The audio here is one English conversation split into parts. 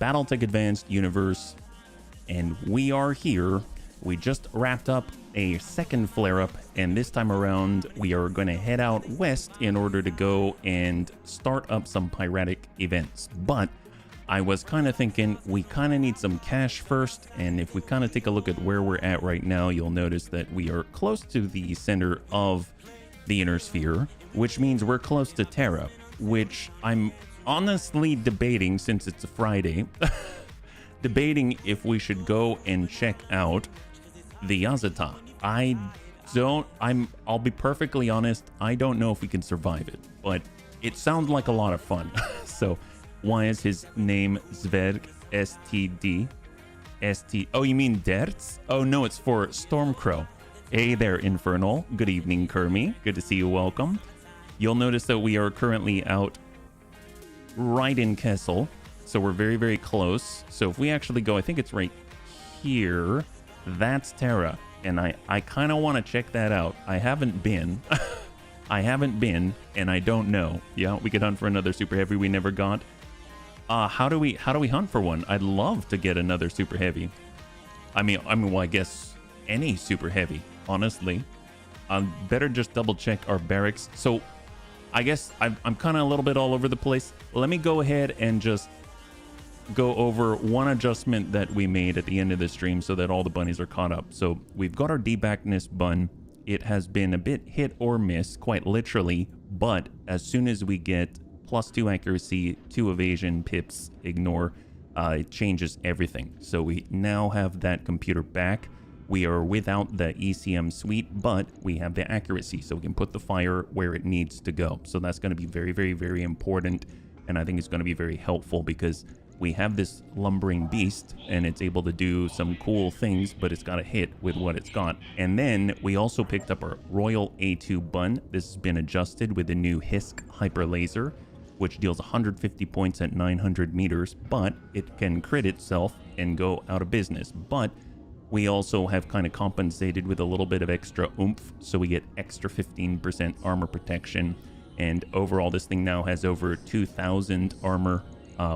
Battletech Advanced Universe, and we are here. We just wrapped up a second flare-up, and this time around we are going to head out west in order to go and start up some piratic events. But I was kind of thinking we kind of need some cash first, and if we kind of take a look at where we're at right now, you'll notice that we are close to the center of the inner sphere, which means we're close to Terra, which I'm honestly debating, since it's a Friday, debating if we should go and check out the Yazata. I'll be perfectly honest, I don't know if we can survive it, but it sounds like a lot of fun. So why is his name Zverg STD? Oh, you mean Dertz? Oh no, it's for Stormcrow. Hey there, Infernal. Good evening, Kermie. Good to see you. Welcome. You'll notice that we are currently out right in Kessel, so we're very, very close. So if we actually go, I think it's right here, that's Terra, and I kind of want to check that out. I haven't been. And I don't know. Yeah, we could hunt for another super heavy we never got. How do we hunt for one? I'd love to get another super heavy. I mean, well, I guess any super heavy, honestly. Better just double check our barracks. So I guess I'm kind of a little bit all over the place. Let me go ahead and just go over one adjustment that we made at the end of the stream so that all the bunnies are caught up. So we've got our debackedness bun. It has been a bit hit or miss, quite literally, but as soon as we get +2 accuracy, 2 evasion, pips, ignore, it changes everything. So we now have that computer back. We are without the ECM suite, but we have the accuracy, so we can put the fire where it needs to go. So that's going to be very, very, very important, and I think it's going to be very helpful because we have this lumbering beast, and it's able to do some cool things, but it's got to hit with what it's got. And then we also picked up our Royal A2 bun. This has been adjusted with the new Hisk Hyper Laser, which deals 150 points at 900 meters, but it can crit itself and go out of business. But we also have kind of compensated with a little bit of extra oomph, so we get extra 15% armor protection. And overall, this thing now has over 2,000 armor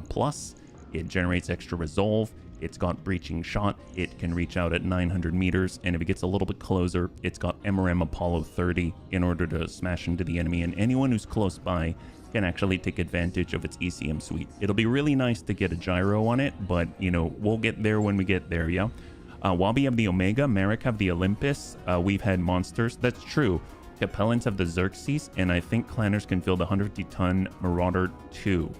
plus. It generates extra resolve. It's got breaching shot. It can reach out at 900 meters. And if it gets a little bit closer, it's got MRM Apollo 30 in order to smash into the enemy. And anyone who's close by can actually take advantage of its ECM suite. It'll be really nice to get a gyro on it, but, you know, we'll get there when we get there, yeah? Wabi have the Omega, Merrick have the Olympus, we've had monsters. That's true. Capellans have the Xerxes, and I think Clanners can fill the 150-ton Marauder 2.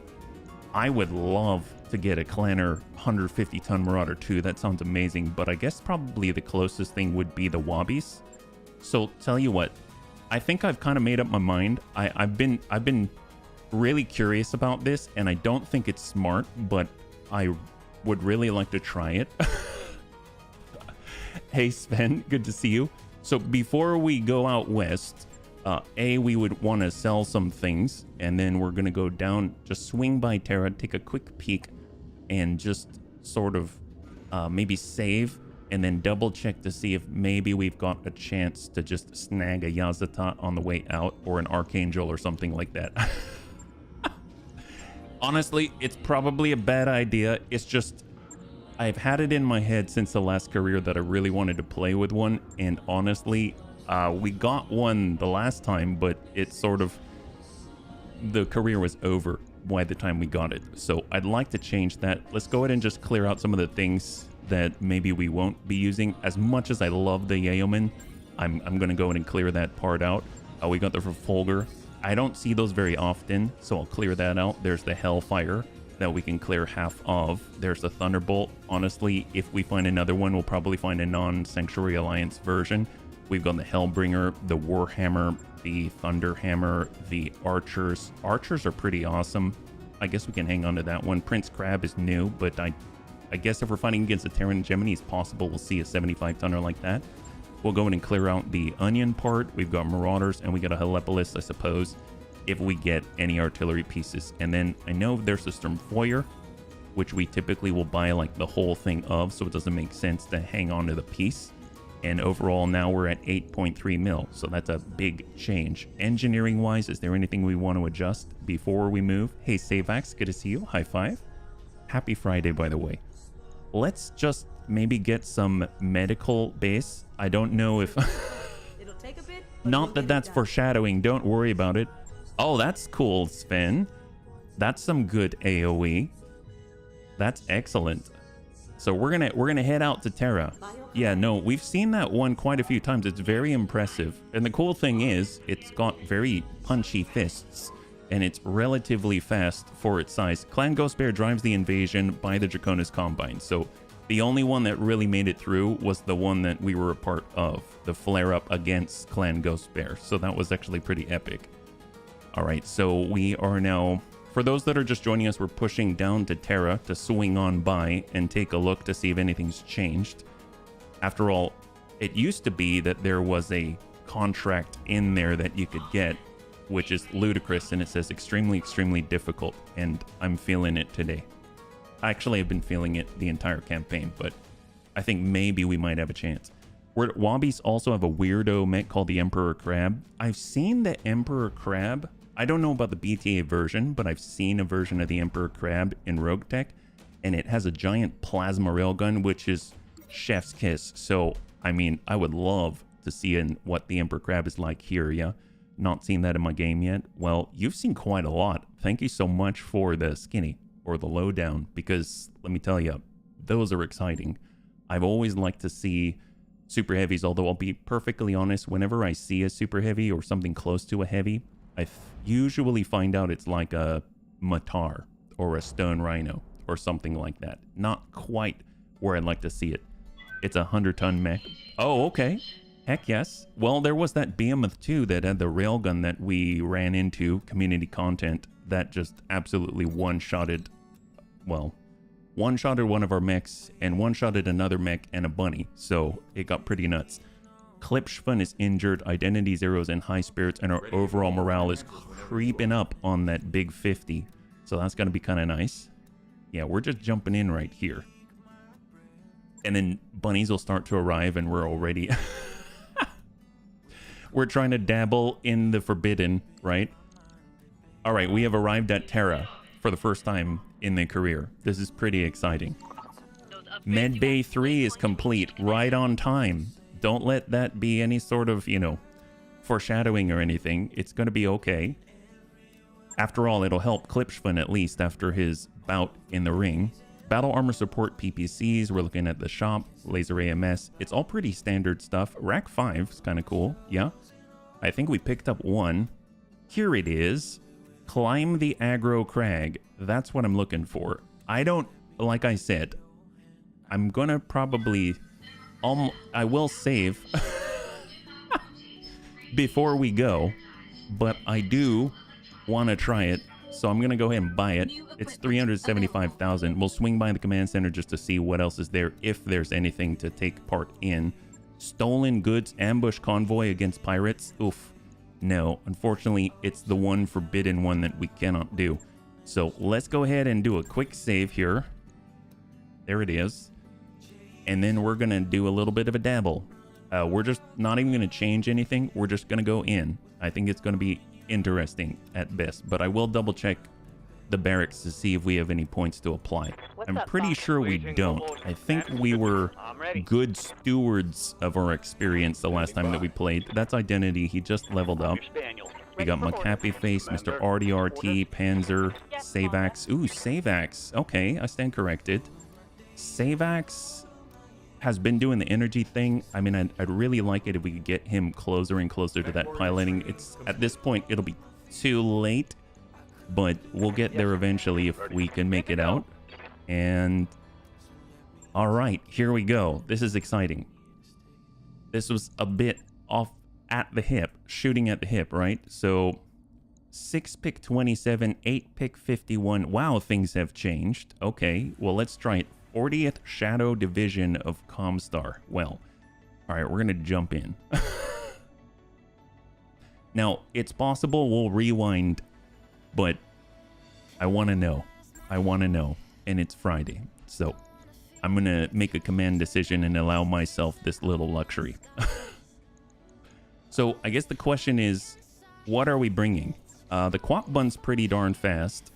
I would love to get a Clanner 150-ton Marauder 2. That sounds amazing, but I guess probably the closest thing would be the Wobbies. So tell you what, I think I've kind of made up my mind. I've been really curious about this, and I don't think it's smart, but I would really like to try it. Hey Sven, good to see you. So before we go out west, we would want to sell some things, and then we're going to go down, just swing by Terra, take a quick peek, and just sort of maybe save, and then double check to see if maybe we've got a chance to just snag a Yazata on the way out, or an Archangel or something like that. Honestly, it's probably a bad idea. It's just, I've had it in my head since the last career that I really wanted to play with one, and honestly, we got one the last time, but it's sort of, the career was over by the time we got it. So I'd like to change that. Let's go ahead and just clear out some of the things that maybe we won't be using. As much as I love the Yeoman, I'm going to go in and clear that part out. We got the Refolger. I don't see those very often, so I'll clear that out. There's the Hellfire that we can clear half of. There's the Thunderbolt. Honestly, if we find another one, we'll probably find a non-Sanctuary Alliance version. We've got the Hellbringer, the Warhammer, the Thunderhammer, the Archers. Archers are pretty awesome. I guess we can hang on to that one. Prince Crab is new, but I guess if we're fighting against a Terran Gemini, it's possible we'll see a 75-tonner like that. We'll go in and clear out the Onion part. We've got Marauders, and we got a Helepolis, I suppose, if we get any artillery pieces. And then I know there's a Sturmfeuer, which we typically will buy like the whole thing of, so it doesn't make sense to hang on to the piece. And overall, now we're at 8.3 mil, so that's a big change. Engineering-wise, is there anything we want to adjust before we move? Hey, Savax, good to see you. High five. Happy Friday, by the way. Let's just maybe get some medical base. I don't know if... It'll take a bit, Not that that's foreshadowing. Don't worry about it. Oh, that's cool, Sven. That's some good AoE. That's excellent. So we're gonna head out to Terra. Yeah, no, we've seen that one quite a few times. It's very impressive. And the cool thing is, it's got very punchy fists. And it's relatively fast for its size. Clan Ghost Bear drives the invasion by the Draconis Combine. So the only one that really made it through was the one that we were a part of. The flare-up against Clan Ghost Bear. So that was actually pretty epic. Alright, so we are now... For those that are just joining us, we're pushing down to Terra to swing on by and take a look to see if anything's changed. After all, it used to be that there was a contract in there that you could get, which is ludicrous, and it says extremely, extremely difficult, and I'm feeling it today. Actually, I've been feeling it the entire campaign, but I think maybe we might have a chance. Wobbies also have a weirdo mech called the Emperor Crab. I've seen the Emperor Crab. I don't know about the BTA version, but I've seen a version of the Emperor Crab in Rogue Tech, and it has a giant plasma railgun, which is chef's kiss. So, I mean, I would love to see what the Emperor Crab is like here, yeah? Not seen that in my game yet. Well, you've seen quite a lot. Thank you so much for the skinny or the lowdown, because let me tell you, those are exciting. I've always liked to see super heavies, although I'll be perfectly honest, whenever I see a super heavy or something close to a heavy, I usually find out it's like a Matar or a Stone Rhino or something like that. Not quite where I'd like to see it. It's a 100-ton mech. Oh, okay. Heck yes. Well, there was that Behemoth too that had the railgun that we ran into, community content, that just absolutely one-shotted, well, one-shotted one of our mechs and one-shotted another mech and a bunny. So it got pretty nuts. Klipschfun is injured, Identity Zero's in high spirits, and our overall morale is creeping up on that big 50. So that's going to be kind of nice. Yeah, we're just jumping in right here. And then bunnies will start to arrive and we're already... We're trying to dabble in the forbidden, right? All right, we have arrived at Terra for the first time in their career. This is pretty exciting. Medbay 3 is complete, right on time. Don't let that be any sort of, you know, foreshadowing or anything. It's going to be okay. After all, it'll help Klipschfun at least after his bout in the ring. Battle armor support PPCs. We're looking at the shop. Laser AMS. It's all pretty standard stuff. Rack 5 is kind of cool. Yeah. I think we picked up one. Here it is. Climb the aggro crag. That's what I'm looking for. I don't, like I said, I'm going to probably... I will save before we go, but I do want to try it, so I'm going to go ahead and buy it. It's 375,000. We'll swing by the command center just to see what else is there, if there's anything to take part in. Stolen goods ambush convoy against pirates. Oof. No, unfortunately, it's the one forbidden one that we cannot do. So let's go ahead and do a quick save here. There it is. And then we're going to do a little bit of a dabble. We're just not even going to change anything. We're just going to go in. I think it's going to be interesting at best. But I will double check the barracks to see if we have any points to apply. I'm pretty sure we don't. I think we were good stewards of our experience the last time that we played. That's Identity. He just leveled up. We got Macappy Face, Mr. RDRT, Panzer, Savax. Ooh, Savax. Okay, I stand corrected. Savax has been doing the energy thing. I mean, I'd really like it if we could get him closer and closer to that piloting. It's at this point, it'll be too late, but we'll get there eventually if we can make it out. And all right, here we go. This is exciting. This was a bit off at the hip, shooting at the hip, right? So 6 pick 27, 8 pick 51. Wow, things have changed. Okay, well, let's try it. 40th Shadow Division of Comstar. Well, all right, we're going to jump in. Now, it's possible we'll rewind, but I want to know. I want to know. And it's Friday. So I'm going to make a command decision and allow myself this little luxury. So I guess the question is, what are we bringing? The Quap Bun's pretty darn fast.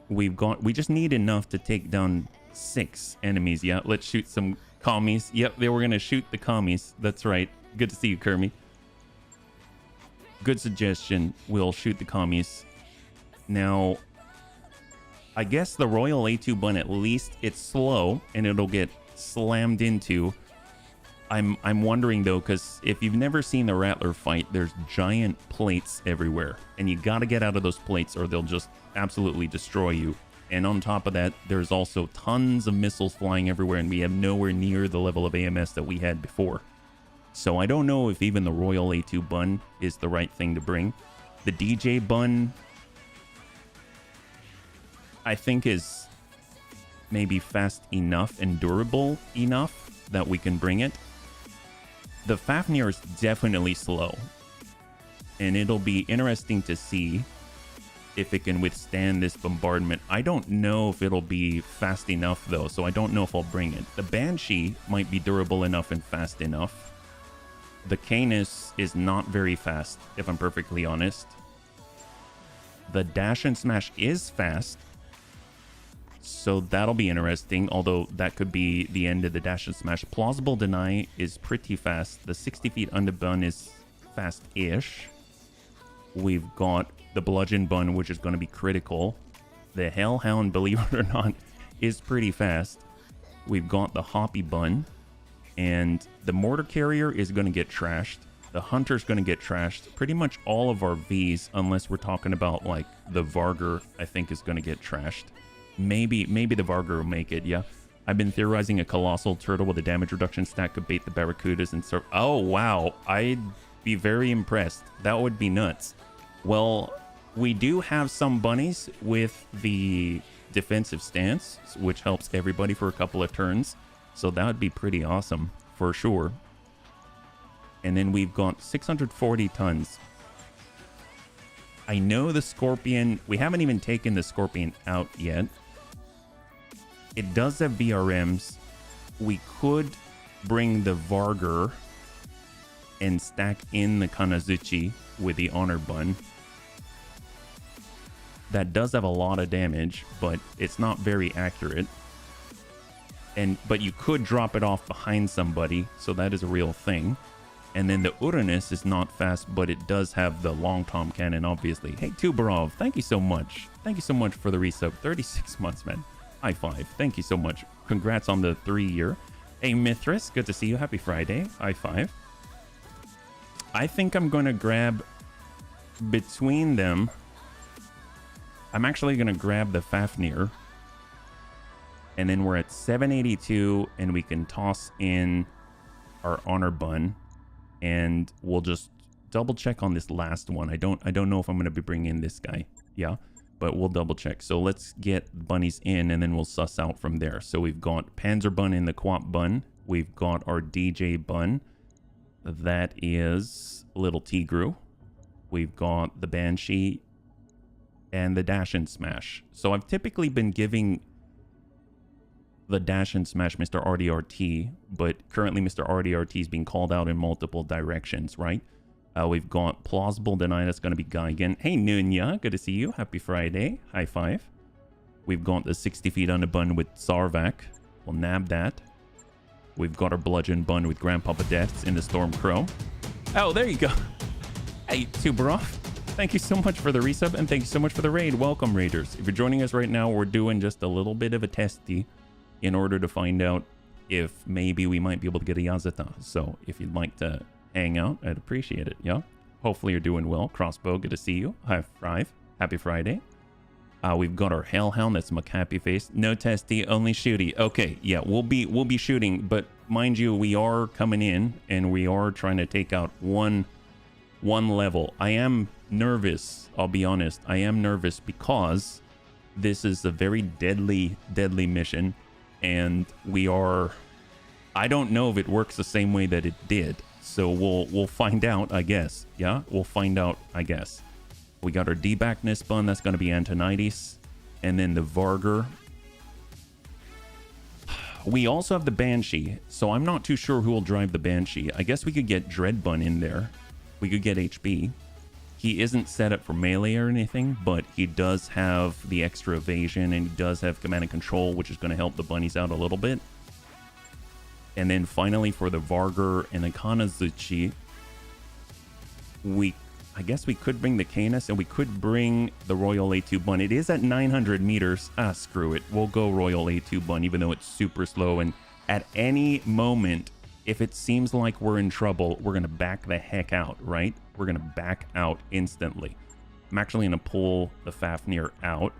we just need enough to take down 6 enemies. Yeah, let's shoot some commies. Yep, they were gonna shoot the commies. That's right. Good to see you, Kermie. Good suggestion. We'll shoot the commies. Now, I guess the Royal A2 bun, at least it's slow and it'll get slammed into. I'm wondering though, because if you've never seen the Rattler fight, there's giant plates everywhere, and you got to get out of those plates or they'll just absolutely destroy you. And on top of that, there's also tons of missiles flying everywhere, and we have nowhere near the level of AMS that we had before. So I don't know if even the Royal A2 bun is the right thing to bring. The DJ bun, I think, is maybe fast enough and durable enough that we can bring it. The Fafnir is definitely slow, and it'll be interesting to see if it can withstand this bombardment. I don't know if it'll be fast enough though, so I don't know if I'll bring it. The Banshee might be durable enough and fast enough. The Canis is not very fast, if I'm perfectly honest. The Dash and Smash is fast, so that'll be interesting, although that could be the end of the Dash and Smash. Plausible Deny is pretty fast. The 60 feet underbun is fast-ish. We've got the Bludgeon Bun, which is going to be critical. The Hellhound, believe it or not, is pretty fast. We've got the Hoppy Bun, and the Mortar Carrier is going to get trashed. The Hunter's going to get trashed. Pretty much all of our Vs, unless we're talking about like the Vargur, I think is going to get trashed. Maybe the Vargur will make it, yeah. I've been theorizing a Colossal Turtle with a damage reduction stack could bait the Barracudas and serve. Oh, wow. I'd be very impressed. That would be nuts. Well, we do have some bunnies with the defensive stance, which helps everybody for a couple of turns. So that would be pretty awesome, for sure. And then we've got 640 tons. I know the Scorpion... We haven't even taken the Scorpion out yet. It does have VRMs. We could bring the Vargur and stack in the Kanazuchi with the Honor Bun. That does have a lot of damage, but it's not very accurate. But you could drop it off behind somebody, so that is a real thing. And then the Uranus is not fast, but it does have the long tom cannon, obviously. Hey, Tubarov, thank you so much. Thank you so much for the resub. 36 months, man. High five. Thank you so much. Congrats on the 3-year. Hey, Mithras, good to see you. Happy Friday. High five. I think I'm going to grab between them. I'm actually going to grab the Fafnir. And then we're at 782, and we can toss in our Honor Bun. And we'll just double check on this last one. I don't know if I'm going to be bringing in this guy. Yeah, but we'll double check. So let's get bunnies in, and then we'll suss out from there. So we've got Panzer Bun in the Quap Bun. We've got our DJ Bun. That is Little Tigru. We've got the Banshee and the Dash and Smash. So I've typically been giving the Dash and Smash Mr. RDRT, but currently Mr. RDRT is being called out in multiple directions, right? We've got Plausible Deny, that's going to be Geigen. Hey, Nunya, good to see you. Happy Friday. High five. We've got the 60 feet underbun with Sarvak. We'll nab that. We've got our Bludgeon Bun with Grandpapa Deaths in the Storm Crow. Oh, there you go. Hey, Tubarov, thank you so much for the resub, and thank you so much for the raid. Welcome, Raiders. If you're joining us right now, we're doing just a little bit of a testy in order to find out if maybe we might be able to get a Yazata. So if you'd like to hang out, I'd appreciate it, yeah? Hopefully you're doing well. Crossbow, good to see you. High five. Happy Friday. We've got our Hellhound, that's McHappy Face. No testy, only shooty. Okay, yeah, we'll be shooting, but mind you, we are coming in and we are trying to take out one level. I am nervous, I'll be honest. I am nervous because this is a very deadly mission. And we are, I don't know if it works the same way that it did. So we'll find out, I guess. Yeah, we'll find out, I guess. We got our D-Backness Bun, that's going to be Antonides. And then the Vargur. We also have the Banshee, so I'm not too sure who will drive the Banshee. I guess we could get Dread Bun in there. We could get HB. He isn't set up for melee or anything, but he does have the extra evasion, and he does have command and control, which is going to help the bunnies out a little bit. And then finally for the Vargur and the Kanazuchi, I guess we could bring the Canis, and we could bring the Royal A2 Bun. It is at 900 meters. Ah, screw it. We'll go Royal A2 Bun, even though it's super slow. And at any moment, if it seems like we're in trouble, we're going to back the heck out, right? We're going to back out instantly. I'm actually going to pull the Fafnir out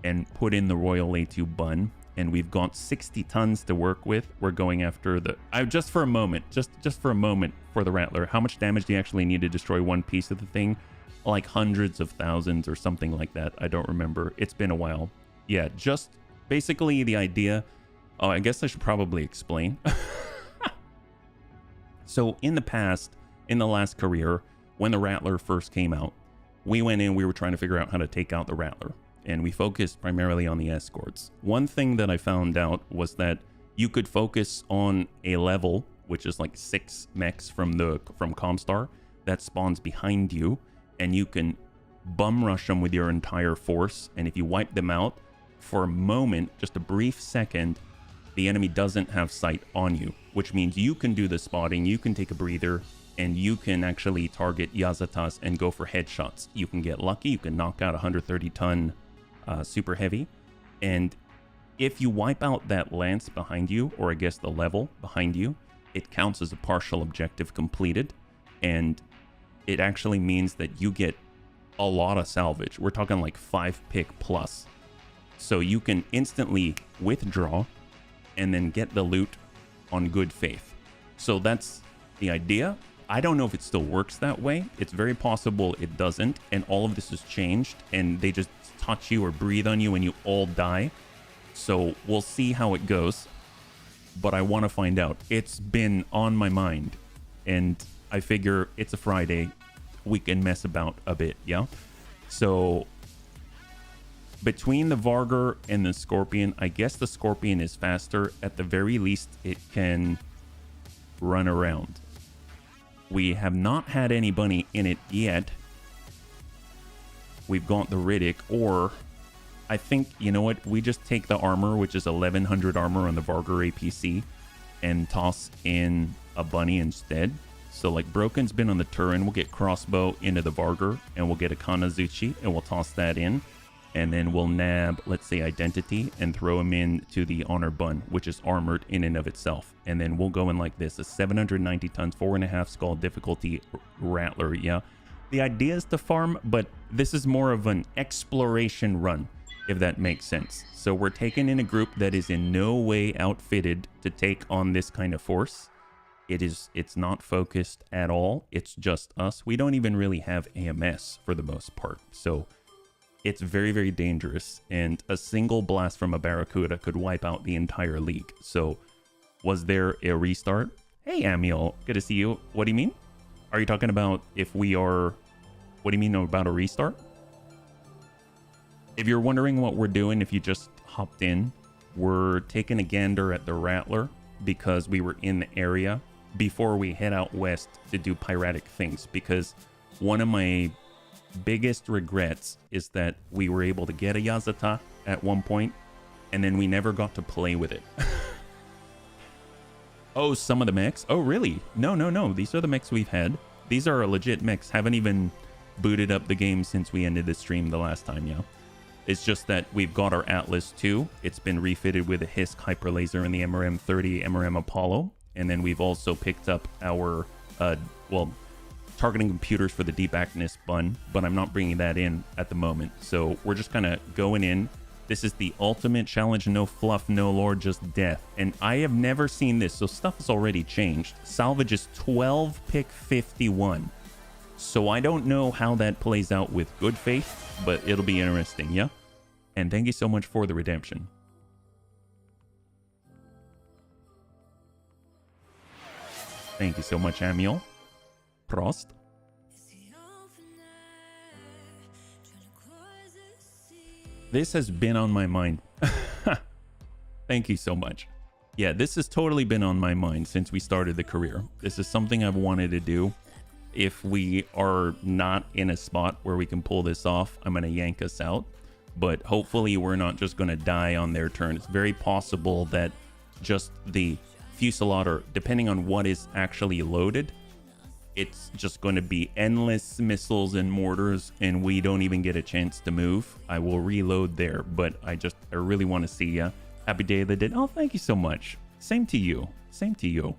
and put in the Royal A2 Bun. And we've got 60 tons to work with. We're going after the... just for a moment, just for a moment for the Rattler. How much damage do you actually need to destroy one piece of the thing? Like hundreds of thousands or something like that. I don't remember. It's been a while. Yeah, just basically the idea... Oh, I guess I should probably explain. So in the past, in the last career, when the Rattler first came out, we went in, we were trying to figure out how to take out the Rattler. And we focused primarily on the escorts. One thing that I found out was that you could focus on a level, which is like 6 mechs from Comstar, that spawns behind you, and you can bum rush them with your entire force. And if you wipe them out for a moment, just a brief second, the enemy doesn't have sight on you, which means you can do the spotting, you can take a breather, and you can actually target Yazatas and go for headshots. You can get lucky, you can knock out a 130-ton super heavy, and if you wipe out that lance behind you, or I guess the level behind you, it counts as a partial objective completed, and it actually means that you get a lot of salvage. We're talking like 5 pick plus. So you can instantly withdraw and then get the loot on good faith. So that's the idea. I don't know if it still works that way. It's very possible it doesn't, and all of this has changed, and they just touch you or breathe on you and you all die. So we'll see how it goes, but I want to find out. It's been on my mind, and I figure it's a Friday, we can mess about a bit, yeah? So between the Vargur and the Scorpion, I guess the Scorpion is faster. At the very least, it can run around. We have not had any bunny in it yet. We've got the Riddick, or I think, you know what, we just take the armor, which is 1100 armor on the Vargur APC, and toss in a bunny instead. So like Broken's been on the Turin, we'll get crossbow into the Vargur, and we'll get a Kanazuchi, and we'll toss that in. And then we'll nab, let's say, Identity, and throw him in to the Honor Bun, which is armored in and of itself. And then we'll go in like this, a 790 tons, 4.5 skull difficulty Rattler, yeah? The idea is to farm, but this is more of an exploration run, if that makes sense. So we're taking in a group that is in no way outfitted to take on this kind of force. It's not focused at all. It's just us. We don't even really have AMS for the most part. So it's very, very dangerous, and a single blast from a Barracuda could wipe out the entire league. So was there a restart? Hey, Amiel, good to see you. What do you mean? Are you talking about if we are... What do you mean about a restart? If you're wondering what we're doing, if you just hopped in, we're taking a gander at the Rattler because we were in the area before we head out west to do piratic things. Because one of my biggest regrets is that we were able to get a Yazata at one point, and then we never got to play with it. Oh, some of the mechs? Oh, really? No. These are the mechs we've had. These are legit mechs. Haven't even booted up the game since we ended the stream the last time, yeah? It's just that we've got our Atlas 2. It's been refitted with a Hisk Hyper Laser and the MRM-30 MRM Apollo. And then we've also picked up our, targeting computers for the Deep Actness Bun, but I'm not bringing that in at the moment. So we're just kind of going in. This is the ultimate challenge, no fluff, no lore, just death. And I have never seen this, so stuff has already changed. Salvage is 12 pick 51. So I don't know how that plays out with good faith, but it'll be interesting, yeah? And thank you so much for the redemption. Thank you so much, Amiel. Prost. This has been on my mind. Thank you so much. Yeah, this has totally been on my mind since we started the career. This is something I've wanted to do. if we are not in a spot where we can pull this off, I'm going to yank us out. But hopefully we're not just going to die on their turn. It's very possible that just the fusillade, or depending on what is actually loaded, it's just going to be endless missiles and mortars, and we don't even get a chance to move. I will reload there, but I really want to see ya. Happy Day of the Dead. Oh, thank you so much. Same to you. Same to you.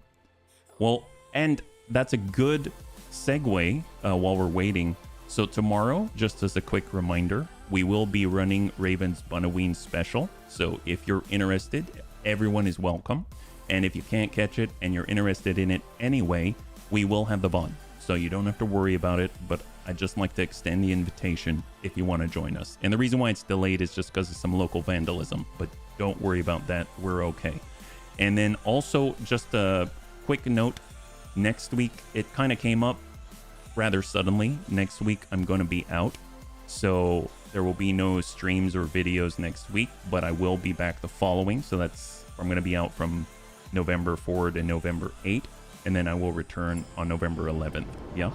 Well, and that's a good segue while we're waiting. So tomorrow, just as a quick reminder, we will be running Raven's Bunaween special. So if you're interested, everyone is welcome. And if you can't catch it and you're interested in it anyway, we will have the VOD. So you don't have to worry about it, but I'd just like to extend the invitation if you want to join us. And the reason why it's delayed is just because of some local vandalism, but don't worry about that. We're okay. And then also just a quick note, next week, it kind of came up rather suddenly. Next week, I'm going to be out. So there will be no streams or videos next week, but I will be back the following. So I'm going to be out from November 4 to November 8, and then I will return on November 11th. Yeah.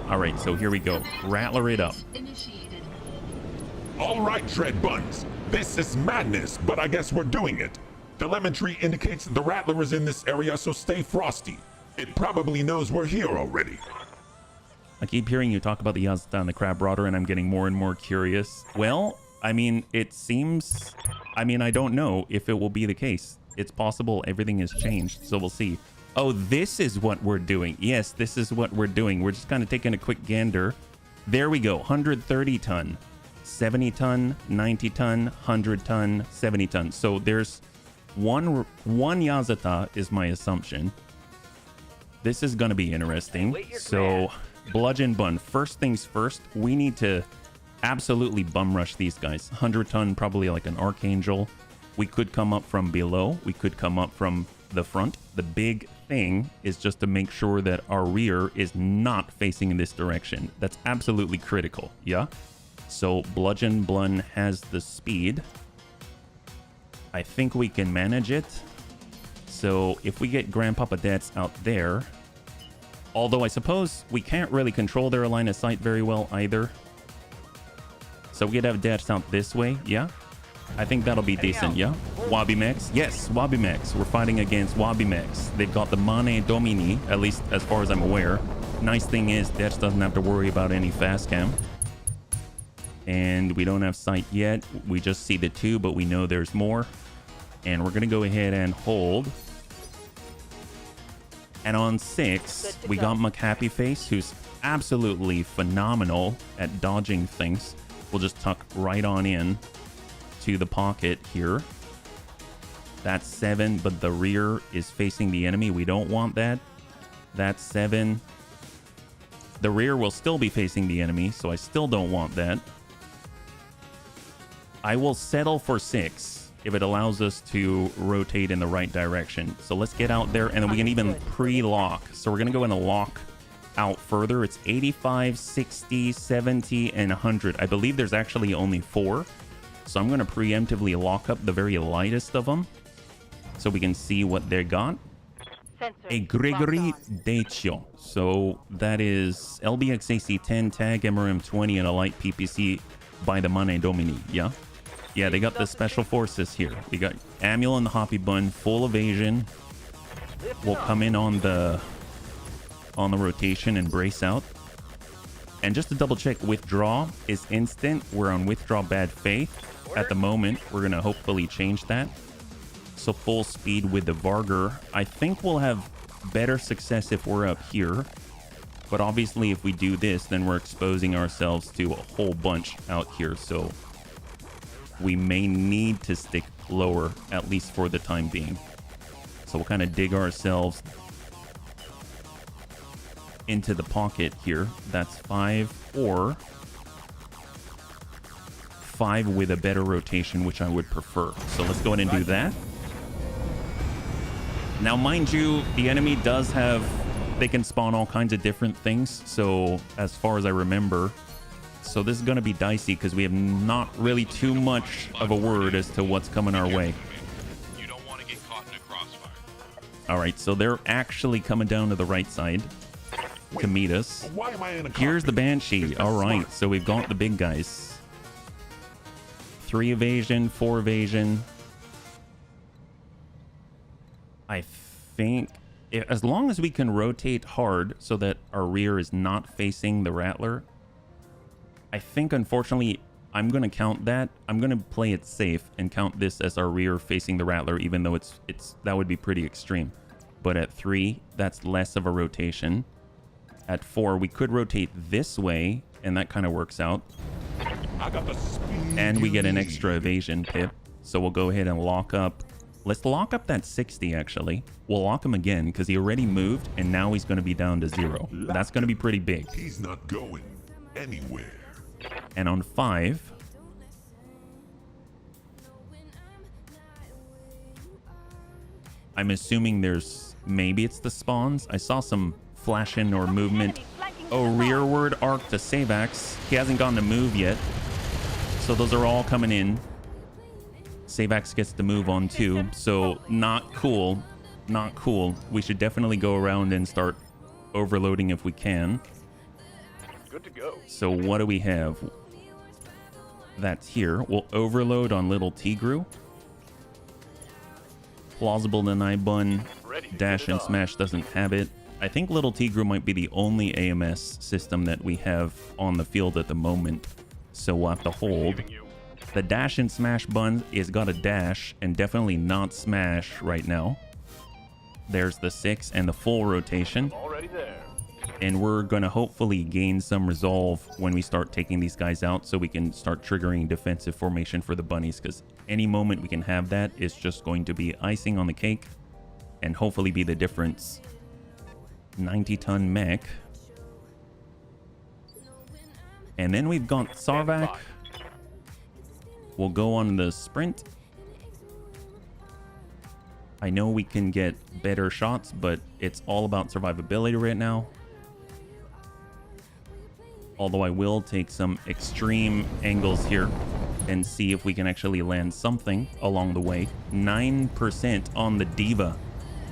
All right, so here we go. Rattler it up. All right, Tread Buns. This is madness, but I guess we're doing it. Telemetry indicates the Rattler is in this area, so stay frosty. It probably knows we're here already. I keep hearing you talk about the Yazda and the Crab Rotter, and I'm getting more and more curious. Well, I mean, it seems... I mean, I don't know if it will be the case. It's possible everything has changed, so we'll see. Oh, this is what we're doing. Yes, this is what we're doing. We're just kind of taking a quick gander. There we go. 130 ton, 70 ton, 90 ton, 100 ton, 70 ton. So there's one Yazata is my assumption. This is going to be interesting. So Bludgeon Bun, first things first, we need to absolutely bum rush these guys. 100 ton, probably like an Archangel. We could come up from below. We could come up from the front. The big thing is just to make sure that our rear is not facing in this direction. That's absolutely critical. Yeah. So Bludgeon Bun has the speed. I think we can manage it. So if we get Grandpapa Dats out there, although I suppose we can't really control their line of sight very well either. So we could have Dats out this way. Yeah. I think that'll be decent, yeah? Wabimex? Yes, Wabimex. We're fighting against Wabimex. They've got the Mane Domini, at least as far as I'm aware. Nice thing is, Dats doesn't have to worry about any fast cam. And we don't have sight yet. We just see the two, but we know there's more. And we're going to go ahead and hold. And on 6, we got McHappy Face, who's absolutely phenomenal at dodging things. We'll just tuck right on in to the pocket here. That's 7, but the rear is facing the enemy. We don't want that. That's 7. The rear will still be facing the enemy, so I still don't want that. I will settle for 6 if it allows us to rotate in the right direction. So let's get out there, and then we can even pre-lock. So we're going to go in a lock out further. It's 85, 60, 70, and 100. I believe there's actually only 4. So I'm going to preemptively lock up the very lightest of them so we can see what they got. A Gregory Decio. So that is LBX AC-10, tag MRM-20, and a light PPC by the Mane Domini. Yeah? Yeah, they got the special forces here. We got Amul and the Hoppy Bun, full evasion. We'll come in on the rotation and brace out. And just to double check, withdraw is instant. We're on withdraw bad faith. At the moment, we're going to hopefully change that. So full speed with the Vargur. I think we'll have better success if we're up here. But obviously, if we do this, then we're exposing ourselves to a whole bunch out here. So we may need to stick lower, at least for the time being. So we'll kind of dig ourselves into the pocket here. That's 5 or 5 with a better rotation, which I would prefer. So let's go ahead and do that. Now, mind you, the enemy does have... They can spawn all kinds of different things. So as far as I remember... So this is going to be dicey because we have not really too much of a word as to what's coming our way. You don't want to get caught in a crossfire. All right, so they're actually coming down to the right side. to meet us. Why am I in a Here's the cockpit? Banshee. Is that All right, smart? so we've got the big guys. 3 evasion, 4 evasion. I think as long as we can rotate hard so that our rear is not facing the Rattler, I think unfortunately I'm going to count that. I'm going to play it safe and count this as our rear facing the Rattler, even though it's that would be pretty extreme. But at 3, that's less of a rotation. At 4, we could rotate this way, and that kind of works out. I got the speed And we you get an need. extra evasion pip. So we'll go ahead and lock up. Let's lock up that 60, actually. We'll lock him again, because he already moved, and now he's going to be down to 0. That's going to be pretty big. He's not going anywhere. And on 5, I'm assuming there's, maybe it's the spawns. I saw some flashing or movement. Oh, rearward arc to Savax. He hasn't gotten a move yet. So those are all coming in. Savax gets to move on too. So not cool. Not cool. We should definitely go around and start overloading if we can. Good to go. So what do we have? That's here. We'll overload on little Tigru. Plausible deny bun. Dash and smash doesn't have it. I think little Tigru might be the only AMS system that we have on the field at the moment. So we'll have to hold. The dash and smash bun is got a dash and definitely not smash right now. There's the 6 and the full rotation. Already there. And we're going to hopefully gain some resolve when we start taking these guys out so we can start triggering defensive formation for the bunnies, because any moment we can have that is just going to be icing on the cake and hopefully be the difference. 90-ton mech. And then we've got Sarvac. We'll go on the sprint. I know we can get better shots, but it's all about survivability right now. Although I will take some extreme angles here and see if we can actually land something along the way. 9% on the Diva.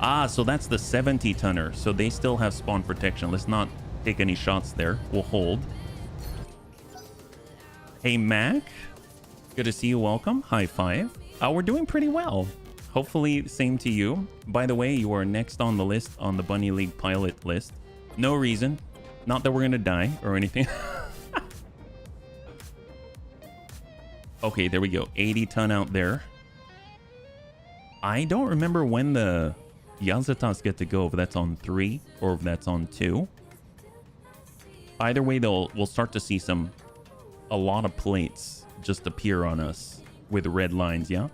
Ah, so that's the 70-tonner. So they still have spawn protection. Let's not take any shots there. We'll hold. Hey, Mac. Good to see you. Welcome. High five. We're doing pretty well. Hopefully, same to you. By the way, you are next on the list on the Bunny League pilot list. No reason. Not that we're going to die or anything. Okay, there we go. 80-ton out there. I don't remember when the Yazatas get to go, if that's on 3 or if that's on 2. Either way, we'll start to see a lot of plates just appear on us with red lines, yeah?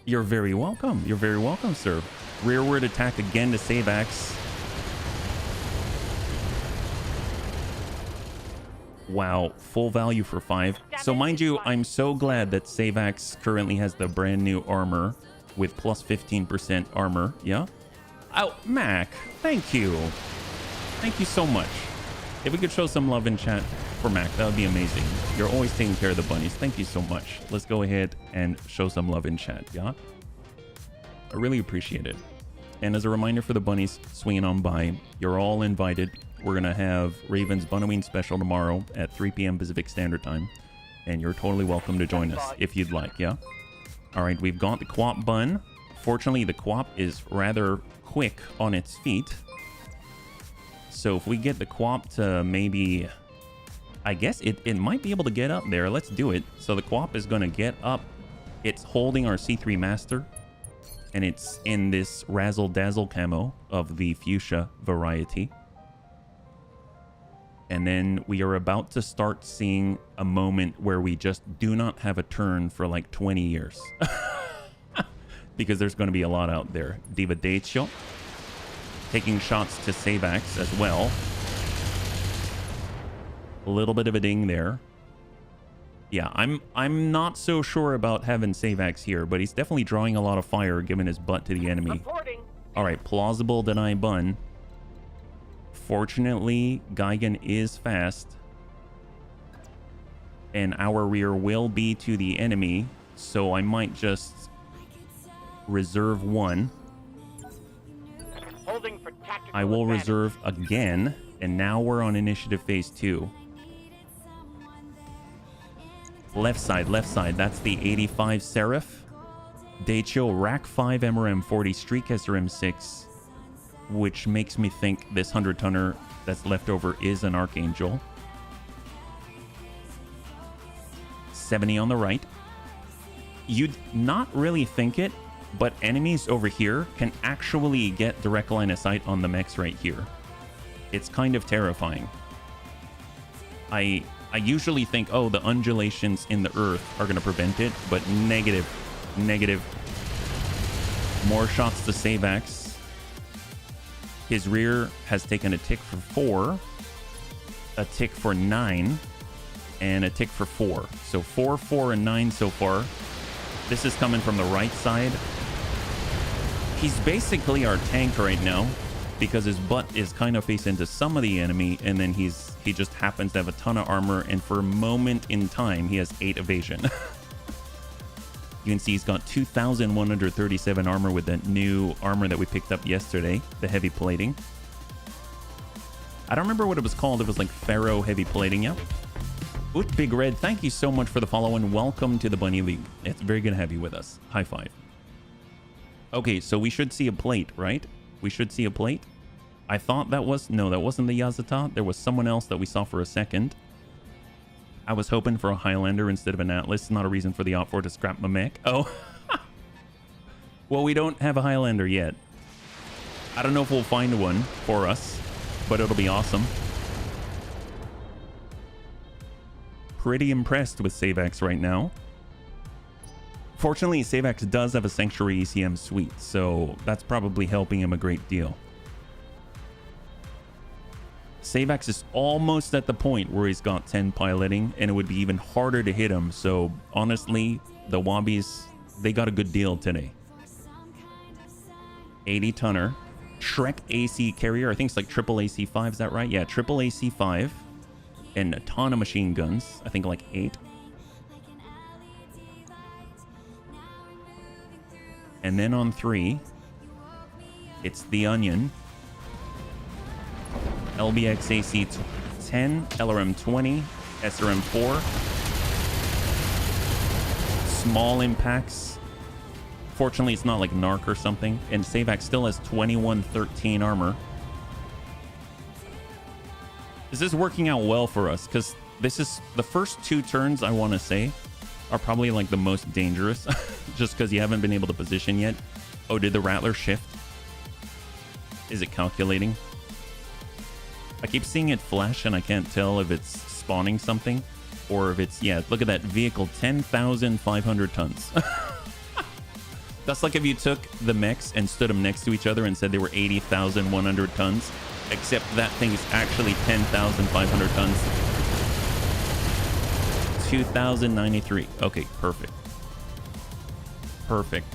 You're very welcome. You're very welcome, sir. Rearward attack again to Savax. Wow, full value for 5. So mind you, I'm so glad that Savax currently has the brand new armor with plus 15% armor, yeah? Oh, Mac, thank you. Thank you so much. If we could show some love in chat for Mac, that would be amazing. You're always taking care of the bunnies. Thank you so much. Let's go ahead and show some love in chat, yeah? I really appreciate it. And as a reminder for the bunnies swinging on by, you're all invited. We're going to have Raven's Bunoween special tomorrow at 3 p.m. Pacific Standard Time. And you're totally welcome to join us if you'd like, yeah? All right, we've got the Quap Bun. Fortunately, the Quap is rather quick on its feet. So if we get the Quap to maybe... I guess it might be able to get up there. Let's do it. So the Quap is going to get up. It's holding our C3 Master. And it's in this Razzle Dazzle camo of the Fuchsia variety. And then we are about to start seeing a moment where we just do not have a turn for like 20 years. Because there's going to be a lot out there. Diva Deitio. Taking shots to Savax as well. A little bit of a ding there. Yeah, I'm not so sure about having Savax here, but he's definitely drawing a lot of fire, giving his butt to the enemy. All right, plausible deny bun. Fortunately, Gigan is fast. And our rear will be to the enemy, so I might just reserve one. Holding for tactical I will advantage. reserve again. And now we're on initiative phase 2. Left side. That's the 85 Seraph. Daicho, Rack 5 MRM 40, Streak SRM 6. Which makes me think this 100-tonner that's left over is an Archangel. 70 on the right. You'd not really think it, but enemies over here can actually get direct line of sight on the mechs right here. It's kind of terrifying. I usually think, oh, the undulations in the earth are going to prevent it, but negative. More shots to Savax. His rear has taken a tick for 4, a tick for 9, and a tick for 4. So 4, 4, and 9 so far. This is coming from the right side. He's basically our tank right now because his butt is kind of facing to some of the enemy, and then he just happens to have a ton of armor, and for a moment in time, he has 8 evasion. You can see he's got 2,137 armor with that new armor that we picked up yesterday, the heavy plating. I don't remember what it was called. It was like Pharaoh heavy plating, yeah. Oot Big Red, thank you so much for the follow and welcome to the Bunny League. It's very good to have you with us. High five. Okay, so we should see a plate, right? We should see a plate. I thought that was... No, that wasn't the Yazata. There was someone else that we saw for a second. I was hoping for a Highlander instead of an Atlas. Not a reason for the Op4 to scrap my mech. Oh. Well, we don't have a Highlander yet. I don't know if we'll find one for us, but it'll be awesome. Pretty impressed with Savax right now. Fortunately, Savax does have a Sanctuary ECM suite, so that's probably helping him a great deal. Savax is almost at the point where he's got 10 piloting, and it would be even harder to hit him. So honestly, the Wobbies, they got a good deal today. 80 tonner. Shrek AC carrier. I think it's like triple AC5. Is that right? Yeah, triple AC5. And a ton of machine guns. I think like 8. And then on 3, it's the Onion. LBX AC 10, LRM 20, SRM 4. Small impacts. Fortunately, it's not like Narc or something. And Savax still has 2113 armor. This is working out well for us, because this is the first 2 turns, I want to say, are probably like the most dangerous, just because you haven't been able to position yet. Oh, did the Rattler shift? Is it calculating? I keep seeing it flash, and I can't tell if it's spawning something, or if it's, yeah, look at that vehicle, 10,500 tons. That's like if you took the mechs and stood them next to each other and said they were 80,100 tons. Except that thing is actually 10,500 tons. 2,093. Okay, perfect. Perfect.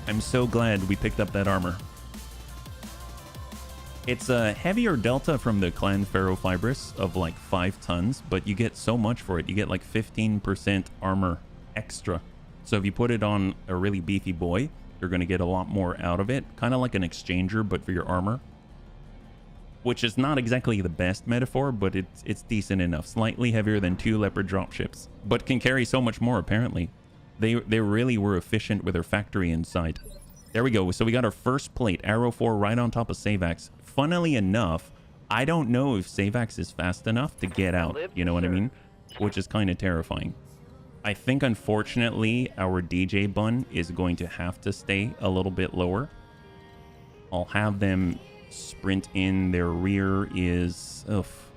I'm so glad we picked up that armor. It's a heavier delta from the Clan Pharaoh Fibrous of like 5 tons, but you get so much for it. You get like 15% armor extra. So if you put it on a really beefy boy, you're going to get a lot more out of it. Kind of like an exchanger, but for your armor. Which is not exactly the best metaphor, but it's decent enough. Slightly heavier than 2 Leopard dropships. But can carry so much more, apparently. They really were efficient with their factory inside. There we go. So we got our first plate. Arrow 4 right on top of Savax. Funnily enough, I don't know if Savax is fast enough to get out. You know what I mean? Which is kind of terrifying. I think, unfortunately, our DJ bun is going to have to stay a little bit lower. I'll have them sprint in. Their rear is... Oof.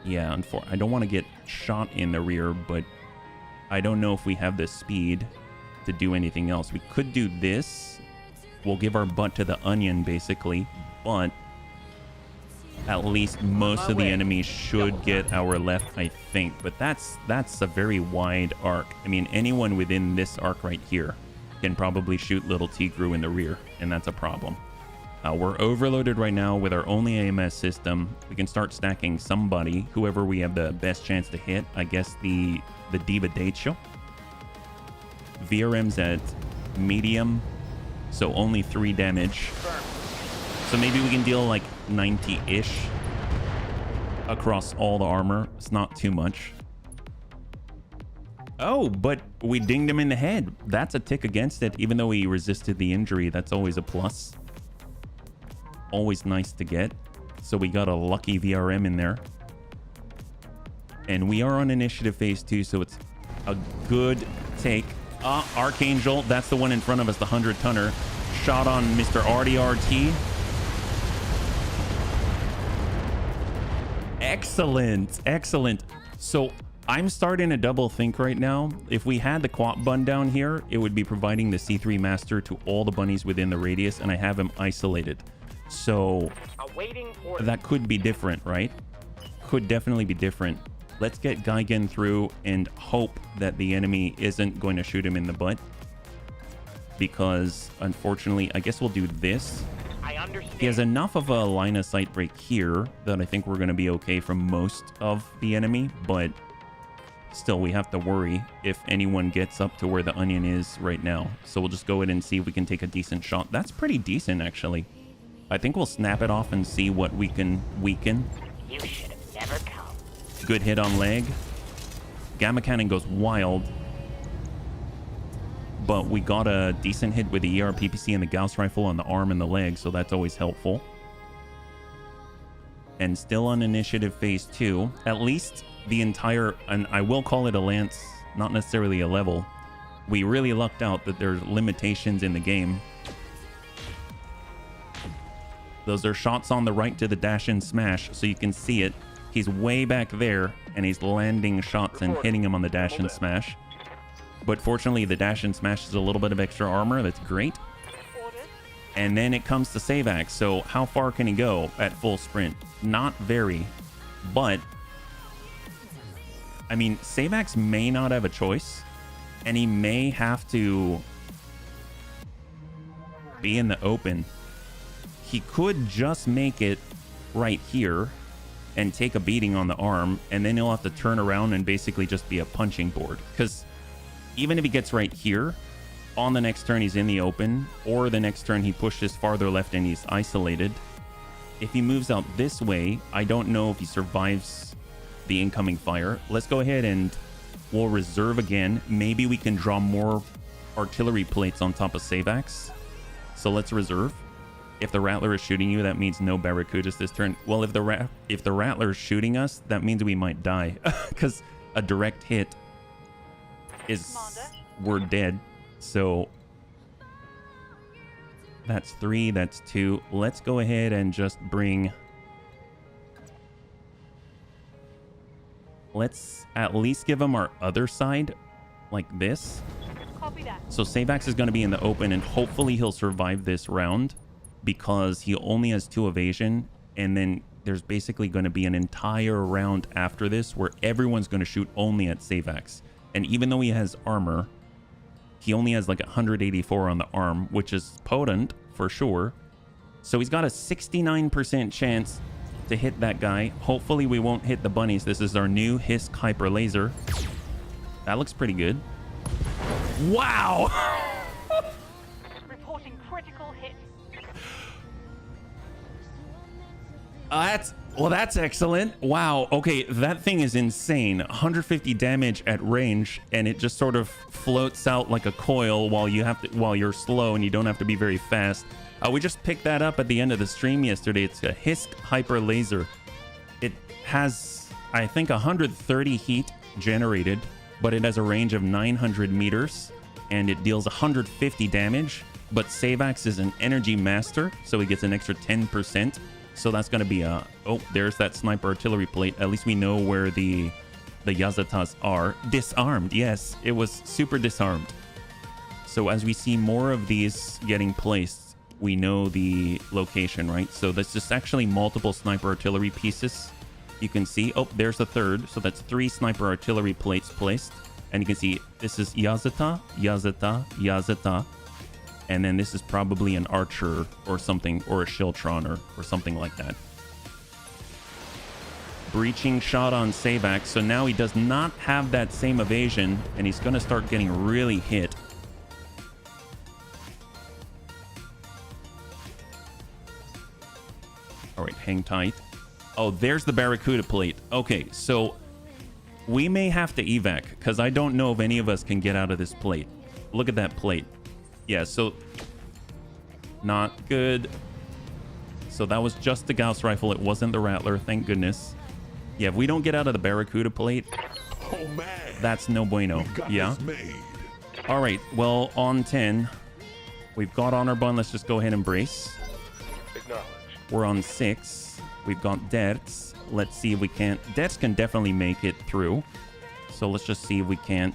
Yeah, I don't want to get shot in the rear, but I don't know if we have the speed to do anything else. We could do this. We'll give our butt to the Onion, basically, but... At least most of the enemies should get our left, I think. But that's a very wide arc. I mean, anyone within this arc right here can probably shoot little Tigru in the rear, and that's a problem. We're overloaded right now with our only AMS system. We can start stacking somebody, whoever we have the best chance to hit. I guess the Diva Daicho. VRM's at medium, so only 3 damage. So maybe we can deal like 90-ish across all the armor. It's not too much. Oh, but we dinged him in the head. That's a tick against it. Even though he resisted the injury, that's always a plus. Always nice to get. So we got a lucky VRM in there. And we are on initiative phase 2, so it's a good take. Archangel, that's the one in front of us, the 100-tonner. Shot on Mr. RDRT. Excellent, excellent. So I'm starting to double think right now. If we had the quap bun down here, it would be providing the C3 master to all the bunnies within the radius, and I have him isolated. So that could be different, right? Could definitely be different. Let's get Gigan through and hope that the enemy isn't going to shoot him in the butt. Because unfortunately, I guess we'll do this. I understand. He has enough of a line of sight break here that I think we're going to be okay from most of the enemy, but still we have to worry if anyone gets up to where the onion is right now. So we'll just go ahead and see if we can take a decent shot. That's pretty decent, actually. I think we'll snap it off and see what we can weaken. You should have never come. Good hit on leg. Gamma cannon goes wild. But we got a decent hit with the ERPPC and the Gauss rifle on the arm and the leg, so that's always helpful. And still on initiative phase 2. At least the entire, and I will call it a lance, not necessarily a level. We really lucked out that there's limitations in the game. Those are shots on the right to the dash and smash, so you can see it. He's way back there, and he's landing shots and hitting him on the dash and smash. But fortunately, the dash and smash is a little bit of extra armor. That's great. And then it comes to Savax. So how far can he go at full sprint? Not very. But, I mean, Savax may not have a choice. And he may have to be in the open. He could just make it right here and take a beating on the arm. And then he'll have to turn around and basically just be a punching board. Because even if he gets right here, on the next turn he's in the open, or the next turn he pushes farther left and he's isolated. If he moves out this way, I don't know if he survives the incoming fire. Let's go ahead and we'll reserve again. Maybe we can draw more artillery plates on top of Savax. So let's reserve. If the Rattler is shooting you, that means no Barracudas this turn. Well, if the Rattler is shooting us, that means we might die. Because a direct hit is... we're dead. So that's 3, that's 2. Let's go ahead and just bring... let's at least give him our other side, like this. Copy that. So Savax is going to be in the open, and hopefully he'll survive this round, because he only has 2 evasion, and then there's basically going to be an entire round after this where everyone's going to shoot only at Savax. And even though he has armor, he only has like 184 on the arm, which is potent for sure. So he's got a 69% chance to hit that guy. Hopefully we won't hit the bunnies. This is our new Hisk Hyper Laser. That looks pretty good. Wow! Reporting critical hit. That's excellent. Wow. Okay, that thing is insane. 150 damage at range, and it just sort of floats out like a coil while you're slow and you don't have to be very fast. We just picked that up at the end of the stream yesterday. It's a Hisk Hyper Laser. It has, I think, 130 heat generated, but it has a range of 900 meters, and it deals 150 damage. But Savax is an energy master, so he gets an extra 10%. So that's going to be a... oh, there's that sniper artillery plate. At least we know where the Yazatas are. Disarmed, yes. It was super disarmed. So as we see more of these getting placed, we know the location, right? So that's just actually multiple sniper artillery pieces. You can see... oh, there's the third. So that's 3 sniper artillery plates placed. And you can see this is Yazata, Yazata, Yazata. And then this is probably an archer or something, or a Shiltron or something like that. Breaching shot on Savax. So now he does not have that same evasion, and he's going to start getting really hit. hang tight. Oh, there's the Barracuda plate. Okay, so we may have to evac because I don't know if any of us can get out of this plate. Look at that plate. Yeah, so not good. So that was just the Gauss rifle. It wasn't the Rattler, thank goodness. Yeah, if we don't get out of the Barracuda plate, Oh man, that's no bueno. we got Yeah. this made. All right, well, on 10, we've got honor bun. Let's just go ahead and brace. Acknowledge. We're on 6. We've got Derts. Let's see if we can't. Derts can definitely make it through. So let's just see if we can't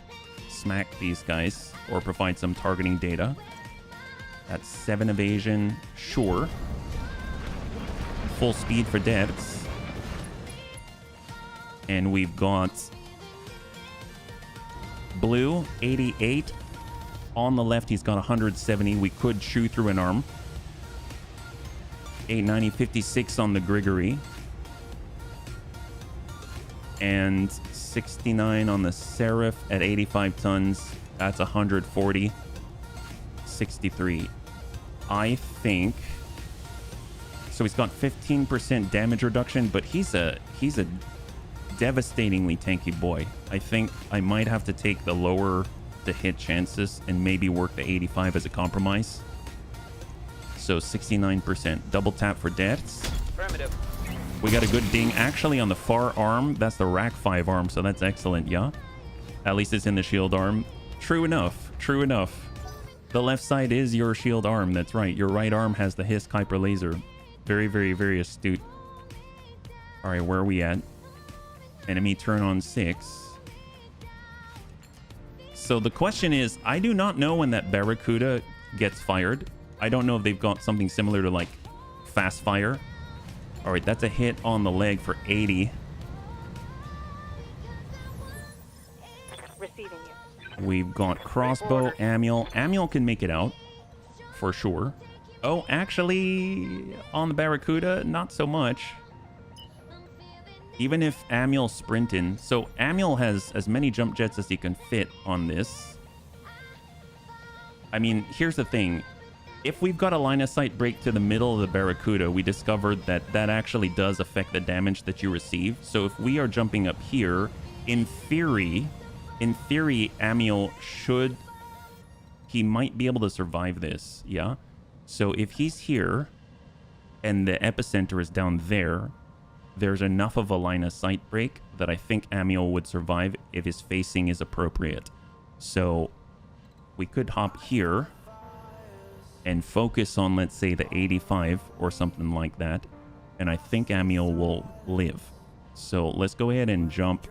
smack these guys or provide some targeting data. That's 7 evasion. Sure. Full speed for Derts. And we've got Blue, 88. On the left, he's got 170. We could chew through an arm. 890, 56 on the Grigory. And 69 on the Seraph at 85 tons. That's 140. 63. I think... So he's got 15% damage reduction, but he's a devastatingly tanky boy. I think I might have to take the lower the hit chances and maybe work the 85 as a compromise. So 69%. Double tap for deaths. Affirmative. We got a good ding actually on the far arm. That's the rack 5 arm, so that's excellent, yeah? At least it's in the shield arm. True enough. True enough. The left side is your shield arm. That's right. Your right arm has the Hiss Kuiper laser. Very, very, very astute. All right, where are we at? Enemy turn on 6. So the question is, I do not know when that Barracuda gets fired. I don't know if they've got something similar to like fast fire. All right, that's a hit on the leg for 80. Receiving you. We've got crossbow, Amiel. Amiel can make it out for sure. Oh, actually, on the Barracuda, not so much. Even if Amiel's sprinting. So Amiel has as many jump jets as he can fit on this. I mean, here's the thing. If we've got a line of sight break to the middle of the Barracuda, we discovered that that actually does affect the damage that you receive. So if we are jumping up here, in theory, Amiel should... He might be able to survive this, yeah? So if he's here, and the epicenter is down there, there's enough of a line of sight break that I think Amiel would survive if his facing is appropriate. So we could hop here and focus on, let's say, the 85 or something like that. And I think Amiel will live. So let's go ahead and jump,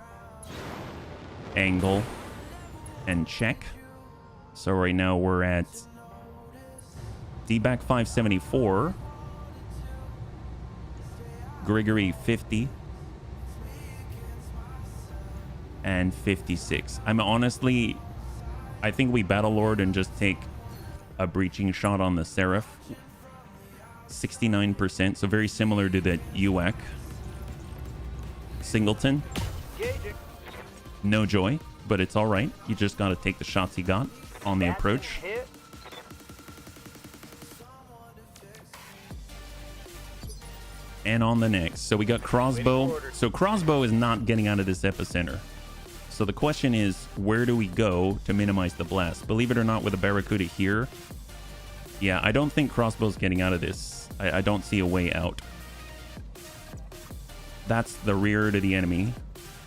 angle, and check. So right now we're at D-back 574. Grigory 50. And 56. I'm honestly... I think we Battle Lord and just take a breaching shot on the Seraph. 69%, so very similar to the UAC. Singleton. No joy, but it's all right. You just got to take the shots he got on the approach. And on the next. So we got crossbow. So crossbow is not getting out of this epicenter. So the question is, where do we go to minimize the blast? Believe it or not, with a Barracuda here, yeah, I don't think crossbow's getting out of this. I don't see a way out. That's the rear to the enemy.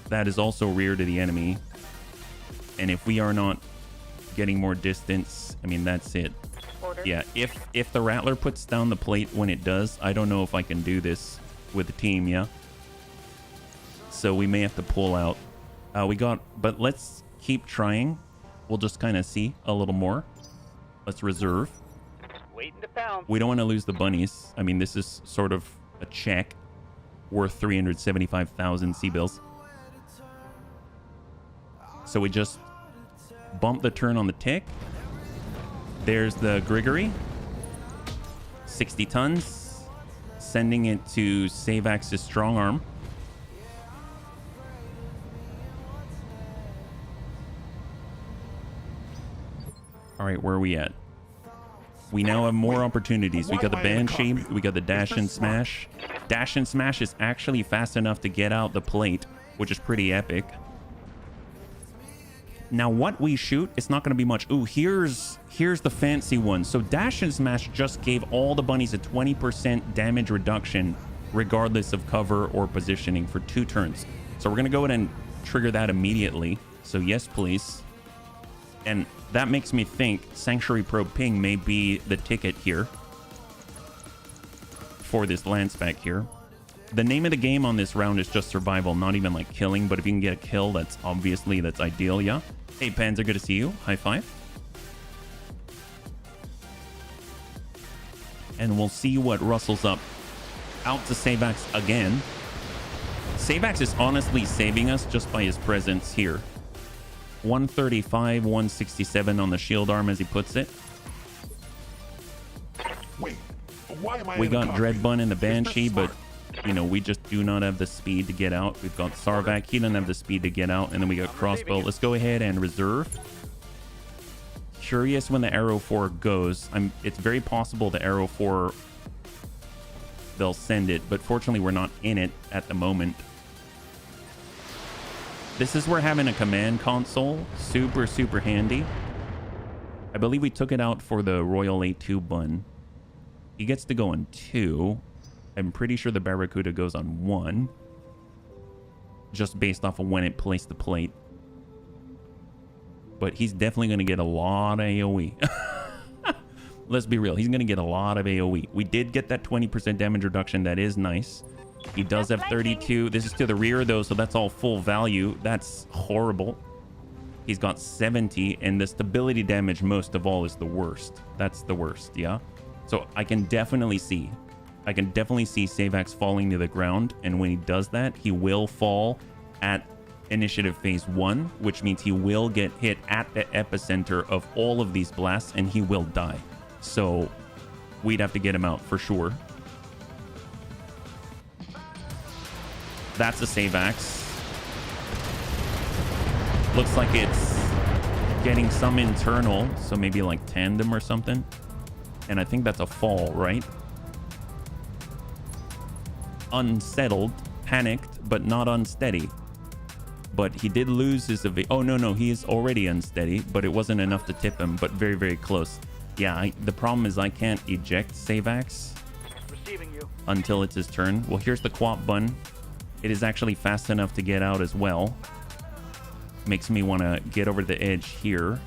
That is also rear to the enemy. And if we are not getting more distance, I mean, that's it. Order. Yeah, if the Rattler puts down the plate when it does, I don't know if I can do this with the team, yeah? So we may have to pull out. But let's keep trying. We'll just kind of see a little more. Let's reserve. Waiting to pounce. We don't want to lose the bunnies. I mean, this is sort of a check worth 375,000 C-bills. So we just bump the turn on the tick. There's the Grigory. 60 tons. Sending it to Savax's strong arm. All right, where are we at? We now have more opportunities. We got the Banshee. We got the dash and smash. Dash and smash is actually fast enough to get out the plate, which is pretty epic. Now what we shoot, it's not going to be much. Ooh, here's the fancy one. So dash and smash just gave all the bunnies a 20% damage reduction regardless of cover or positioning for 2 turns. So we're going to go ahead and trigger that immediately. So yes, please. And that makes me think Sanctuary Probe Ping may be the ticket here for this land spec here. The name of the game on this round is just survival, not even like killing, but if you can get a kill, that's ideal, yeah? Hey, Panzer, good to see you. High five. And we'll see what Russell's up. Out to Savax again. Savax is honestly saving us just by his presence here. 135, 167 on the shield arm as he puts it. Wait, why am I We in a got cockpit? Dreadbun and the Is this Banshee, but smart? you know, we just do not have the speed to get out. We've got Sarvac, he doesn't have the speed to get out, and then we got Crossbow. Let's go ahead and reserve. Curious when the Arrow 4 goes. It's very possible the Arrow 4 they'll send it, but fortunately we're not in it at the moment. This is where having a command console super handy. I believe we took it out for the Royal A2 bun. He gets to go on 2. I'm pretty sure the Barracuda goes on 1. Just based off of when it placed the plate. But he's definitely going to get a lot of AoE. Let's be real. He's going to get a lot of AoE. We did get that 20% damage reduction. That is nice. He does have 32. This is to the rear, though, so that's all full value. That's horrible. He's got 70, and the stability damage, most of all, is the worst. That's the worst, yeah? So I can definitely see Savax falling to the ground, and when he does that, he will fall at Initiative Phase 1, which means he will get hit at the epicenter of all of these blasts, and he will die. So we'd have to get him out for sure. That's a Savax. Looks like it's getting some internal, so maybe like tandem or something. And I think that's a fall, right? Unsettled, panicked, but not unsteady. But he did lose his oh no, he is already unsteady, but it wasn't enough to tip him, but very close. Yeah, the problem is I can't eject Savax Receiving you. until it's his turn. Well, here's the Quap bun. It is actually fast enough to get out as well. Makes me want to get over the edge here.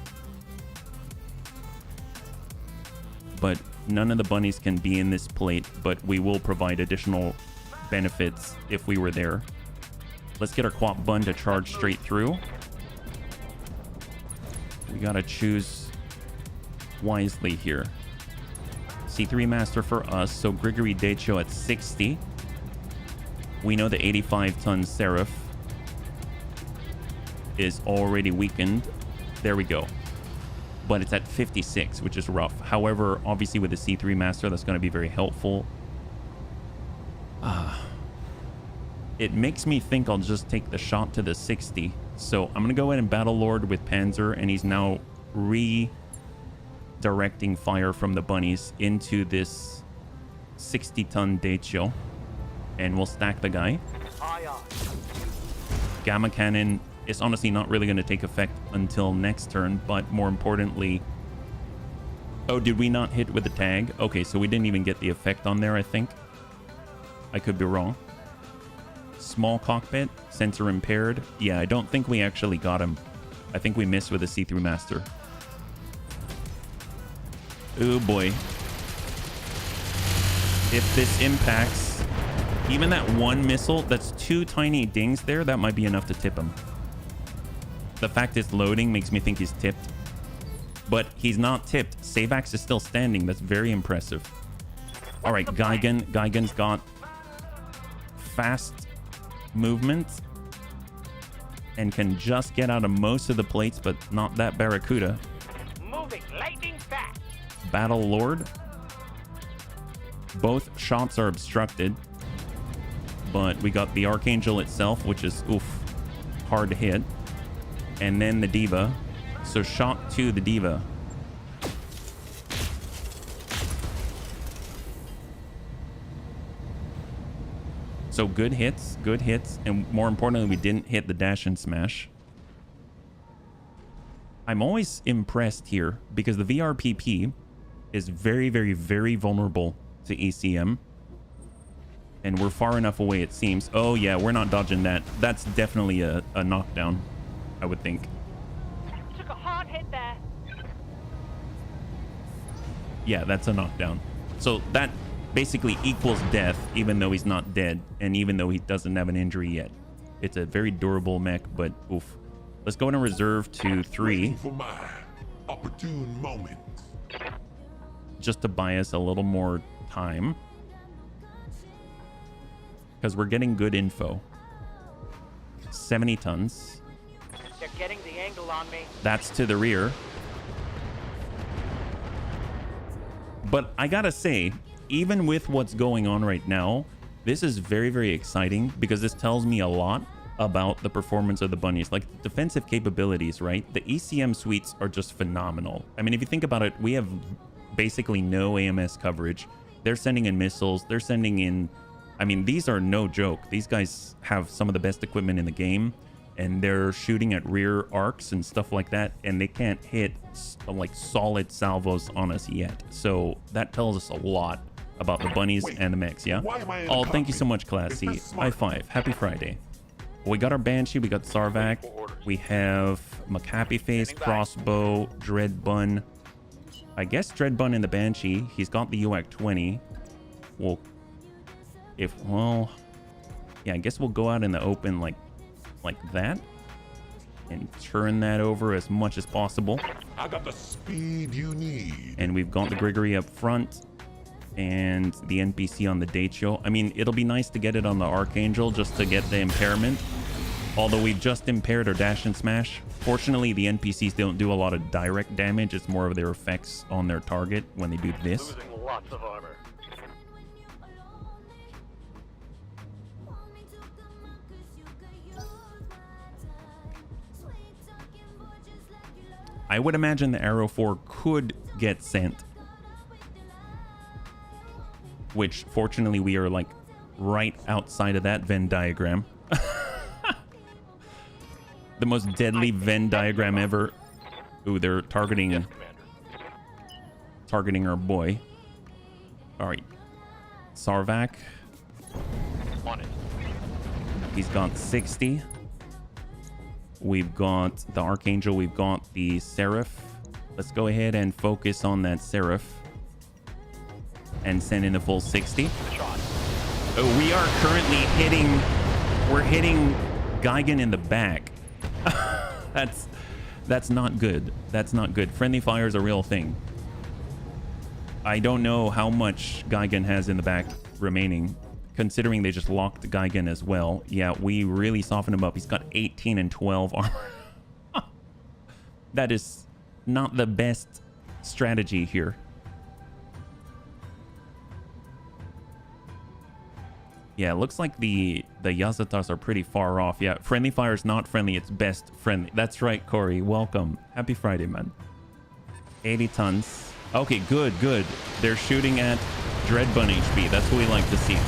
But none of the bunnies can be in this plate, but we will provide additional benefits if we were there. Let's get our Quap bun to charge straight through. We gotta choose wisely here. C3 Master for us, so Grigory Decho at 60. We know the 85-ton Seraph is already weakened. There we go. But it's at 56, which is rough. However, obviously with the C3 Master, that's going to be very helpful. It makes me think I'll just take the shot to the 60. So I'm going to go ahead and Battle Lord with Panzer, and he's now redirecting fire from the bunnies into this 60-ton Decho. And we'll stack the guy. Gamma Cannon is honestly not really going to take effect until next turn, but more importantly... Oh, did we not hit with the tag? Okay, so we didn't even get the effect on there, I think. I could be wrong. Small cockpit, sensor impaired. Yeah, I don't think we actually got him. I think we missed with the C3 Master. Oh boy. If this impacts... Even that one missile, that's 2 tiny dings there, that might be enough to tip him. The fact it's loading makes me think he's tipped. But he's not tipped. Savax is still standing. That's very impressive. All right, Gigan. Gigan's got fast movement and can just get out of most of the plates, but not that Barracuda. Moving lightning fast. Battle Lord. Both shots are obstructed. But we got the Archangel itself, which is, oof, hard to hit. And then the Diva. So shot to the Diva. So good hits, and more importantly, we didn't hit the dash and smash. I'm always impressed here because the VRPP is very, very, very vulnerable to ECM. And we're far enough away, it seems. Oh, yeah, we're not dodging that. That's definitely a knockdown, I would think. Took a hard hit there. Yeah, that's a knockdown. So that basically equals death, even though he's not dead, and even though he doesn't have an injury yet. It's a very durable mech, but oof. Let's go into reserve to 3. Waiting for my opportune moment. Just to buy us a little more time. Because we're getting good info. 70 tons. They're getting the angle on me. That's to the rear. But I gotta say, even with what's going on right now, this is very, very exciting because this tells me a lot about the performance of the bunnies. Like defensive capabilities, right? The ECM suites are just phenomenal. I mean, if you think about it, we have basically no AMS coverage. They're sending in missiles. They're sending in... I mean, these are no joke. These guys have some of the best equipment in the game, and they're shooting at rear arcs and stuff like that, and they can't hit like solid salvos on us yet. So that tells us a lot about the bunnies and the mechs, yeah? Oh, thank you so much, Classy. High five. Happy Friday. We got our Banshee, we got Sarvac, we have Macappy Face, Crossbow, Dreadbun. I guess Dreadbun in the Banshee. He's got the UAC 20. Well, yeah, I guess we'll go out in the open like that and turn that over as much as possible. I got the speed you need. And we've got the Gregory up front and the NPC on the date show. I mean, it'll be nice to get it on the Archangel just to get the impairment. Although we've just impaired our dash and smash. Fortunately, the NPCs don't do a lot of direct damage. It's more of their effects on their target when they do this. Losing lots of armor. I would imagine the Arrow 4 could get sent. Which, fortunately, we are, like, right outside of that Venn diagram. The most deadly Venn diagram ever. Ooh, they're targeting... Yes, Commander. Targeting our boy. Alright. Sarvac. On it. He's got 60. We've got the Archangel. We've got the Seraph. Let's go ahead and focus on that Seraph. And send in the full 60. Oh, we are currently hitting... We're hitting Gigan in the back. That's not good. That's not good. Friendly fire is a real thing. I don't know how much Gigan has in the back remaining, considering they just locked Gigan as well. Yeah, we really softened him up. He's got 18 and 12 armor. That is not the best strategy here. Yeah, it looks like the Yazatas are pretty far off. Yeah, friendly fire is not friendly. It's best friendly. That's right, Corey. Welcome. Happy Friday, man. 80 tons. Okay, good, good. They're shooting at Dreadbun HP. That's what we like to see.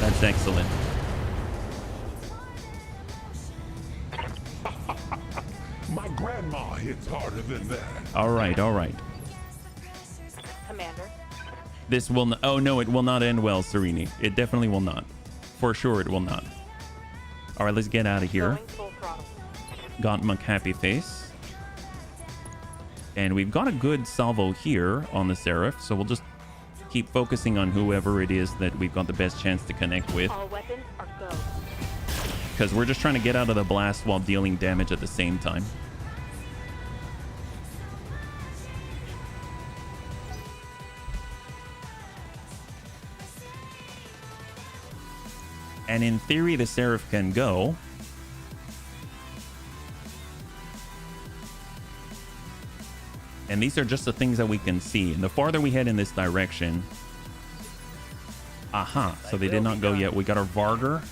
That's excellent. My grandma hits harder than that. All right, all right. Commander. This will not... Oh, no, it will not end well, Serini. It definitely will not. For sure, it will not. All right, let's get out of here. Going full throttle. Got Macappy Face. And we've got a good salvo here on the Seraph, so we'll just keep focusing on whoever it is that we've got the best chance to connect with. All weapons are go. Because we're just trying to get out of the blast while dealing damage at the same time. And in theory, the Seraph can go. And these are just the things that we can see. And the farther we head in this direction... Aha, so they did not go yet. We got our Varger.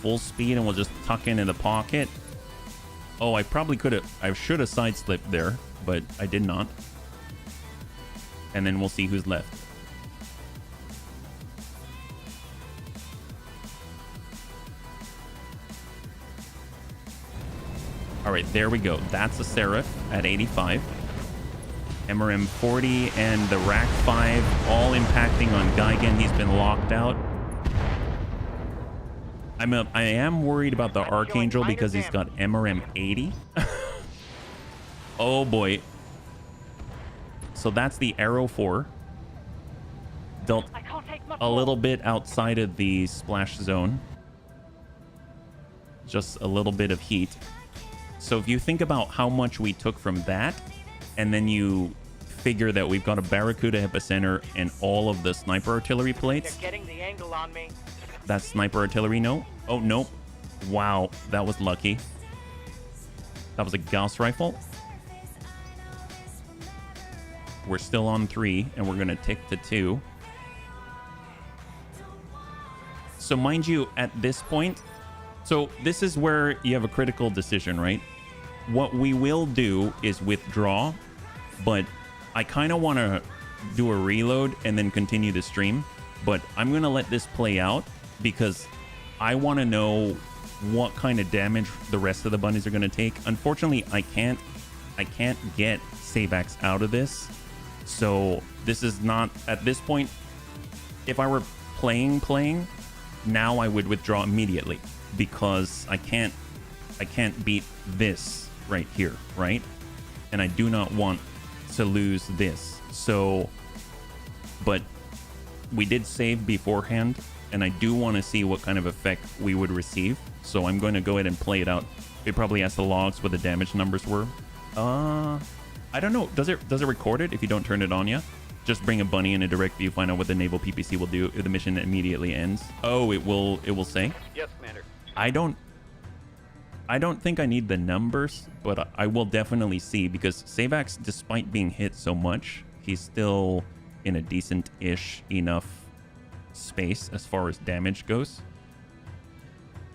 Full speed, and we'll just tuck in the pocket. Oh, I probably could have... I should have sideslipped there, but I did not. And then we'll see who's left. All right, there we go. That's a Seraph at 85. MRM 40 and the Rack 5 all impacting on Gigan. He's been locked out. I am worried about the Archangel because he's got MRM 80. Oh boy. So that's the Arrow 4. Dealt a little bit outside of the splash zone. Just a little bit of heat. So if you think about how much we took from that, and then you figure that we've got a Barracuda Epicenter and all of the sniper artillery plates. They're getting the angle on me. That's sniper artillery, no? Oh, nope. Wow, that was lucky. That was a Gauss rifle. We're still on 3, and we're going to tick to 2. So mind you, at this point, so this is where you have a critical decision, right? What we will do is withdraw, but I kind of want to do a reload and then continue the stream. But I'm going to let this play out because I want to know what kind of damage the rest of the bunnies are going to take. Unfortunately, I can't get Savax out of this. So this is not, at this point, if I were playing, now I would withdraw immediately because I can't beat this right here, right? And I do not want to lose this. So, but we did save beforehand, and I do want to see what kind of effect we would receive. So I'm going to go ahead and play it out. It probably has the logs what the damage numbers were. I don't know. Does it record it if you don't turn it on yet? Just bring a bunny in a direct view, find out what the naval PPC will do if the mission immediately ends. Oh, it will say? Yes, Commander. I don't think I need the numbers, but I will definitely see because Savax, despite being hit so much, he's still in a decent-ish enough space as far as damage goes.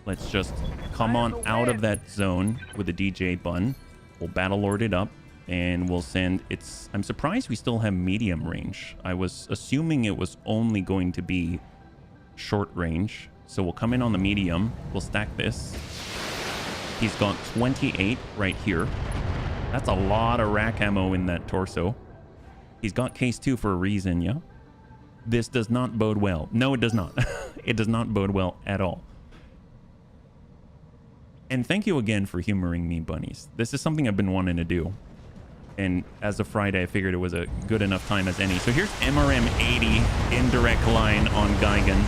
Let's just come on out of that zone with the DJ bun. We'll battle lord it up and we'll send its... I'm surprised we still have medium range. I was assuming it was only going to be short range. So we'll come in on the medium. We'll stack this. He's got 28 right here. That's a lot of rack ammo in that torso. He's got case 2 for a reason, yeah? This does not bode well. No, it does not. It does not bode well at all. And thank you again for humoring me, bunnies. This is something I've been wanting to do. And as of Friday, I figured it was a good enough time as any. So here's MRM 80 indirect line on Gigan.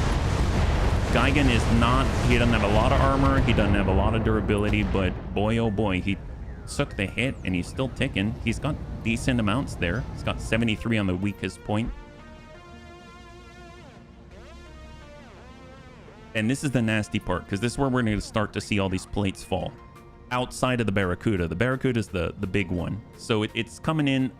Gigan is not, he doesn't have a lot of armor, he doesn't have a lot of durability, but boy oh boy, he took the hit and he's still ticking. He's got decent amounts there. He's got 73 on the weakest point. And this is the nasty part, because this is where we're going to start to see all these plates fall. Outside of the Barracuda. The Barracuda is the big one. So it's coming in.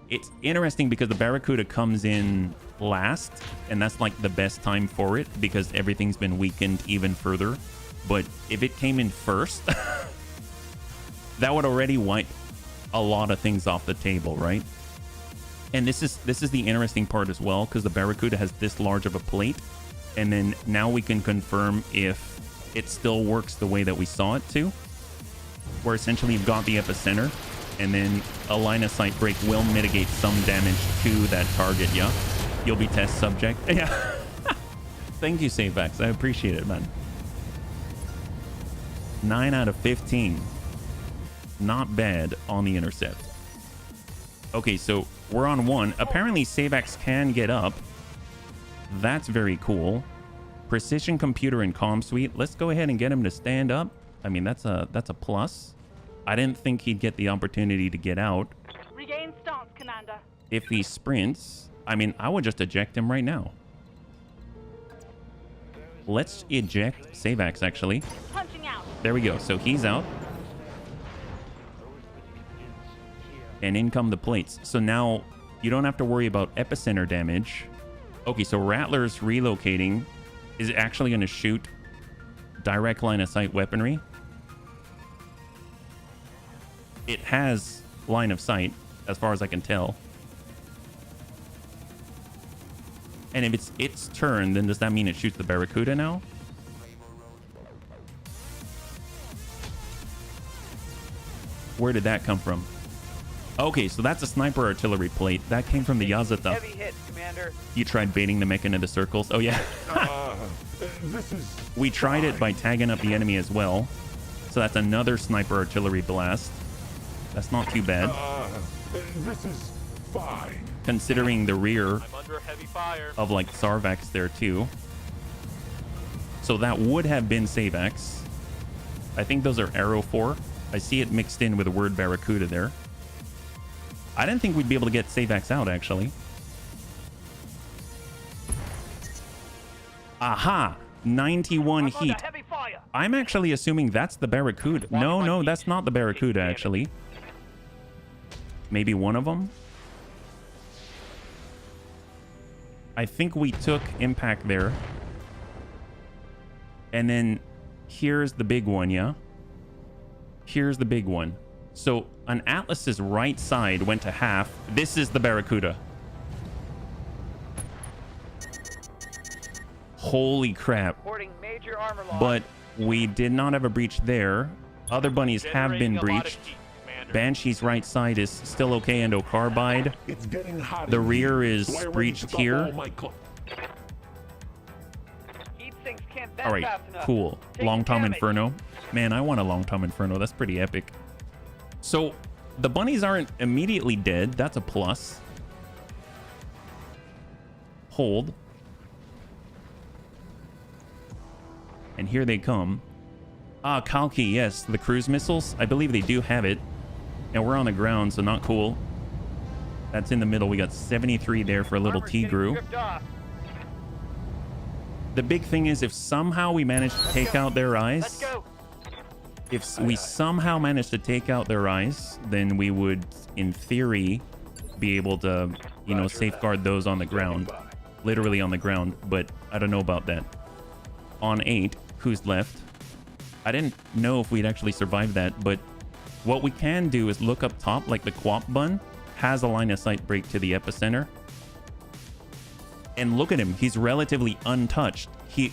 It's interesting because the Barracuda comes in last, and that's like the best time for it because everything's been weakened even further. But if it came in first, that would already wipe a lot of things off the table, right? And this is the interesting part as well, because the Barracuda has this large of a plate, and then now we can confirm if it still works the way that we saw it to, where essentially you've got the epicenter, and then a line of sight break will mitigate some damage to that target, yeah? You'll be test subject. Yeah. Thank you, Savax. I appreciate it, man. 9 out of 15. Not bad on the intercept. Okay, so we're on 1. Apparently, Savax can get up. That's very cool. Precision computer and comm suite. Let's go ahead and get him to stand up. I mean, that's a plus. I didn't think he'd get the opportunity to get out. Regain stance, Commander. If he sprints, I mean, I would just eject him right now. Let's eject Savax, actually. Punching out. There we go. So he's out. And in come the plates. So now you don't have to worry about epicenter damage. Okay, so Rattler's relocating is actually going to shoot direct line of sight weaponry. It has line of sight, as far as I can tell. And if it's its turn, then does that mean it shoots the Barracuda now? Where did that come from? Okay, so that's a sniper artillery plate. That came from the Yazata. Heavy hits, Commander. You tried baiting the mech into the circles. Oh, yeah. This is We tried it by tagging up the enemy as well. So that's another sniper artillery blast. That's not too bad. this is fine. Considering the rear I'm under heavy fire. of like Sarvax there too. So that would have been Savax. I think those are Arrow 4. I see it mixed in with the word Barracuda there. I didn't think we'd be able to get Savax out, actually. Aha! 91 I'm heat. under heavy fire. I'm actually assuming that's the Barracuda. No, that's not the Barracuda, actually. Maybe one of them? I think we took impact there. And then here's the big one, yeah? Here's the big one. So an Atlas's right side went to half. This is the Barracuda. Holy crap. Reporting major armor loss. But we did not have a breach there. Other bunnies have been Generating a lot of breached. heat, Commander. Banshee's right side is still okay, Endo Carbide. It's getting hot. The in rear here. is Do I arrange breached to stop here. all my Heat sinks can't vent All right, fast enough. cool. Take Long Tom damage. Inferno. Man, I want a Long Tom Inferno. That's pretty epic. So the bunnies aren't immediately dead. That's a plus. Hold. And here they come. Ah, Kalki, yes. The cruise missiles. I believe they do have it. And we're on the ground, so not cool. That's in the middle. We got 73 there for a little Armor's T getting Grew. stripped off. The big thing is if somehow we manage to take out their eyes, Let's go. if we somehow manage to take out their eyes, then we would, in theory, be able to, you know, safeguard those on the ground. Literally on the ground, but I don't know about that. On 8, who's left? I didn't know if we'd actually survive that, but what we can do is look up top, like the Quap Bun has a line of sight break to the epicenter. And look at him, he's relatively untouched. He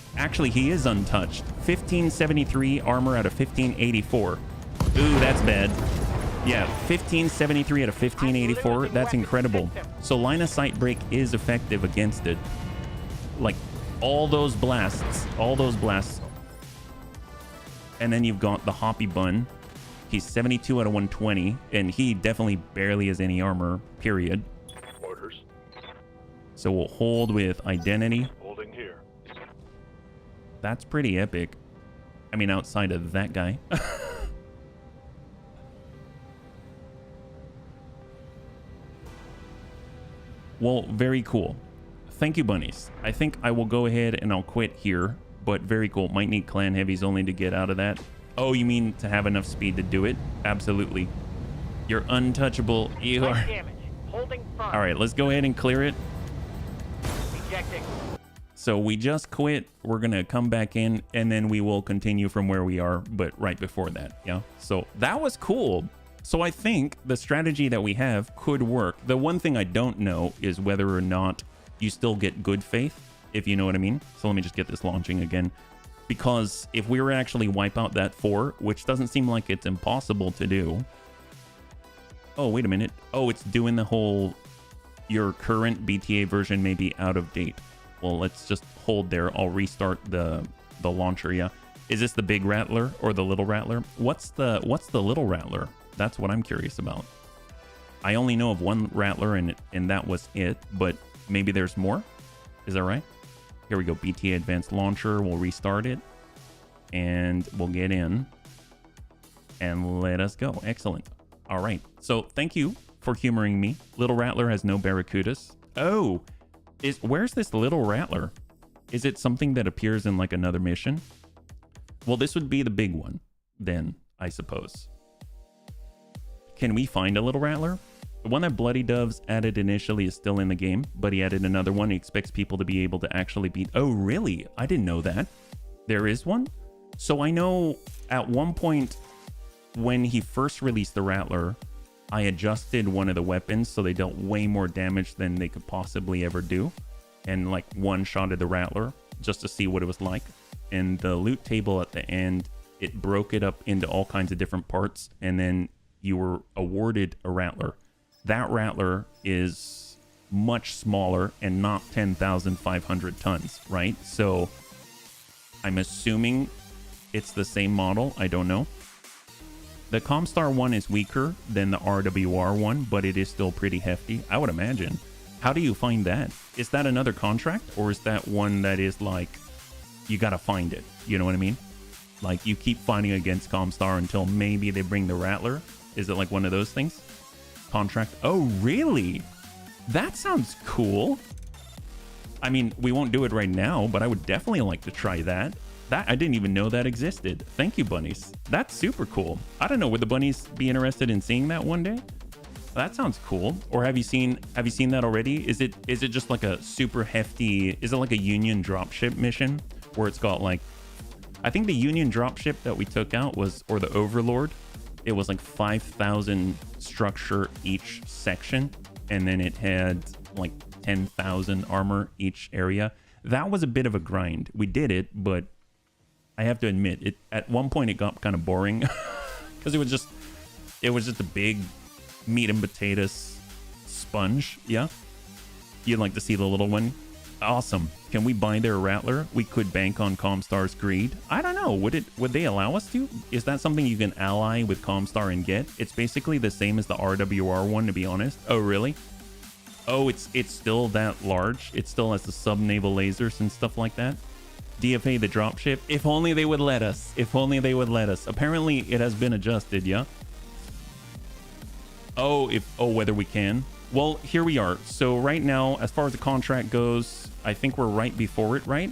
is untouched. 1573 armor out of 1584. Ooh, that's bad. Yeah, 1573 out of 1584. That's incredible. So line of sight break is effective against it. Like all those blasts. And then you've got the Hoppy Bun. He's 72 out of 120, and he definitely barely has any armor, period. Orders. So we'll hold with Identity. Holding here. That's pretty epic. I mean, outside of that guy. Well, very cool. Thank you, bunnies. I think I will go ahead and I'll quit here, but very cool. Might need clan heavies only to get out of that. Oh, you mean to have enough speed to do it? Absolutely. You're untouchable. You Light are. damage. Holding firm. All right, let's go ahead and clear it. Ejecting. So we just quit. We're going to come back in and then we will continue from where we are, but right before that. Yeah. So that was cool. So I think the strategy that we have could work. The one thing I don't know is whether or not you still get good faith, if you know what I mean. So let me just get this launching again. Because if we were to actually wipe out that 4, which doesn't seem like it's impossible to do. Oh, wait a minute. Oh, it's doing the whole, your current BTA version may be out of date. Well, let's just hold there. I'll restart the launcher, yeah. Is this the big Rattler or the little Rattler? What's the little Rattler? That's what I'm curious about. I only know of one Rattler and that was it, but maybe there's more? Is that right? Here we go, BTA Advanced Launcher. We'll restart it and we'll get in and let us go. Excellent. All right. So thank you for humoring me. Little Rattler has no Barracudas. Oh, where's this little Rattler? Is it something that appears in like another mission? Well, this would be the big one then, I suppose. Can we find a little Rattler? The one that Bloody Doves added initially is still in the game, but he added another one. He expects people to be able to actually beat. Oh, really? I didn't know that. There is one? So I know at one point when he first released the Rattler, I adjusted one of the weapons so they dealt way more damage than they could possibly ever do. And like one-shotted the Rattler just to see what it was like. And the loot table at the end, it broke it up into all kinds of different parts. And then you were awarded a Rattler. That Rattler is much smaller and not 10,500 tons, right? So I'm assuming it's the same model. I don't know. The Comstar one is weaker than the RWR one, but it is still pretty hefty, I would imagine. How do you find that? Is that another contract, or is that one that is like, you gotta find it? You know what I mean? Like, you keep fighting against Comstar until maybe they bring the Rattler? Is it like one of those things? Contract? Oh, really? That sounds cool. I mean, we won't do it right now, but I would definitely like to try that. I didn't even know that existed. Thank you, bunnies. That's super cool. I don't know, would the bunnies be interested in seeing that one day? That sounds cool. Or have you seen that already? Is it just like a super hefty, is it like a Union dropship mission where it's got like, I think the Union dropship that we took out was, or the Overlord, it was like 5,000 structure each section, and then it had like 10,000 armor each area. That was a bit of a grind. We did it, but I have to admit, it at one point it got kind of boring because it was just a big meat and potatoes sponge. Yeah, you'd like to see the little one. Awesome. Can we buy their Rattler? We could bank on Comstar's greed. I don't know. Would they allow us to? Is that something you can ally with Comstar and get? It's basically the same as the RWR one, to be honest. Oh, really? Oh, it's still that large. It still has the sub-naval lasers and stuff like that. DFA the dropship. If only they would let us. If only they would let us. Apparently it has been adjusted, yeah? Oh, whether we can. Well, here we are. So right now, as far as the contract goes, I think we're right before it, right?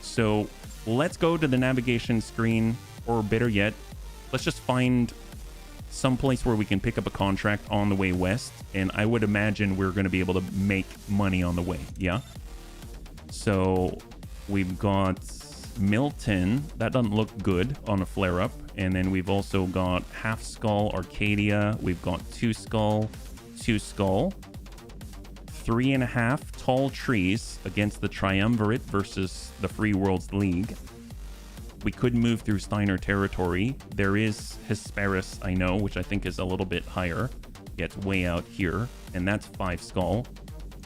So let's go to the navigation screen, or better yet, let's just find some place where we can pick up a contract on the way west. And I would imagine we're going to be able to make money on the way, yeah? So we've got Milton. That doesn't look good on a flare-up. And then we've also got Half Skull, Arcadia. We've got 2 Skull, 2 Skull. 3.5 tall trees against the Triumvirate versus the Free Worlds League. We could move through Steiner territory. There is Hesperus, I know, which I think is a little bit higher. Gets way out here. And that's 5 Skull.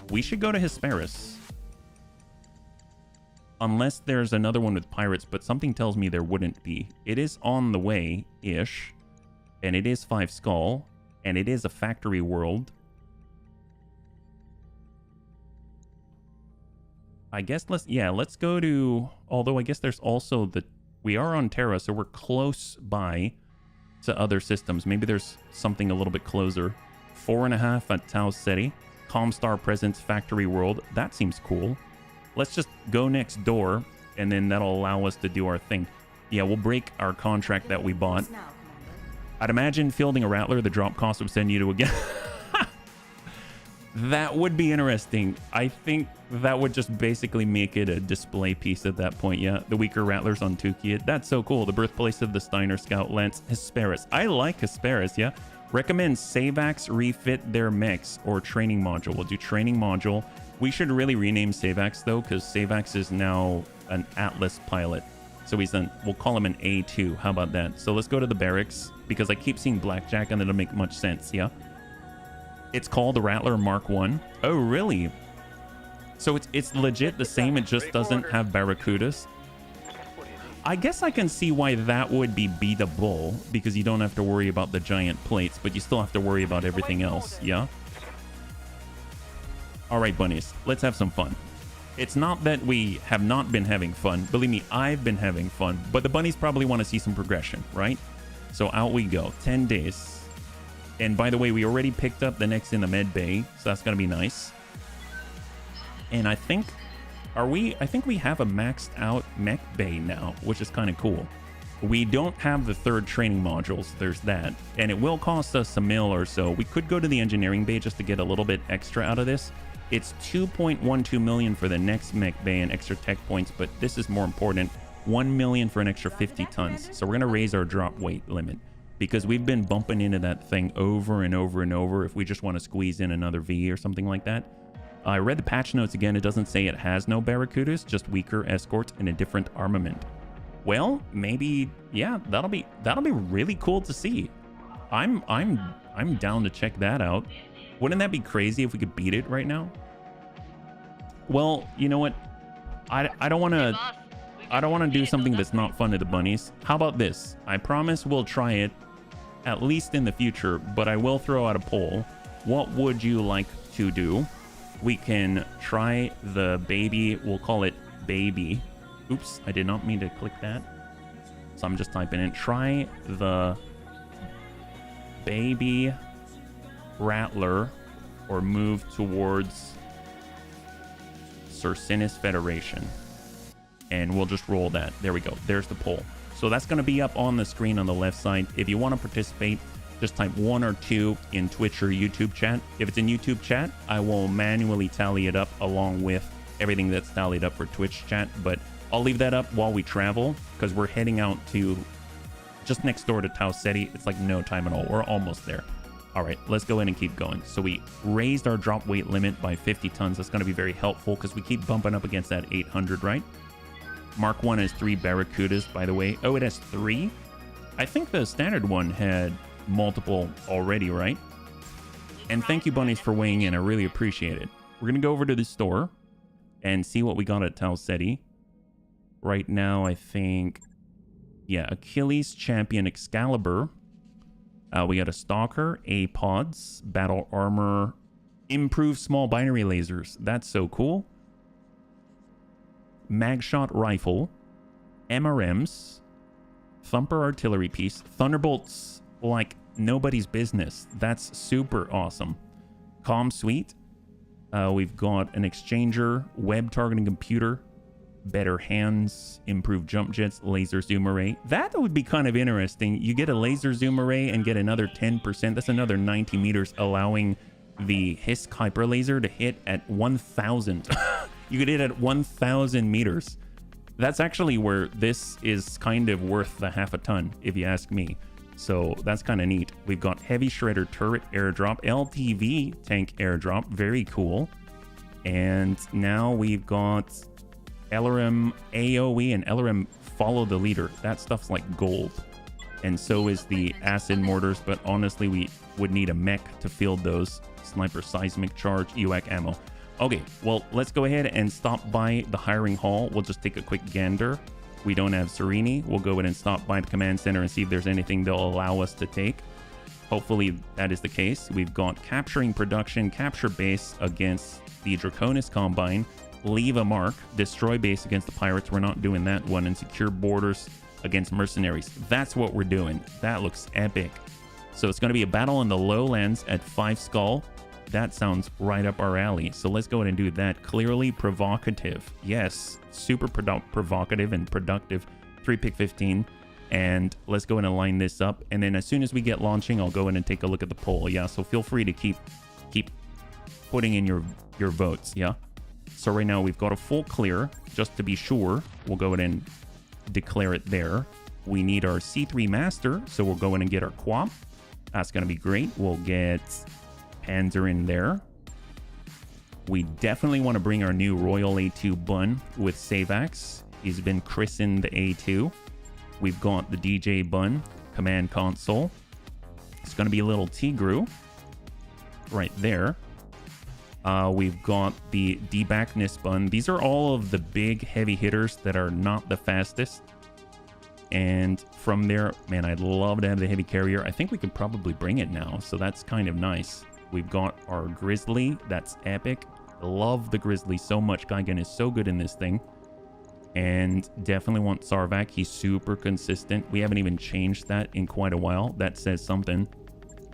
We should go to Hesperus. Unless there's another one with pirates, but something tells me there wouldn't be. It is on the way-ish. And it is 5 Skull. And it is a factory world. I guess let's go to... Although I guess there's also the... We are on Terra, so we're close by to other systems. Maybe there's something a little bit closer. 4.5 at Tau Ceti. Comstar Presence Factory World. That seems cool. Let's just go next door, and then that'll allow us to do our thing. Yeah, we'll break our contract that we bought. I'd imagine fielding a Rattler, the drop cost would send you to again. That would be interesting. I think that would just basically make it a display piece at that point, yeah. The weaker Rattlers on Tukiet. That's so cool. The birthplace of the Steiner Scout Lance. Hesperus. I like Hesperus, yeah. Recommend Savax refit their mechs or training module. We'll do training module. We should really rename Savax, though, because Savax is now an Atlas pilot. So we'll call him an A2. How about that? So let's go to the barracks, because I keep seeing Blackjack, and it'll make much sense, yeah? It's called the Rattler Mark 1. Oh, really? So it's legit the same, it just doesn't have Barracudas? I guess I can see why that would be beatable, because you don't have to worry about the giant plates, but you still have to worry about everything else, yeah? Alright, bunnies, let's have some fun. It's not that we have not been having fun. Believe me, I've been having fun, but the bunnies probably want to see some progression, right? So out we go. 10 days. And by the way, we already picked up the next in the med bay, so that's going to be nice. And I think we have a maxed out mech bay now, which is kind of cool. We don't have the 3rd training modules, there's that. And it will cost us $1 mil or so. We could go to the engineering bay just to get a little bit extra out of this. It's 2.12 million for the next mech bay and extra tech points, but this is more important. 1 million for an extra 50 tons. So we're going to raise our drop weight limit, because we've been bumping into that thing over and over and over if we just want to squeeze in another V or something like that. I read the patch notes again. It doesn't say it has no Barracudas, just weaker escorts and a different armament. Well, maybe, yeah, that'll be really cool to see. I'm down to check that out. Wouldn't that be crazy if we could beat it right now? Well, you know what? I don't want to do something that's not fun to the bunnies. How about this? I promise we'll try it at least in the future, but I will throw out a poll. What would you like to do? We can try the baby. We'll call it baby. Oops, I did not mean to click that. So I'm just typing in. Try the baby Rattler or move towards Circinus Federation. And we'll just roll that. There we go. There's the poll. So that's going to be up on the screen on the left side. If you want to participate, just type 1 or 2 in Twitch or YouTube chat. If it's in YouTube chat, I will manually tally it up along with everything that's tallied up for Twitch chat. But I'll leave that up while we travel because we're heading out to just next door to Tau Ceti. It's like no time at all. We're almost there. All right, let's go in and keep going. So we raised our drop weight limit by 50 tons. That's going to be very helpful because we keep bumping up against that 800, right? Mark 1 has 3 Barracudas, by the way. Oh, it has 3? I think the standard one had multiple already, right? And thank you, bunnies, for weighing in. I really appreciate it. We're going to go over to the store and see what we got at Tau Ceti. Right now, I think... yeah, Achilles, Champion, Excalibur. We got a Stalker, A-Pods, Battle Armor, Improved Small Binary Lasers. That's so cool. Magshot Rifle, MRMs, Thumper Artillery Piece, Thunderbolts like nobody's business. That's super awesome. Comm Suite. We've got an Exchanger, Web Targeting Computer, Better Hands, Improved Jump Jets, Laser Zoom Array. That would be kind of interesting. You get a Laser Zoom Array and get another 10%. That's another 90 meters, allowing the Hisk Hyper Laser to hit at 1,000. You could hit at 1,000 meters. That's actually where this is kind of worth the half a ton, if you ask me. So that's kind of neat. We've got Heavy Shredder Turret Airdrop, LTV Tank Airdrop. Very cool. And now we've got LRM AOE and LRM Follow the Leader. That stuff's like gold. And so is the Acid Mortars, but honestly, we would need a mech to field those. Sniper Seismic Charge, UAC ammo. Okay, well, let's go ahead and stop by the hiring hall. We'll just take a quick gander. We don't have Serini. We'll go ahead and stop by the command center and see if there's anything they'll allow us to take. Hopefully that is the case. We've got Capturing Production, Capture Base against the Draconis Combine, Leave a Mark, Destroy Base against the Pirates. We're not doing that one. And Secure Borders against Mercenaries. That's what we're doing. That looks epic. So it's going to be a battle in the lowlands at 5 Skull. That sounds right up our alley. So let's go ahead and do that. Clearly provocative. Yes, super provocative and productive. 3-pick 15. And let's go ahead and line this up. And then as soon as we get launching, I'll go in and take a look at the poll. Yeah, so feel free to keep putting in your votes. Yeah. So right now we've got a full clear. Just to be sure, we'll go ahead and declare it there. We need our C3 Master. So we'll go in and get our Quap. That's going to be great. We'll get Panzer in there. We definitely want to bring our new Royal A2 Bun with Savax. He's been christened the A2. We've got the DJ Bun command console. It's going to be a little Tigru right there. We've got the Debakness Bun. These are all of the big heavy hitters that are not the fastest. And from there, man, I'd love to have the heavy carrier. I think we could probably bring it now, so that's kind of nice. We've got our Grizzly. That's epic. I love the Grizzly so much. Gigan is so good in this thing. And definitely want Sarvac. He's super consistent. We haven't even changed that in quite a while. That says something.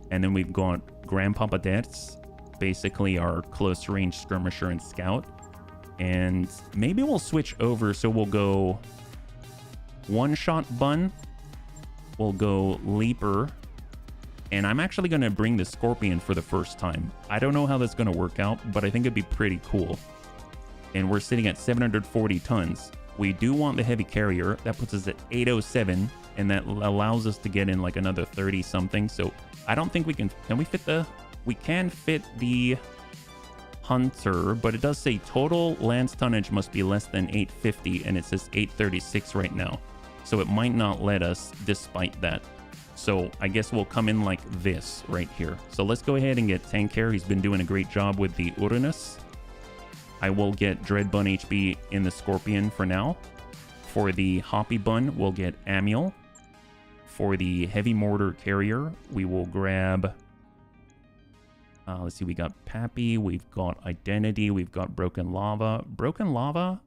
And then we've got Grandpapa Deaths. Basically our close range skirmisher and scout. And maybe we'll switch over. So we'll go one-shot Bun. We'll go Leaper. And I'm actually going to bring the Scorpion for the first time. I don't know how that's going to work out, but I think it'd be pretty cool. And we're sitting at 740 tons. We do want the heavy carrier. That puts us at 807, and that allows us to get in like another 30 something. So I don't think we can we fit the... We can fit the Hunter, but it does say total lance tonnage must be less than 850, and it says 836 right now. So it might not let us despite that. So I guess we'll come in like this right here. So let's go ahead and get Tank Care. He's been doing a great job with the Uranus. I will get Dread Bun HB in the Scorpion for now. For the Hoppy Bun, we'll get Amiel. For the Heavy Mortar Carrier, we will grab... let's see, we got Pappy, we've got Identity, we've got Broken Lava. Broken Lava,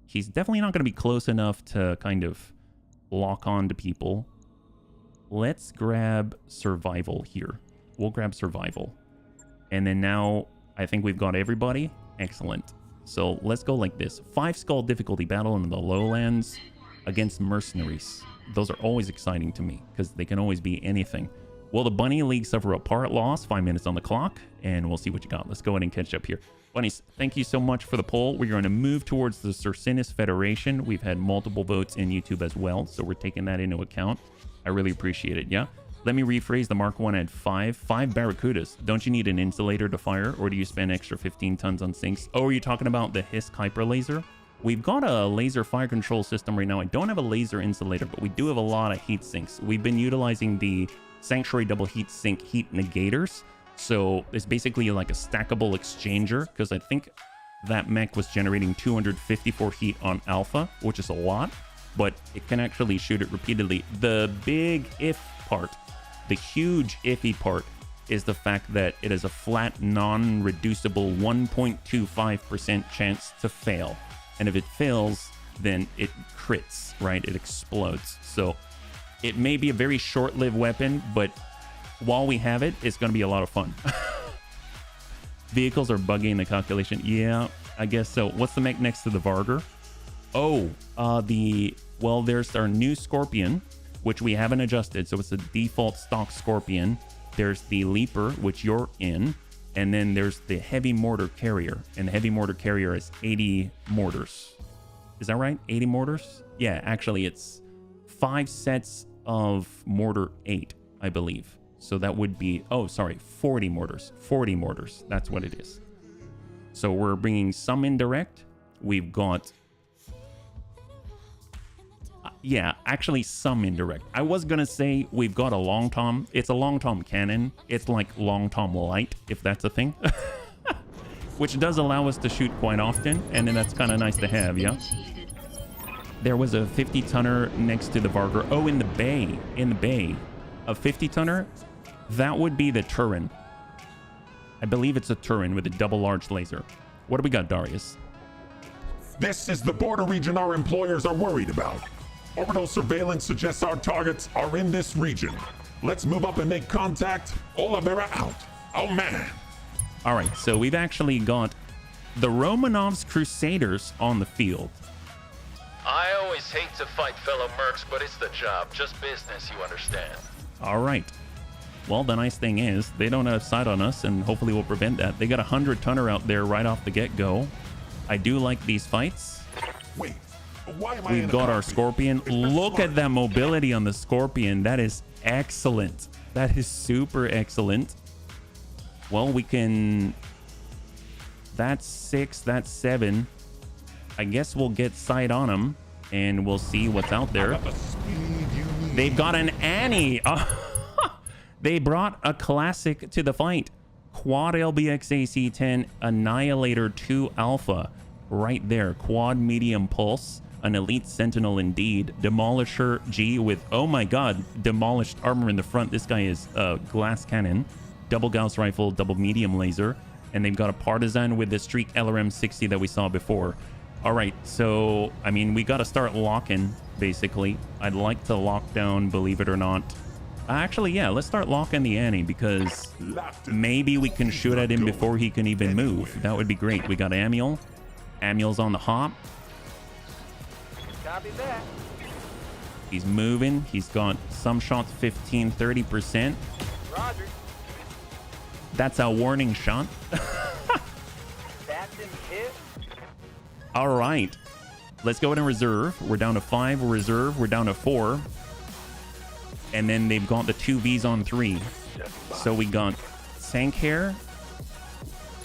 he's definitely not going to be close enough to kind of lock on to people. Let's grab Survival here. We'll grab Survival. And then now, I think we've got everybody. Excellent. So let's go like this. 5-skull difficulty battle in the lowlands against mercenaries. Those are always exciting to me because they can always be anything. Will the Bunny League suffer a part loss? 5 minutes on the clock, and we'll see what you got. Let's go ahead and catch up here. Bunnies, thank you so much for the poll. We're going to move towards the Circinus Federation. We've had multiple votes in YouTube as well, so we're taking that into account. I really appreciate it, yeah? Let me rephrase. The Mark 1 had 5 Barracudas. Don't you need an insulator to fire, or do you spend extra 15 tons on sinks? Oh, are you talking about the Hiss Kuiper laser? We've got a laser fire control system right now. I don't have a laser insulator, but we do have a lot of heat sinks. We've been utilizing the Sanctuary double heat sink heat negators. So it's basically like a stackable exchanger, because I think that mech was generating 254 heat on alpha, which is a lot, but it can actually shoot it repeatedly. The big if part, the huge iffy part, is the fact that it is a flat, non-reducible 1.25% chance to fail. And if it fails, then it crits, right? It explodes. So it may be a very short-lived weapon, but while we have it, it's going to be a lot of fun. Vehicles are buggy in the calculation. Yeah, I guess so. What's the mech next to the Varger? Oh, well, there's our new Scorpion, which we haven't adjusted. So it's a default stock Scorpion. There's the Leaper, which you're in. And then there's the Heavy Mortar Carrier. And the Heavy Mortar Carrier is 80 mortars. Is that right? 80 mortars? Yeah, actually, it's 5 sets of mortar 8, I believe. So that would be, 40 mortars. 40 mortars. That's what it is. So we're bringing some indirect. We've got... yeah, actually some indirect. I was going to say we've got a Long Tom. It's a Long Tom cannon. It's like Long Tom Light, if that's a thing. Which does allow us to shoot quite often. And then that's kind of nice to have, yeah? There was a 50-tonner next to the Varger. Oh, in the bay. In the bay. A 50-tonner? That would be the Turin. I believe it's a Turin with a double large laser. What do we got, Darius? This is the border region our employers are worried about. Orbital surveillance suggests our targets are in this region. Let's move up and make contact. Olivera out. Oh, man. All right, so we've actually got the Romanovs Crusaders on the field. I always hate to fight fellow mercs, but it's the job. Just business, you understand. All right. Well, the nice thing is they don't have sight on us, and hopefully we'll prevent that. They got a 100-tonner out there right off the get-go. I do like these fights. Wait, why am I We've got our Scorpion. Look at that mobility on the Scorpion. That is excellent. That is super excellent. Well, we can... That's 6, that's 7. I guess we'll get sight on them, and we'll see what's out there. They've got an Annie. They brought a classic to the fight. Quad LBX AC-10 Annihilator 2 Alpha. Right there. Quad medium pulse. An elite sentinel indeed. Demolisher G with, oh my god, demolished armor in the front. This guy is glass cannon. Double Gauss rifle, double medium laser. And they've got a partisan with the Streak LRM 60 that we saw before. All right, so, I mean, we got to start locking, basically. I'd like to lock down, believe it or not. Actually, yeah, let's start locking the Annie, because maybe we can shoot at him before he can even move. That would be great. We got Amiel. Amiel's on the hop. Copy that. He's moving. He's got some shots 15, 30%. Roger. That's a warning shot. That's in hit. All right. Let's go ahead and reserve. We're down to 5. Reserve. We're down to 4. And then they've got the 2 Vs on 3. So we got Sankhair.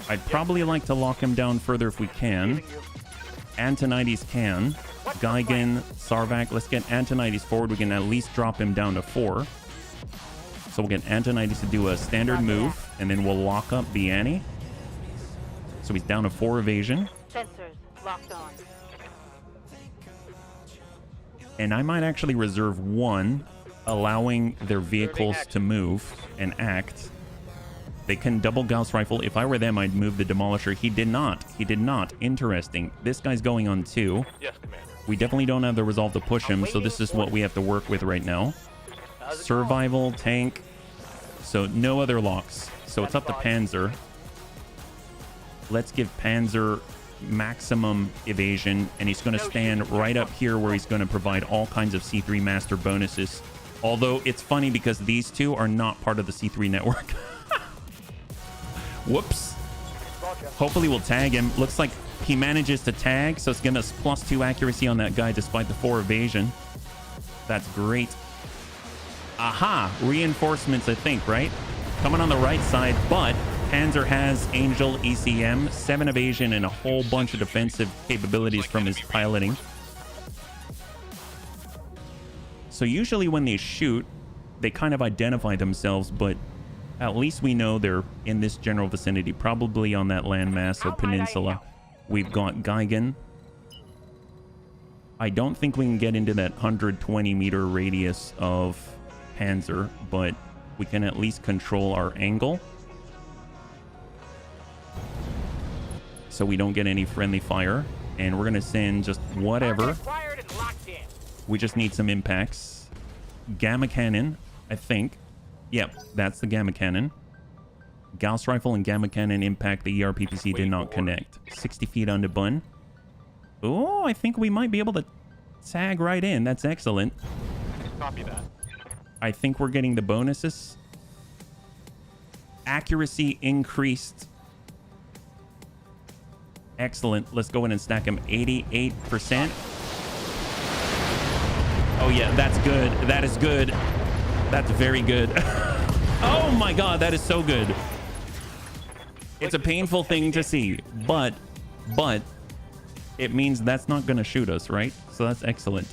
I'd probably like to lock him down further if we can. Antonides can. Gigan, Sarvac. Let's get Antonides forward. We can at least drop him down to 4. So we'll get Antonides to do a standard move, and then we'll lock up the Annie. So he's down to 4 evasion. Sensors locked on. And I might actually reserve 1, allowing their vehicles to move and act. They can double Gauss rifle. If I were them, I'd move the Demolisher. He did not. He did not. Interesting. This guy's going on 2. Yes, Commander. We definitely don't have the resolve to push him, so this is what we have to work with right now. Survival, tank. So no other locks. So it's up to Panzer. Let's give Panzer maximum evasion, and he's going to stand right up here where he's going to provide all kinds of C3 master bonuses. Although it's funny because these two are not part of the C3 network. Whoops. Hopefully we'll tag him. Looks like he manages to tag, so it's giving us +2 accuracy on that guy despite the 4 evasion. That's great. Aha! Reinforcements, I think, right? Coming on the right side, but Panzer has Angel ECM, 7 evasion, and a whole bunch of defensive capabilities from his piloting. So usually when they shoot, they kind of identify themselves, but at least we know they're in this general vicinity, probably on that landmass or peninsula. We've got Gigan. I don't think we can get into that 120-meter radius of Panzer, but we can at least control our angle, so we don't get any friendly fire. And we're going to send just whatever. We just need some impacts. Gamma cannon, I think. Yep, that's the gamma cannon. Gauss rifle and gamma cannon impact. The ERPPC did not connect. 60 feet onto Bun. Oh, I think we might be able to tag right in. That's excellent. Copy that. I think we're getting the bonuses. Accuracy increased. Excellent. Let's go in and stack him. 88%. Oh yeah, that's good. That is good. That's very good. Oh my god, that is so good. It's a painful thing to see, but it means that's not going to shoot us, right? So that's excellent.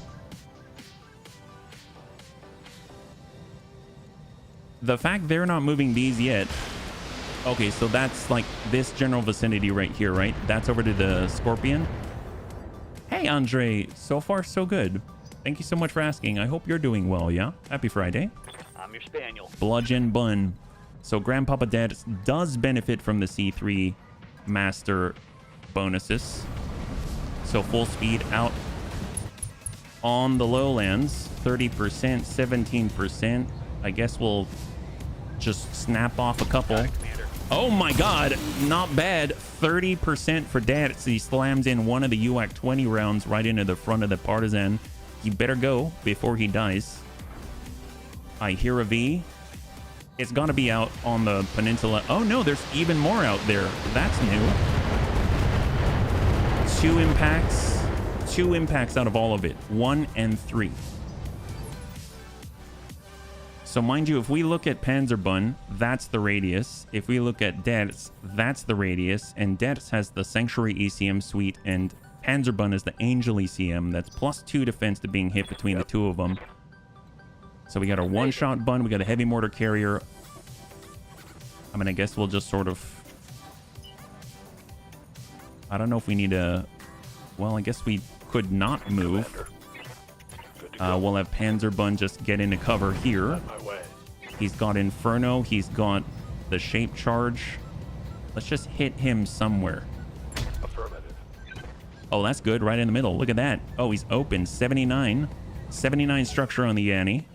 The fact they're not moving these yet. Okay, so that's like this general vicinity right here, right? That's over to the Scorpion. Hey, Andre. So far, so good. Thank you so much for asking. I hope you're doing well, yeah? Happy Friday. I'm your spaniel. Bludgeon Bun. So Grandpapa Dad does benefit from the C3 Master bonuses. So full speed out on the lowlands. 30%, 17%. I guess we'll just snap off a couple. Oh my god, not bad. 30% for Dad. So he slams in one of the UAC 20 rounds right into the front of the Partisan. He better go before he dies. I hear a V. It's got to be out on the peninsula. Oh no, there's even more out there. That's new. 2 impacts. 2 impacts out of all of it. 1 and 3. So mind you, if we look at Panzerbun, that's the radius. If we look at Dets, that's the radius. And Dets has the Sanctuary ECM suite, and Panzerbun is the Angel ECM. That's +2 defense to being hit between the two of them. So we got our one-shot bun. We got a heavy mortar carrier. I mean, I guess we'll just sort of... I don't know if we need a... Well, I guess we could not move. We'll have Panzerbun just get into cover here. He's got Inferno. He's got the Shape Charge. Let's just hit him somewhere. Affirmative. Oh, that's good. Right in the middle. Look at that. Oh, he's open. 79. 79 structure on the Yanni.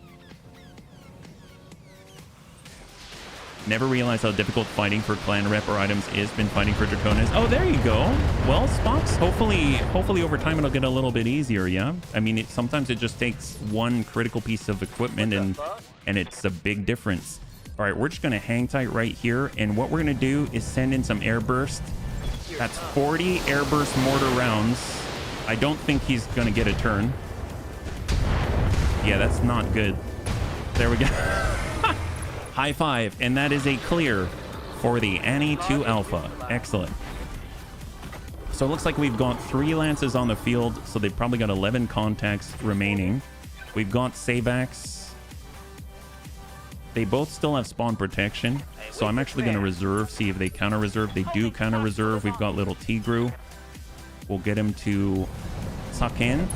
Never realized how difficult fighting for clan rep or items is. Been fighting for Draconis. Oh, there you go. Well, Spox, hopefully over time it'll get a little bit easier, yeah? I mean, sometimes it just takes one critical piece of equipment and it's a big difference. All right, we're just going to hang tight right here. And what we're going to do is send in some airburst. That's 40 airburst mortar rounds. I don't think he's going to get a turn. Yeah, that's not good. There we go. High five, and that is a clear for the Annie 2 Alpha. Excellent. So it looks like we've got 3 lances on the field, so they've probably got 11 contacts remaining. We've got Sabax. They both still have spawn protection, so I'm actually going to reserve, see if they counter reserve. They do counter reserve. We've got little Tigru. We'll get him to tuck in.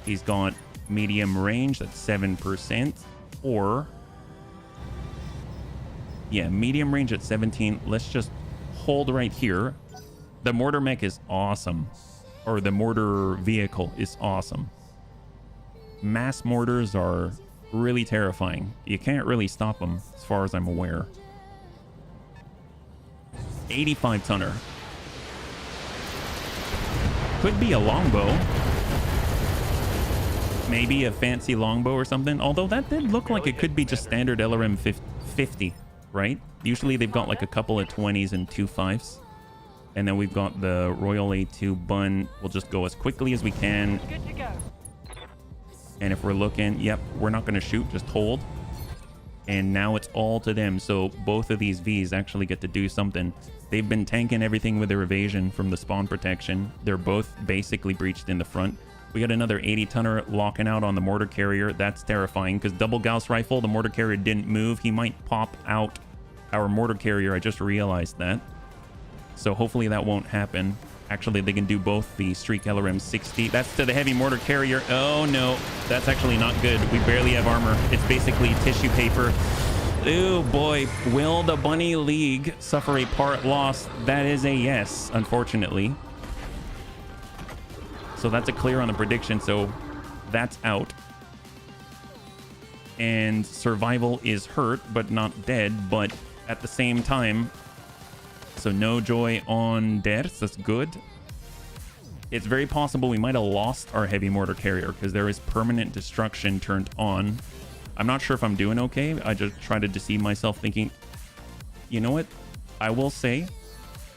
He's got medium range, that's 7%. Or, yeah, medium range at 17. Let's just hold right here. The mortar mech is awesome. Or the mortar vehicle is awesome. Mass mortars are really terrifying. You can't really stop them, as far as I'm aware. 85 tonner. Could be a longbow. Maybe a fancy longbow or something. Although that did look like it could be just standard LRM 50, right? Usually they've got like a couple of 20s and 2 5s. And then we've got the Royal A2 bun. We'll just go as quickly as we can. Good to go. And if we're looking, yep, we're not going to shoot, just hold. And now it's all to them. So both of these Vs actually get to do something. They've been tanking everything with their evasion from the spawn protection. They're both basically breached in the front. We got another 80 tonner locking out on the mortar carrier. That's terrifying because double Gauss rifle, the mortar carrier didn't move. He might pop out our mortar carrier. I just realized that. So hopefully that won't happen. Actually, they can do both the Streak LRM 60. That's to the heavy mortar carrier. Oh, no. That's actually not good. We barely have armor. It's basically tissue paper. Oh, boy. Will the Bunny League suffer a part loss? That is a yes, unfortunately. So that's a clear on the prediction. So that's out. And Survival is hurt, but not dead. But at the same time... So no joy on deaths. That's good. It's very possible we might have lost our heavy mortar carrier because there is permanent destruction turned on. I'm not sure if I'm doing okay. I just try to deceive myself thinking, you know what? I will say,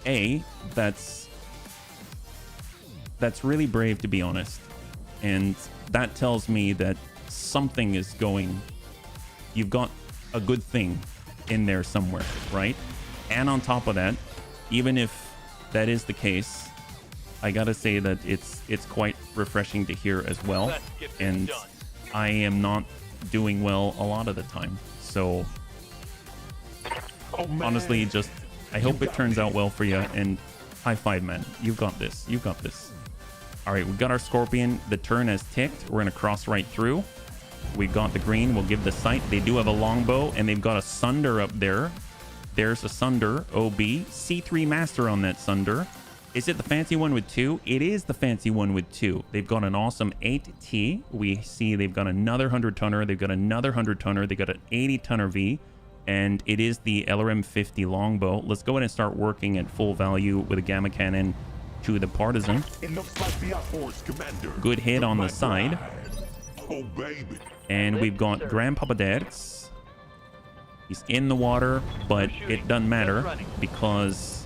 that's really brave, to be honest. And that tells me that something is going. You've got a good thing in there somewhere, right? And on top of that, even if that is the case, I gotta say that it's quite refreshing to hear as well. And I am not doing well a lot of the time. So honestly, just I hope it turns out well for you. And high five, man. You've got this. You've got this. All right, we've got our Scorpion. The turn has ticked. We're gonna cross right through. We've got the green. We'll give the sight. They do have a longbow, and they've got a Sunder up there. There's a Sunder, OB. C3 Master on that Sunder. Is it the fancy one with 2? It is the fancy one with 2. They've got an awesome 8T. We see they've got another 100-tonner. They've got another 100-tonner. They've got an 80-tonner V. And it is the LRM 50 longbow. Let's go ahead and start working at full value with a gamma cannon to the Partisan. It looks like the Force Commander. Good hit on the side. Oh, baby. And we've got Grandpapa Dertz. He's in the water, but it doesn't matter because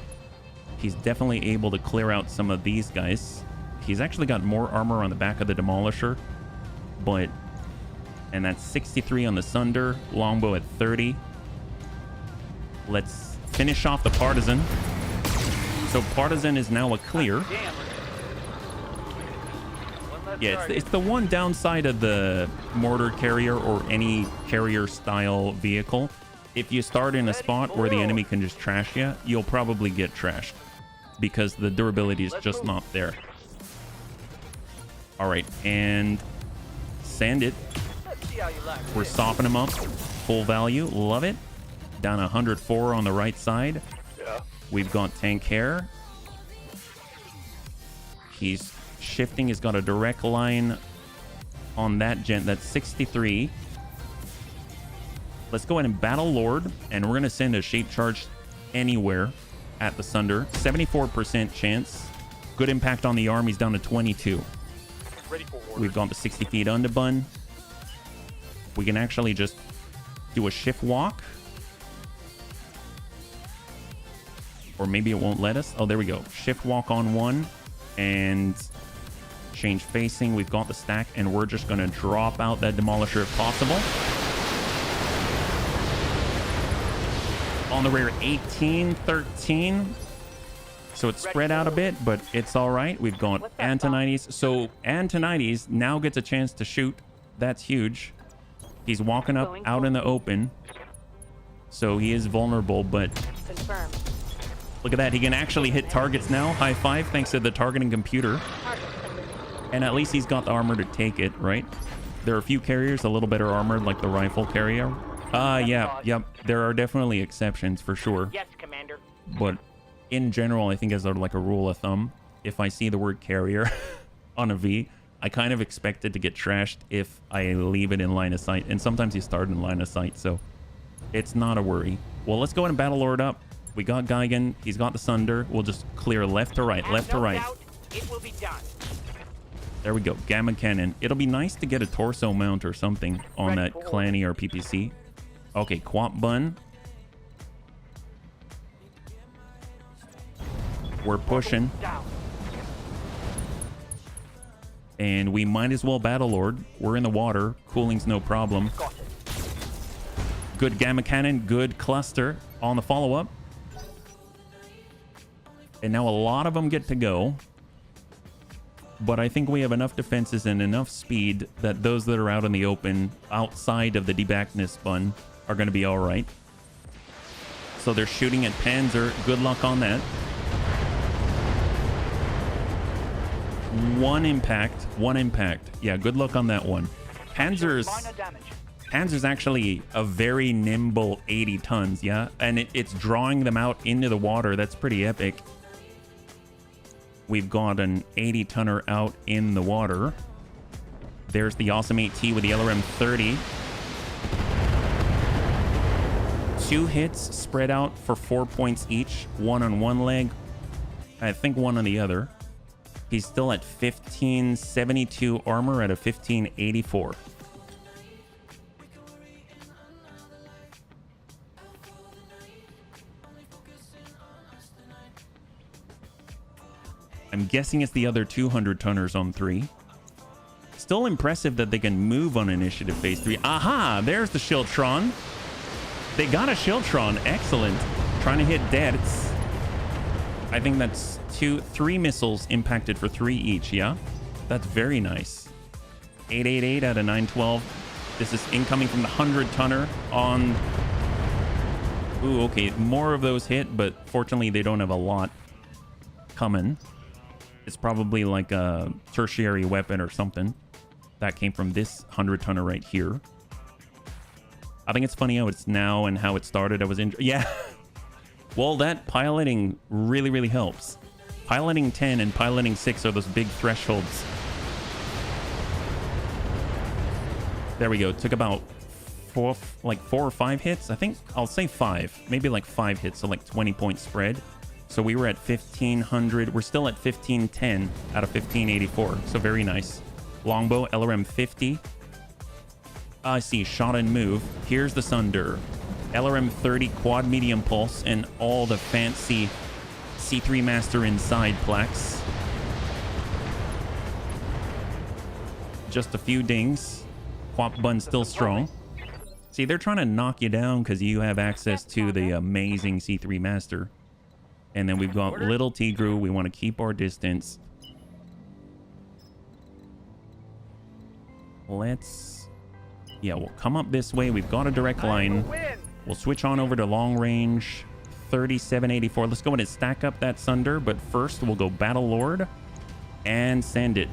he's definitely able to clear out some of these guys. He's actually got more armor on the back of the Demolisher, and that's 63 on the Sunder, longbow at 30. Let's finish off the Partisan. So Partisan is now a clear. Yeah, it's the one downside of the mortar carrier or any carrier style vehicle. If you start in a spot where the enemy can just trash you, you'll probably get trashed because the durability is just not there. All right, and send it. We're sopping him up. Full value. Love it. Down 104 on the right side. Yeah. We've got Tank Hair. He's shifting. He's got a direct line on that gent. That's 63. Let's go ahead and Battle Lord, and we're going to send a shape charge anywhere at the Sunder. 74% chance. Good impact on the arm. He's down to 22. Ready for order. We've got the 60 feet underbun. We can actually just do a shift walk. Or maybe it won't let us. Oh, there we go. Shift walk on one and change facing. We've got the stack, and we're just going to drop out that Demolisher if possible. On the rear, 18, 13. So it's spread out a bit, but it's all right. We've got Antonides. So Antonides now gets a chance to shoot. That's huge. He's walking up out in the open. So he is vulnerable, but Confirmed. look at that. He can actually hit targets now. High five, thanks to the targeting computer. And at least he's got the armor to take it, right? There are a few carriers a little better armored, like the rifle carrier. Yep. There are definitely exceptions for sure. Yes, Commander. But in general, I think as like a rule of thumb, if I see the word carrier on a V, I kind of expect it to get trashed if I leave it in line of sight. And sometimes you start in line of sight, so it's not a worry. Well, let's go ahead and battle lord up. We got Geigen. He's got the Sunder. We'll just clear left to right, left to right. Doubt, it will be done. There we go. Gamma cannon. It'll be nice to get a torso mount or something on that Clanny or PPC. Okay, Quap Bun. We're pushing. And we might as well battle lord. We're in the water. Cooling's no problem. Good gamma cannon. Good cluster on the follow-up. And now a lot of them get to go. But I think we have enough defenses and enough speed that those that are out in the open outside of the debackness bun are going to be all right. So they're shooting at Panzer. Good luck on that. One impact. Yeah, good luck on that one. Panzer's actually a very nimble 80 tons, yeah? And it's drawing them out into the water. That's pretty epic. We've got an 80 tonner out in the water. There's the awesome 8T with the LRM 30. 2 hits spread out for 4 points each. One on one leg. I think one on the other. He's still at 1572 armor at a 1584. I'm guessing it's the other 200 tonners on 3. Still impressive that they can move on initiative phase 3. Aha! There's the Shiltron. They got a Shiltron. Excellent. Trying to hit deaths. I think that's 3 missiles impacted for 3 each, yeah? That's very nice. 888 out of 912. This is incoming from the 100 tonner on... Ooh, okay. More of those hit, but fortunately they don't have a lot coming. It's probably like a tertiary weapon or something. That came from this 100 tonner right here. I think it's funny how it's now and how it started. I was in... Yeah. Well, that piloting really, really helps. Piloting 10 and piloting 6 are those big thresholds. There we go. Took about 4 or 5 hits. I think I'll say 5. Maybe like 5 hits, so like 20 point spread. So we were at 1500. We're still at 1510 out of 1584. So very nice. Longbow, LRM 50. I see. Shot and move. Here's the Sunder. LRM 30 quad medium pulse and all the fancy C3 Master inside plaques. Just a few dings. Quap Bun still strong. See, they're trying to knock you down because you have access to the amazing C3 Master. And then we've got little Tigru. We want to keep our distance. Let's... Yeah, we'll come up this way. We've got a direct line. We'll switch on over to long range 3784. Let's go ahead and stack up that Sunder. But first, we'll go Battle Lord and send it.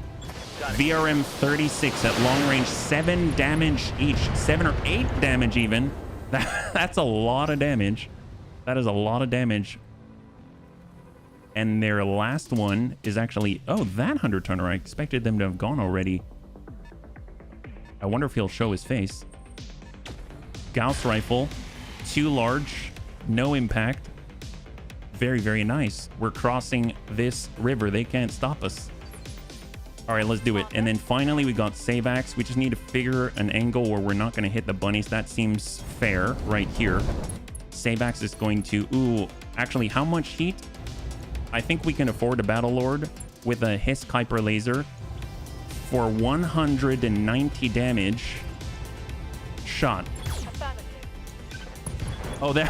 VRM 36 at long range. 7 damage each. 7 or 8 damage even. That's a lot of damage. That is a lot of damage. And their last one is actually... Oh, that 100 tonner. I expected them to have gone already. I wonder if he'll show his face. Gauss rifle. Too large. No impact. Very, very nice. We're crossing this river. They can't stop us. All right, let's do it. And then finally, we got Savax. We just need to figure an angle where we're not going to hit the bunnies. That seems fair right here. Savax is going to... Ooh, actually, how much heat? I think we can afford a Battle Lord with a Hiss Kuiper laser for 190 damage. Shot. Oh, there.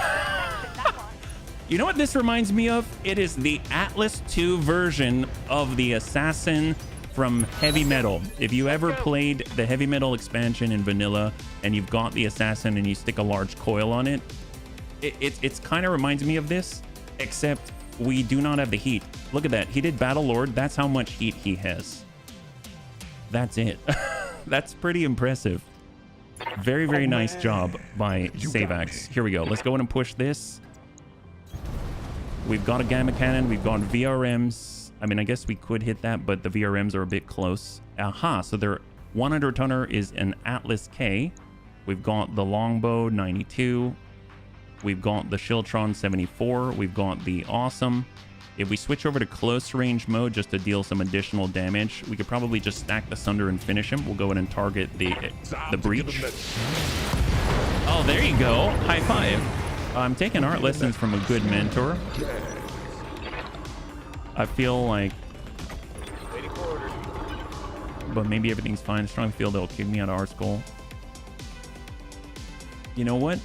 You know what this reminds me of? It is the Atlas 2 version of the Assassin from Heavy Metal. If you ever played the Heavy Metal expansion in vanilla and you've got the Assassin and you stick a large coil on it, it's kind of reminds me of this, except we do not have the heat. Look at that. He did Battle Lord. That's how much heat he has. That's it. That's pretty impressive. Very, very nice job by Savax. Here we go. Let's go in and push this. We've got a Gamma Cannon. We've got VRMs. I mean, I guess we could hit that, but the VRMs are a bit close. Aha, so their 100 tonner is an Atlas K. We've got the Longbow 92. We've got the Shiltron 74. We've got the Awesome. If we switch over to close range mode just to deal some additional damage, we could probably just stack the Sunder and finish him. We'll go in and target the Breach. Oh, there you go. High five. I'm taking art lessons from a good mentor. I feel like... But maybe everything's fine. Strong feel they'll kick me out of art school. You know what?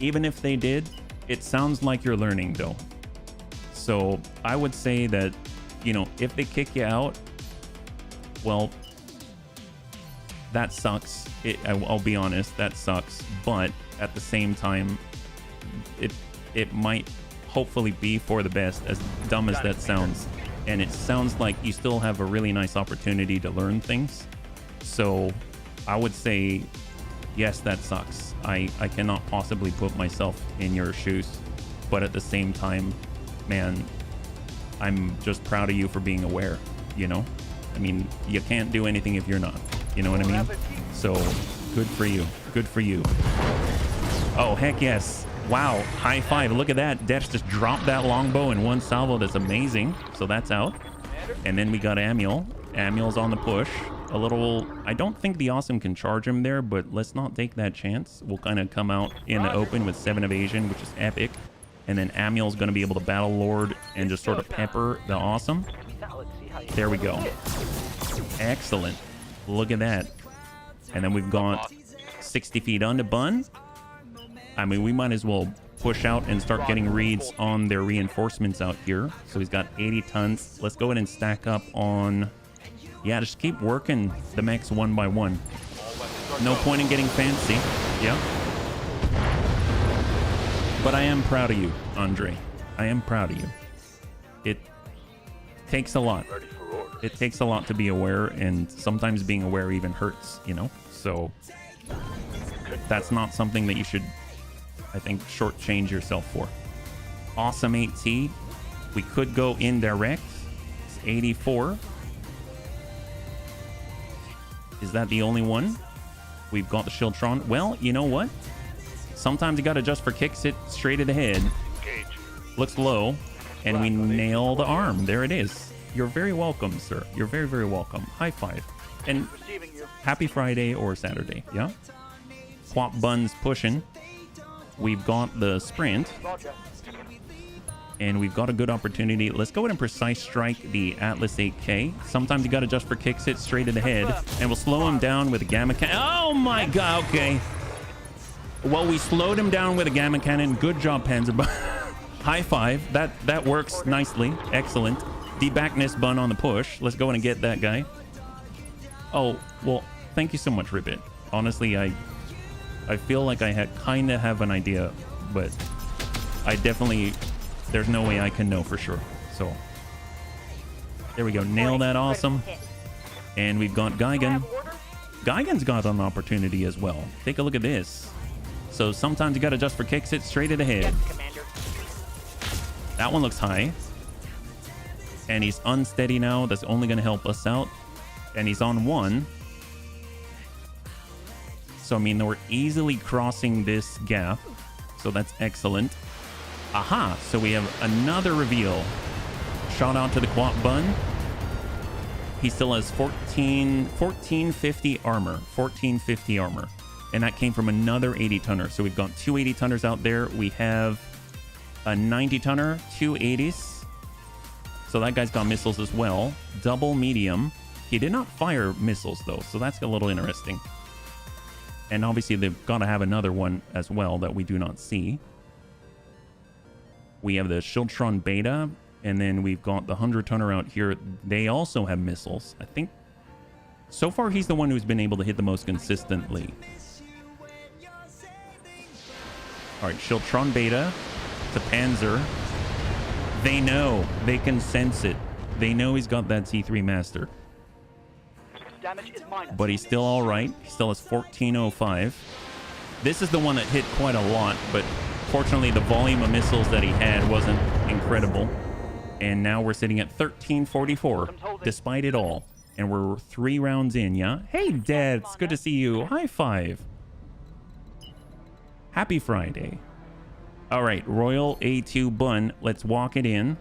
Even if they did, it sounds like you're learning though. So I would say that, you know, if they kick you out, well, that sucks. I'll be honest, that sucks. But at the same time, it might hopefully be for the best, as dumb as that sounds. And it sounds like you still have a really nice opportunity to learn things. So I would say, yes, that sucks. I cannot possibly put myself in your shoes. But at the same time, man, I'm just proud of you for being aware, you know? I mean, you can't do anything if you're not. You know what I mean? So, good for you. Good for you. Oh, heck yes. Wow, high five. Look at that. Dex just dropped that longbow in one salvo. That's amazing. So that's out. And then we got Amiel. Amiel's on the push. A little... I don't think the Awesome can charge him there, but let's not take that chance. We'll kind of come out in the open with 7 evasion, which is epic. And then Amiel's going to be able to Battle Lord and just sort of pepper the Awesome. There we go. Excellent. Look at that. And then we've got 60 feet onto Bun. I mean, we might as well push out and start getting reads on their reinforcements out here. So he's got 80 tons. Let's go ahead and stack up on... Yeah, just keep working the mechs one by one. No point in getting fancy. Yeah. But I am proud of you, Andre. I am proud of you. It takes a lot. It takes a lot to be aware, and sometimes being aware even hurts, you know? So that's not something that you should, I think, shortchange yourself for. Awesome 8T. We could go indirect. It's 84. Is that the only one? We've got the Shiltron. Well, you know what? Sometimes you got to adjust for kicks it straight at the head. Looks low. And we nail the arm. There it is. You're very welcome, sir. You're very, very welcome. High five. And happy Friday or Saturday. Yeah? Quap Bun's pushing. We've got the sprint. And we've got a good opportunity. Let's go ahead and precise strike the Atlas 8K. Sometimes you got to adjust for kicks it straight at the head. And we'll slow him down with a Gamma Cannon. Oh my god, okay. Well, we slowed him down with a Gamma Cannon. Good job, Panzer. High five. That works nicely. Excellent. D-backness Bun on the push. Let's go in and get that guy. Oh, well, thank you so much, Ribbit. Honestly, I feel like I kind of have an idea, but I definitely... There's no way I can know for sure. So, there we go. Nail that Awesome. And we've got Gigan. Gigan's got an opportunity as well. Take a look at this. So sometimes you got to adjust for kicks it straight at the head. That one looks high. And he's unsteady now. That's only going to help us out. And he's on 1. So, I mean, we're easily crossing this gap. So that's excellent. Aha! So we have another reveal. Shout out to the Quap Bun. He still has 1450 armor. 1450 armor. And that came from another 80 tonner. So we've got 2 80 tonners out there. We have a 90 tonner, 2 80s. So that guy's got missiles as well. Double medium. He did not fire missiles though, so that's a little interesting. And obviously they've got to have another one as well that we do not see. We have the Shiltron Beta, and then we've got the 100-tonner out here. They also have missiles. I think so far he's the one who's been able to hit the most consistently. All right, Shiltron Beta to Panzer. They know. They can sense it. They know he's got that T3 Master. Damage is minor. But he's still all right. He still has 1405. This is the one that hit quite a lot, but fortunately the volume of missiles that he had wasn't incredible. And now we're sitting at 1344, despite it all. And we're 3 rounds in, yeah? Hey, Dad, it's good to see you. High five. Happy Friday. All right, Royal A2 Bun. Let's walk it in.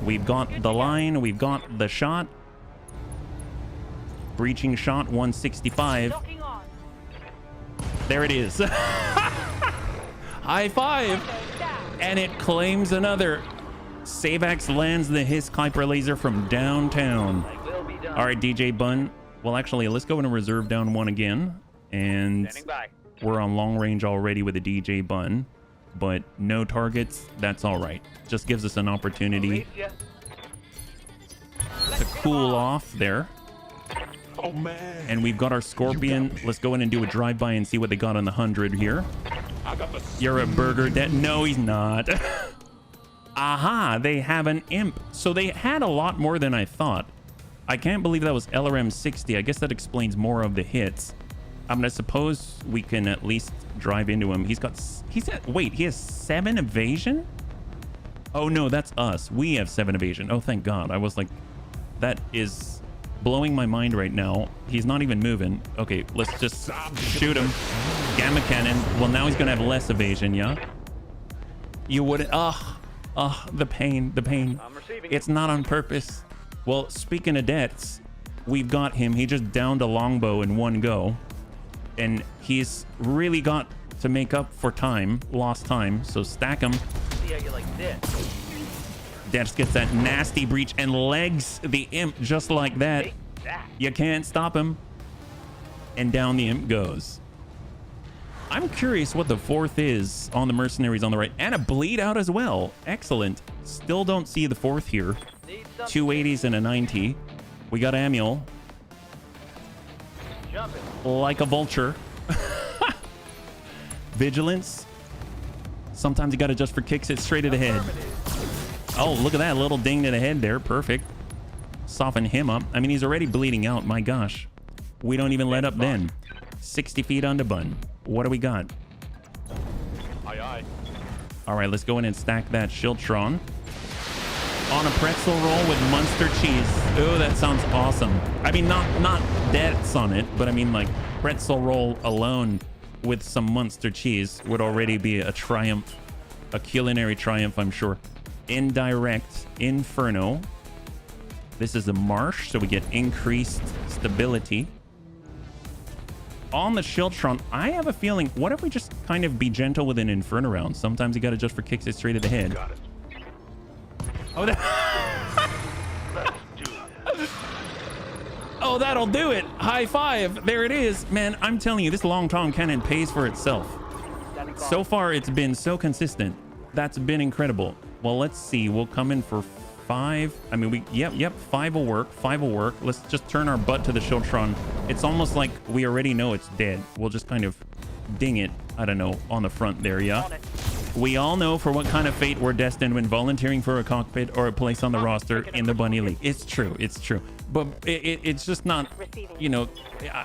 We've got the line. We've got the shot. Breaching shot 165. Locking on. There it is. High five. And it claims another. Savax lands the Hiss Kuiper laser from downtown. Will be done. All right, DJ Bun. Well, actually, let's go in and reserve down 1 again. And Standing by. we're on long range already with a DJ Bun. But no targets. That's all right. Just gives us an opportunity Release ya. to cool off there. Oh man. And we've got our Scorpion. Let's go in and do a drive-by and see what they got on the 100 here. I got the You're a burger dead. No, he's not. Aha, they have an imp. So they had a lot more than I thought. I can't believe that was LRM 60. I guess that explains more of the hits. I mean, I suppose we can at least drive into him. He has 7 evasion? Oh no, that's us. We have 7 evasion. Oh, thank God. I was like, that is blowing my mind right now. He's not even moving. Okay, let's just shoot him. Gamma cannon. Well, now he's gonna have less evasion, yeah? You wouldn't. The pain. I'm receiving. It's not on purpose. Well, speaking of deaths, we've got him. He just downed a longbow in 1 go. And he's really got to make up for time, lost time. So stack him. See how you like this. Dex gets that nasty breach and legs the imp just like that. Take that. You can't stop him. And down the imp goes. I'm curious what the 4th is on the mercenaries on the right. And a bleed out as well. Excellent. Still don't see the 4th here. Need some 280s and a 90. We got Amiel. jumping. Like a vulture. Vigilance. Sometimes you got to just for kicks it straight to the head. Oh, look at that little ding to the head there. Perfect. Soften him up. I mean, he's already bleeding out. My gosh. We don't even let up then. 60 feet onto Bun. What do we got? Aye, aye. All right, let's go in and stack that Shiltron. On a pretzel roll with Munster cheese. Oh, that sounds awesome. I mean, not deaths on it, but I mean, like, pretzel roll alone with some Munster cheese would already be a triumph. A culinary triumph, I'm sure. Indirect Inferno. This is a marsh, so we get increased stability. On the Shiltron, I have a feeling, what if we just kind of be gentle with an Inferno round? Sometimes you got to just for kicks it straight to the head. Got it. Oh, oh, that'll do it. High five. There it is. Man, I'm telling you, this long Tom cannon pays for itself. So far, it's been so consistent. That's been incredible. Well, let's see. We'll come in for 5. I mean, yep, 5 will work. 5 will work. Let's just turn our butt to the Shiltron. It's almost like we already know it's dead. We'll just kind of ding it, I don't know, on the front there, yeah? We all know for what kind of fate we're destined when volunteering for a cockpit or a place on the roster in the Bunny League. It's true. It's true. But it's just not, you know,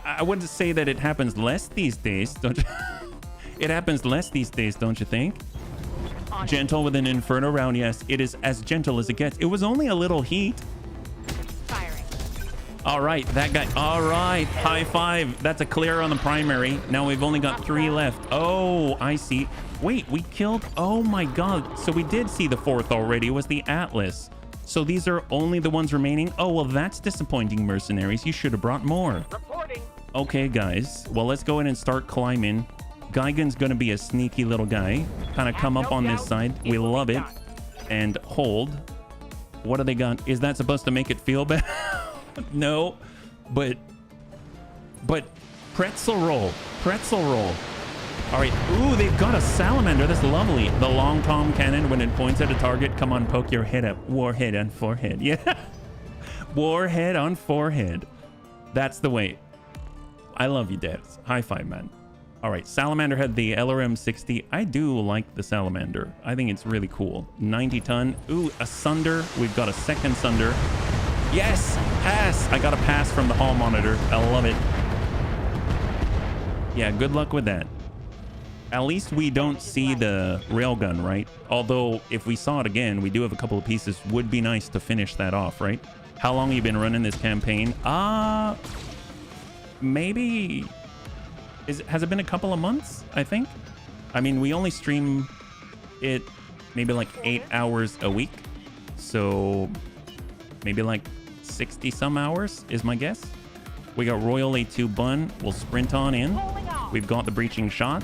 I wouldn't say that it happens less these days, don't you? It happens less these days, don't you think? Gentle with an Inferno round, yes. It is as gentle as it gets. It was only a little heat. Firing. All right, that guy. All right, high five. That's a clear on the primary. Now we've only got 3 left. Oh, I see. Wait, we killed. Oh my God. So we did see the 4th already. It was the Atlas. So these are only the ones remaining. Oh, well, that's disappointing, mercenaries. You should have brought more. Reporting. Okay, guys. Well, let's go in and start climbing. Geigen's going to be a sneaky little guy. Kind of come up on this side. We love it. And hold. What do they got? Is that supposed to make it feel bad? No. But pretzel roll. Pretzel roll. All right. Ooh, they've got a salamander. That's lovely. The long tom cannon, when it points at a target, come on, poke your head up. Warhead on forehead. Yeah. Warhead on forehead. That's the way. I love you, Devs. High five, man. All right. Salamander had the LRM-60. I do like the salamander. I think it's really cool. 90 ton. Ooh, a sunder. We've got a second sunder. Yes. Pass. I got a pass from the hall monitor. I love it. Yeah, good luck with that. At least we don't see the railgun, right? Although, if we saw it again, we do have a couple of pieces. Would be nice to finish that off, right? How long have you been running this campaign? Maybe... Has it been a couple of months, I think? I mean, we only stream it maybe like 8 hours a week. So, maybe like 60 some hours is my guess. We got Royal A2 Bun. We'll sprint on in. We've got the breaching shot.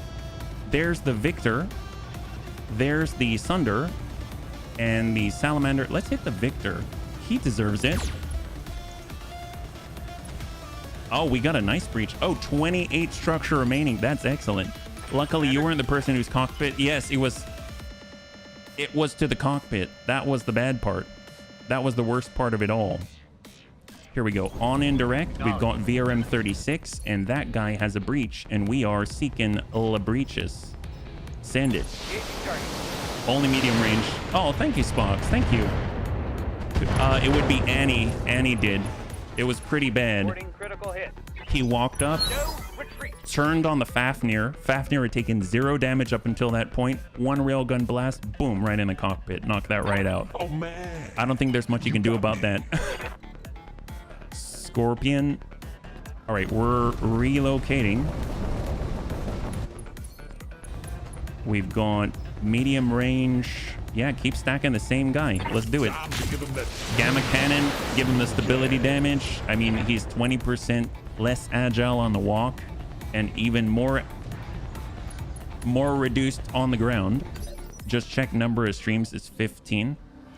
There's the Victor. There's the Sunder. And the Salamander. Let's hit the Victor. He deserves it. Oh, we got a nice breach. Oh, 28 structure remaining. That's excellent. Luckily, you weren't the person whose cockpit. Yes, it was to the cockpit. That was the bad part. That was the worst part of it all. Here we go. On indirect, we've got VRM-36, and that guy has a breach, and we are seeking La Breaches. Send it. Only medium range. Oh, thank you, Spox. Thank you. It would be Annie. Annie did. It was pretty bad. He walked up, turned on the Fafnir. Fafnir had taken 0 damage up until that point. 1 railgun blast, boom, right in the cockpit. Knocked that right out. Oh, man. I don't think there's much you can do about that. Scorpion. All right, we're relocating. We've got medium range. Yeah, keep stacking the same guy. Let's do it. Gamma cannon, give him the stability damage. I mean, he's 20% less agile on the walk and even more reduced on the ground. Just check number of streams is 15.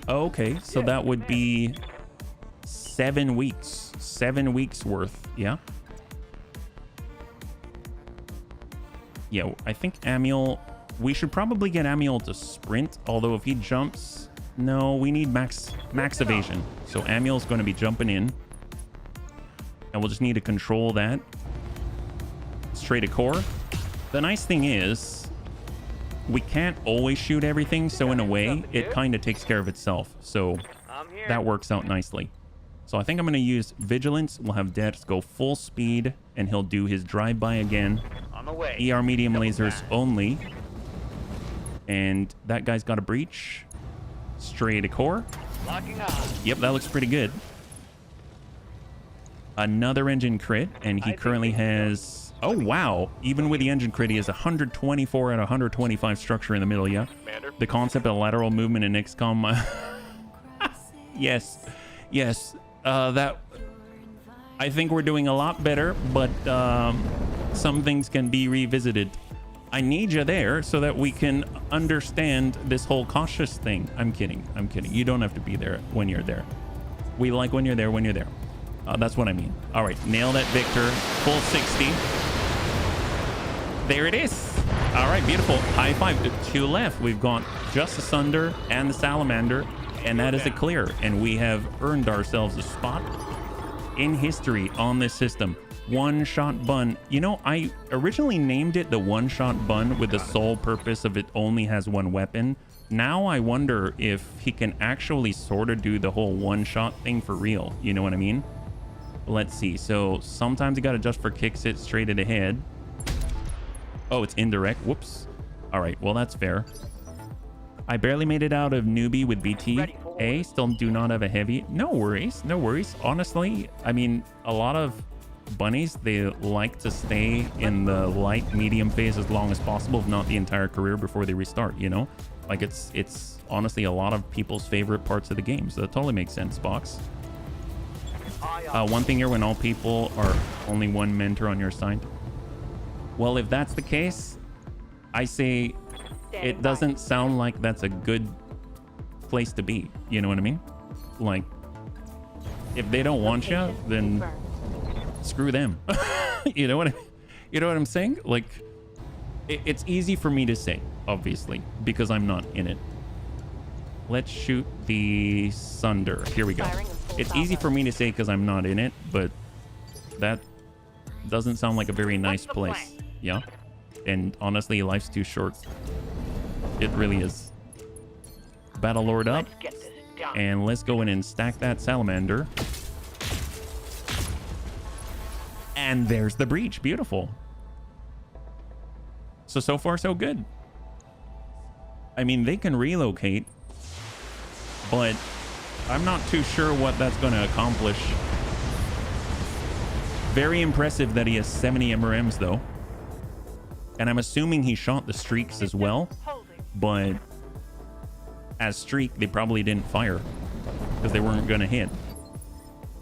Oh, okay, so that would be 7 weeks. 7 weeks worth. Yeah. Yeah, I think Amiel... We should probably get Amiel to sprint, although if he jumps... No, we need max evasion. So Amiel's going to be jumping in. And we'll just need to control that. Straight to core. The nice thing is, we can't always shoot everything, so in a way, it kind of takes care of itself. So that works out nicely. So I think I'm going to use Vigilance. We'll have Dex go full speed, and he'll do his drive-by again. On the way. ER medium lasers only. And that guy's got a breach. Straight to core. Locking on. Yep, that looks pretty good. Another engine crit, and he currently has... Oh, wow. Even with the engine crit, he has 124 and 125 structure in the middle, yeah? The concept of lateral movement in XCOM... Yes. Yes. That... I think we're doing a lot better, but some things can be revisited. I need you there so that we can understand this whole cautious thing. I'm kidding. I'm kidding. You don't have to be there when you're there. We like when you're there when you're there. That's what I mean. All right. Nail that Victor. Full 60. There it is. All right. Beautiful. High five. 2 left. We've got just the Sunder and the Salamander. And that is a clear. And we have earned ourselves a spot in history on this system. One-shot bun. You know, I originally named it the one-shot bun with the sole purpose of it only has 1 weapon. Now I wonder if he can actually sort of do the whole one-shot thing for real. You know what I mean? Let's see. So sometimes you got to just for kicks it straight at the head. Oh, it's indirect. Whoops. All right. Well, that's fair. I barely made it out of newbie with BTA. Still do not have a heavy. No worries. No worries. Honestly, I mean, a lot of bunnies, they like to stay in the light medium phase as long as possible, if not the entire career before they restart, you know? Like it's honestly a lot of people's favorite parts of the game, so that totally makes sense, Box. One thing here, when all people are only 1 mentor on your side. Well, if that's the case, I say it doesn't sound like that's a good place to be, you know what I mean? Like, if they don't want you, then screw them. You know what I'm saying? Like, It's easy for me to say, obviously, because I'm not in it. Let's shoot the Sunder. Here we go. Firing in full It's easy for me to say because I'm not in it, but that doesn't sound like a very nice place. Yeah. And honestly, life's too short. It really is. Battlelord up. Let's get this done. And let's go in and stack that salamander. And there's the breach. Beautiful. So far, so good. I mean, they can relocate, but I'm not too sure what that's going to accomplish. Very impressive that he has 70 MRMs, though. And I'm assuming he shot the streaks as well, but as streak, they probably didn't fire because they weren't going to hit.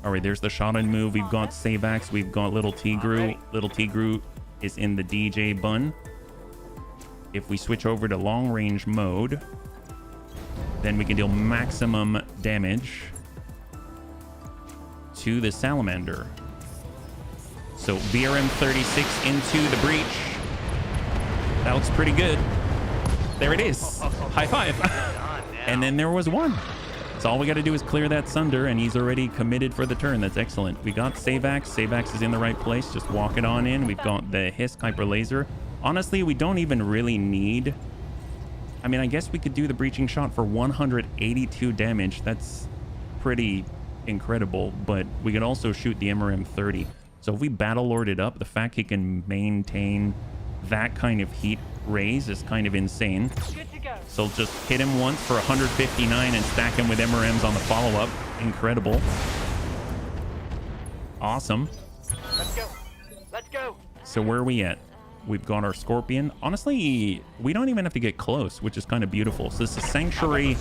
All right, there's the shot and move. We've got Savax. We've got Little Tigru. Little Tigru is in the DJ bun. If we switch over to long range mode, then we can deal maximum damage to the salamander. So VRM 36 into the breach. That looks pretty good. There it is. High five. And then there was one. So all we got to do is clear that Sunder, and he's already committed for the turn. That's excellent. We got Savax. Savax is in the right place. Just walk it on in. We've got the Hiss Hyper Laser. Honestly, we don't even really need... I mean, I guess we could do the breaching shot for 182 damage. That's pretty incredible, but we could also shoot the MRM 30. So if we Battlelord it up, the fact he can maintain that kind of heat raise is kind of insane. Good to go. So just hit him once for 159 and stack him with MRMs on the follow-up. Incredible. Awesome. Let's go. Let's go. So where are we at? We've got our Scorpion. Honestly, we don't even have to get close, which is kind of beautiful. So this is Sanctuary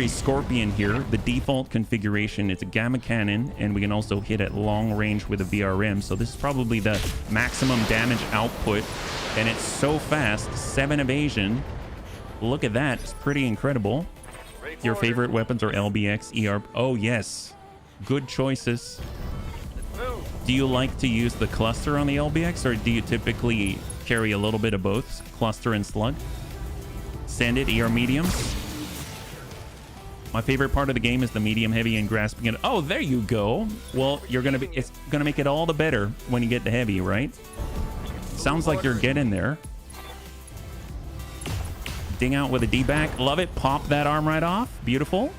Scorpion here. The default configuration is a Gamma Cannon, and we can also hit at long range with a VRM. So this is probably the maximum damage output, and it's so fast. 7 evasion. Look at that. It's pretty incredible. Your favorite weapons are LBX, ER. Oh, yes. Good choices. Do you like to use the cluster on the LBX, or do you typically carry a little bit of both, cluster and slug? Send it, ER mediums. My favorite part of the game is the medium heavy and grasping it. Oh, there you go. Well, it's gonna make it all the better when you get the heavy, right? Sounds like you're getting there. Ding out with a D-back. Love it. Pop that arm right off. Beautiful.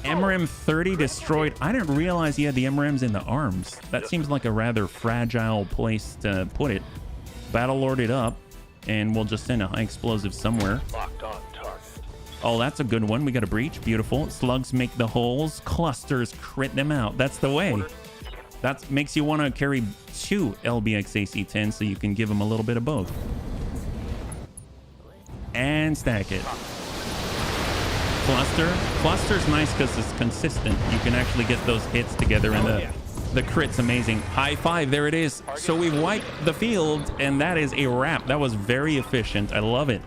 MRM 30 destroyed. I didn't realize he had the MRMs in the arms. That seems like a rather fragile place to put it. Battlelord it up, and we'll just send a high explosive somewhere. Locked on target. Oh, that's a good one. We got a breach. Beautiful. Slugs make the holes. Clusters crit them out. That's the way. That makes you want to carry 2 LBX AC-10 so you can give them a little bit of both. And stack it. Cluster's nice because it's consistent. You can actually get those hits together, and the crit's amazing. High five, there it is. So we've wiped the field, and that is a wrap. That was very efficient. I love it.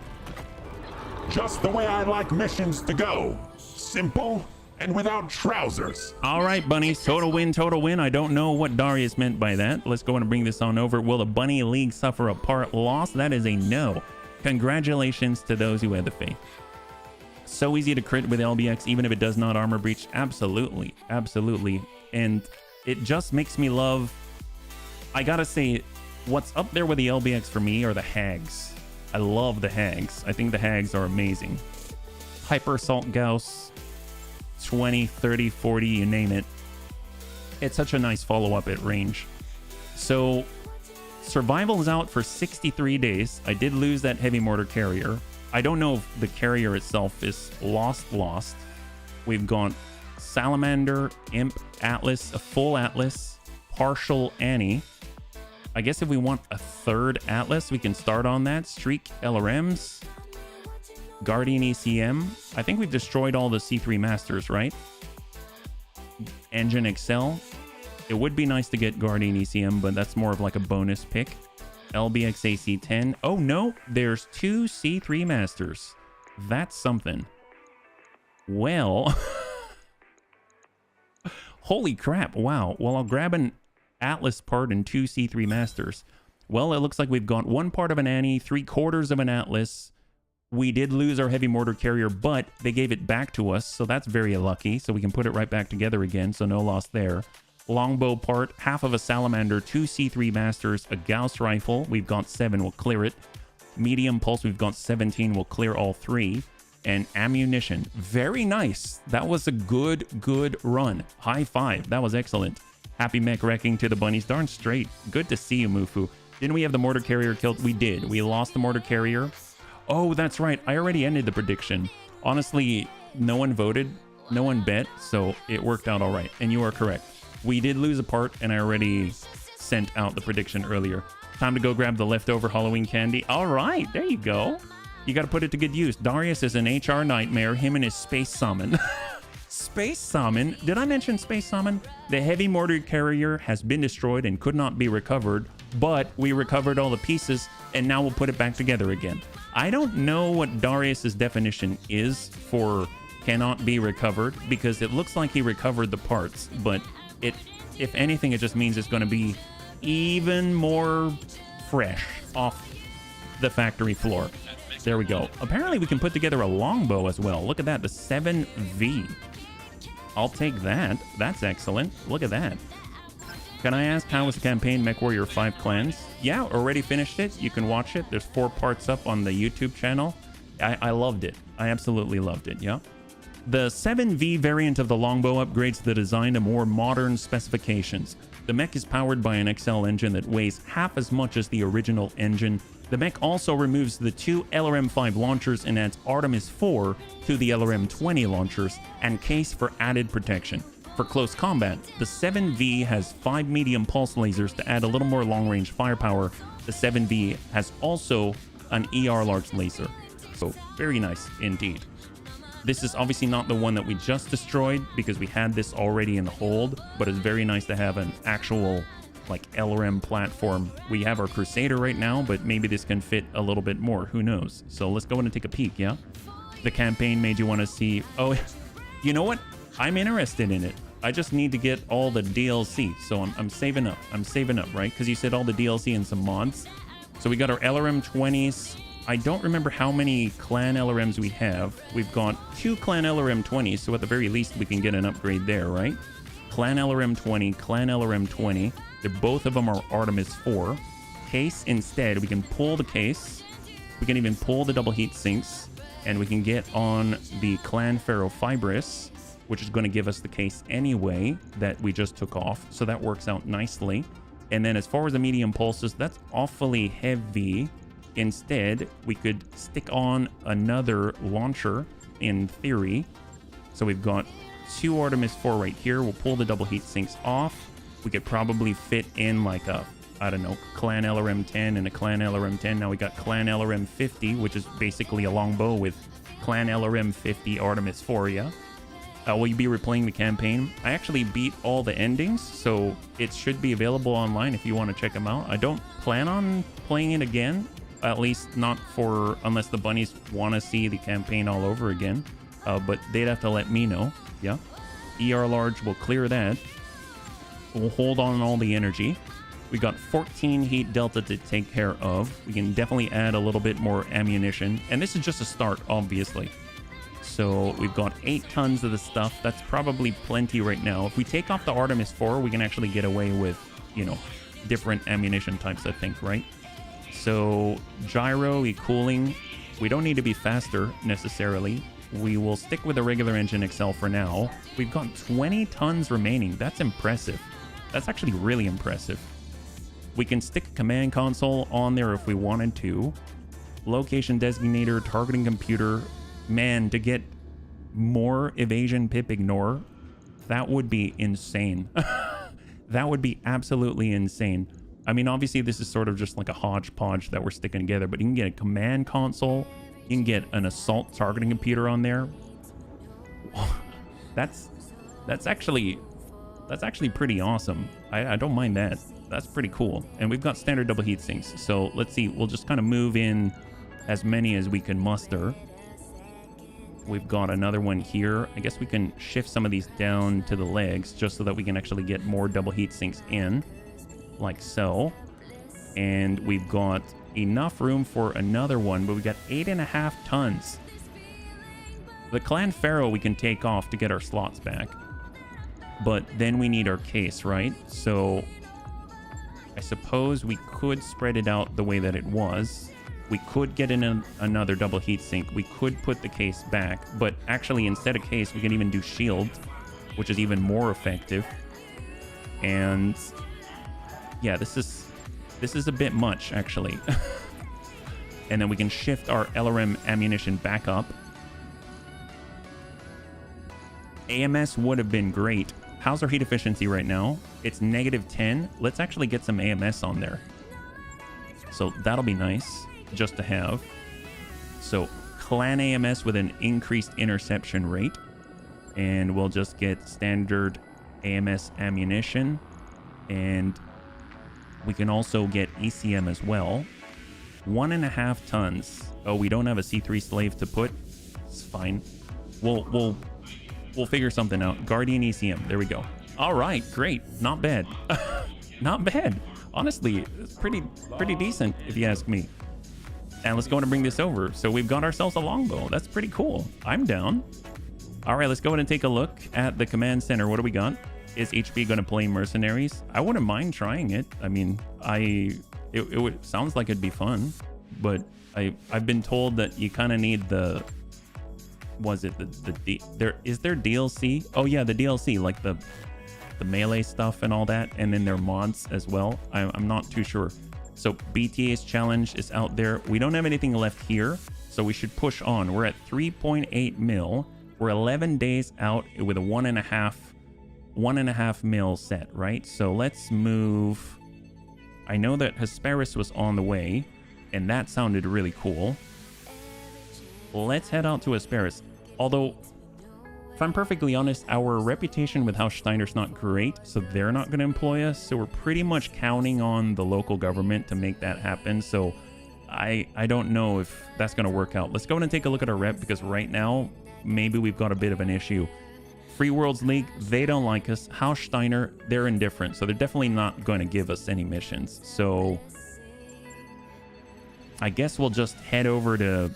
Just the way I like missions to go. Simple and without trousers. All right, bunnies. Total win, total win. I don't know what Darius meant by that. Let's go and bring this on over. Will the Bunny League suffer a part loss? That is a no. Congratulations to those who had the faith. So easy to crit with LBX, even if it does not armor breach. Absolutely, absolutely. And it just makes me love... I gotta say, what's up there with the LBX for me are the Hags. I love the Hags. I think the Hags are amazing. Hyper Assault Gauss, 20, 30, 40, you name it. It's such a nice follow-up at range. So, Survival is out for 63 days. I did lose that heavy mortar carrier. I don't know if the carrier itself is lost. We've got Salamander, Imp, Atlas, a full Atlas, partial Annie. I guess if we want a third Atlas, we can start on that. Streak LRMs, Guardian ECM. I think we've destroyed all the C3 Masters, right? Engine Excel. It would be nice to get Guardian ECM, but that's more of like a bonus pick. LBX AC-10. Oh no, there's 2 C3 Masters. That's something. Well, holy crap. Wow. Well, I'll grab an Atlas part and 2 C3 Masters. Well, it looks like we've got 1 part of an Annie, 3/4 of an Atlas. We did lose our heavy mortar carrier, but they gave it back to us, so that's very lucky. So we can put it right back together again, so no loss there. Longbow part, half of a Salamander, 2 C3 Masters, a Gauss rifle. We've got 7, we'll clear it. Medium pulse, we've got 17, we'll clear all 3. And ammunition, very nice. That was a good run. High five, that was excellent. Happy mech wrecking to the bunnies, darn straight. Good to see you, Mufu. Didn't we have the mortar carrier killed? We did. We lost the mortar carrier. Oh, that's right. I already ended the prediction. Honestly, no one voted, no one bet, so it worked out all right. And you are correct. We did lose a part, and I already sent out the prediction earlier. Time to go grab the leftover Halloween candy. All right, there you go. You got to put it to good use. Darius is an HR nightmare. Him and his space summon. Space summon? Did I mention space summon? The heavy mortar carrier has been destroyed and could not be recovered, but we recovered all the pieces, and now we'll put it back together again. I don't know what Darius's definition is for cannot be recovered, because it looks like he recovered the parts, but if anything, it just means it's going to be even more fresh off the factory floor. There we go. Apparently we can put together a longbow as well. Look at that, the 7V. I'll take that. That's excellent. Look at that. Can I ask, how was the campaign MechWarrior 5 Clans? Yeah, already finished it. You can watch it. There's 4 parts up on the YouTube channel. I loved it. I absolutely loved it, yeah. The 7V variant of the longbow upgrades the design to more modern specifications. The mech is powered by an XL engine that weighs half as much as the original engine. The mech also removes the 2 LRM-5 launchers and adds Artemis 4 to the LRM-20 launchers and case for added protection. For close combat, the 7V has 5 medium pulse lasers to add a little more long-range firepower. The 7V has also an ER large laser. So very nice indeed. This is obviously not the one that we just destroyed because we had this already in the hold, but it's very nice to have an actual like LRM platform. We have our Crusader right now, but maybe this can fit a little bit more. Who knows? So let's go in and take a peek, yeah? The campaign made you want to see... Oh, you know what? I'm interested in it. I just need to get all the DLC, so I'm saving up. I'm saving up, right? Because you said all the DLC and some mods. So we got our LRM 20s. I don't remember how many clan LRMs we have. We've got 2 clan LRM 20s, so at the very least we can get an upgrade there, right? Clan LRM 20, clan LRM 20. Both of them are Artemis 4. Case instead, we can pull the case. We can even pull the double heat sinks, and we can get on the clan Ferrofibrous, which is going to give us the case anyway that we just took off. So that works out nicely. And then as far as the medium pulses, that's awfully heavy. Instead, we could stick on another launcher in theory. So we've got 2 Artemis 4 right here. We'll pull the double heat sinks off. We could probably fit in like a, I don't know, clan LRM 10 and a clan LRM 10. Now we got clan LRM 50, which is basically a longbow with clan LRM 50 Artemis 4, yeah? Will you be replaying the campaign? I actually beat all the endings, so it should be available online if you want to check them out. I don't plan on playing it again, at least not for, unless the bunnies want to see the campaign all over again. But they'd have to let me know, yeah? ER large will clear that. We'll hold on all the energy. We got 14 heat delta to take care of. We can definitely add a little bit more ammunition. And this is just a start, obviously. So we've got 8 tons of the stuff. That's probably plenty right now. If we take off the Artemis 4, we can actually get away with, you know, different ammunition types, I think, right? So gyro, cooling. We don't need to be faster necessarily. We will stick with the regular engine XL for now. We've got 20 tons remaining. That's impressive. That's actually really impressive. We can stick a command console on there if we wanted to. Location designator, targeting computer. Man, to get more evasion pip ignore, that would be insane. That would be absolutely insane. I mean, obviously this is sort of just like a hodgepodge that we're sticking together, but you can get a command console. You can get an assault targeting computer on there. That's actually pretty awesome. I don't mind that. That's pretty cool. And we've got standard double heat sinks. So let's see. We'll just kind of move in as many as we can muster. We've got another one here. I guess we can shift some of these down to the legs just so that we can actually get more double heat sinks in. Like so. And we've got enough room for another one, but we got 8.5 tons. The Clan Pharaoh we can take off to get our slots back. But then we need our case, right? So I suppose we could spread it out the way that it was. We could get in another double heatsink. We could put the case back, but actually instead of case, we can even do shield, which is even more effective. And yeah, this is a bit much actually. And then we can shift our LRM ammunition back up. AMS would have been great. How's our heat efficiency right now? It's -10. Let's actually get some AMS on there. So that'll be nice just to have. So clan AMS with an increased interception rate. And we'll just get standard AMS ammunition. And we can also get ECM as well. 1.5 tons. Oh, we don't have a C3 slave to put. It's fine. We'll figure something out. Guardian ECM. There we go. All right, great. Not bad. Not bad. Honestly, it's pretty decent if you ask me. And let's go and bring this over. So we've got ourselves a longbow. That's pretty cool. I'm down. All right, let's go ahead and take a look at the command center. What do we got? Is HB going to play mercenaries? I wouldn't mind trying it. I mean, it sounds like it'd be fun, but I've been told that you kind of need the, was it is there DLC? Oh yeah, the DLC, like the melee stuff and all that, and then their mods as well. I'm not too sure. So BTA's challenge is out there. We don't have anything left here, so we should push on. We're at 3.8 mil. We're 11 days out with a 1.5 mil set, right? So let's move. I know that Hesperus was on the way, and that sounded really cool. Let's head out to Hesperus. Although, if I'm perfectly honest, our reputation with House Steiner's not great, so they're not going to employ us. So we're pretty much counting on the local government to make that happen. So I don't know if that's going to work out. Let's go ahead and take a look at our rep, because right now, maybe we've got a bit of an issue. Free Worlds League, they don't like us. House Steiner, they're indifferent, so they're definitely not going to give us any missions. So I guess we'll just head over to...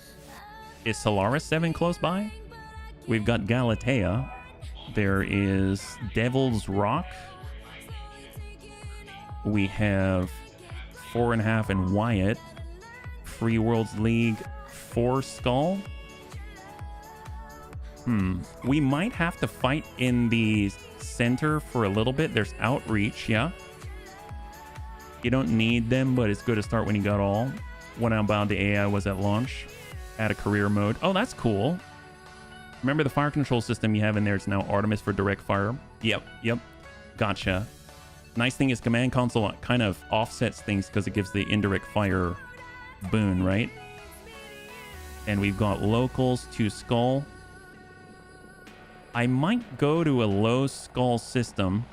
Is Solaris 7 close by? We've got Galatea. There is Devil's Rock. We have 4.5 and Wyatt. Free Worlds League, 4 Skull. We might have to fight in the center for a little bit. There's Outreach, yeah. You don't need them, but it's good to start when you got all. When Outbound to AI was at launch. Add a career mode. Oh, that's cool. Remember the fire control system you have in there? It's now Artemis for direct fire. Yep. Gotcha. Nice thing is command console kind of offsets things because it gives the indirect fire boon, right? And we've got locals to Skull. I might go to a low Skull system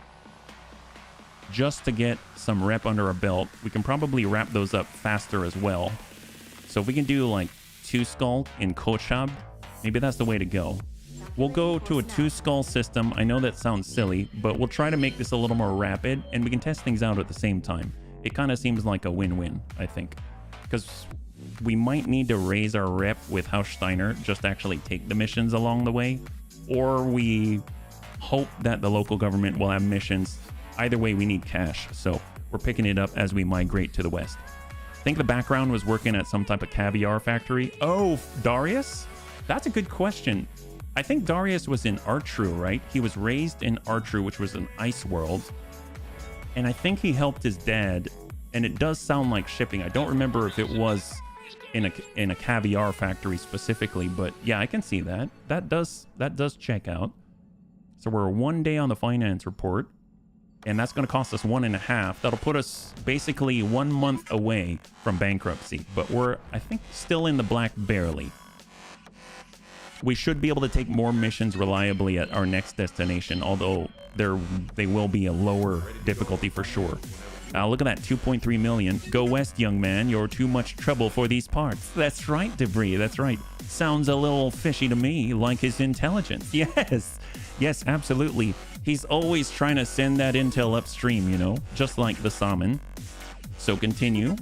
just to get some rep under our belt. We can probably wrap those up faster as well. So if we can do like 2 Skull in Kochab, maybe that's the way to go. We'll go to a 2 Skull system. I know that sounds silly, but we'll try to make this a little more rapid, and we can test things out at the same time. It kind of seems like a win-win, I think. Because we might need to raise our rep with House Steiner just to actually take the missions along the way. Or we hope that the local government will have missions. Either way, we need cash. So we're picking it up as we migrate to the west. I think the background was working at some type of caviar factory. Oh, Darius? That's a good question. I think Darius was in Artru, right? He was raised in Artru, which was an ice world. And I think he helped his dad. And it does sound like shipping. I don't remember if it was in a caviar factory specifically, but yeah, I can see that. That does check out. So we're 1 day on the finance report, and that's going to cost us 1.5. That'll put us basically 1 month away from bankruptcy, but we're, I think, still in the black barely. We should be able to take more missions reliably at our next destination, although they will be a lower difficulty for sure. Look at that, 2.3 million. Go west, young man. You're too much trouble for these parts. That's right, Debris. That's right. Sounds a little fishy to me, like his intelligence. Yes, absolutely. He's always trying to send that intel upstream, you know, just like the Saman. So continue.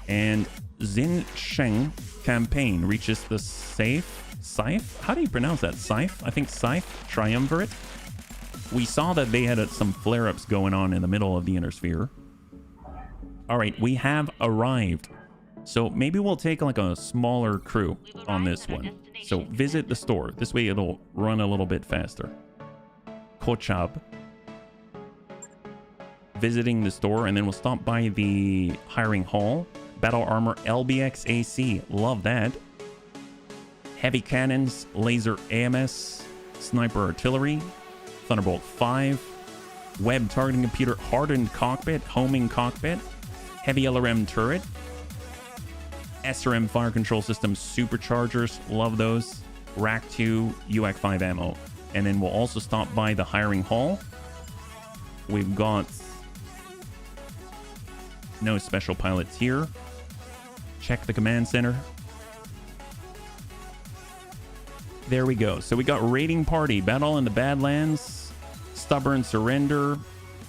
And Xin Sheng campaign reaches the Scythe? How do you pronounce that? Scythe? I think Scythe Triumvirate. We saw that they had some flare-ups going on in the middle of the inner sphere. All right, we have arrived. So maybe we'll take like a smaller crew on this one. So visit the store. This way it'll run a little bit faster. Kochab. Visiting the store, and then we'll stop by the hiring hall. Battle armor LBX AC. Love that. Heavy cannons, laser AMS, sniper artillery, Thunderbolt 5, web targeting computer, hardened cockpit, homing cockpit, heavy LRM turret, SRM fire control system superchargers, love those, Rack 2, UAC 5 ammo. And then we'll also stop by the hiring hall. We've got no special pilots here. Check the command center. There we go. So we got Raiding Party, Battle in the Badlands, Stubborn Surrender,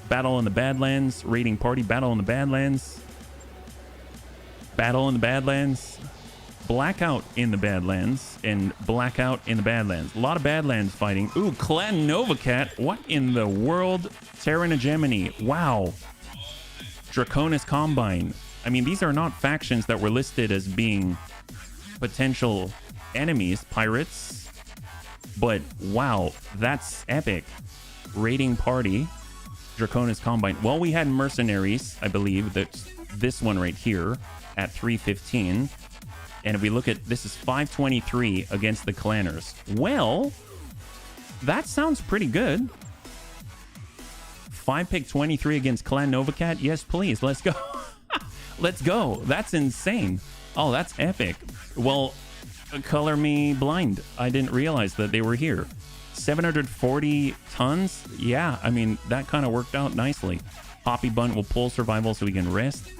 Battle in the Badlands, Raiding Party, Battle in the Badlands, Battle in the Badlands, Blackout in the Badlands, and Blackout in the Badlands. A lot of Badlands fighting. Ooh, Clan Novacat. What in the world? Terran Hegemony. Wow. Draconis Combine. I mean, these are not factions that were listed as being potential enemies, pirates. But wow, that's epic. Raiding Party, Draconis Combine. Well, we had Mercenaries, I believe. That's this one right here at 315. And if we look at, this is 523 against the Clanners. Well, that sounds pretty good. 5-pick 23 against Clan Novacat. Yes, please. Let's go. Let's go. That's insane. Oh, that's epic. Well, color me blind. I didn't realize that they were here. 740 tons. Yeah, I mean, that kind of worked out nicely. Poppy Bun will pull survival so we can rest.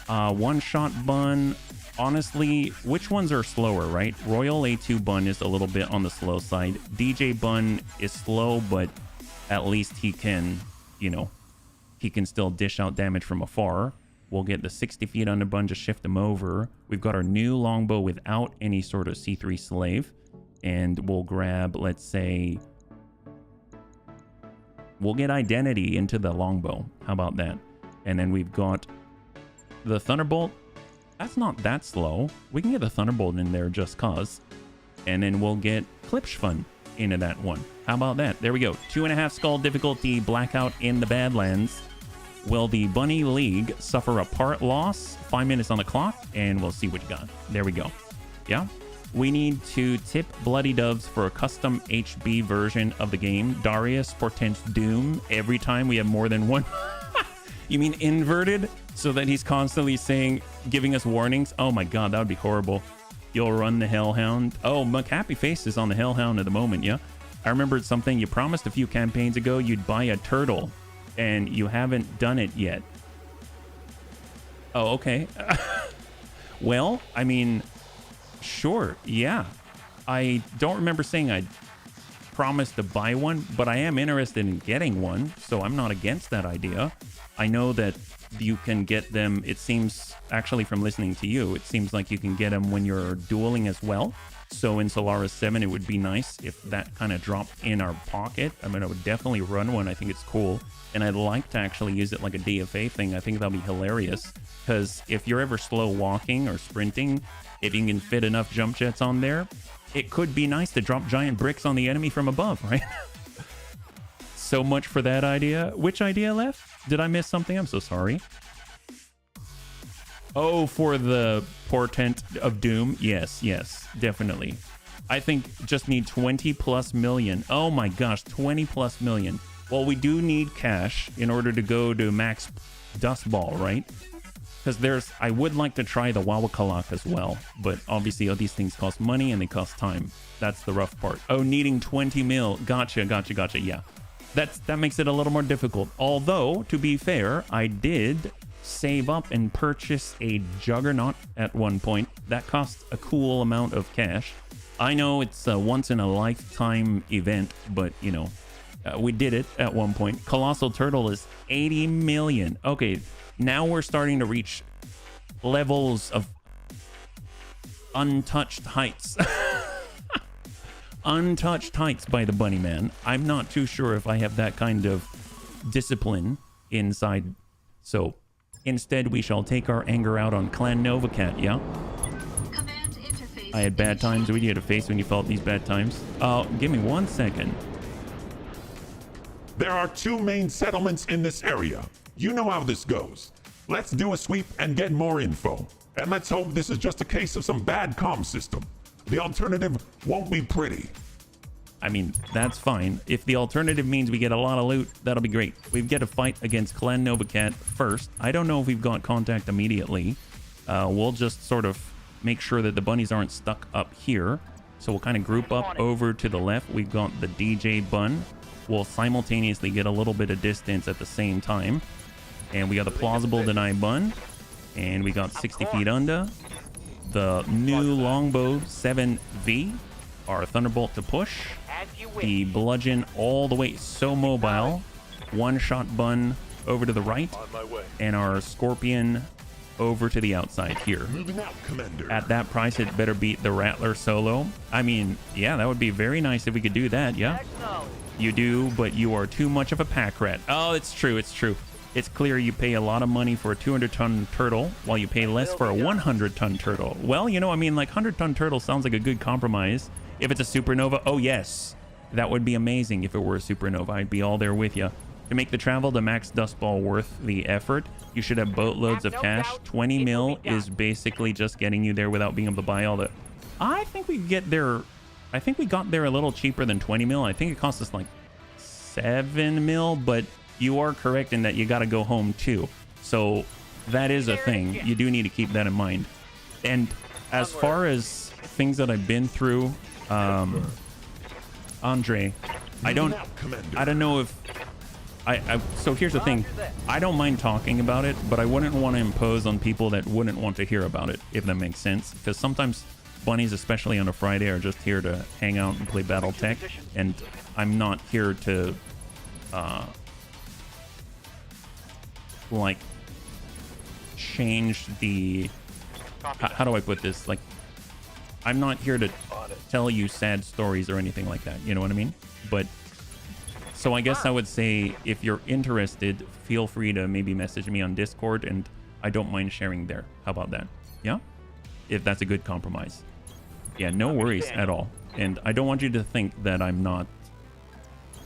One-shot Bun. Honestly, which ones are slower, right? Royal A2 Bun is a little bit on the slow side. DJ Bun is slow, but at least he can, you know, he can still dish out damage from afar. We'll get the 60 feet under Bun, just shift him over. We've got our new longbow without any sort of C3 slave. And we'll grab, let's say, we'll get Identity into the longbow. How about that? And then we've got the Thunderbolt. That's not that slow. We can get the Thunderbolt in there just cause. And then we'll get Klipschfun into that one. How about that? There we go. 2.5 skull difficulty, Blackout in the Badlands. Will the Bunny League suffer a part loss? 5 minutes on the clock, and we'll see what you got. There we go. Yeah. We need to tip Bloody Doves for a custom HB version of the game. Darius portends doom every time we have more than one. You mean inverted? So that he's constantly saying, giving us warnings? Oh my god, that would be horrible. You'll run the Hellhound. Oh, McHappy Face is on the Hellhound at the moment, yeah? I remembered something. You promised a few campaigns ago you'd buy a turtle, and you haven't done it yet. Oh, okay. Well, I mean, sure, yeah. I don't remember saying I promised to buy one, but I am interested in getting one, so I'm not against that idea. I know that you can get them, it seems, actually from listening to you, it seems like you can get them when you're dueling as well. So in Solaris 7, it would be nice if that kind of dropped in our pocket. I mean, I would definitely run one. I think it's cool. And I'd like to actually use it like a DFA thing. I think that'll be hilarious. Because if you're ever slow walking or sprinting, if you can fit enough jump jets on there, it could be nice to drop giant bricks on the enemy from above, right? So much for that idea. Which idea left? Did I miss something? I'm so sorry. Oh, for the portent of doom. Yes, yes, definitely. I think just need 20 plus million. Oh my gosh, 20 plus million. Well, we do need cash in order to go to max dust ball, right? Because I would like to try the Wawakalak as well, but obviously all these things cost money and they cost time. That's the rough part. Oh, needing 20 mil. Gotcha. Yeah. That makes it a little more difficult. Although, to be fair, I did save up and purchase a Juggernaut at one point. That cost a cool amount of cash. I know it's a once-in-a-lifetime event, but, you know, we did it at one point. Colossal Turtle is 80 million. Okay, now we're starting to reach levels of untouched heights. Untouched heights by the bunny man. I'm not too sure if I have that kind of discipline inside. So instead we shall take our anger out on Clan Novacat, yeah? Command interface. I had bad times. What do you had to face when you felt these bad times? Give me 1 second. There are 2 main settlements in this area. You know how this goes. Let's do a sweep and get more info. And let's hope this is just a case of some bad comm system. The alternative won't be pretty. I mean, that's fine. If the alternative means we get a lot of loot, that'll be great. We get a fight against Clan Novacat first. I don't know if we've got contact immediately. We'll just sort of make sure that the bunnies aren't stuck up here. So we'll kind of group up over to the left. We've got the DJ bun. We'll simultaneously get a little bit of distance at the same time. And we got the plausible deny bun. And we got 60 feet under. The new longbow 7V. Our thunderbolt to push. The bludgeon all the way, so mobile. One shot bun over to the right. On my way. And our scorpion over to the outside here. Moving out, Commander. At that price, it better beat the Rattler solo. I mean, yeah, that would be very nice if we could do that, yeah? You do, but you are too much of a pack rat. Oh, it's true, it's true. It's clear you pay a lot of money for a 200-ton turtle while you pay less for a 100-ton turtle. Well, you know, I mean, like 100-ton turtle sounds like a good compromise. If it's a supernova, oh yes, that would be amazing if it were a supernova. I'd be all there with you. To make the travel, the max dust ball worth the effort, you should have boatloads of cash. 20 mil is basically just getting you there without being able to buy all the... I think we get there... I think we got there a little cheaper than 20 mil. I think it cost us like 7 mil, but you are correct in that you got to go home too. So that is a thing. You do need to keep that in mind. And as far as things that I've been through, Andre, I don't know if so here's the thing. I don't mind talking about it, but I wouldn't want to impose on people that wouldn't want to hear about it, if that makes sense. Because sometimes bunnies, especially on a Friday, are just here to hang out and play Battletech, and I'm not here to like change the how do I put this, like I'm not here to tell you sad stories or anything like that, you know what I mean? But so I guess I would say if you're interested, feel free to maybe message me on Discord, and I don't mind sharing there. How about that? Yeah, if that's a good compromise. Yeah, no worries at all. And I don't want you to think that I'm not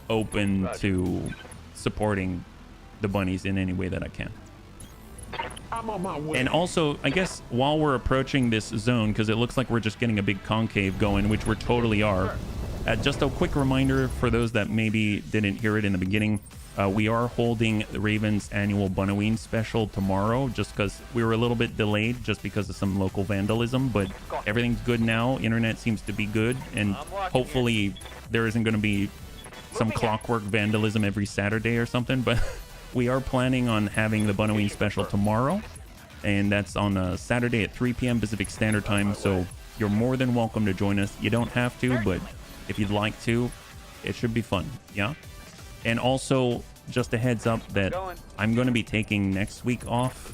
open to supporting the bunnies in any way that I can. I'm on my way. And also, I guess while we're approaching this zone, because it looks like we're just getting a big concave going, which we totally are. Just a quick reminder for those that maybe didn't hear it in the beginning. We are holding the Raven's annual Bunoween special tomorrow, just because we were a little bit delayed just because of some local vandalism, but everything's good now. Internet seems to be good, and hopefully there isn't going to be some clockwork vandalism every Saturday or something, but we are planning on having the Bunoween special tomorrow, and that's on a Saturday at 3 p.m. Pacific Standard Time, so you're more than welcome to join us. You don't have to, but if you'd like to, it should be fun, yeah? And also, just a heads up that I'm going to be taking next week off.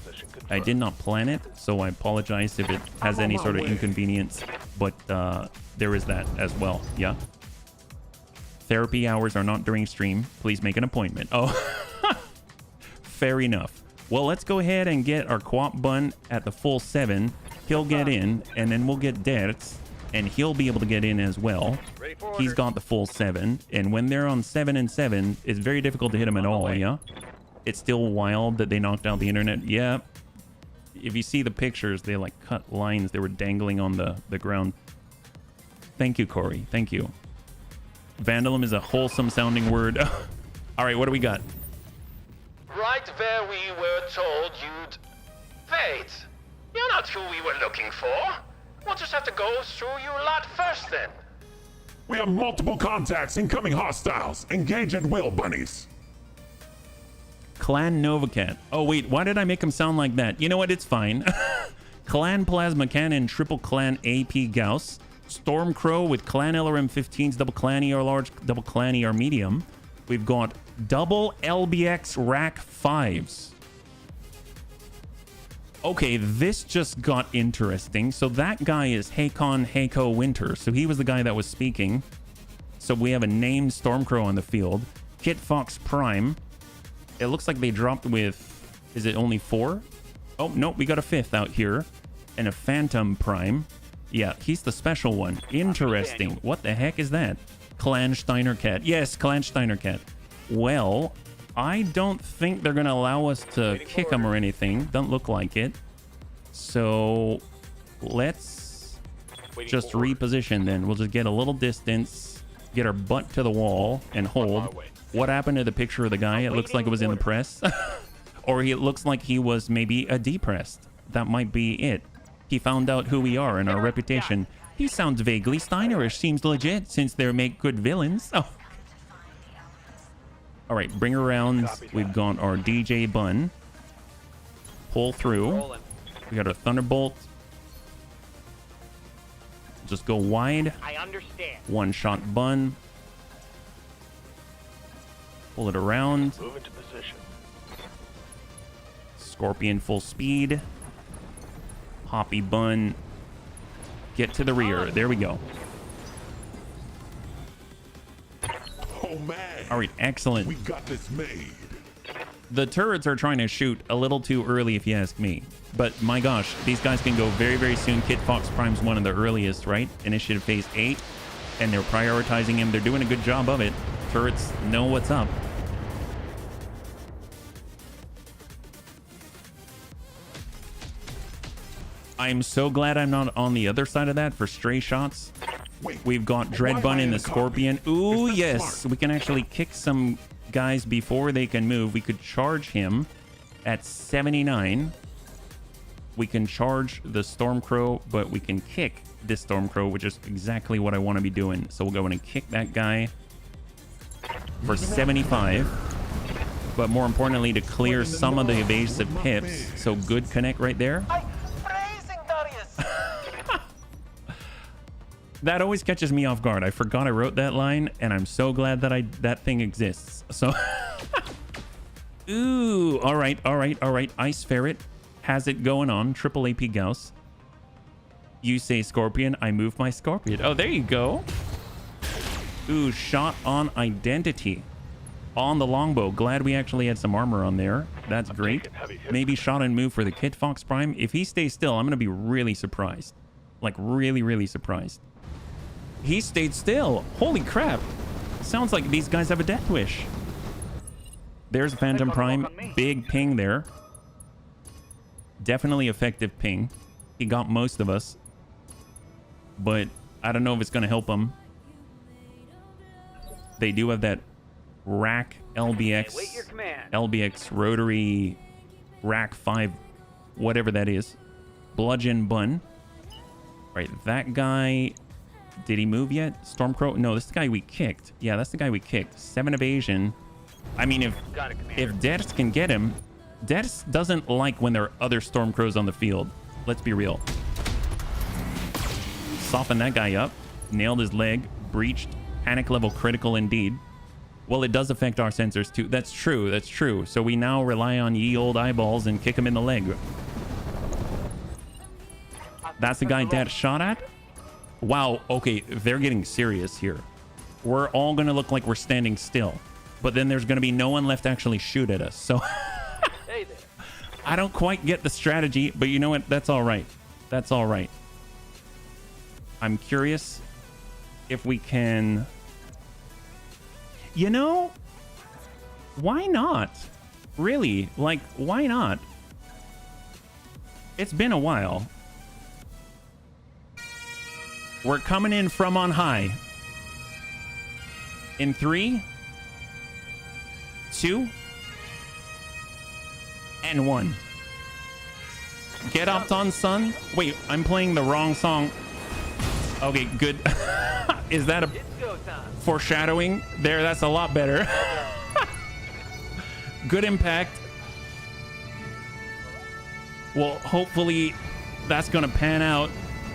I did not plan it, so I apologize if it has any sort of inconvenience, but there is that as well, yeah? Therapy hours are not during stream. Please make an appointment. Oh, fair enough. Well, let's go ahead and get our Quap Bun at the full 7. He'll get in, and then we'll get Dertz, and he'll be able to get in as well. He's got the full 7, and when they're on 7 and 7, it's very difficult to hit them at all, yeah? It's still wild that they knocked out the internet. Yeah. If you see the pictures, they like cut lines. They were dangling on the ground. Thank you, Corey. Thank you. Vandalism is a wholesome sounding word. All right, what do we got? Right where we were told you'd... Wait, you're not who we were looking for. We'll just have to go through you lot first then. We have multiple contacts, incoming hostiles. Engage at will, bunnies. Clan Novacat. Oh, wait, why did I make him sound like that? You know what? It's fine. Clan Plasma Cannon, Triple Clan AP Gauss. Stormcrow with Clan LRM-15s, Double Clan ER Large, Double Clan ER Medium. We've got double LBX Rack 5s. Okay, this just got interesting. So that guy is Heiko Winter. So he was the guy that was speaking. So we have a named Stormcrow on the field. Kit Fox Prime. It looks like they dropped with... Is it only 4? Oh, no, we got a 5th out here. And a Phantom Prime. Yeah, he's the special one. Interesting. What the heck is that? Clan Steiner Cat. Yes, Clan Steiner Cat. Well... I don't think they're going to allow us to kick them or anything. Don't look like it. So let's just reposition then. We'll just get a little distance, get our butt to the wall and hold. What happened to the picture of the guy? It looks like it was in the press. Or it looks like he was maybe a depressed. That might be it. He found out who we are and our reputation. He sounds vaguely Steinerish. Seems legit since they make good villains. Oh. All right, bring around. We've got our DJ Bun. Pull through. We got our Thunderbolt. Just go wide. I understand. One shot Bun. Pull it around. Move into position. Scorpion full speed. Hoppy Bun. Get to the rear. There we go. Oh man. All right, excellent. We got this made. The turrets are trying to shoot a little too early, if you ask me. But my gosh, these guys can go very, very soon. Kit Fox Prime's one of the earliest, right? Initiative phase 8. And they're prioritizing him. They're doing a good job of it. Turrets know what's up. I'm so glad I'm not on the other side of that for stray shots. We've got Dreadbun in the Scorpion. Ooh, yes. We can actually kick some guys before they can move. We could charge him at 79. We can charge the Stormcrow, but we can kick this Stormcrow, which is exactly what I want to be doing. So we'll go in and kick that guy for 75. But more importantly, to clear some of the evasive pips. So good connect right there. That always catches me off guard. I forgot I wrote that line, and I'm so glad that that thing exists. So, ooh, all right. Ice Ferret has it going on. Triple AP Gauss. You say Scorpion, I move my Scorpion. Oh, there you go. Ooh, shot on identity on the longbow. Glad we actually had some armor on there. That's great. Maybe shot and move for the Kit Fox Prime. If he stays still, I'm going to be really surprised. Like, really, really surprised. He stayed still. Holy crap. Sounds like these guys have a death wish. There's Phantom Prime. Big ping there. Definitely effective ping. He got most of us. But I don't know if it's going to help him. They do have that rack LBX. LBX rotary rack 5. Whatever that is. Bludgeon Bun. Right, that guy... Did he move yet? Stormcrow? No, this is the guy we kicked. Yeah, that's the guy we kicked. 7 evasion. I mean, if Ders can get him... Ders doesn't like when there are other Stormcrows on the field. Let's be real. Soften that guy up. Nailed his leg. Breached. Panic level critical indeed. Well, it does affect our sensors too. That's true. That's true. So we now rely on ye old eyeballs and kick him in the leg. That's the guy Dad shot at? Wow, okay, they're getting serious here. We're all gonna look like we're standing still, but then there's gonna be no one left to actually shoot at us. So Hey there. I don't quite get the strategy, but you know what? That's all right. That's all right. I'm curious if we can... You know, why not? Really, like, why not? It's been a while. We're coming in from on high. In 3, 2, and 1. Get up on son. Wait, I'm playing the wrong song. Okay, good. Is that a foreshadowing? There, that's a lot better. Good impact. Well, hopefully that's gonna pan out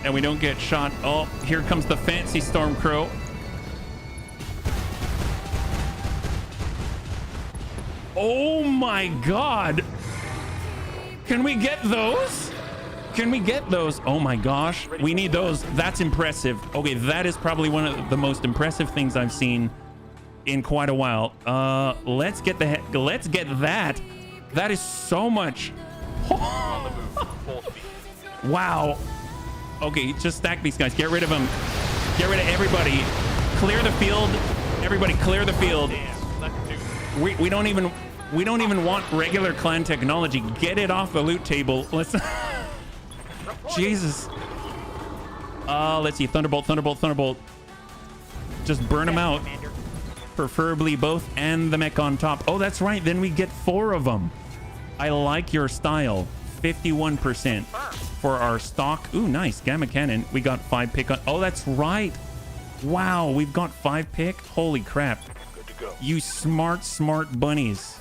and we don't get shot. Oh, here comes the fancy Stormcrow. Oh my god. Can we get those? Can we get those? Oh my gosh, we need those. That's impressive. Okay, that is probably one of the most impressive things I've seen in quite a while. Let's get that. That is so much. On the move. Full speed. Wow. Okay, just stack these guys. Get rid of them. Get rid of everybody. Clear the field. Everybody clear the field. Damn. Let's do We don't even want regular clan technology. Get it off the loot table. Let's Jesus. Let's see. Thunderbolt, Thunderbolt, Thunderbolt. Just burn them out. Commander. Preferably both and the mech on top. Oh, that's right. Then we get 4 of them. I like your style. 51% for our stock. Ooh, nice. Gamma cannon. We got 5 pick on. Oh, that's right. Wow, we've got 5 pick. Holy crap. good to go. You smart bunnies.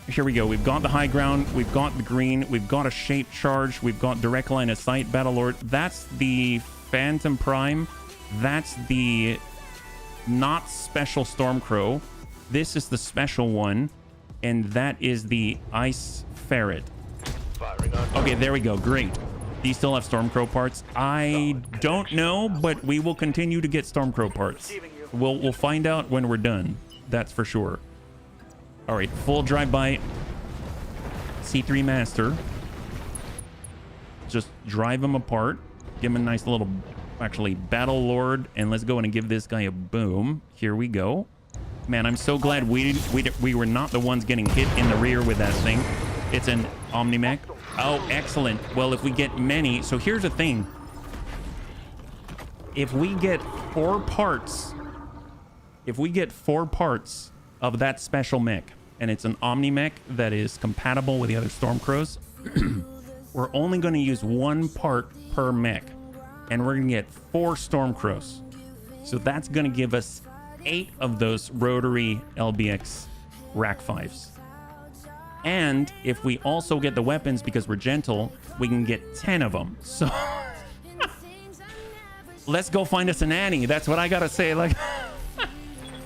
Here we go. We've got the high ground. We've got the green. We've got a shape charge. We've got direct line of sight. Battlelord. That's the Phantom Prime. That's the not special Stormcrow. This is the special one. And that is the Ice Ferret. Firing on. Okay, there we go. Great. Do you still have Stormcrow parts? I don't know, but we will continue to get Stormcrow parts. We'll find out when we're done. That's for sure. All right, full drive-by. C3 Master. Just drive them apart. Give him a nice little, actually, Battle Lord. And let's go in and give this guy a boom. Here we go. Man, I'm so glad we were not the ones getting hit in the rear with that thing. It's an Omnimech. Oh, excellent. Well, if we get many... So here's the thing. If we get 4 parts... If we get 4 parts of that special mech, and it's an Omnimech that is compatible with the other Stormcrows, we're only going to use 1 part per mech. And we're going to get 4 Stormcrows. So that's going to give us 8 of those rotary LBX Rack 5s. And if we also get the weapons because we're gentle, we can get 10 of them. So let's go find us an Annie. That's what I gotta say. Like,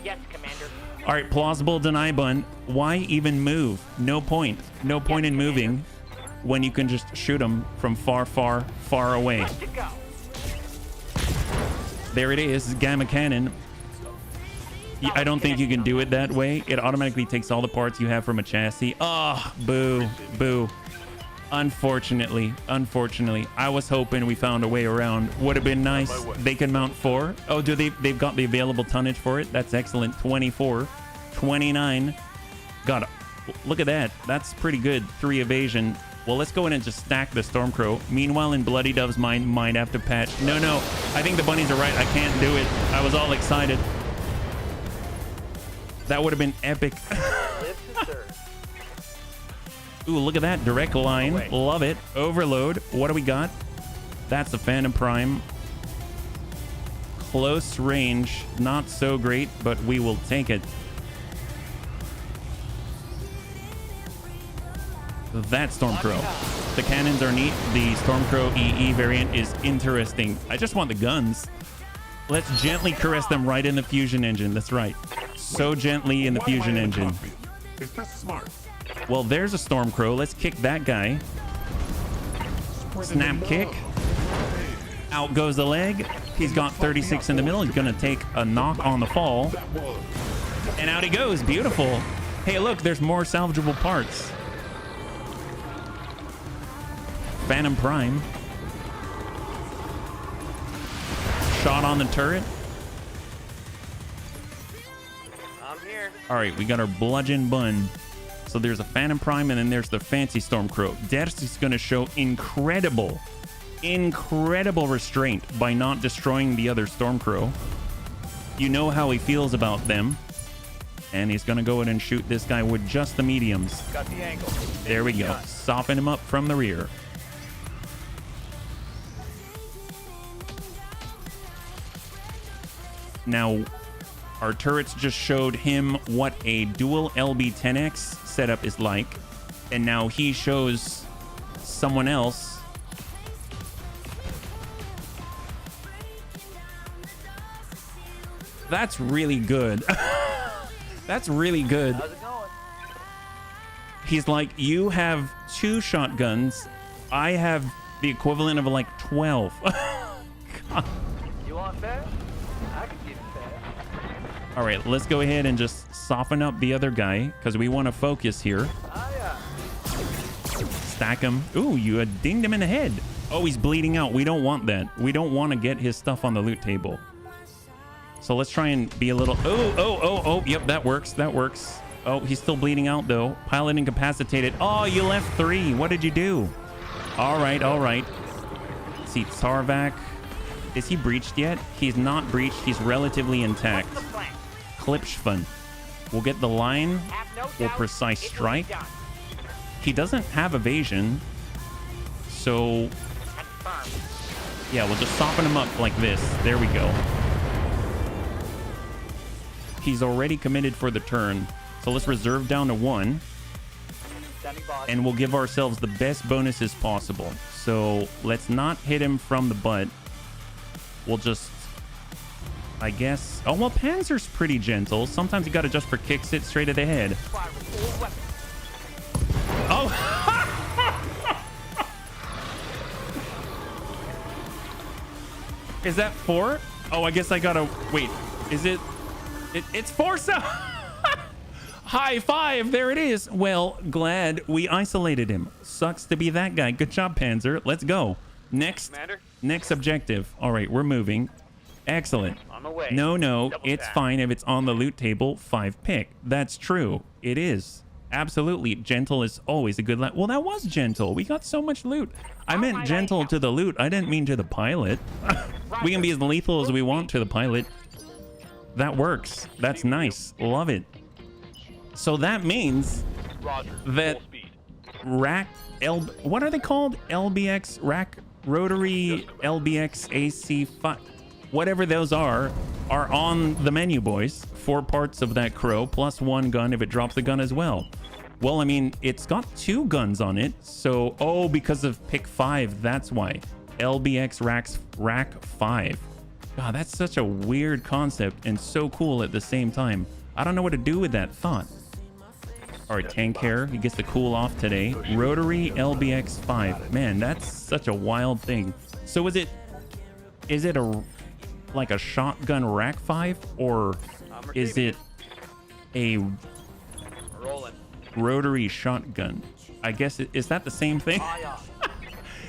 Yes, Commander. all right, plausible deny bun. Why even move? No point. No point in moving when you can just shoot them from far, far, far away. Let's go. There it is, Gamma Cannon. I don't think you can do it that way. It automatically takes all the parts you have from a chassis. Oh, boo, boo. Unfortunately, I was hoping we found a way around. Would have been nice. They can mount 4. Oh, they've got the available tonnage for it. That's excellent. 24, 29. Got it. Look at that. That's pretty good. 3 evasion. Well, let's go in and just stack the Stormcrow. Meanwhile, in Bloody Dove's mind, might have to patch. No. I think the bunnies are right. I can't do it. I was all excited. That would have been epic. Live to serve. Ooh, look at that. Direct line. Love it. Overload. What do we got? That's the Phantom Prime. Close range. Not so great, but we will take it. That Stormcrow. The cannons are neat. The Stormcrow EE variant is interesting. I just want the guns. Let's gently caress them right in the fusion engine. That's right. So gently in the fusion engine. Is that smart? Well, there's a Stormcrow. Let's kick that guy. Snap kick. Out goes the leg. He's got 36 in the middle. He's going to take a knock on the fall. And out he goes. Beautiful. Hey, look, there's more salvageable parts. Phantom Prime. Shot on the turret. I'm here. All right, we got our bludgeon bun. So there's a Phantom Prime, and then there's the fancy Stormcrow. Ders is going to show incredible restraint by not destroying the other Stormcrow. You know how he feels about them. And he's going to go in and shoot this guy with just the mediums. Got the angle. There we go. Soften him up from the rear. Now, our turrets just showed him what a dual LB-10X setup is like. And now he shows someone else that's really good. That's really good. How's it going? He's like, you have 2 shotguns. I have the equivalent of like 12. God. You want fair? I can give you fair. All right, let's go ahead and just soften up the other guy because we want to focus here. Stack him. Ooh, you dinged him in the head. Oh, he's bleeding out. We don't want that. We don't want to get his stuff on the loot table. So let's try and be a little... Oh. Yep, that works. That works. Oh, he's still bleeding out, though. Pilot incapacitated. Oh, you left 3. What did you do? All right. Let's see, Sarvac. Is he breached yet? He's not breached. He's relatively intact. Klipschfun. We'll get the line. We'll precise strike. He doesn't have evasion. So... yeah, we'll just soften him up like this. There we go. He's already committed for the turn. So let's reserve down to 1. And we'll give ourselves the best bonuses possible. So let's not hit him from the butt. We'll just... I guess... oh, well, Panzer's pretty gentle. Sometimes you gotta just for kicks it straight at the head. Oh! Is that 4? Oh, I guess I gotta... wait. Is it... It's 4 so... High 5. There it is. Well, glad we isolated him. Sucks to be that guy. Good job, Panzer. Let's go. Next objective. All right, we're moving. Excellent. On the way. No. It's fine if it's on the loot table. 5 pick. That's true. It is. Absolutely. Gentle is always a good... well, that was gentle. We got so much loot. I meant gentle to the loot. I didn't mean to the pilot. We can be as lethal as we want to the pilot. That works. That's nice. Love it. So that means that rack what are they called? LBX rack rotary LBX AC5, whatever those are on the menu, boys. 4 parts of that crow plus 1 gun if it drops the gun as well. Well, I mean, it's got 2 guns on it. So, oh, because of pick 5, that's why. LBX rack 5. God, that's such a weird concept and so cool at the same time. I don't know what to do with that thought. All right, tank hair. He gets to cool off today. Rotary LBX 5. Man, that's such a wild thing. So is it like a shotgun rack 5 or is it a rotary shotgun? I guess is that the same thing?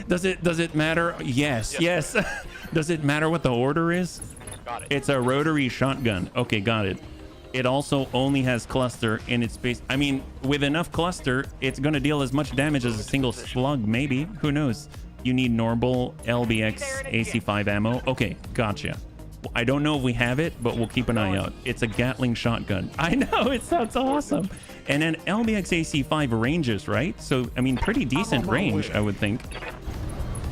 Does it matter? Yes. Does it matter what the order is? Got it. It's a rotary shotgun. Okay, got it. It also only has cluster in its base. I mean, with enough cluster, it's going to deal as much damage as a single slug, maybe. Who knows? You need normal LBX AC5 ammo. Okay, gotcha. I don't know if we have it, but we'll keep an eye out. It's a Gatling shotgun. I know, it sounds awesome. And then LBX AC5 ranges, right? So, I mean, pretty decent range, I would think.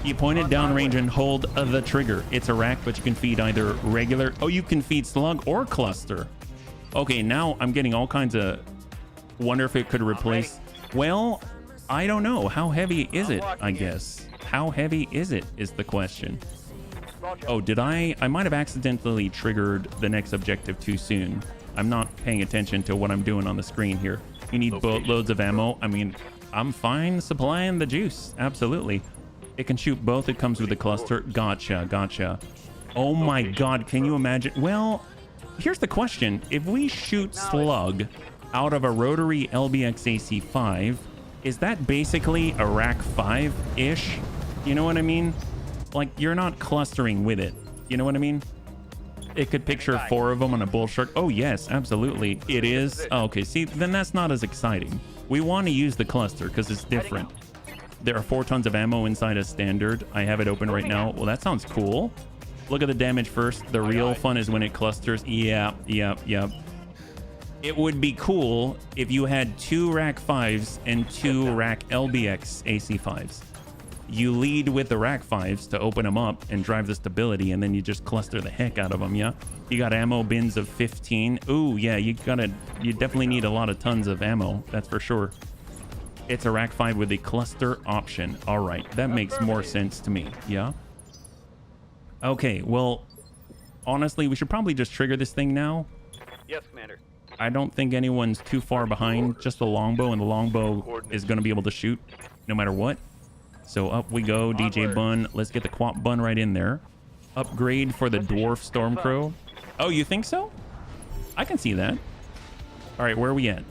You point it downrange and hold the trigger. It's a rack, but you can feed either regular... oh, you can feed slug or cluster. Okay, now I'm getting all kinds of... wonder if it could replace... well, I don't know. How heavy is it, I guess? How heavy is it, is the question. Oh, did I might have accidentally triggered the next objective too soon. I'm not paying attention to what I'm doing on the screen here. You need boatloads of ammo. I mean, I'm fine supplying the juice. Absolutely. It can shoot both. It comes with a cluster. Gotcha. Oh my god, can you imagine? Well, here's the question. If we shoot slug out of a rotary LBX AC5, is that basically a rack 5-ish? You know what I mean? Like, you're not clustering with it. You know what I mean? It could picture 4 of them on a bull shark. Oh, yes, absolutely. It is. Oh, okay, see, then that's not as exciting. We want to use the cluster because it's different. There are 4 tons of ammo inside a standard. I have it open right now. Well, that sounds cool. Look at the damage first. The real fun is when it clusters. Yeah. It would be cool if you had 2 rack 5s and 2 rack LBX AC5s. You lead with the rack 5s to open them up and drive the stability, and then you just cluster the heck out of them, yeah? You got ammo bins of 15. Ooh, yeah, you definitely need a lot of tons of ammo, that's for sure. It's a rack 5 with a cluster option. All right, that makes more sense to me, yeah? Okay, well, honestly, we should probably just trigger this thing now. Yes, Commander. I don't think anyone's too far behind. Just the longbow, and the longbow is going to be able to shoot no matter what. So up we go, DJ Bun. Let's get the Quap Bun right in there. Upgrade for the Dwarf Stormcrow. Oh, you think so? I can see that. All right, where are we at?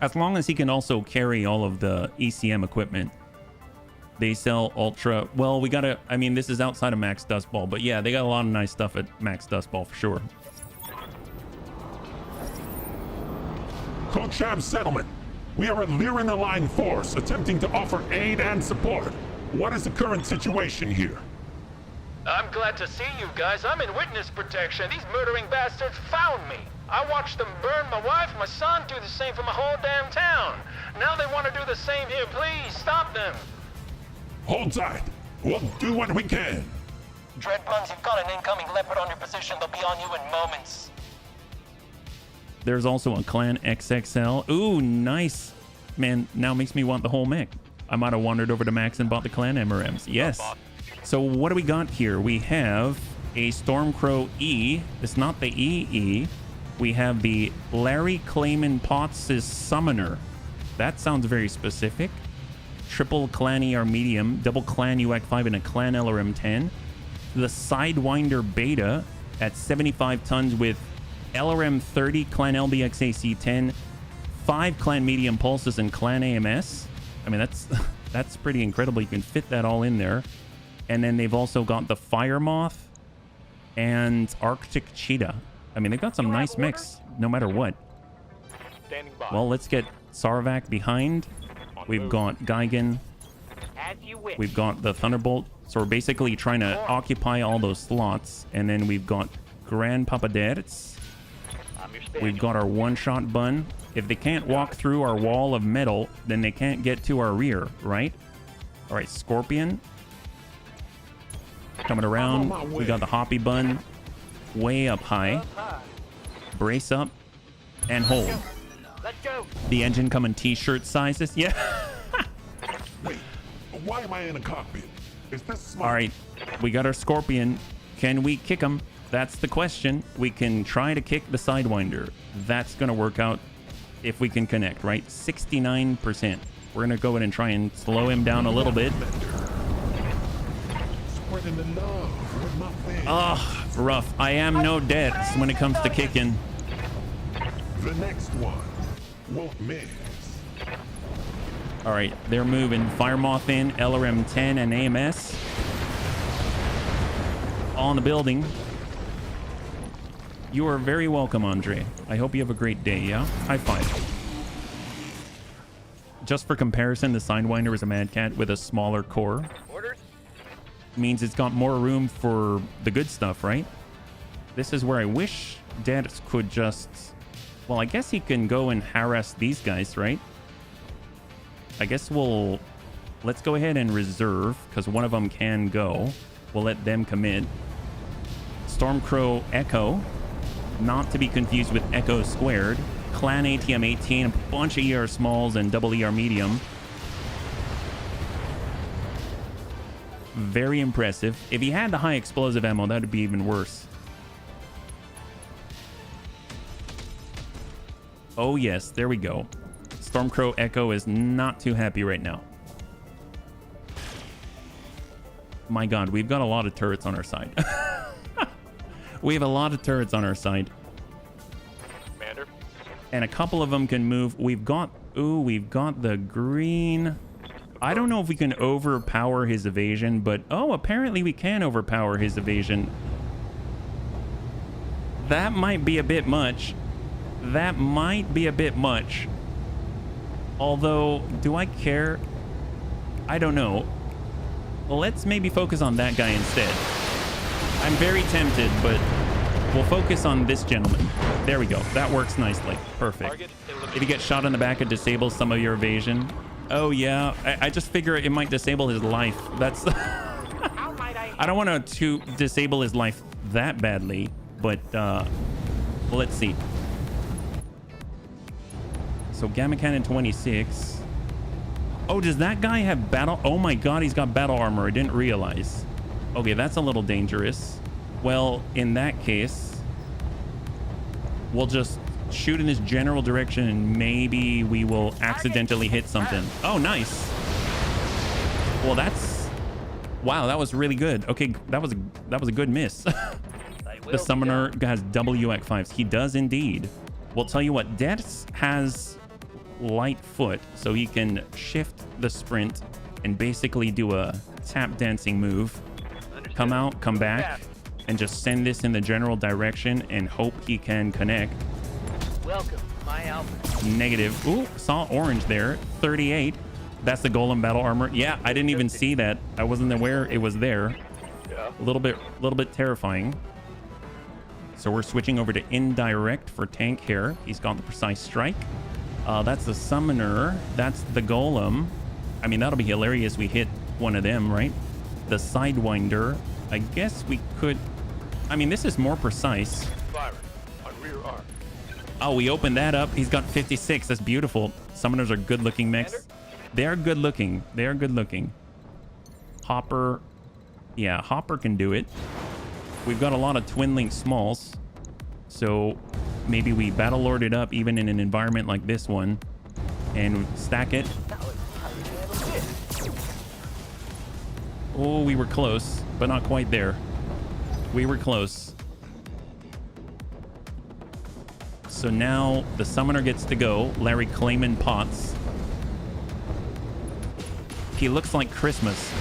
As long as he can also carry all of the ECM equipment. They sell Ultra. Well, we got to... I mean, this is outside of Max Dustball. But yeah, they got a lot of nice stuff at Max Dustball for sure. Kochab settlement. We are a Lyran-aligned force attempting to offer aid and support. What is the current situation here? I'm glad to see you guys. I'm in witness protection. These murdering bastards found me. I watched them burn my wife, my son, do the same for my whole damn town. Now they want to do the same here. Please stop them. Hold tight. We'll do what we can. Dreadbuns, you've got an incoming leopard on your position. They'll be on you in moments. There's also a Clan XXL. Ooh, nice. Man, now makes me want the whole mech. I might have wandered over to Max and bought the Clan MRMs. Yes. So what do we got here? We have a Stormcrow E. It's not the EE. We have the Larry Clayman Potts' Summoner. That sounds very specific. Triple Clan ER Medium, double Clan UAC5, and a Clan LRM 10. The Sidewinder Beta at 75 tons with LRM 30, Clan LBX AC 10, 5 Clan Medium Pulses, and Clan AMS. I mean, that's pretty incredible. You can fit that all in there. And then they've also got the Fire Moth and Arctic Cheetah. I mean, they've got some nice mix, no matter what. Standing by. Well, let's get Sarvac behind. We've got Gigan. As you wish. We've got the Thunderbolt. So we're basically trying to occupy all those slots. And then we've got Grand Papadets. I'm your spaniel. We've got our one-shot Bun. If they can't walk through our wall of metal, then they can't get to our rear, right? All right, Scorpion. Coming around. We got the Hoppy Bun. Way up high. Brace up. And hold. Let's go. The engine come in t-shirt sizes. Yeah. Wait, why am I in a cockpit? Is this smart? All right. We got our Scorpion. Can we kick him? That's the question. We can try to kick the Sidewinder. That's going to work out if we can connect, right? 69%. We're going to go in and try and slow him down a little bit. Spreading the love with my fans. Ah, rough. I am no deaths when it comes to kicking. The next one won't miss. All right, they're moving. Fire Moth in, LRM 10 and AMS. On the building. You are very welcome, Andre. I hope you have a great day, yeah? High five. Just for comparison, the Sidewinder is a Mad Cat with a smaller core. Orders? Means it's got more room for the good stuff, right? This is where I wish Dad could just... Well, I guess he can go and harass these guys, right? I guess let's go ahead and reserve, because one of them can go. We'll let them commit. Stormcrow Echo, not to be confused with Echo Squared. Clan ATM 18, a bunch of ER smalls and double ER medium. Very impressive. If he had the high explosive ammo, that would be even worse. Oh yes, there we go. Stormcrow Echo is not too happy right now. My god, we've got a lot of turrets on our side. We have a lot of turrets on our side. Commander. And a couple of them can move. We've got the green. I don't know if we can overpower his evasion, but oh, apparently we can overpower his evasion. That might be a bit much. That might be a bit much. Although, do I care? I don't know. Well, let's maybe focus on that guy instead. I'm very tempted, but we'll focus on this gentleman. There we go. That works nicely. Perfect. If you get shot in the back, it disables some of your evasion. Oh, yeah. I just figure it might disable his life. That's... I don't want to disable his life that badly, but well, let's see. So Gamma Cannon 26. Oh, does that guy have battle? Oh my god, he's got battle armor. I didn't realize. Okay, that's a little dangerous. Well, in that case, We'll just shoot in this general direction and maybe we will accidentally hit something. Oh, nice. Well, that's... Wow, that was really good. Okay, that was a good miss. The summoner has double UX5s. He does indeed. We'll tell you what, Dex has light foot, so he can shift the sprint and basically do a tap dancing move. Come out, come back, and just send this in the general direction and hope he can connect. Welcome to my Alpha. Negative. Ooh, saw orange there. 38. That's the golem battle armor. Yeah, I didn't even see that. I wasn't aware it was there. A little bit terrifying. So we're switching over to indirect for tank here. He's got the precise strike. That's the summoner. That's the golem. I mean, that'll be hilarious. We hit one of them, right? The sidewinder. I guess we could. I mean, this is more precise. Firing on rear arm. Oh, we opened that up. He's got 56. That's beautiful. Summoners are good looking mechs. They are good looking. They are good looking. Hopper. Yeah, Hopper can do it. We've got a lot of twin link smalls. So maybe we battle lord it up even in an environment like this one and stack it. Oh, we were close, but not quite there. We were close. So now the summoner gets to go. Larry Clayman Potts. He looks like Christmas.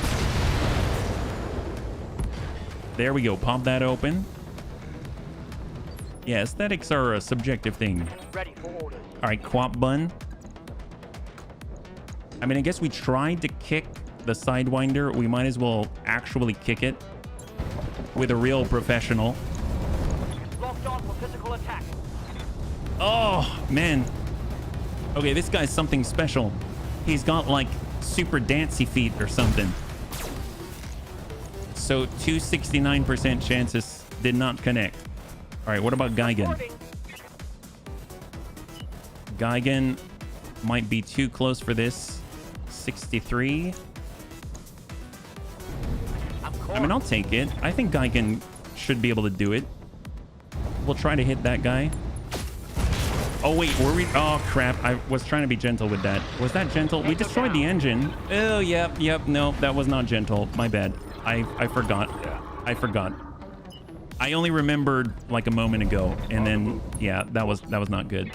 There we go. Pop that open. Yeah, aesthetics are a subjective thing. Ready for orders. All right, Quap Bun. I mean, I guess we tried to kick the Sidewinder. We might as well actually kick it with a real professional. Locked on for physical attack. Oh, man. Okay, this guy's something special. He's got like super dancy feet or something. So 269% chances did not connect. All right, what about Gigan? Gigan might be too close for this. 63. I mean, I'll take it. I think Gigan should be able to do it. We'll try to hit that guy. Oh, wait, were we? Oh, crap. I was trying to be gentle with that. Was that gentle? We destroyed the engine. Oh, yep. No, that was not gentle. My bad. I forgot. I forgot. I only remembered like a moment ago, and then yeah, that was not good.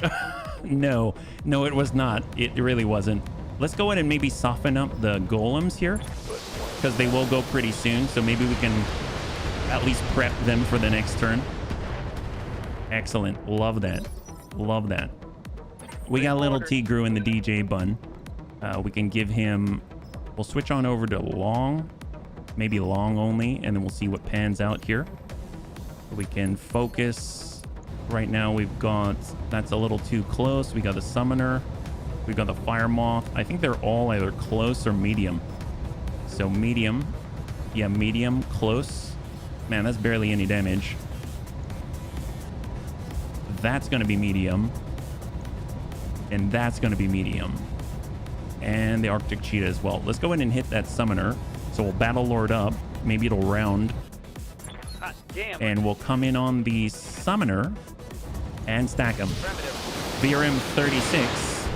No, it was not. It really wasn't. Let's go ahead and maybe soften up the golems here, because they will go pretty soon. So maybe we can at least prep them for the next turn. Excellent. Love that. Love that. We got little Tigru in the DJ bun. We can give him. We'll switch on over to long. Maybe long only, and then we'll see what pans out here. We can focus. Right now we've got, that's a little too close. We got the summoner. We've got the fire moth. I think they're all either close or medium. So medium. Yeah, medium, close. Man, that's barely any damage. That's going to be medium. And that's going to be medium. And the Arctic Cheetah as well. Let's go ahead and hit that summoner. So we'll Battle Lord up. Maybe it'll round. And we'll come in on the summoner and stack him. VRM 36.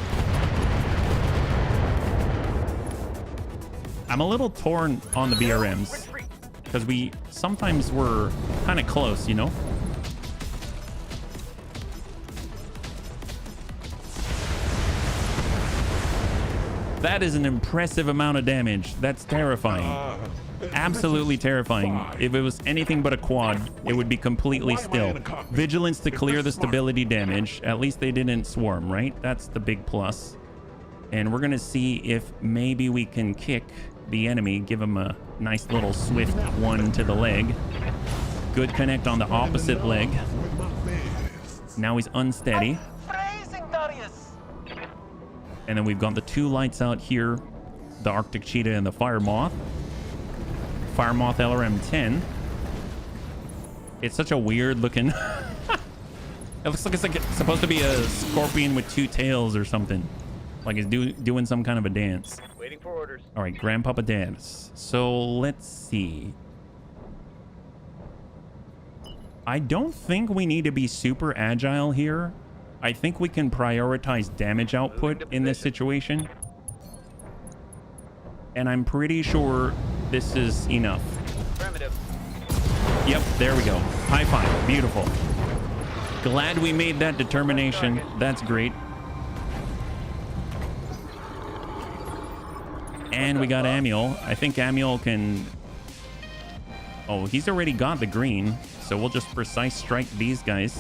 I'm a little torn on the BRMs because we sometimes were kind of close, you know? That is an impressive amount of damage. That's terrifying. Absolutely terrifying. If it was anything but a quad, it would be completely still. Vigilance to clear the stability damage. At least they didn't swarm, right? That's the big plus. And we're going to see if maybe we can kick the enemy, give him a nice little swift one to the leg. Good connect on the opposite leg. Now he's unsteady. And then we've got the two lights out here, the Arctic Cheetah and the Fire Moth. Fire Moth LRM 10. It's such a weird looking. It looks like it's supposed to be a scorpion with two tails or something. Like it's doing some kind of a dance. Waiting for orders. All right, Grandpapa dance. So let's see. I don't think we need to be super agile here. I think we can prioritize damage output in this situation. And I'm pretty sure this is enough. Affirmative. Yep, there we go. High five. Beautiful. Glad we made that determination. That's great. And we got Amiel. I think Amiel can... Oh, he's already got the green. So we'll just precise strike these guys.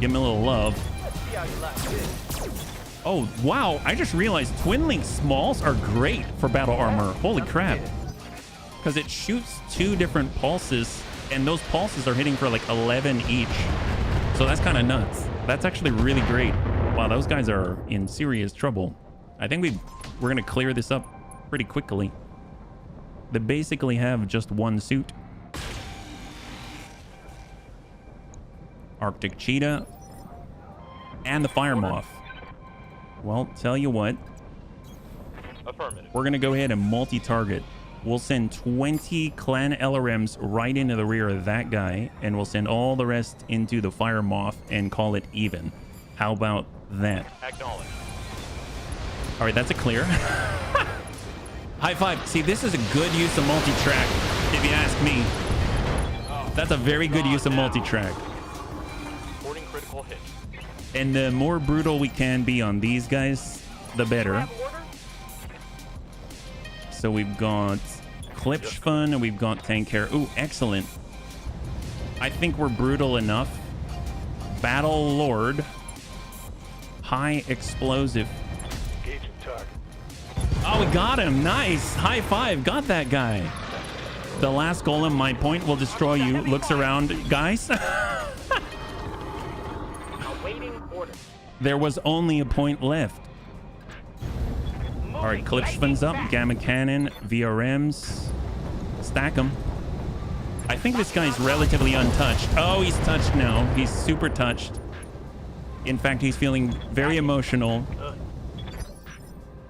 Give him a little love. Let's see how you like this. Oh, wow. I just realized Twin Link Smalls are great for battle armor. Holy crap. Because it shoots 2 different pulses, and those pulses are hitting for like 11 each. So that's kind of nuts. That's actually really great. Wow, those guys are in serious trouble. I think we're going to clear this up pretty quickly. They basically have just one suit. Arctic Cheetah and the Fire Moth. Well, tell you what. Affirmative. We're going to go ahead and multi-target. We'll send 20 clan LRMs right into the rear of that guy, and we'll send all the rest into the Fire Moth and call it even. How about that? Acknowledge. All right, that's a clear. High five. See, this is a good use of multi-track, if you ask me. That's a very good use of multi-track. Reporting critical hit. And the more brutal we can be on these guys, the better. So we've got Klipschfun and we've got Tank Hair. Ooh, excellent. I think we're brutal enough. Battle Lord. High explosive. Engaging target. Oh, we got him. Nice. High five. Got that guy. The last golem, my point will destroy you. Looks around. Guys. Awaiting order. There was only a point left. All right, Klipschfun's up. Gamma Cannon. VRMs. Stack them. I think this guy's relatively untouched. Oh, he's touched now. He's super touched. In fact, he's feeling very emotional.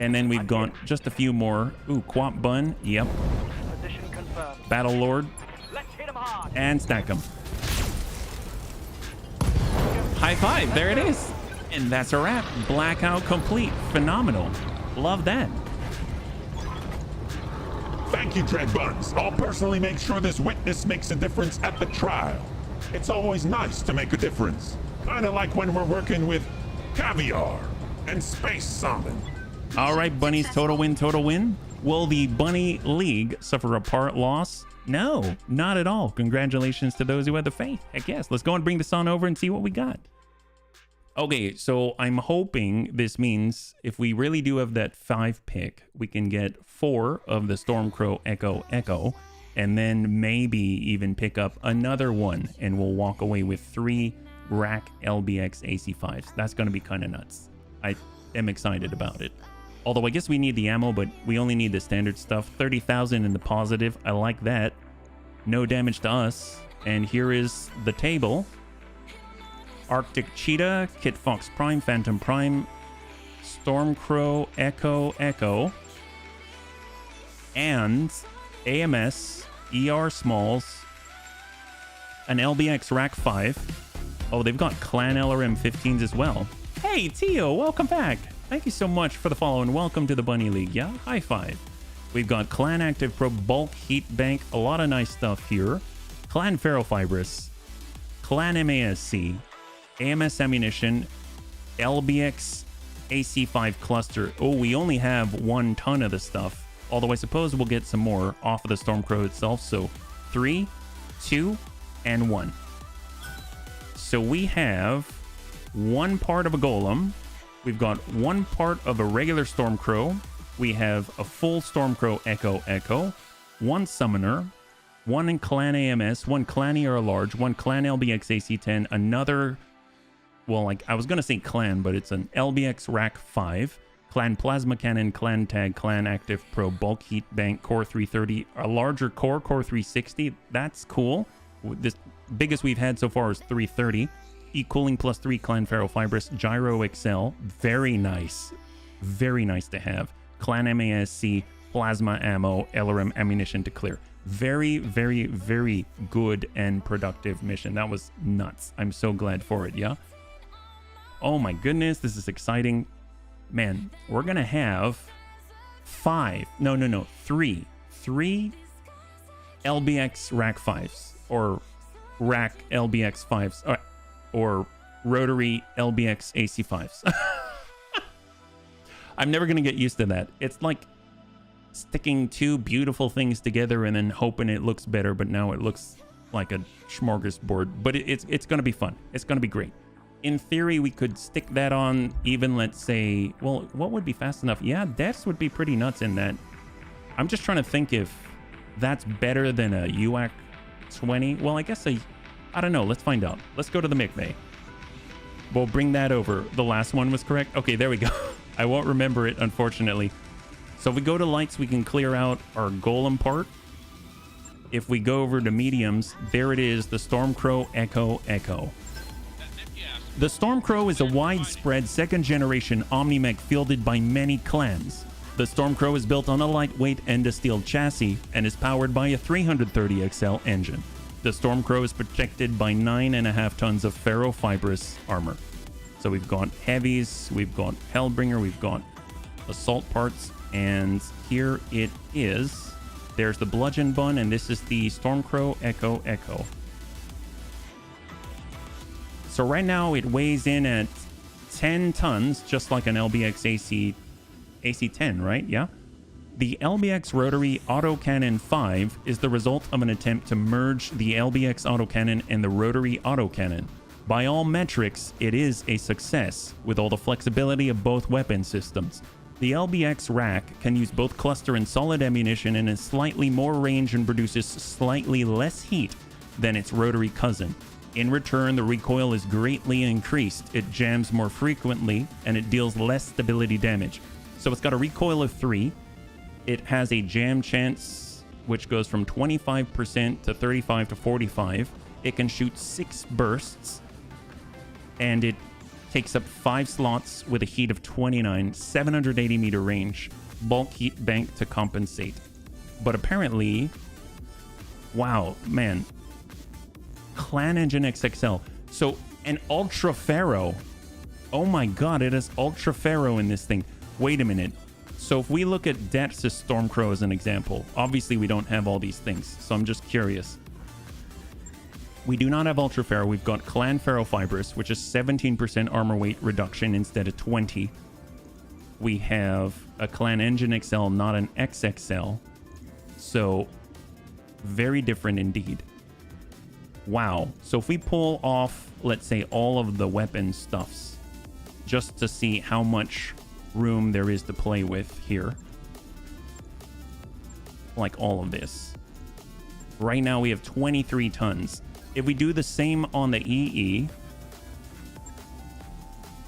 And then we've got just a few more. Ooh, Quap Bun. Yep. Position confirmed. Battle Lord. Let's hit him hard. And stack them. High five. There it is. And that's a wrap. Blackout complete. Phenomenal. Love that. Thank you, Dread Buns. I'll personally make sure this witness makes a difference at the trial. It's always nice to make a difference. Kind of like when we're working with Caviar and Space Salmon. All right, bunnies, total win, total win. Will the Bunny League suffer a part loss? No, not at all. Congratulations to those who had the faith. Heck yes. Let's go and bring this on over and see what we got. Okay, so I'm hoping this means if we really do have that 5 pick, we can get 4 of the Stormcrow Echo, and then maybe even pick up another one, and we'll walk away with 3 rack LBX AC5s. That's going to be kind of nuts. I am excited about it. Although I guess we need the ammo, but we only need the standard stuff. 30,000 in the positive. I like that. No damage to us. And here is the table. Arctic Cheetah, Kit Fox Prime, Phantom Prime, Stormcrow, Echo, and AMS, ER Smalls, an LBX Rack 5. Oh, they've got Clan LRM 15s as well. Hey, Tio, welcome back. Thank you so much for the follow and welcome to the Bunny League. Yeah, high five. We've got Clan Active Pro Bulk Heat Bank, a lot of nice stuff here. Clan Ferrofibrous, Clan MASC, AMS Ammunition, LBX AC5 Cluster. Oh, we only have 1 ton of the stuff. Although I suppose we'll get some more off of the Stormcrow itself. So 3, 2, and 1. So we have 1 part of a Golem. We've got 1 part of a regular Stormcrow. We have a full Stormcrow Echo, 1 Summoner, 1 in Clan AMS, 1 Clan ER Large, 1 Clan LBX AC10, another... Well, like I was going to say Clan, but it's an LBX Rack 5, Clan Plasma Cannon, Clan Tag, Clan Active Pro, Bulk Heat Bank, Core 330, a larger core, Core 360. That's cool. The biggest we've had so far is 330. E-Cooling plus 3, Clan Ferrofibrous, Gyro XL. Very nice. Very nice to have. Clan MASC, Plasma Ammo, LRM Ammunition to clear. Very, very, very good and productive mission. That was nuts. I'm so glad for it, yeah? Oh my goodness, this is exciting. Man, we're gonna have three LBX Rack 5s, or Rack LBX 5s, or Rotary LBX AC 5s. I'm never gonna get used to that. It's like sticking two beautiful things together and then hoping it looks better, but now it looks like a smorgasbord. But it's gonna be fun. It's gonna be great. In theory, we could stick that on even, let's say, well, what would be fast enough? Yeah, deaths would be pretty nuts in that. I'm just trying to think if that's better than a UAC 20. Well, I guess I don't know. Let's find out. Let's go to the Mick Bay. We'll bring that over. The last one was correct. Okay, there we go. I won't remember it, unfortunately. So if we go to lights, we can clear out our golem part. If we go over to mediums, there it is, the Stormcrow Echo Echo. The Stormcrow is a widespread second-generation Omni-Mech fielded by many clans. The Stormcrow is built on a lightweight Endosteel chassis and is powered by a 330XL engine. The Stormcrow is protected by 9.5 tons of ferrofibrous armor. So we've got heavies, we've got Hellbringer, we've got assault parts, and here it is. There's the Bludgeon Bun, and this is the Stormcrow Echo Echo. So right now it weighs in at 10 tons, just like an LBX AC10, right? Yeah. The LBX Rotary Autocannon 5 is the result of an attempt to merge the LBX Autocannon and the Rotary Autocannon. By all metrics, it is a success, with all the flexibility of both weapon systems. The LBX rack can use both cluster and solid ammunition and has slightly more range and produces slightly less heat than its rotary cousin. In return, the recoil is greatly increased, it jams more frequently, and it deals less stability damage. So it's got a recoil of 3. It has a jam chance, which goes from 25% to 35 to 45. It can shoot 6 bursts, and it takes up 5 slots with a heat of 29, 780 meter range, bulk heat bank to compensate. But apparently, wow, man, Clan Engine XXL. So an Ultra Ferro. Oh my god, it has Ultra Ferro in this thing. Wait a minute. So if we look at Dex's Stormcrow as an example, obviously we don't have all these things, so I'm just curious. We do not have Ultra Ferro. We've got Clan Ferrofibrous, which is 17% armor weight reduction instead of 20. We have a Clan Engine XL, not an XXL. So very different indeed. Wow. So if we pull off, let's say, all of the weapon stuffs, just to see how much room there is to play with here. Like all of this. Right now we have 23 tons. If we do the same on the EE,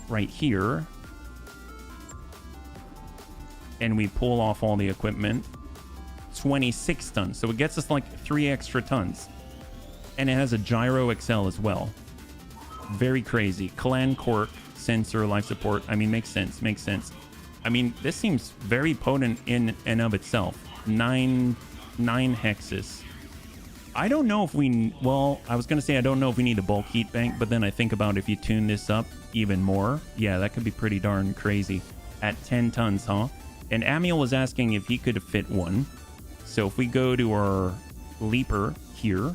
right here, and we pull off all the equipment, 26 tons. So it gets us like 3 extra tons. And it has a Gyro XL as well. Very crazy. Clan Cork, sensor, life support. I mean, makes sense. Makes sense. I mean, this seems very potent in and of itself. 9 hexes. I don't know if we... Well, I was going to say I don't know if we need a bulk heat bank, but then I think about if you tune this up even more, yeah, that could be pretty darn crazy. At 10 tons, huh? And Amiel was asking if he could fit one. So if we go to our Leaper here...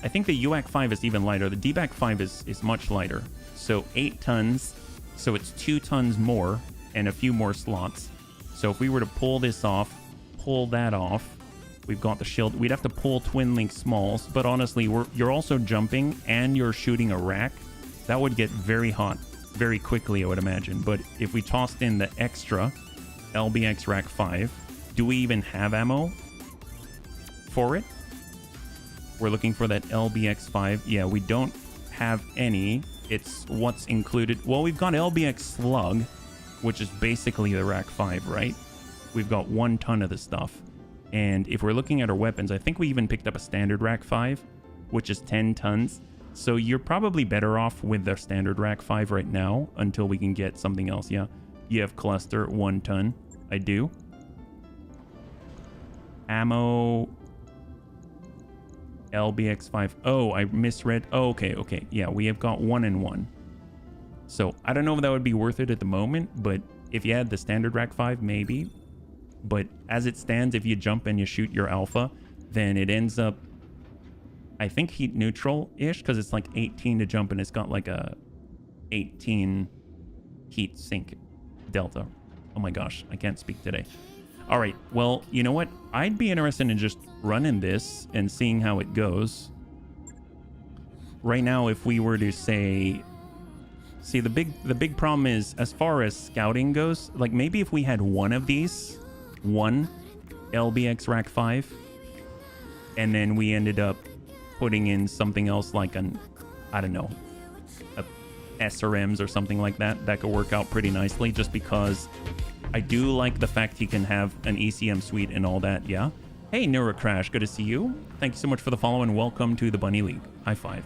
I think the UAC 5 is even lighter. The DBAC 5 is much lighter. So 8 tons. So it's 2 tons more and a few more slots. So if we were to pull this off, pull that off, we've got the shield. We'd have to pull Twin Link Smalls. But honestly, you're also jumping and you're shooting a rack. That would get very hot very quickly, I would imagine. But if we tossed in the extra LBX Rack 5, do we even have ammo for it? We're looking for that LBX5. Yeah, we don't have any. It's what's included. Well, we've got LBX Slug, which is basically the Rack 5, right? We've got 1 ton of the stuff. And if we're looking at our weapons, I think we even picked up a standard Rack 5, which is 10 tons. So you're probably better off with the standard Rack 5 right now until we can get something else. Yeah, you have Cluster, 1 ton. I do. Ammo, LBX5. Oh, I misread. Oh, okay. Yeah, we have got 1 and 1. So I don't know if that would be worth it at the moment, but if you had the standard rack 5, maybe. But as it stands, if you jump and you shoot your alpha, then it ends up, I think, heat neutral-ish, because it's like 18 to jump and it's got like a 18 heat sink delta. Oh my gosh, I can't speak today. All right, well, you know what? I'd be interested in just running this and seeing how it goes. Right now, if we were to say... See, the big problem is, as far as scouting goes, like maybe if we had one of these, one LBX Rack 5, and then we ended up putting in something else like an, I don't know, a SRMs or something like that, that could work out pretty nicely, just because I do like the fact he can have an ECM suite and all that, yeah? Hey, Neurocrash, good to see you. Thank you so much for the follow and welcome to the Bunny League. High five.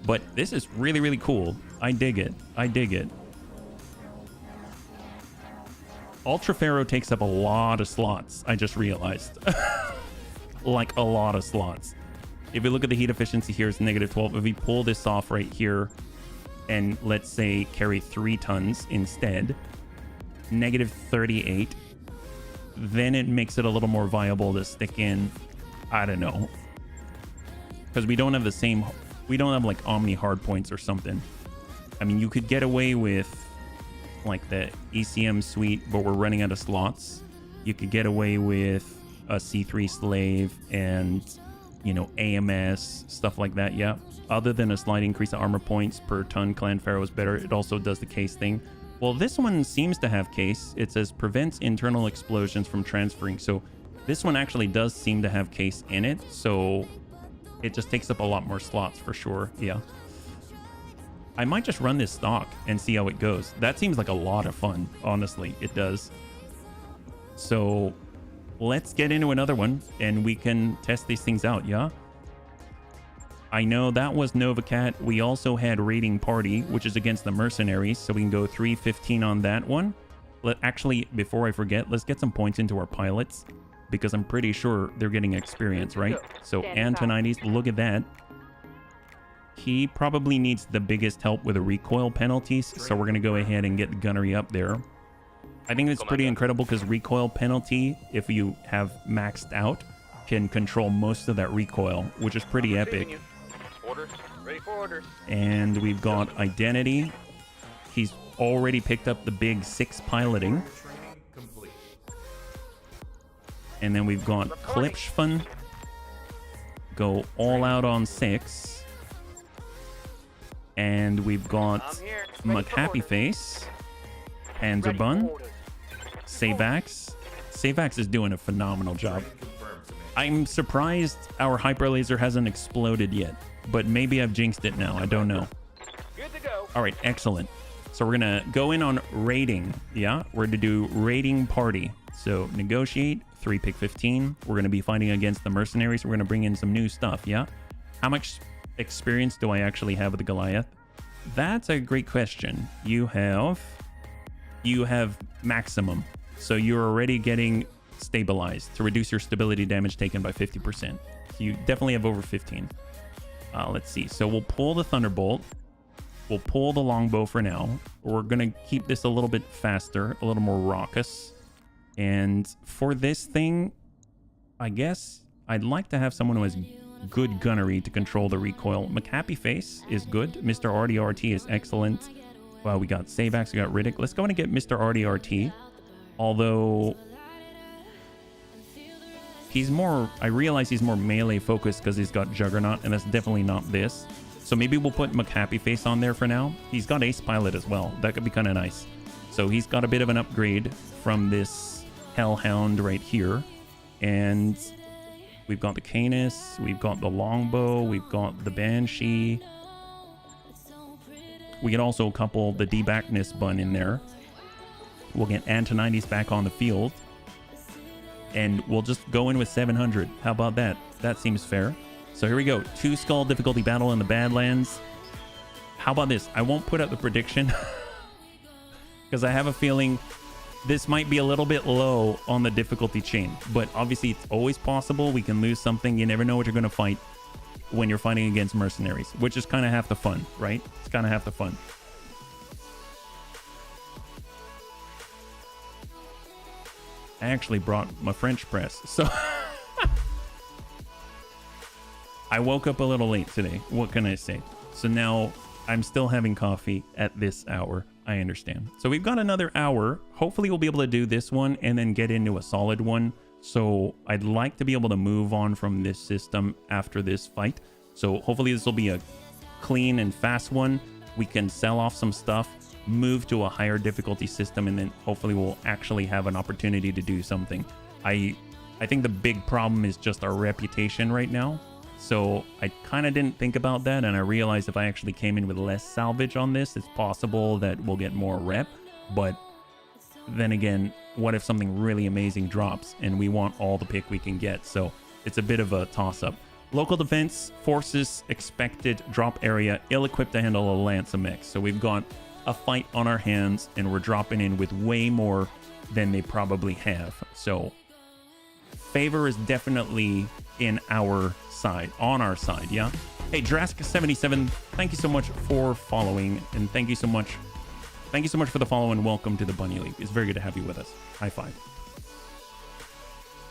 But this is really, really cool. I dig it. I dig it. Ultra Pharaoh takes up a lot of slots, I just realized. Like a lot of slots. If you look at the heat efficiency here, it's -12. If we pull this off right here and let's say carry 3 tons instead, -38, then it makes it a little more viable to stick in, I don't know, because we don't have the same, we don't have like Omni hard points or something. I mean, you could get away with like the ECM suite, but we're running out of slots. You could get away with a C3 slave and, you know, AMS, stuff like that, yeah. Other than a slight increase of armor points per ton, Clan Pharaoh is better. It also does the case thing. Well, this one seems to have case. It says prevents internal explosions from transferring. So this one actually does seem to have case in it. So it just takes up a lot more slots for sure. Yeah. I might just run this stock and see how it goes. That seems like a lot of fun. Honestly, it does. So let's get into another one and we can test these things out. Yeah. I know that was Novacat. We also had Raiding Party, which is against the Mercenaries. So we can go 315 on that one. Actually, before I forget, let's get some points into our pilots, because I'm pretty sure they're getting experience, right? So Antonides, look at that. He probably needs the biggest help with the recoil penalties. So we're going to go ahead and get the gunnery up there. I think it's pretty incredible because recoil penalty, if you have maxed out, can control most of that recoil, which is pretty epic. Orders. Ready for orders. And we've got Identity. He's already picked up the big 6 piloting. And then we've got Klipschfun. Go all out on 6. And we've got McHappyface. Panzerbun. Savax. Savax is doing a phenomenal job. I'm surprised our hyper laser hasn't exploded yet, but maybe I've jinxed it now. I don't know. Good to go. All right, excellent. So we're gonna go in on raiding. Yeah, we're to do Raiding Party. So negotiate, 3 pick 15. We're gonna be fighting against the Mercenaries. We're gonna bring in some new stuff. Yeah. How much experience do I actually have with the Goliath? That's a great question. You have maximum. So you're already getting stabilized to reduce your stability damage taken by 50%. So you definitely have over 15. Let's see. So we'll pull the Thunderbolt. We'll pull the Longbow for now. We're going to keep this a little bit faster, a little more raucous. And for this thing, I guess I'd like to have someone who has good gunnery to control the recoil. McHappyface is good. Mr. RDRT is excellent. Well, we got Savax, we got Riddick. Let's go in and get Mr. RDRT. Although he's more, I realize he's more melee focused because he's got Juggernaut, and that's definitely not this. So maybe we'll put McHappyface on there for now. He's got Ace Pilot as well. That could be kind of nice. So he's got a bit of an upgrade from this Hellhound right here. And we've got the Canis, we've got the Longbow, we've got the Banshee. We can also couple the D-Backness bun in there. We'll get Antonides back on the field. And we'll just go in with 700. How about that? That seems fair. So here we go. 2 skull difficulty battle in the Badlands. How about this? I won't put up the prediction because I have a feeling this might be a little bit low on the difficulty chain. But obviously it's always possible. We can lose something. You never know what you're going to fight. when you're fighting against mercenaries, which is kind of half the fun, right? It's kind of half the fun. I actually brought my French press, so I woke up a little late today. What can I say? So now I'm still having coffee at this hour. I understand. So we've got another hour. Hopefully we'll be able to do this one and then get into a solid one. So I'd like to be able to move on from this system after this fight. So hopefully this will be a clean and fast one. We can sell off some stuff, move to a higher difficulty system, and then hopefully we'll actually have an opportunity to do something. I think the big problem is just our reputation right now. So I kind of didn't think about that, and I realized if I actually came in with less salvage on this, it's possible that we'll get more rep. But then again, what if something really amazing drops and we want all the pick we can get? So it's a bit of a toss-up. Local defense forces expected drop area, ill-equipped to handle a lance mix. So we've got a fight on our hands, and we're dropping in with way more than they probably have. So favor is definitely in our side, on our side. Yeah. Hey, Drask77, thank you so much for following, and thank you so much for the follow, and welcome to the Bunny League. It's very good to have you with us. High five.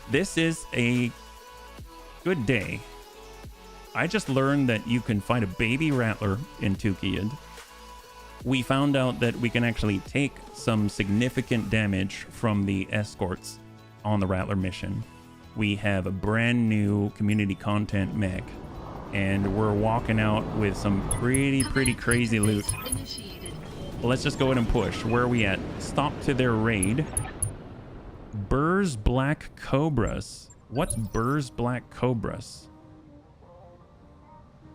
This is a good day. I just learned that you can fight a baby rattler in Tukiad. We found out that we can actually take some significant damage from the escorts on the rattler mission. We have a brand new community content mech, and we're walking out with some pretty crazy loot. Let's just go ahead and push. Where are we at? Stop to their raid. Burr's Black Cobras. What's Burr's Black Cobras?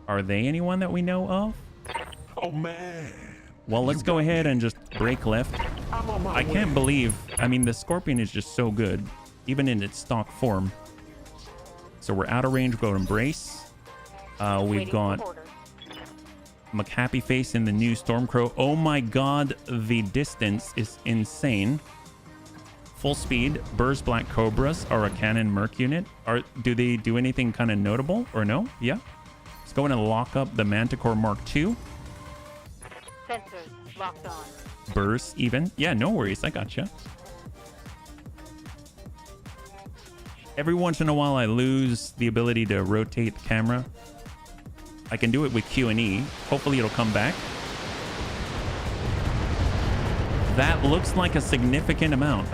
Are they anyone that we know of? Oh man. Well, let's go ahead and just break left. I can't believe, I mean, the Scorpion is just so good, even in its stock form. So we're out of range, go to Embrace. We've got McHappy Face in the new Stormcrow. Oh my god, the distance is insane. Full speed, Burr's Black Cobras are a cannon merc unit. Do they do anything kind of notable or no? Yeah. Let's go in and lock up the Manticore Mark II. Sensors locked on. Burst even. Yeah, no worries. I gotcha. Every once in a while, I lose the ability to rotate the camera. I can do it with Q and E. Hopefully, it'll come back. That looks like a significant amount.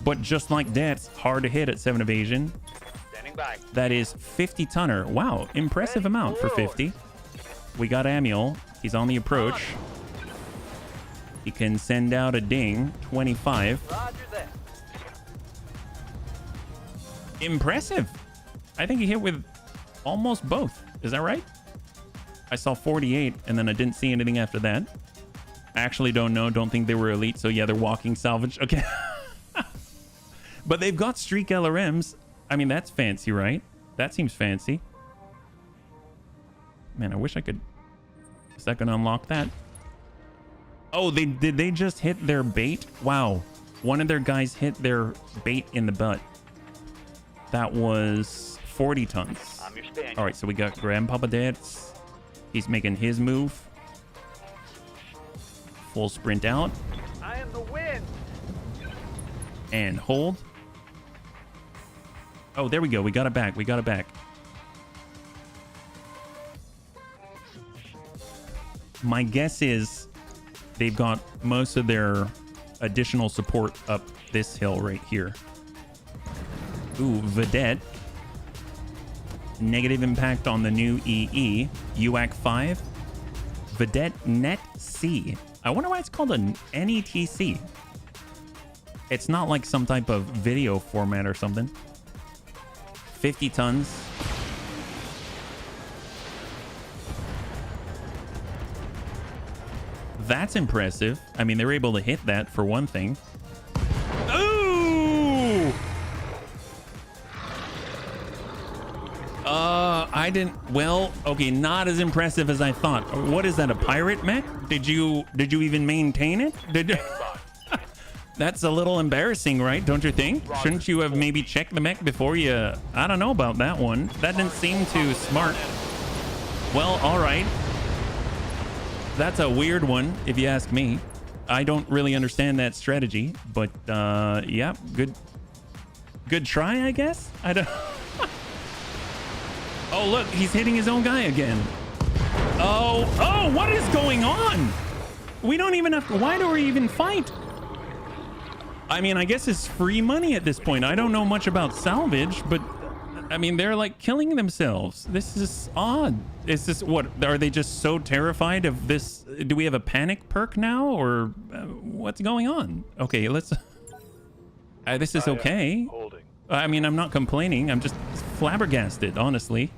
But just like that, hard to hit at 7 evasion. Standing by. That is 50 tonner. Wow, impressive amount for 50. We got Amiel. He's on the approach. He can send out a ding. 25. Roger that. Impressive. I think he hit with almost both. Is that right? I saw 48 and then I didn't see anything after that. I actually don't know. Don't think they were elite. So yeah, they're walking salvage. Okay. But they've got streak LRMs. I mean, that's fancy, right? That seems fancy. Man, I wish I could unlock that. Oh, did they just hit their bait? Wow. One of their guys hit their bait in the butt. That was 40 tons. I'm your Spaniard. All right, so we got Grandpapa Dance. He's making his move. Full sprint out. I am the wind. And hold. Oh, there we go. We got it back. We got it back. My guess is they've got most of their additional support up this hill right here. Ooh, Vedette. Negative impact on the new EE. UAC 5. Vedette Net C. I wonder why it's called an NETC. It's not like some type of video format or something. 50 tons. That's impressive. I mean, they were able to hit that for one thing. Ooh! I didn't. Well, okay, not as impressive as I thought. What is that? A pirate mech? Did you even maintain it? That's a little embarrassing, right? Don't you think? Shouldn't you have maybe checked the mech before you... I don't know about that one. That didn't seem too smart. Well, all right. That's a weird one, if you ask me. I don't really understand that strategy, but yeah, good try, I guess. I don't... Oh, look, he's hitting his own guy again. Oh, what is going on? We don't even have to... Why do we even fight? I mean, I guess it's free money at this point. I don't know much about salvage, but I mean, they're like killing themselves. This is odd. Is this what? Are they just so terrified of this? Do we have a panic perk now, or what's going on? Okay, let's... this is okay. I mean, I'm not complaining. I'm just flabbergasted, honestly.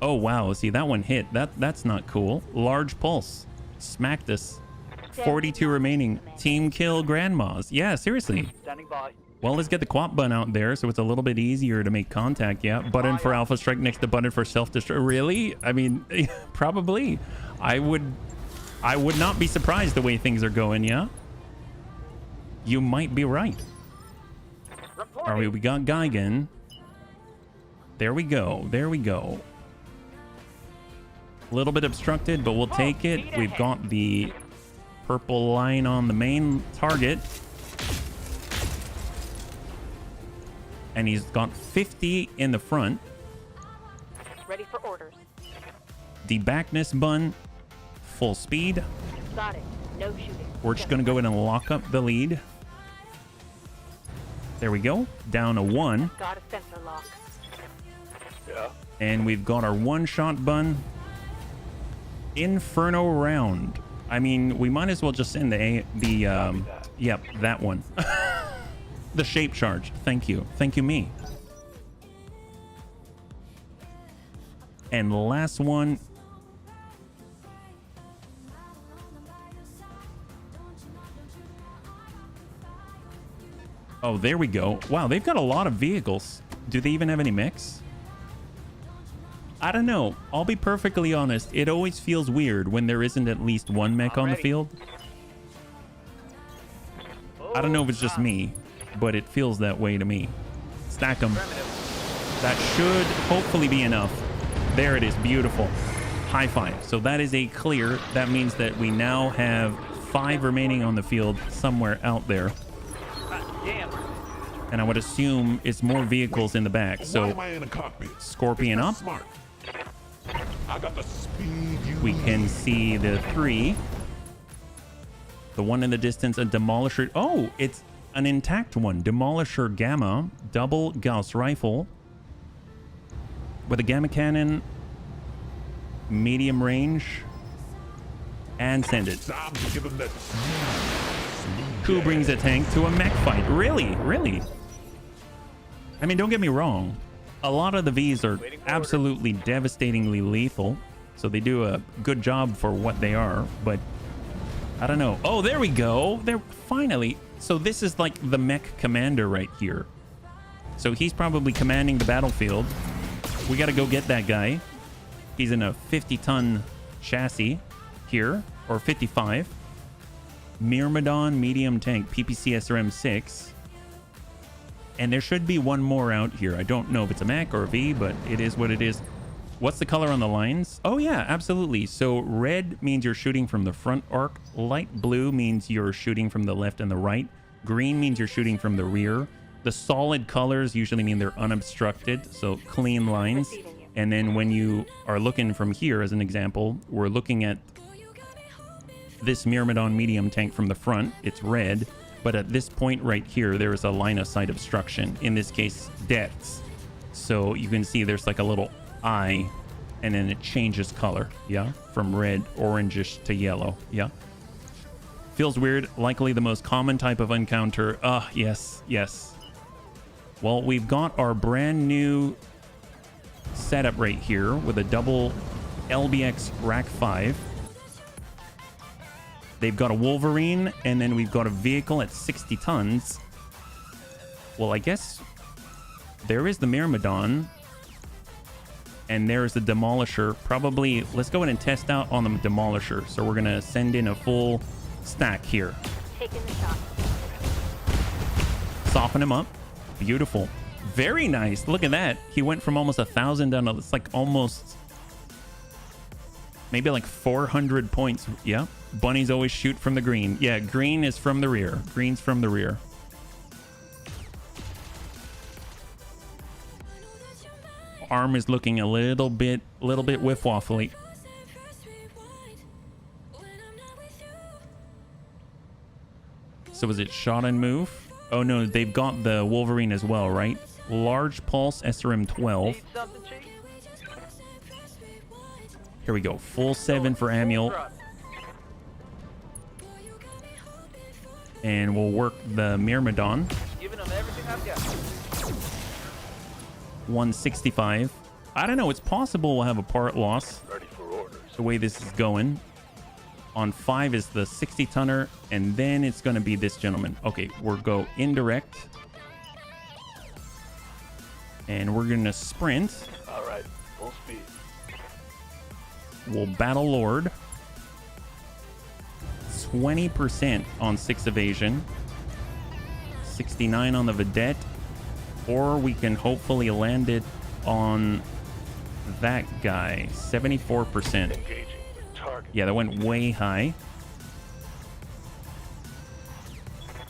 Oh, wow. See, that one hit. That's not cool. Large pulse. Smacked us. 42 remaining. Team kill grandmas. Yeah, seriously. Standing by. Well, let's get the quap button out there so it's a little bit easier to make contact. Yeah, button for alpha strike next to button for self-destruct. Really? I mean, probably. I would not be surprised the way things are going, yeah? You might be right. All right, we got Geigen. There we go. There we go. A little bit obstructed, but we'll take it. We've got the purple line on the main target. And he's got 50 in the front. Ready for orders. The backness bun, full speed. Got it. No shooting. We're just going to go in and lock up the lead. There we go. Down to 1. Got a sensor lock. Yeah. And we've got our one-shot bun. Inferno round. I mean, we might as well just send yep, that one. The shape charge. Thank you. Thank you, me. And the last one. Oh, there we go. Wow, they've got a lot of vehicles. Do they even have any mechs? I don't know. I'll be perfectly honest. It always feels weird when there isn't at least one mech on the field. I don't know if it's just me, but it feels that way to me. Stack them. That should hopefully be enough. There it is. Beautiful. High five. So that is a clear. That means that we now have 5 remaining on the field somewhere out there. And I would assume it's more vehicles in the back. So Scorpion up. I got the speed you We can see the 3. The one in the distance, a Demolisher. Oh, it's an intact one. Demolisher Gamma, double Gauss rifle with a Gamma cannon, medium range, and send it. Who brings a tank to a mech fight? Really? Really? I mean, don't get me wrong. A lot of the Vs are absolutely devastatingly lethal, so they do a good job for what they are, but I don't know. Oh, there we go. There, finally. So this is like the mech commander right here. So he's probably commanding the battlefield. We got to go get that guy. He's in a 50-ton chassis here, or 55. Myrmidon medium tank, PPC SRM 6. And there should be one more out here. I don't know if it's a mech or a V, but it is what it is. What's the color on the lines? Oh yeah, absolutely. So red means you're shooting from the front arc. Light blue means you're shooting from the left and the right. Green means you're shooting from the rear. The solid colors usually mean they're unobstructed, so clean lines. And then when you are looking from here, as an example, we're looking at this Myrmidon medium tank from the front. It's red. But at this point right here, there is a line of sight obstruction. In this case, depths. So you can see there's like a little eye, and then it changes color. Yeah, from red, orangish to yellow. Yeah. Feels weird. Likely the most common type of encounter. Yes, yes. Well, we've got our brand new setup right here with a double LBX Rack 5. They've got a Wolverine, and then we've got a vehicle at 60 tons. Well, I guess there is the Myrmidon, and there's the Demolisher. Probably, let's go ahead and test out on the Demolisher. So we're going to send in a full stack here. Taking the shot. Soften him up. Beautiful. Very nice. Look at that. He went from almost 1,000 down to, it's like almost maybe like 400 points. Yeah. Bunnies always shoot from the green. Yeah, green is from the rear. Green's from the rear. Arm is looking a little bit whiff waffly. So is it shot and move? Oh no, they've got the Wolverine as well, right? Large pulse SRM 12. Need something, Chief? Here we go. Full 7 for Amiel. And we'll work the Myrmidon. Giving them everything I've got. 165. I don't know. It's possible we'll have a part loss. Ready for orders. The way this is going. On 5 is the 60-tonner, and then it's going to be this gentleman. Okay, we'll go indirect. And we're going to sprint. All right, full speed. We'll Battle Lord. 20% on 6 evasion. 69 on the Vedette. Or we can hopefully land it on that guy. 74%. Engaging target. Yeah, that went way high.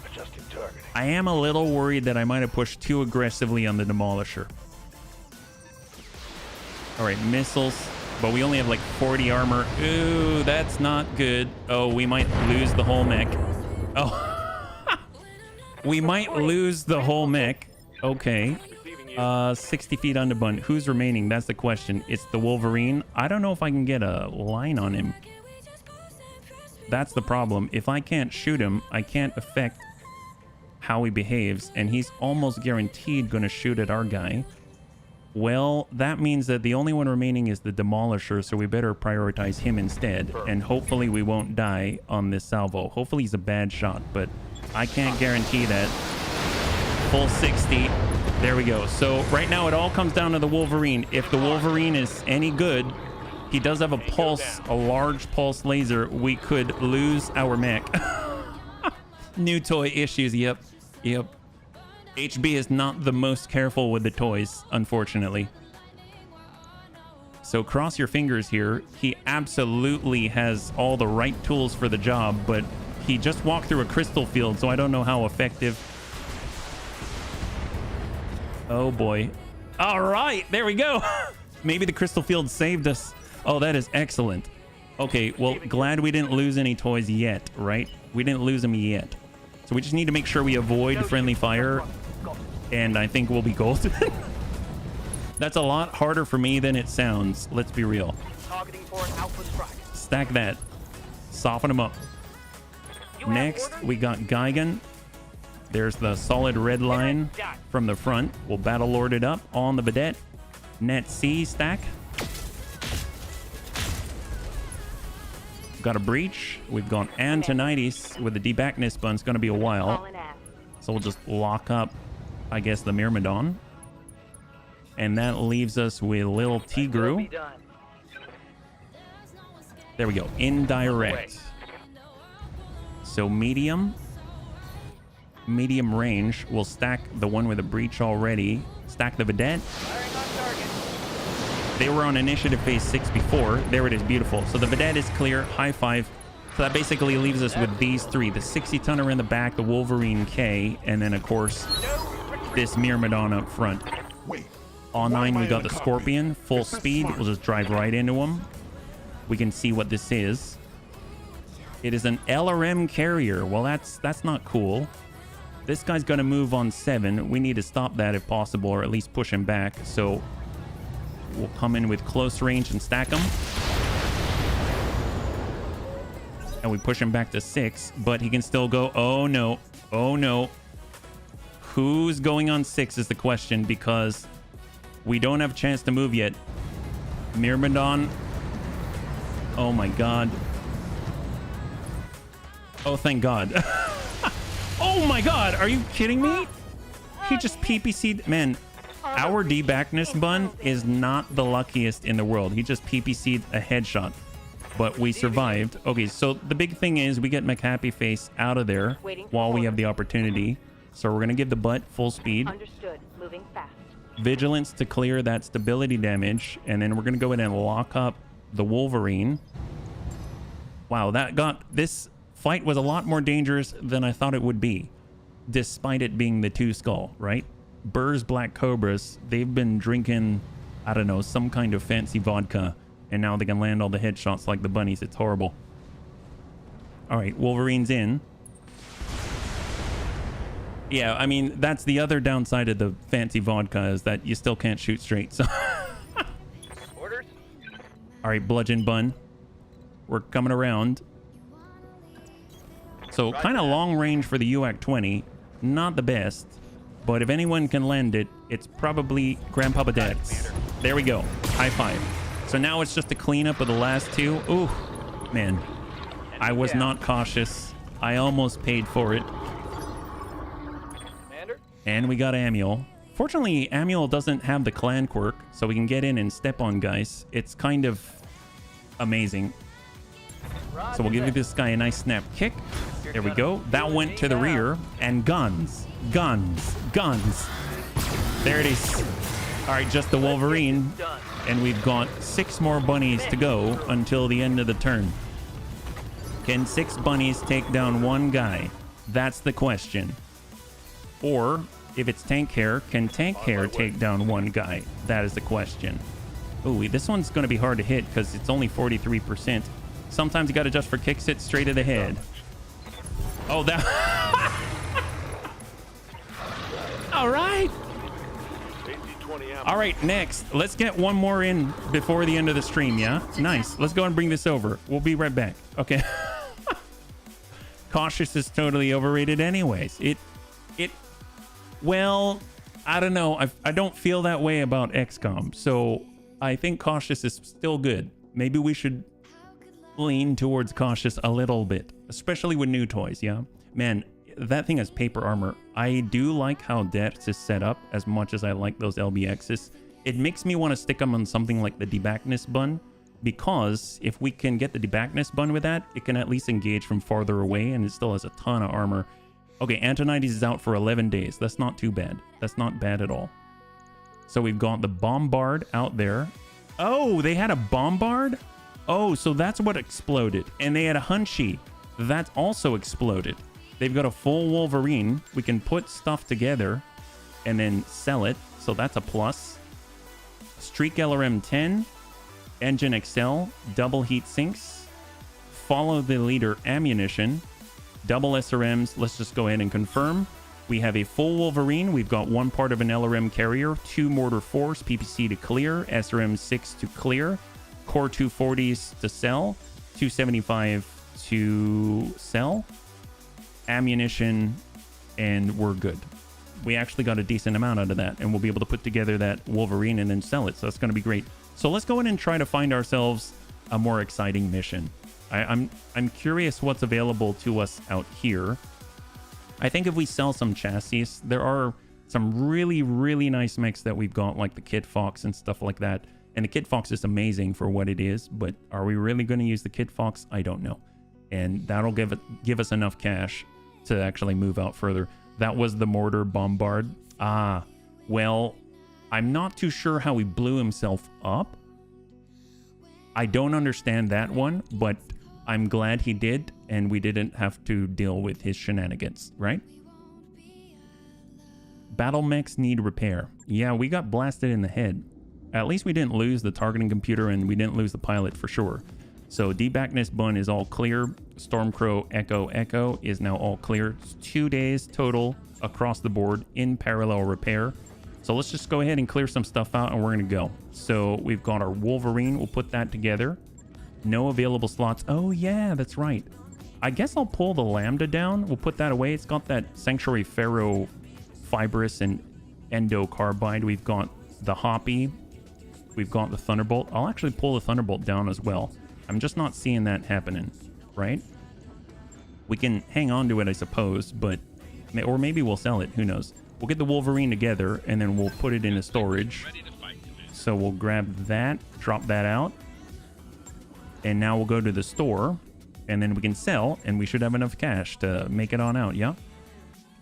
Adjusting targeting. I am a little worried that I might have pushed too aggressively on the Demolisher. All right, missiles. But we only have like 40 armor. Ooh, that's not good. Oh, we might lose the whole mech. Oh. We might lose the whole mech. Okay. 60 feet on the bun. Who's remaining? That's the question. It's the Wolverine. I don't know if I can get a line on him. That's the problem. If I can't shoot him, I can't affect how he behaves. And he's almost guaranteed going to shoot at our guy. Well, that means that the only one remaining is the Demolisher, so we better prioritize him instead. And hopefully we won't die on this salvo. Hopefully he's a bad shot, but I can't guarantee that. Full 60. There we go. So right now it all comes down to the Wolverine. If the Wolverine is any good, he does have a pulse, a large pulse laser. We could lose our mech. New toy issues. Yep. HB is not the most careful with the toys, unfortunately. So cross your fingers here. He absolutely has all the right tools for the job, but he just walked through a crystal field, so I don't know how effective. Oh boy. All right, there we go. Maybe the crystal field saved us. Oh, that is excellent. Okay, well, glad we didn't lose any toys yet, right? We didn't lose them yet. So we just need to make sure we avoid friendly fire, and I think we'll be golden. That's a lot harder for me than it sounds. Let's be real. Targeting for an alpha strike. Stack that. Soften them up. Next, we got Gigan. There's the solid red line from the front. We'll Battle Lord it up on the Vedette. Net C stack. Got a breach. We've got Antonides with the Debacness bun. It's going to be a while. So we'll just lock up, I guess, the Myrmidon. And that leaves us with Lil Tigru. There we go. Indirect. So medium range. We'll stack the one with a breach already. Stack the Vedette. They were on initiative phase 6 before. There it is. Beautiful. So the Vedette is clear. High five. So that basically leaves us with these three. The 60-tonner in the back, the Wolverine K, and then, of course, this Myrmidon up front. On 9, we got the Scorpion. Full speed. We'll just drive right into him. We can see what this is. It is an LRM carrier. Well, that's not cool. This guy's going to move on 7. We need to stop that if possible, or at least push him back. So we'll come in with close range and stack him. And we push him back to 6, but he can still go. Oh, no. Oh, no. Who's going on 6 is the question, because we don't have a chance to move yet. Myrmidon. Oh, my God. Oh, thank God. Oh my God, are you kidding me? He just PPC'd. Man, our Debacness bun is not the luckiest in the world. He just PPC'd a headshot, but we survived. Okay, so the big thing is we get McHappy Face out of there while we have the opportunity. So we're going to give the butt full speed. Understood. Moving fast. Vigilance to clear that stability damage. And then we're going to go in and lock up the Wolverine. Wow, this fight was a lot more dangerous than I thought it would be. Despite it being the 2 skull, right? Burr's Black Cobras, they've been drinking, I don't know, some kind of fancy vodka. And now they can land all the headshots like the bunnies. It's horrible. All right, Wolverine's in. Yeah, I mean, that's the other downside of the fancy vodka is that you still can't shoot straight. So, Orders? all right, Bludgeon Bun. We're coming around. So kind of long range for the UAC-20. Not the best. But if anyone can land it, it's probably Grandpapa Dad's. There we go. High five. So now it's just a cleanup of the last 2. Ooh, man. I was not cautious. I almost paid for it. Commander? And we got Amiel. Fortunately, Amiel doesn't have the clan quirk, so we can get in and step on guys. It's kind of amazing. So we'll give this guy a nice snap kick. There we go. That went to the rear. And guns. Guns. Guns. There it is. All right, just the Wolverine. And we've got 6 more bunnies to go until the end of the turn. Can 6 bunnies take down 1 guy? That's the question. Or, if it's Tank Hair, can Tank Hair take down 1 guy? That is the question. Ooh, this one's going to be hard to hit because it's only 43%. Sometimes you got to adjust for kicks it straight to the head. Oh, that... All right. All right, next. Let's get 1 more in before the end of the stream, yeah? Nice. Let's go and bring this over. We'll be right back. Okay. Cautious is totally overrated anyways. Well, I don't know. I don't feel that way about XCOM. So I think Cautious is still good. Maybe we should lean towards Cautious a little bit, especially with new toys, yeah? Man, that thing has paper armor. I do like how Dex is set up as much as I like those LBXs. It makes me want to stick them on something like the Debackness Bun, because if we can get the Debackness Bun with that, it can at least engage from farther away, and it still has a ton of armor. Okay, Antonides is out for 11 days. That's not too bad. That's not bad at all. So we've got the Bombard out there. Oh, they had a Bombard? Oh, so that's what exploded. And they had a Hunchy. That's also exploded. They've got a full Wolverine. We can put stuff together and then sell it. So that's a plus. Streak LRM 10. Engine XL. Double heat sinks. Follow the leader ammunition. Double SRMs. Let's just go ahead and confirm. We have a full Wolverine. We've got 1 part of an LRM carrier. 2 mortar force. PPC to clear. SRM 6 to clear. Core 240s to sell. 275 to sell. Ammunition, and we're good. We actually got a decent amount out of that, and we'll be able to put together that Wolverine and then sell it. So that's going to be great. So let's go in and try to find ourselves a more exciting mission. I'm curious what's available to us out here. I think if we sell some chassis, there are some really, really nice mechs that we've got, like the Kit Fox and stuff like that. And the Kit Fox is amazing for what it is, but are we really going to use the Kit Fox? I don't know. And that'll give us enough cash to actually move out further. That was the Mortar Bombard. Ah, well, I'm not too sure how he blew himself up. I don't understand that one, but I'm glad he did, and we didn't have to deal with his shenanigans, right? Battle mechs need repair. Yeah, we got blasted in the head. At least we didn't lose the targeting computer, and we didn't lose the pilot for sure. So Debackness Bun is all clear. Stormcrow Echo is now all clear. It's 2 days total across the board in parallel repair. So let's just go ahead and clear some stuff out, and we're going to go. So we've got our Wolverine. We'll put that together. No available slots. Oh, yeah, that's right. I guess I'll pull the Lambda down. We'll put that away. It's got that Sanctuary Pharaoh Fibrous and Endo Carbide. We've got the Hoppy. We've got the Thunderbolt. I'll actually pull the Thunderbolt down as well. I'm just not seeing that happening, right? We can hang on to it, I suppose, but... Or maybe we'll sell it. Who knows? We'll get the Wolverine together, and then we'll put it into storage. So we'll grab that, drop that out. And now we'll go to the store, and then we can sell, and we should have enough cash to make it on out, yeah?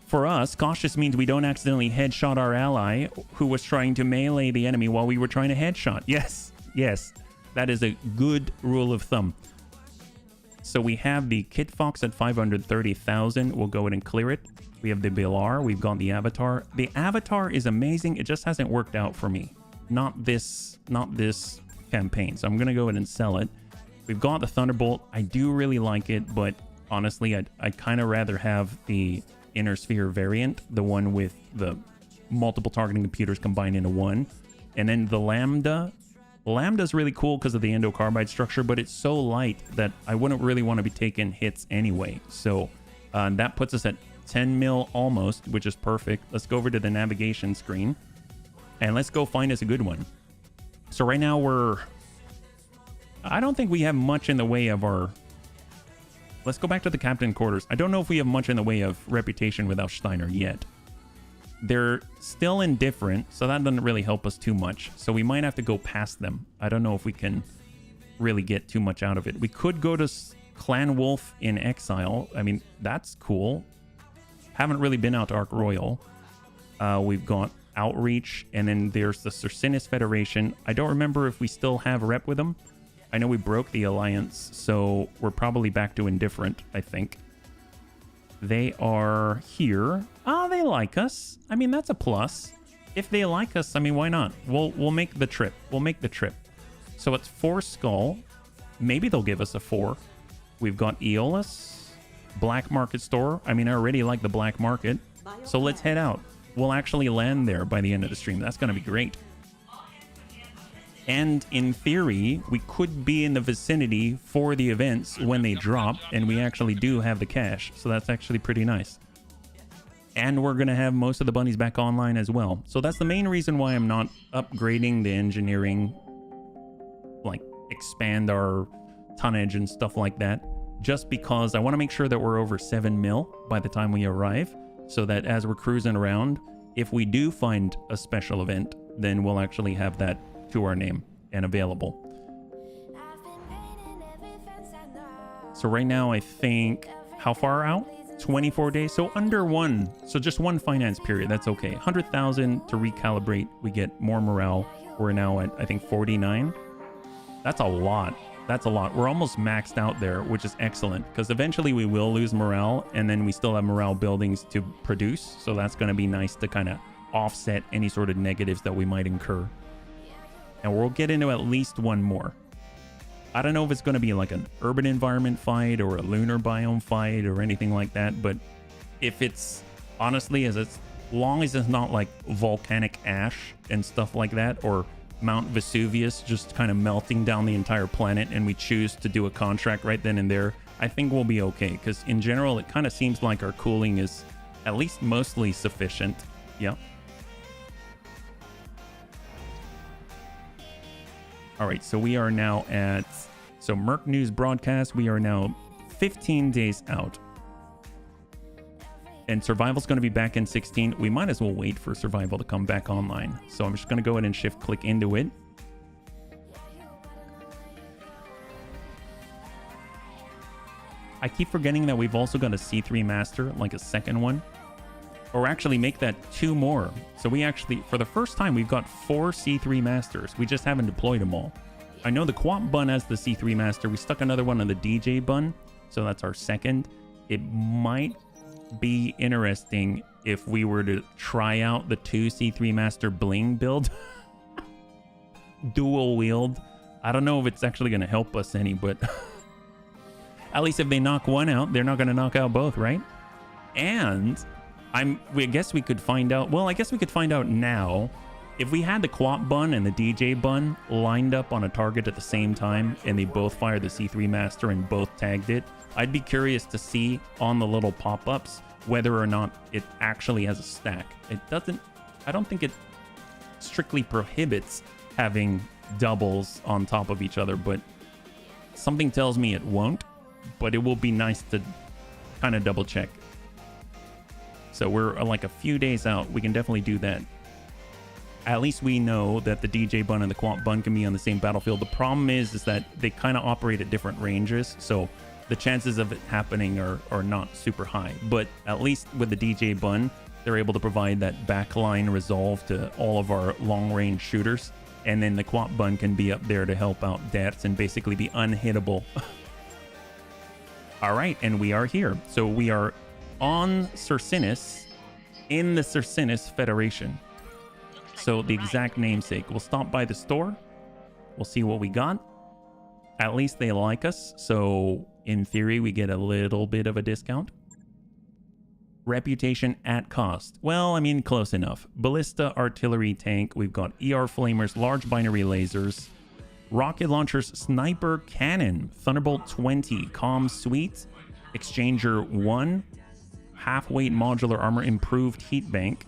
For us, cautious means we don't accidentally headshot our ally who was trying to melee the enemy while we were trying to headshot. Yes, yes, that is a good rule of thumb. So we have the Kit Fox at 530,000. We'll go ahead and clear it. We have the Bilar. We've got the Avatar. The Avatar is amazing. It just hasn't worked out for me. Not this campaign. So I'm going to go ahead and sell it. We've got the Thunderbolt. I do really like it, but honestly, I'd kind of rather have the Inner Sphere variant, the one with the multiple targeting computers combined into one. And then the Lambda. Lambda's really cool because of the endocarbide structure, but it's so light that I wouldn't really want to be taking hits anyway. So that puts us at 10 mil almost, which is perfect. Let's go over to the navigation screen and let's go find us a good one. So right now I don't think we have much in the way of our... Let's go back to the captain quarters. I don't know if we have much in the way of reputation with Steiner yet. They're still indifferent, so that doesn't really help us too much. So we might have to go past them. I don't know if we can really get too much out of it. We could go to Clan Wolf in Exile. I mean, that's cool. Haven't really been out to Ark Royal. We've got Outreach, and then there's the Circinus Federation. I don't remember if we still have a rep with them. I know we broke the alliance, so we're probably back to indifferent, I think. They are here. Ah, they like us. I mean, that's a plus. If they like us, I mean, why not? We'll make the trip. We'll make the trip. So it's 4 skull. Maybe they'll give us a 4. We've got Aeolus, Black Market Store. I mean, I already like the Black Market. So let's head out. We'll actually land there by the end of the stream. That's going to be great. And in theory, we could be in the vicinity for the events when they drop, and we actually do have the cash. So that's actually pretty nice. And we're going to have most of the bunnies back online as well. So that's the main reason why I'm not upgrading the engineering, like expand our tonnage and stuff like that. Just because I want to make sure that we're over 7 mil by the time we arrive. So that as we're cruising around, if we do find a special event, then we'll actually have that to our name and available. So right now, I think, how far out? 24 days. So under 1. So just 1 finance period. That's okay. 100,000 to recalibrate. We get more morale. We're now at, I think, 49. That's a lot. That's a lot. We're almost maxed out there, which is excellent because eventually we will lose morale and then we still have morale buildings to produce. So that's going to be nice to kind of offset any sort of negatives that we might incur. And we'll get into at least 1 more. I don't know if it's going to be like an urban environment fight or a lunar biome fight or anything like that. But if it's honestly, as long as it's not like volcanic ash and stuff like that, or Mount Vesuvius just kind of melting down the entire planet and we choose to do a contract right then and there, I think we'll be okay. Because in general, it kind of seems like our cooling is at least mostly sufficient. Yeah. All right, so we are now at, so Merc News broadcast, we are now 15 days out. And Survival's going to be back in 16. We might as well wait for Survival to come back online. So I'm just going to go ahead and shift click into it. I keep forgetting that we've also got a C3 Master, like a second one. Or actually make that 2 more. So we actually, for the first time, we've got 4 C3 Masters. We just haven't deployed them all. I know the Quap Bun has the C3 Master. We stuck another one on the DJ Bun. So that's our second. It might be interesting if we were to try out the 2 C3 Master Bling build. Dual wield. I don't know if it's actually going to help us any, but at least if they knock one out, they're not going to knock out both, right? And I guess we could find out. Well, I guess we could find out now. If we had the Quap Bun and the DJ Bun lined up on a target at the same time and they both fired the C3 Master and both tagged it, I'd be curious to see on the little pop-ups whether or not it actually has a stack. It doesn't, I don't think it strictly prohibits having doubles on top of each other, but something tells me it won't, but it will be nice to kind of double check. So we're like a few days out. We can definitely do that. At least we know that the DJ Bun and the Quap Bun can be on the same battlefield. The problem is that they kind of operate at different ranges. So the chances of it happening are not super high. But at least with the DJ Bun, they're able to provide that backline resolve to all of our long-range shooters. And then the Quap Bun can be up there to help out Dats and basically be unhittable. All right, and we are here. So we are on Circinus, in the Circinus Federation. So the exact namesake. We'll stop by the store. We'll see what we got. At least they like us, so in theory we get a little bit of a discount. Reputation at cost. Well, I mean, close enough. Ballista artillery tank. We've got ER flamers, large binary lasers, rocket launchers, sniper cannon, Thunderbolt 20, comm suite, exchanger 1, half-weight modular armor, improved heat bank,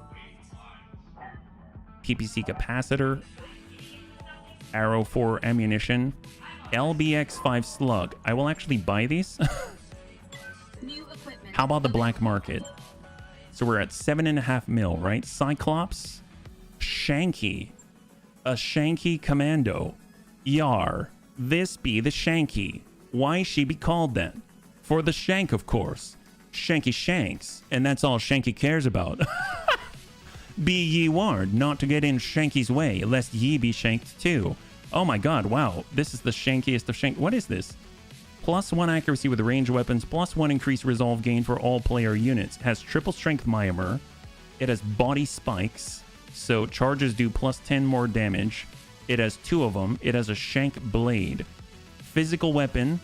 PPC capacitor, arrow 4 ammunition, LBX5 slug. I will actually buy these. How about the black market? So we're at 7.5 mil, right? Cyclops, Shanky, a Shanky commando. Yar, this be the Shanky. Why she be called that? For the shank, of course. Shanky shanks, and that's all Shanky cares about. Be ye warned not to get in Shanky's way, lest ye be shanked too. Oh my god, wow. This is the shankiest of shank. What is this? +1 accuracy with range weapons, +1 increased resolve gain for all player units. Has triple strength Myomer. It has body spikes, so charges do +10 more damage. It has 2 of them. It has a shank blade. Physical weapon,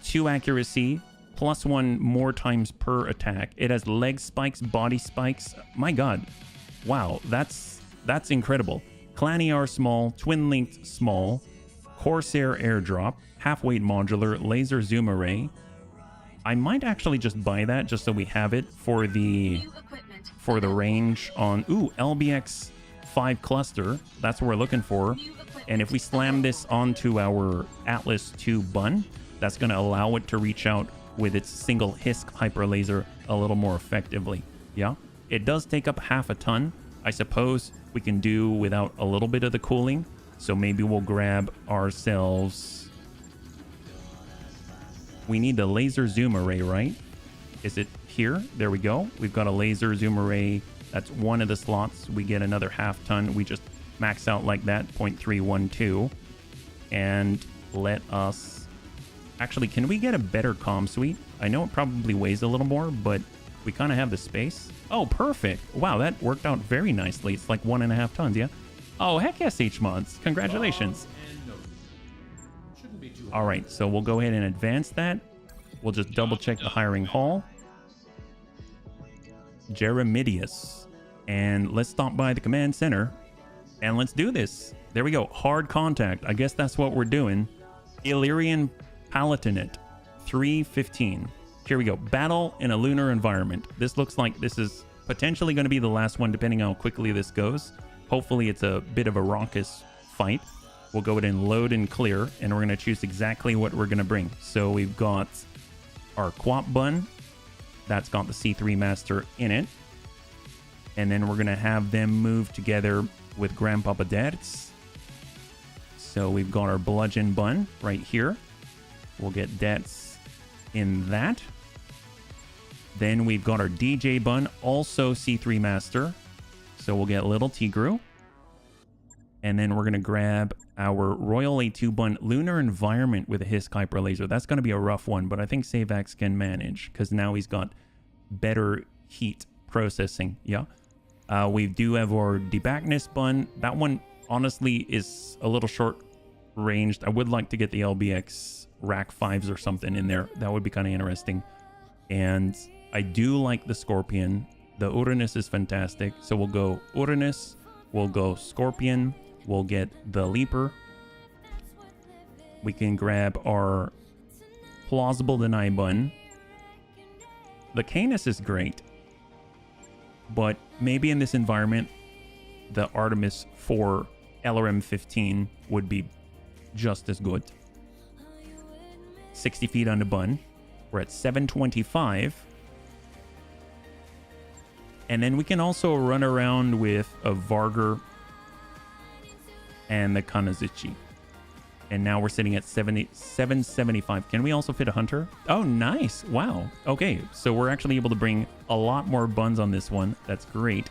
2 accuracy, +1 more times per attack. It has leg spikes, body spikes. My god. Wow, that's incredible. Clan ER small, twin linked small, Corsair airdrop, half-weight modular, laser zoom array. I might actually just buy that just so we have it for the range on LBX 5 cluster. That's what we're looking for. And if we slam this onto our Atlas 2 bun, that's going to allow it to reach out with its single Hisk hyper laser a little more effectively. Yeah, it does take up half a ton. I suppose we can do without a little bit of the cooling. So maybe we'll grab ourselves. We need the laser zoom array, right? Is it here? There we go. We've got a laser zoom array. That's one of the slots. We get another half ton. We just max out like that, 0.312. And let us... Actually, can we get a better comm suite? I know it probably weighs a little more, but we kind of have the space. Oh, perfect. Wow, that worked out very nicely. It's like 1.5 tons, yeah? Oh, heck yes, H-Mods. Congratulations. All right, so we'll go ahead and advance that. We'll just double check the hiring hall. Jeremidius. And let's stop by the command center. And let's do this. There we go. Hard contact. I guess that's what we're doing. Illyrian Palatinate. 315. Here we go. Battle in a lunar environment. This looks like this is potentially going to be the last one, depending on how quickly this goes. Hopefully it's a bit of a raucous fight. We'll go ahead and load and clear, and we're going to choose exactly what we're going to bring. So we've got our Quap Bun. That's got the C3 Master in it. And then we're going to have them move together with Grandpapa Dats. So we've got our Bludgeon Bun right here. We'll get Dats in that. Then we've got our DJ Bun, also C3 Master. So we'll get Little Tigru. And then we're going to grab our Royal A2 Bun Lunar Environment with a Hisk Hyper Laser. That's going to be a rough one, but I think Savax can manage because now he's got better heat processing. Yeah. We do have our Debacnus Bun. That one, honestly, is a little short ranged. I would like to get the LBX Rack 5s or something in there. That would be kind of interesting. And I do like the Scorpion. The Uranus is fantastic. So we'll go Uranus. We'll go Scorpion. We'll get the Leaper. We can grab our Plausible Deny Bun. The Canis is great. But maybe in this environment, the Artemis 4 LRM 15 would be just as good. 60 feet on the bun. We're at 725. And then we can also run around with a Varger and the Kanazuchi. And now we're sitting at 775. Can we also fit a hunter? Oh, nice. Wow. Okay, so we're actually able to bring a lot more buns on this one. That's great.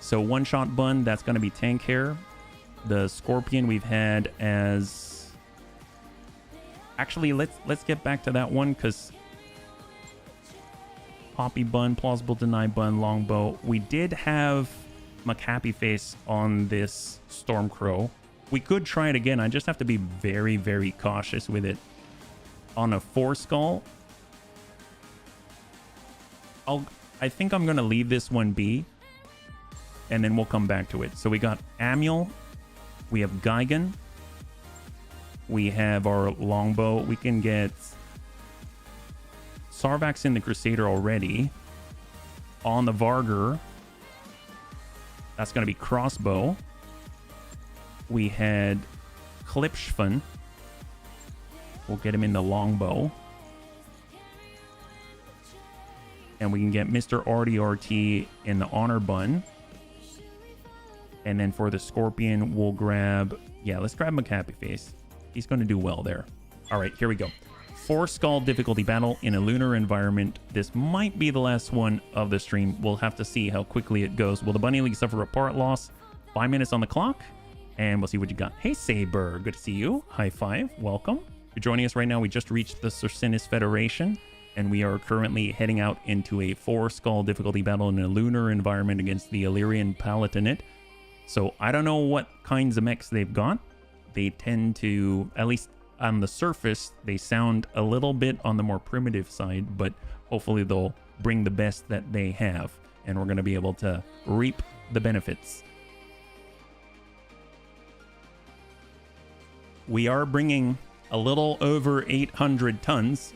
So one-shot bun, that's going to be tank hair. The scorpion we've had as... Actually, let's get back to that one, because... Poppy bun, plausible deny bun, longbow. We did have McHappy face on this Stormcrow. We could try it again. I just have to be very, very cautious with it. On a 4 skull, I think I'm going to leave this one be. And then we'll come back to it. So we got Amiel. We have Gigan. We have our longbow. We can get Sarvax in the Crusader already. On the Vargur, that's going to be crossbow. We had Klipschfun. We'll get him in the longbow. And we can get Mr. RDRT in the honor bun. And then for the scorpion, we'll grab... Yeah, let's grab McHappy face. He's going to do well there. All right, here we go. 4 skull difficulty battle in a lunar environment. This might be the last one of the stream. We'll have to see how quickly it goes. Will the Bunny League suffer a part loss? 5 minutes on the clock. And we'll see what you got. Hey, Saber. Good to see you. High five. Welcome. If you're joining us right now, we just reached the Circinus Federation. And we are currently heading out into a 4 skull difficulty battle in a lunar environment against the Illyrian Palatinate. So I don't know what kinds of mechs they've got. They tend to, at least on the surface, they sound a little bit on the more primitive side, but hopefully they'll bring the best that they have, and we're going to be able to reap the benefits. We are bringing a little over 800 tons,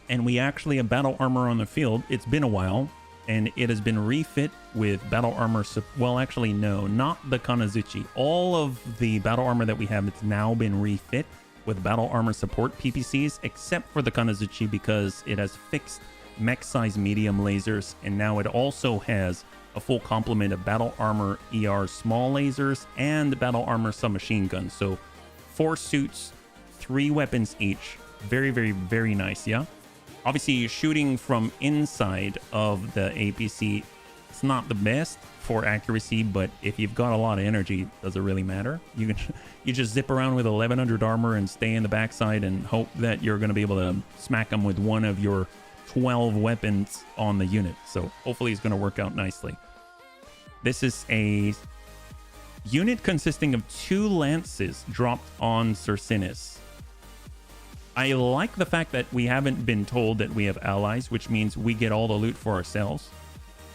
and we actually have battle armor on the field. It's been a while, and it has been refit with battle armor. Well, actually, no, not the Kanazuchi. All of the battle armor that we have, it's now been refit with battle armor support PPCs, except for the Kanazuchi, because it has fixed mech size medium lasers, and now it also has a full complement of battle armor ER small lasers and battle armor submachine guns. So 4 suits, 3 weapons each. Very, very, very nice, yeah? Obviously, shooting from inside of the APC, it's not the best for accuracy, but if you've got a lot of energy, does it really matter? You just zip around with 1100 armor and stay in the backside and hope that you're going to be able to smack them with one of your 12 weapons on the unit. So hopefully it's going to work out nicely. This is a unit consisting of 2 lances dropped on Circinus. I like the fact that we haven't been told that we have allies, which means we get all the loot for ourselves.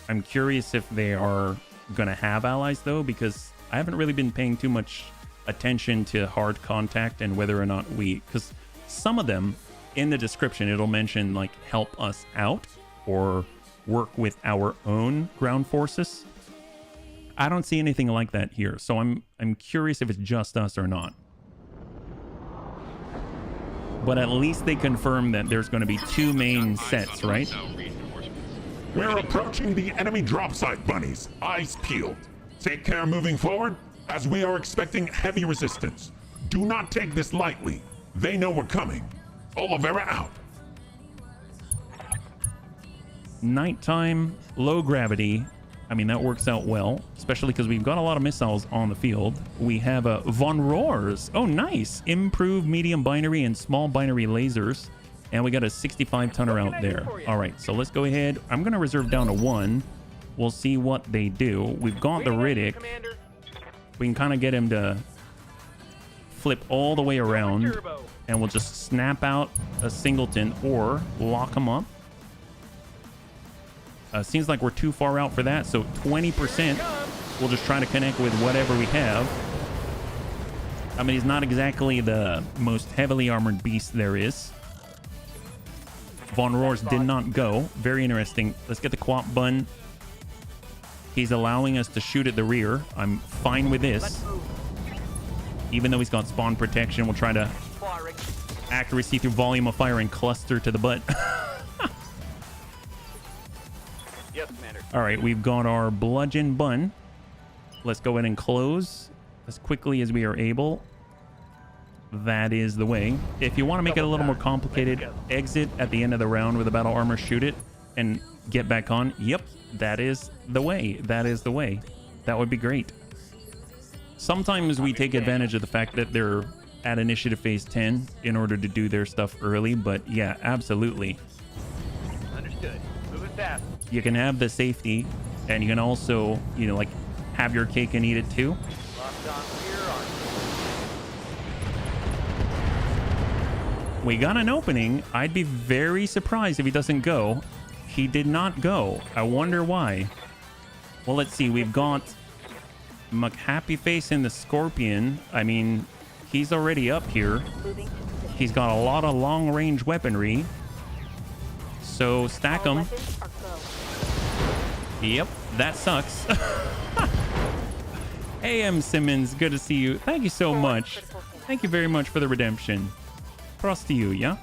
I'm curious if they are going to have allies, though, because I haven't really been paying too much attention to hard contact and whether or not we... Because some of them, in the description, it'll mention, like, help us out or work with our own ground forces. I don't see anything like that here, so I'm curious if it's just us or not. But at least they confirm that there's going to be 2 main sets, right? We're approaching the enemy drop site, bunnies. Eyes peeled. Take care moving forward, as we are expecting heavy resistance. Do not take this lightly. They know we're coming. Oliveira out. Nighttime, low gravity. I mean, that works out well, especially because we've got a lot of missiles on the field. We have a Von Roars. Oh, nice. Improved medium binary and small binary lasers. And we got a 65 tonner out there. All right, so let's go ahead. I'm going to reserve down to 1. We'll see what they do. We've got the Riddick. We can kind of get him to flip all the way around. And we'll just snap out a singleton or lock him up. Seems like we're too far out for that, so 20%. We'll just try to connect with whatever we have. I mean, he's not exactly the most heavily armored beast there is. Von Roars did not go. Very interesting. Let's get the Quap bun. He's allowing us to shoot at the rear. I'm fine with this. Even though he's got spawn protection, we'll try to accuracy through volume of fire and cluster to the butt. Yes, Commander. All right, we've got our bludgeon bun. Let's go ahead and close as quickly as we are able. that is the way. If you want to make it a little more complicated, exit at the end of the round with a battle armor, shoot it, and get back on. Yep, that is the way. That is the way. That would be great. Sometimes we take advantage of the fact that they're at initiative phase 10 in order to do their stuff early, but yeah, absolutely. Understood. Moving fast. You can have the safety, and you can also, you know, like, have your cake and eat it too. Locked on here on. We got an opening. I'd be very surprised if he doesn't go. He did not go. I wonder why. Well, let's see. We've got McHappyface in the Scorpion. I mean, he's already up here. Moving to position. He's got a lot of long-range weaponry. So stack All them. weapons are go. Yep, that sucks. Hey, M. Simmons, good to see you. Thank you so much. Thank you very much for the redemption. Cross to you, yeah?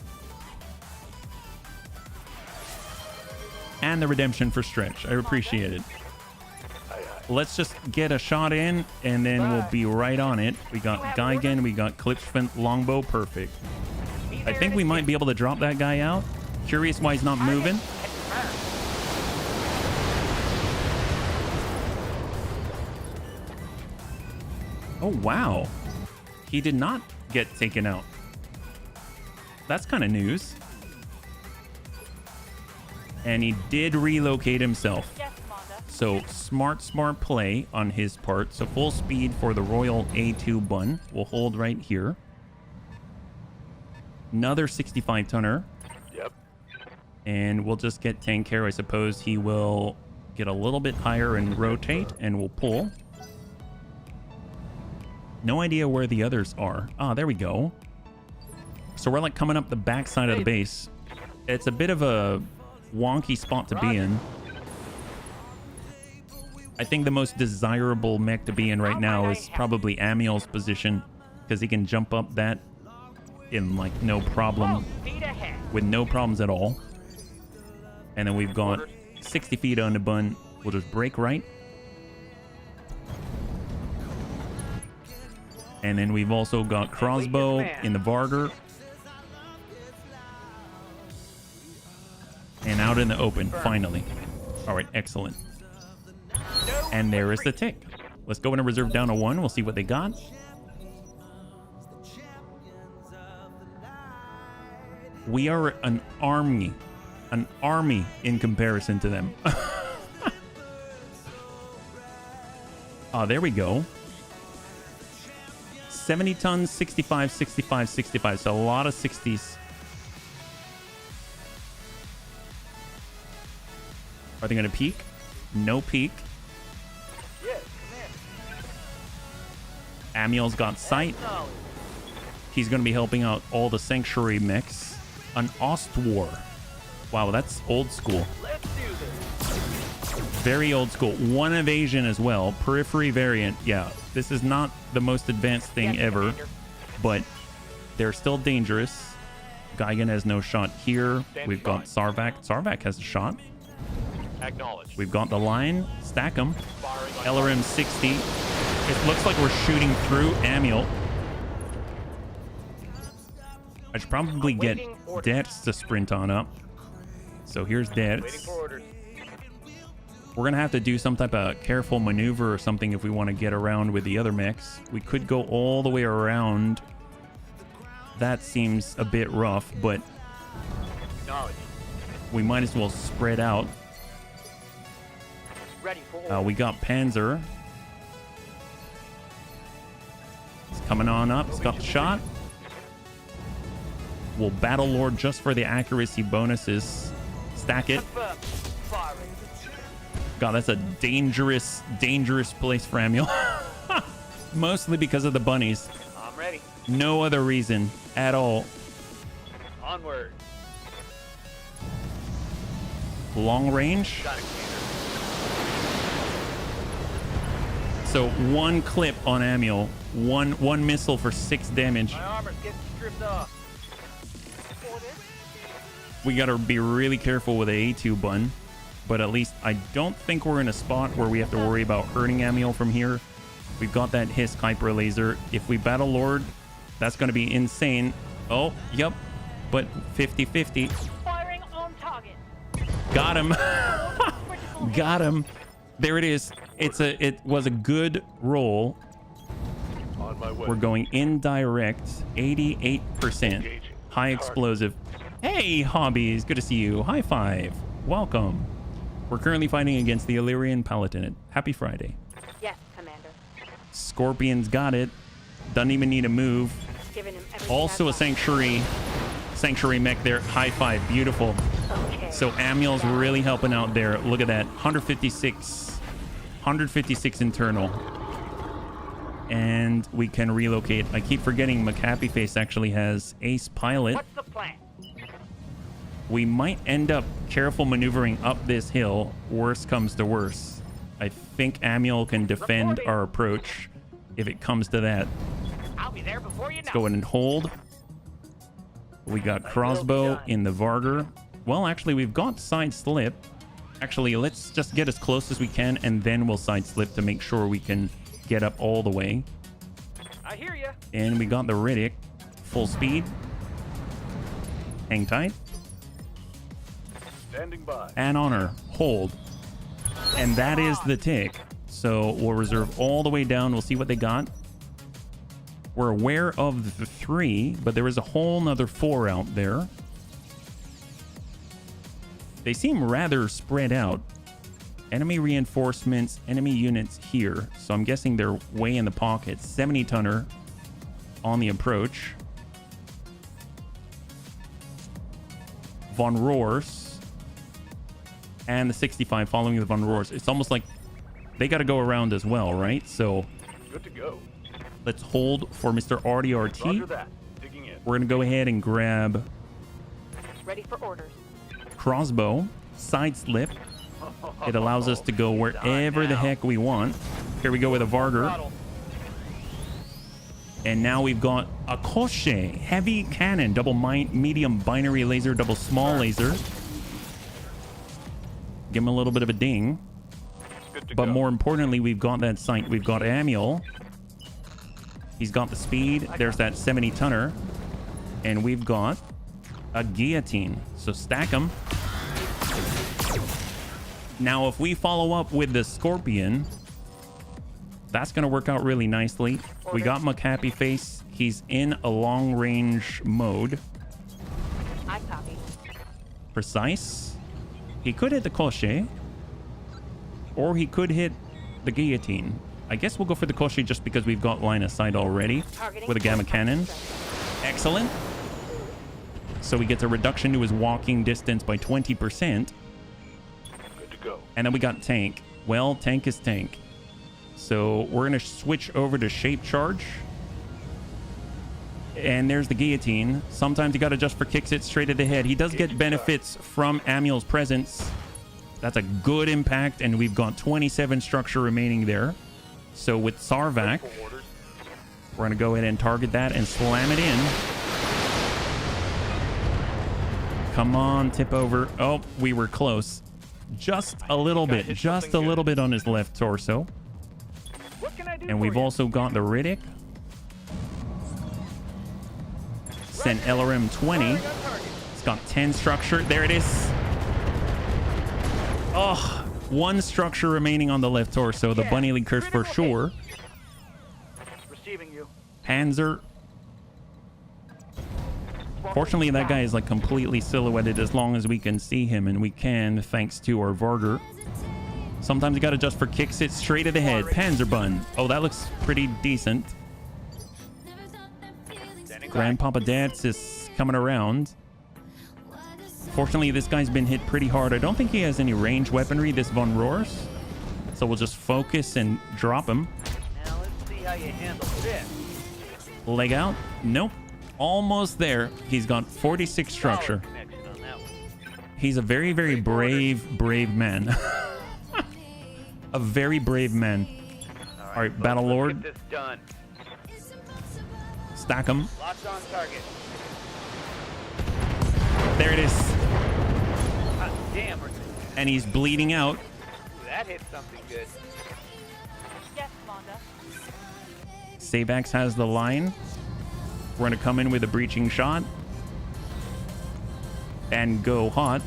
And the redemption for Stretch. I appreciate it. Let's just get a shot in, and then we'll be right on it. We got Geigen, we got Clipsfint, Longbow, perfect. I think we might be able to drop that guy out. Curious why he's not moving. Oh, wow. He did not get taken out. That's kind of news. And he did relocate himself. Yes, Commander. So smart play on his part. So full speed for the Royal A2 bun. We'll hold right here. Another 65 tonner. Yep. And we'll just get tank care. I suppose he will get a little bit higher and rotate, and we'll pull. No idea where the others are. Ah, there we go. So we're like coming up the backside of the base. It's a bit of a wonky spot to be in. I think the most desirable mech to be in right now is probably Amiel's position, because he can jump up that in like no problem, with no problems at all. And then we've got 60 feet on the bun. We'll just break right. And then we've also got crossbow in the Varger. And out in the open, finally. All right, excellent. And there is the tick. Let's go in and reserve down to 1. We'll see what they got. We are an army. An army in comparison to them. Oh, there we go. 70 tons, 65, 65, 65. So a lot of 60s. Are they going to peek? No peek. Yes, Commander. Amiel's got sight. He's going to be helping out all the Sanctuary mechs. An Ostwar. Wow, that's old school. Let's do this. Very old school. 1 evasion as well. Periphery variant. Yeah, this is not the most advanced thing Yes, ever, Commander. but they're still dangerous. Geigen has no shot here. We've got Sarvak. Sarvak has a shot. Acknowledged. We've got the line. Stack them. Firing on LRM 60. It looks like we're shooting through Amiel. I should probably get Awaiting orders. Dets to sprint on up. So here's Waiting Dets. for orders. We're going to have to do some type of careful maneuver or something if we want to get around with the other mechs. We could go all the way around. That seems a bit rough, but Acknowledged. we might as well spread out. Ready for orders. We got Panzer. It's coming on up. It's got the shot. We'll Battle Lord just for the accuracy bonuses. Stack it. Confirm. Firing. God, that's a dangerous, dangerous place for Amiel. Mostly because of the bunnies. I'm ready. No other reason at all. Onward. Long range. Got it, Commander. So 1 clip on Amiel. One missile for 6 damage. My armor's getting stripped off. We gotta be really careful with the A2 bun. But at least I don't think we're in a spot where we have to worry about hurting Amiel from here. We've got that Hiss Kuiper laser. If we Battle Lord, That's going to be insane. Oh, yep. But 50-50. Firing on target. Got him. Critical hit. Got him. There it is. It was a good roll. On my way. We're going indirect, 88%. High explosive. Hey, Hobbies. Good to see you. High five. Welcome. We're currently fighting against the Illyrian Palatinate. Happy Friday. Yes, Commander. Scorpion's got it. Doesn't even need to move. Giving him everything Also a I've got. sanctuary mech there. High five. Beautiful. Okay. So Amiel's really helping out there. Look at that. 156 internal. And we can relocate. I keep forgetting McHappy Face actually has ace pilot. What's the plan? We might end up careful maneuvering up this hill. Worst comes to worst. I think Amiel can defend our approach if it comes to that. I'll be there before you know. Let's go in and hold. We got crossbow in the Varger. Well, actually, we've got side slip. Actually, let's just get as close as we can, and then we'll side slip to make sure we can get up all the way. I hear you. And we got the Riddick. Full speed. Hang tight. Standing by. And honor. Hold. And that is the tick. So we'll reserve all the way down. We'll see what they got. We're aware of the 3, but there is a whole nother 4 out there. They seem rather spread out. Enemy reinforcements, enemy units here. So I'm guessing they're way in the pocket. 70 tonner on the approach. Von Roars. And the 65 following the Von Roars. It's almost like they got to go around as well, right? So Good to go. let's hold for Mr. RDRT. Roger that. Digging in. We're going to go ahead and grab Ready for orders. crossbow, side slip. It allows us to go wherever the heck we want. Here we go with a Varger. And now we've got a Koche, heavy cannon, double medium binary laser, double small laser. Give him a little bit of a ding. Good to But go. more importantly, we've got that sight. We've got Amiel. He's got the speed. There's that 70 tonner. And we've got a guillotine. So stack them. Now, if we follow up with the Scorpion, that's going to work out really nicely. We got McHappy Face. He's in a long-range mode. I copy. Precise. He could hit the Koche. Or he could hit the guillotine. I guess we'll go for the Koche just because we've got line of sight already with a gamma cannon. Excellent. So he gets a reduction to his walking distance by 20%. Good to go. And then we got tank. Well, tank is tank. So we're going to switch over to shape charge. And there's the guillotine. Sometimes you got to just for kicks it straight at the head. He does get benefits from Amiel's presence. That's a good impact. And we've got 27 structure remaining there. So with Sarvac, we're going to go ahead and target that and slam it in. Come on, tip over. Oh, we were close. Just a little bit. Just a little bit on his left torso. What can I do And for we've you? also got the Riddick. Sent LRM 20. Firing on target. It's got 10 structure. There it is. Oh, 1 structure remaining on the left torso. The Yeah, Bunny League curse for critical hit. sure. Receiving you. Panzer. Fortunately, that guy is like completely silhouetted as long as we can see him, and we can thanks to our Varger. Sometimes you got to just for kicks it straight at the head. Panzerbun. Oh, that looks pretty decent. Grandpapa Dance is coming around. Fortunately, this guy's been hit pretty hard. I don't think he has any range weaponry, this Von Roars. So we'll just focus and drop him. Now let's see how you handle this. Leg out. Nope. Almost there. He's got 46 structure. Solid connection on that one. He's a very, very brave man. A very brave man. All right, Battle Lord. Let's get this done. Stack him. Locked on target. There it is. Hot damn, And he's bleeding out. that hit something good. Yes, Commander. Sabax has the line. We're going to come in with a breaching shot and go hot.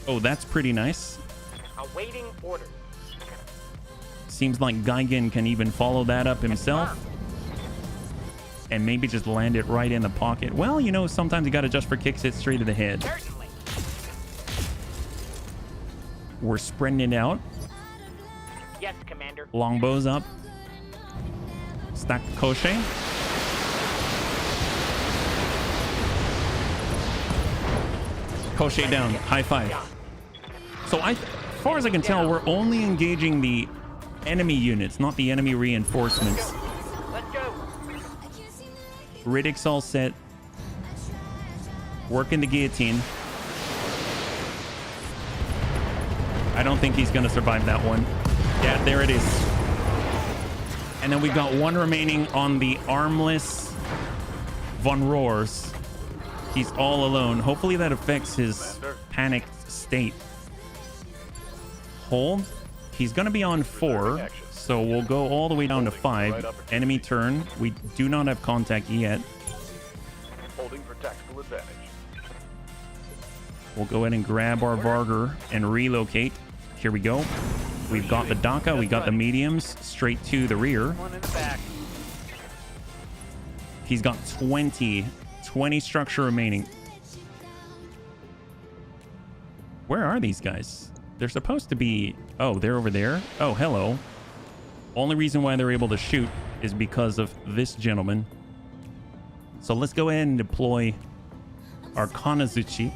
Oh, that's pretty nice. Awaiting orders. Seems like Geigen can even follow that up himself. And maybe just land it right in the pocket. Well, you know, sometimes you got to just for kicks it straight to the head. Certainly. We're spreading it out. Yes, Commander. Longbows up. Stack Koshe. Koshe down. High five. So as far as I can tell, we're only engaging the enemy units, not the enemy reinforcements. Let's go. Riddick's all set. Working the guillotine. I don't think he's going to survive that one. Yeah, there it is. And then we've got one remaining on the armless Von Roars. He's all alone. Hopefully that affects his panicked state. Hold. He's going to be on 4, so we'll go all the way down to 5. Enemy turn. We do not have contact yet. Holding for tactical advantage. We'll go ahead and grab our Varger and relocate. Here we go. We've got the Daka. We got the mediums straight to the rear. One in the back. He's got 20 structure remaining. Where are these guys? They're supposed to be... Oh, they're over there. Oh, hello. Only reason why they're able to shoot is because of this gentleman. So let's go ahead and deploy our Kanazuchi.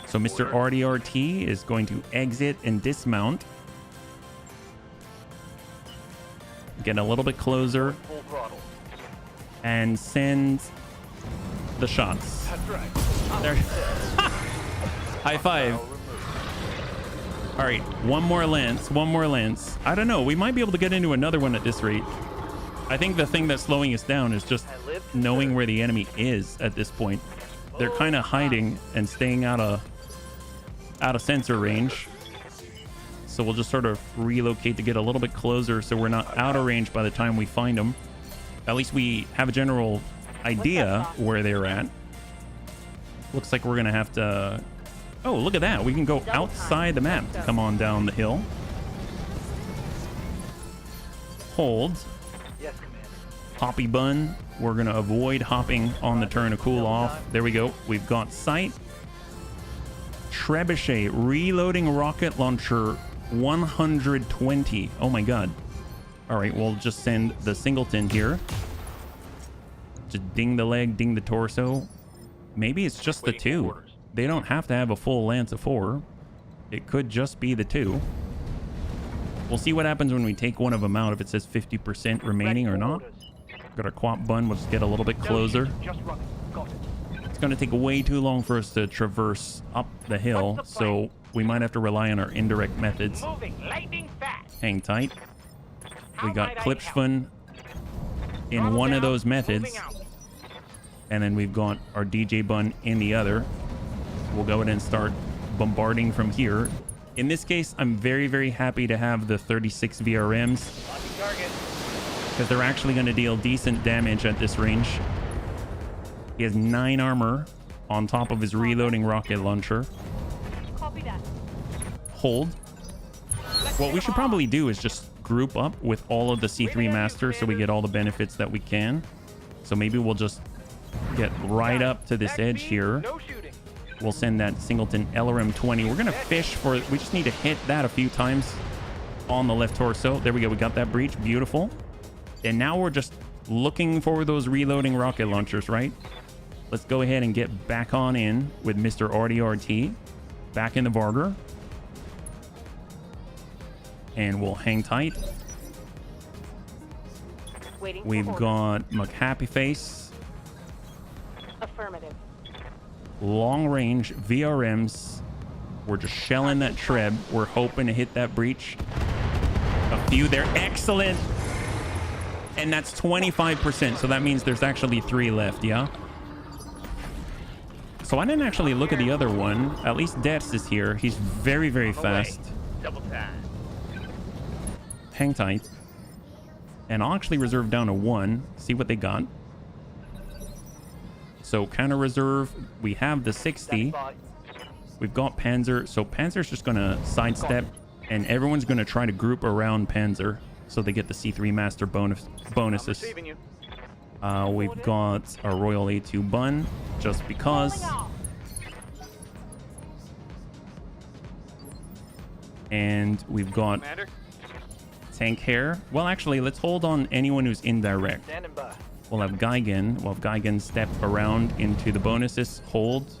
So Mr. RDRT is going to exit and dismount. Get a little bit closer. Full throttle. And send the shots. That's right. There. High five. All right, one more lance. I don't know. We might be able to get into another one at this rate. I think the thing that's slowing us down is just knowing where the enemy is at this point. They're kind of hiding and staying out of sensor range. So we'll just sort of relocate to get a little bit closer so we're not out of range by the time we find them. At least we have a general idea where they're at. Looks like we're going to have to... Oh, look at that. We can go outside the map to come on down the hill. Hold. Yes, Commander. Hoppy bun. We're going to avoid hopping on the turn to cool off. There we go. We've got sight. Trebuchet. Reloading rocket launcher 120. Oh my god. All right, we'll just send the singleton here. Just ding the leg, ding the torso. Maybe it's just the 2. They don't have to have a full lance of 4. It could just be the 2. We'll see what happens when we take one of them out, if it says 50% remaining or not. Got our quap bun. We'll just get a little bit closer. Just running. Got it. It's going to take way too long for us to traverse up the hill, so we might have to rely on our indirect methods. Moving lightning fast. Hang tight. We got might I Klipschfun in one of those methods. And then we've got our DJ bun in the other. We'll go ahead and start bombarding from here. In this case, I'm very, very happy to have the 36 VRMs because they're actually going to deal decent damage at this range. He has 9 armor on top of his reloading rocket launcher. Copy that. Hold. What we should probably do is just group up with all of the C3 masters so we get all the benefits that we can. So maybe we'll just get right up to this edge here. No shooting. We'll send that singleton LRM 20. We're going to fish for... We just need to hit that a few times on the left torso. There we go. We got that breach. Beautiful. And now we're just looking for those reloading rocket launchers, right? Let's go ahead and get back on in with Mr. RDRT. Back in the Varger. And we'll hang tight. Waiting for We've orders. got McHappy Face. Affirmative. Long range VRMs. We're just shelling that Treb. We're hoping to hit that breach. A few there. Excellent. And that's 25%. So that means there's actually 3 left. Yeah. So I didn't actually look at the other one. At least Deaths is here. He's very, very fast. Double time. hang tight. And I'll actually reserve down to 1. See what they got. So counter reserve. We have the 60. We've got Panzer. So Panzer's just going to sidestep. And everyone's going to try to group around Panzer. So they get the C3 master bonuses. We've got a Royal A2 Bun. Just because. And we've got tank hair. Well, actually, let's hold on anyone who's indirect. We'll have Geigen. We'll have Geigen step around into the bonuses. Hold.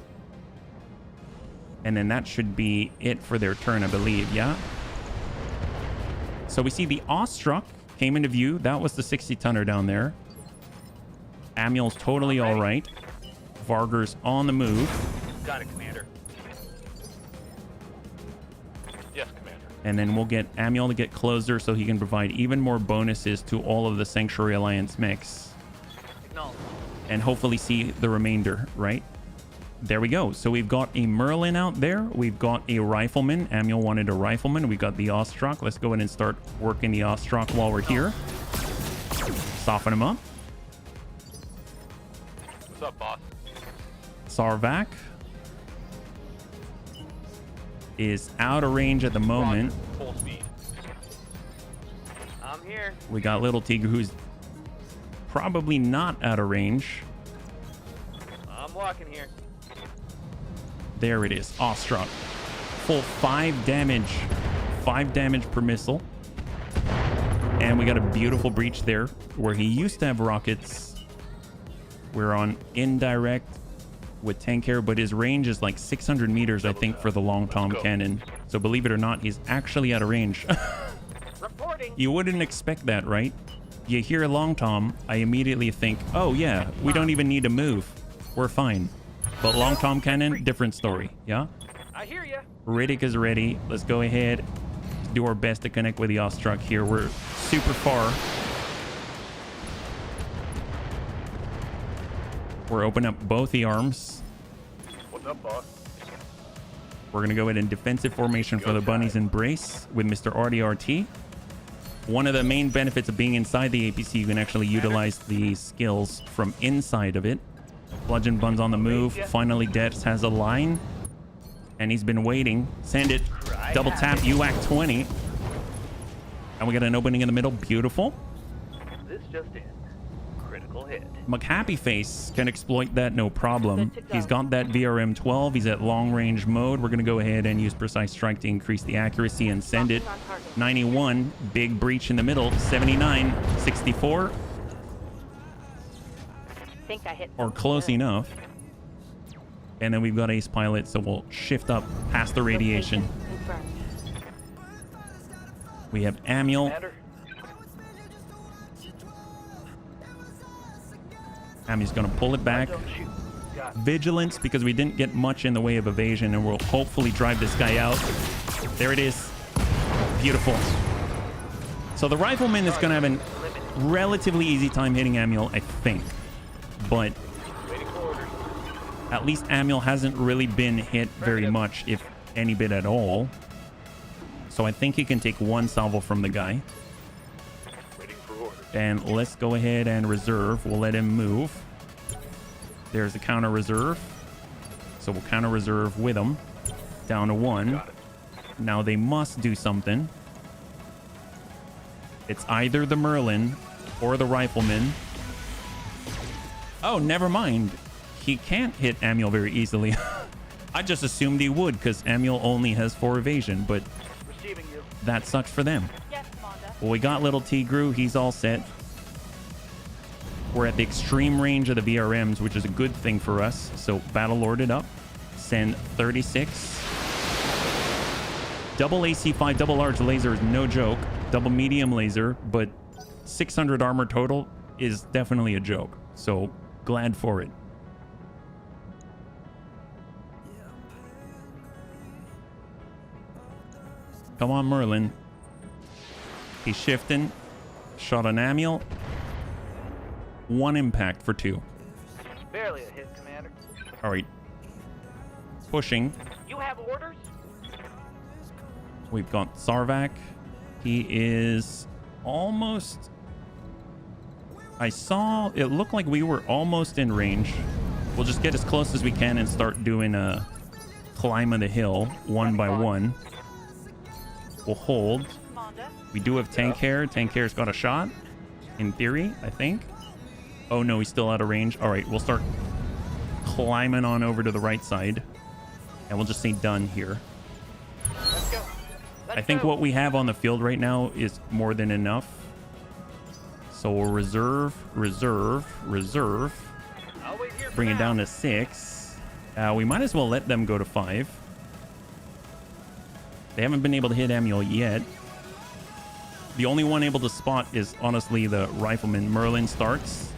And then that should be it for their turn, I believe. Yeah? So we see the Awestruck came into view. That was the 60-tonner down there. Amiel's totally all right. Varger's on the move. Got it, Commander. Yes, Commander. And then we'll get Amiel to get closer so he can provide even more bonuses to all of the Sanctuary Alliance mix. And hopefully see the remainder, right? There we go. So we've got a Merlin out there. We've got a Rifleman. Amiel wanted a Rifleman. We got the Awestruck. Let's go ahead and start working the Awestruck while we're here. Soften him up. What's up, boss? Sarvac is out of range at the moment. Full speed. I'm here. We got Little Tigre, who's probably not out of range. I'm walking here. There it is. Awestruck. Full 5 damage. 5 damage per missile. And we got a beautiful breach there where he used to have rockets. We're on indirect with tank hair, but his range is like 600 meters, I think, for the long Tom cannon. So believe it or not, he's actually out of range. You wouldn't expect that, right? You hear Long Tom, I immediately think, oh yeah, we don't even need to move. We're fine. But Long Tom cannon, different story, yeah? I hear ya. Riddick is ready. Let's go ahead, do our best to connect with the Awestruck here. We're super far. We're opening up both the arms. What's up, boss? We're going to go ahead in defensive formation for the Bunny's Embrace with Mr. RDRT. One of the main benefits of being inside the APC, you can actually utilize the skills from inside of it. Bludgeon Bun's on the move. Finally, Dex has a line. And he's been waiting. Send it. Double tap UAC 20. And we got an opening in the middle. Beautiful. This just in. Critical hit. McHappy Face can exploit that no problem. He's got that VRM 12. He's at long range mode. We're going to go ahead and use Precise Strike to increase the accuracy and send it. 91. Big breach in the middle. 79. 64. Think I hit Or close enough. And then we've got Ace Pilot, so we'll shift up past the radiation. Confirmed. We have Amiel. Amiel's going to pull it back. Vigilance, because we didn't get much in the way of evasion, and we'll hopefully drive this guy out. There it is. Beautiful. So the Rifleman is going to have a relatively easy time hitting Amiel, I think. But at least Amiel hasn't really been hit very much, if any bit at all. So I think he can take one salvo from the guy. And let's go ahead and reserve. We'll let him move. There's the counter reserve. So we'll counter reserve with him. Down to 1. Now they must do something. It's either the Merlin or the Rifleman. Oh, never mind. He can't hit Amiel very easily. I just assumed he would because Amiel only has 4 evasion, but that sucks for them. Yes, Monda. Well, we got Little Tigru. He's all set. We're at the extreme range of the VRMs, which is a good thing for us. So Battle Lord it up. Send 36. Double AC5, double large laser is no joke. Double medium laser, but 600 armor total is definitely a joke. So glad for it. Come on, Merlin. He's shifting. Shot on Amiel. 1 impact for 2. Barely a hit, Commander. All right. Pushing. You have orders? We've got Sarvac. He is almost... I saw... It looked like we were almost in range. We'll just get as close as we can and start doing a climb of the hill one by one. We'll hold. We do have tank hair. Tank hair's got a shot. In theory, I think. Oh no, he's still out of range. All right, we'll start climbing on over to the right side. And we'll just say done here. Let's go. I think what we have on the field right now is more than enough. So we'll reserve. I'll wait here for Bring it now. down to 6. We might as well let them go to 5. They haven't been able to hit Manuel yet. The only one able to spot is honestly the rifleman. Merlin starts.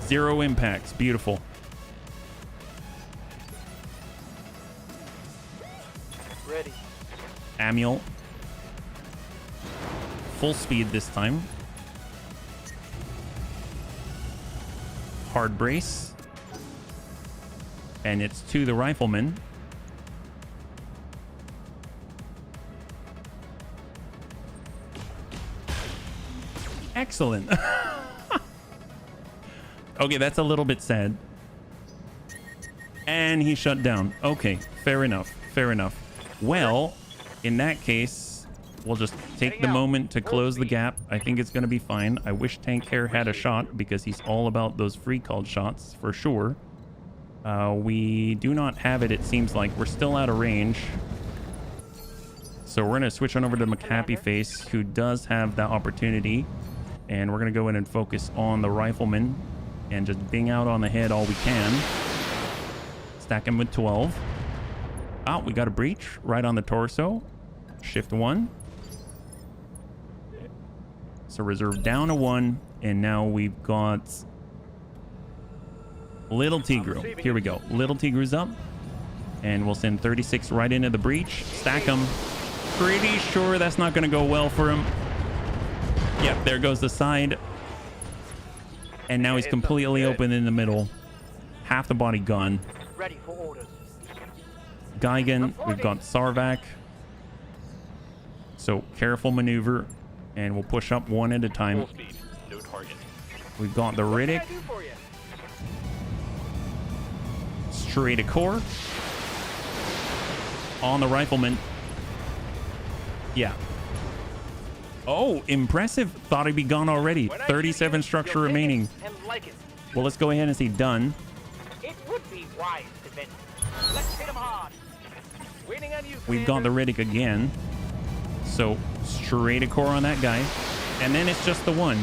0 impacts. Beautiful. Ready. Manuel. Full speed this time. Hard brace. And it's to the rifleman. Excellent. Okay, that's a little bit sad. And he shut down. Okay, fair enough. Fair enough. Well, in that case, we'll just take the moment to close the gap. I think it's going to be fine. I wish Tank Hair had a shot because he's all about those free called shots for sure. We do not have it, it seems like. We're still out of range. So we're going to switch on over to McHappy Face, who does have that opportunity. And we're going to go in and focus on the rifleman and just bing out on the head all we can. Stack him with 12. Oh, we got a breach right on the torso. Shift 1. So reserve down to 1. And now we've got Little Tigru. Here we go. Little Tigru's up. And we'll send 36 right into the breach. Stack him. Pretty sure that's not going to go well for him. Yep, there goes the side. And now he's completely open in the middle. Half the body gone. Ready for orders. Geigen, we've got Sarvac. So careful maneuver. And we'll push up one at a time. Full speed. No target. We've got the Riddick. What can I do for you? Straight to core. On the rifleman. Yeah. Oh, impressive. Thought he'd be gone already. When I 37 shoot you, structure you'll hit it remaining. And like it. Well, let's go ahead and say done. It would be wise to vent. Let's hit him hard. Waiting on you, We've got the Riddick again. So straight to core on that guy. And then it's just the one.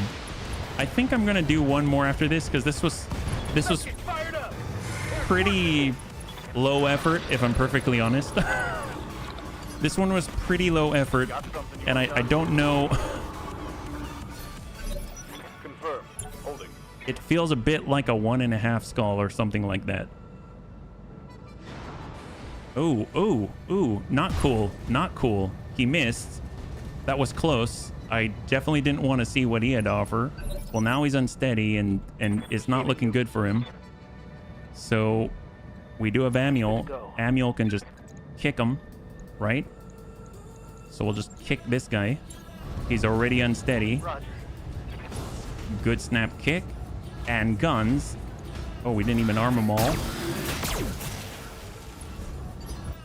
I think I'm going to do one more after this because this was Get fired up. pretty low effort, if I'm perfectly honest. This one was pretty low effort, and I don't know. Confirm. Holding. It feels a bit like a 1.5 skull or something like that. Ooh, not cool, not cool. He missed. That was close. I definitely didn't want to see what he had to offer. Well, now he's unsteady, and it's not looking good for him. So we do have Manuel. Manuel can just kick him, right? So we'll just kick this guy. He's already unsteady. Good snap kick. And guns. Oh, we didn't even arm them all.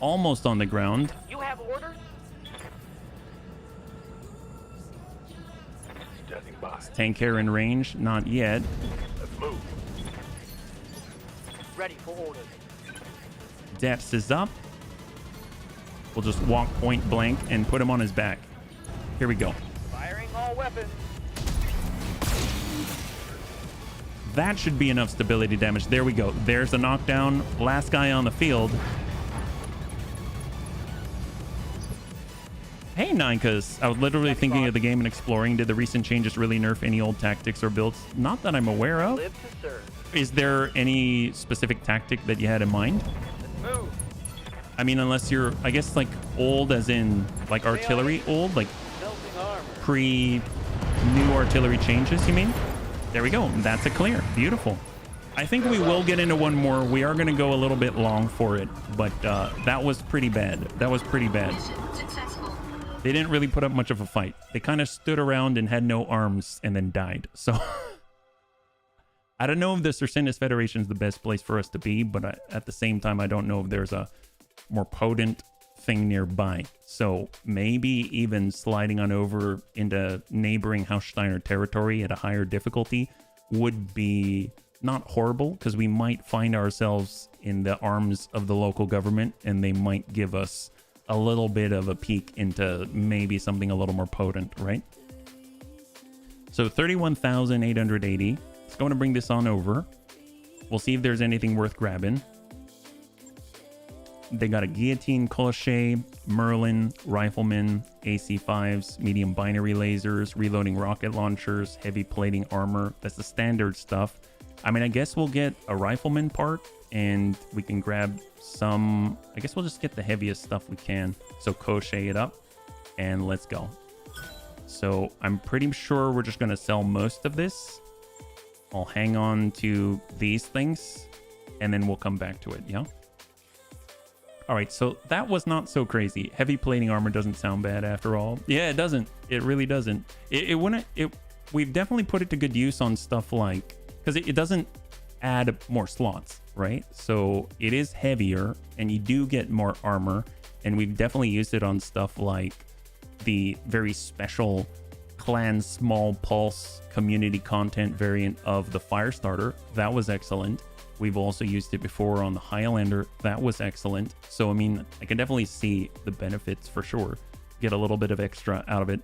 Almost on the ground. You have orders? Standing by. Tank hair in range. Not yet. Let's move. Ready for orders. Depths is up. We'll just walk point blank and put him on his back. Here we go. Firing all weapons. That should be enough stability damage. There we go. There's a knockdown. Last guy on the field. Hey, Ninkas. I was literally thinking of the game and exploring. Did the recent changes really nerf any old tactics or builds? Not that I'm aware of. Live to serve. Is there any specific tactic that you had in mind? Let's move. I mean, unless you're, I guess, like old as in like artillery old, like Melting armor. pre-new artillery changes, you mean? There we go. That's a clear. Beautiful. I think we will get into one more. We are going to go a little bit long for it, but that was pretty bad. That was pretty bad. Mission successful. They didn't really put up much of a fight. They kind of stood around and had no arms and then died. So I don't know if the Circinus Federation is the best place for us to be, but at the same time, I don't know if there's a more potent thing nearby. So maybe even sliding on over into neighboring Haussteiner territory at a higher difficulty would be not horrible, because we might find ourselves in the arms of the local government and they might give us a little bit of a peek into maybe something a little more potent, right? So 31,880. It's going to bring this on over. We'll see if there's anything worth grabbing. They got a guillotine, Colochet, Merlin, rifleman, AC5s, medium binary lasers, reloading rocket launchers, heavy plating armor. That's the standard stuff. I mean, I guess we'll get a rifleman part and we can grab some. I guess we'll just get the heaviest stuff we can. So crochet it up and let's go. So I'm pretty sure we're just going to sell most of this. I'll hang on to these things and then we'll come back to it. Yeah. All right, so that was not so crazy. Heavy plating armor doesn't sound bad after all. Yeah, it doesn't. It really doesn't. It wouldn't. We've definitely put it to good use on stuff like, because it doesn't add more slots, right? So it is heavier and you do get more armor, and we've definitely used it on stuff like the very special clan small pulse community content variant of the Firestarter. That was excellent. We've also used it before on the Highlander. That was excellent. So, I mean, I can definitely see the benefits for sure. Get a little bit of extra out of it.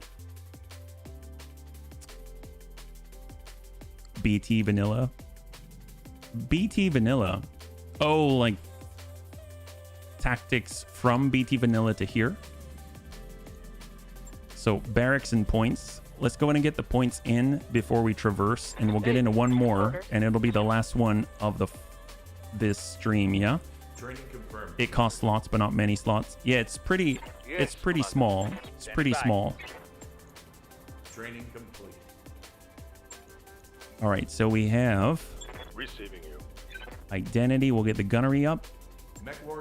BT Vanilla. BT Vanilla. Oh, like tactics from BT Vanilla to here. So, barracks and points. Let's go in and get the points in before we traverse, and we'll get into one more, and it'll be the last one of this stream. Yeah. Training confirmed. It costs slots, but not many slots. Yeah, it's pretty. It's pretty small. It's pretty small. Training complete. All right, so we have Receiving you. identity. We'll get the gunnery up.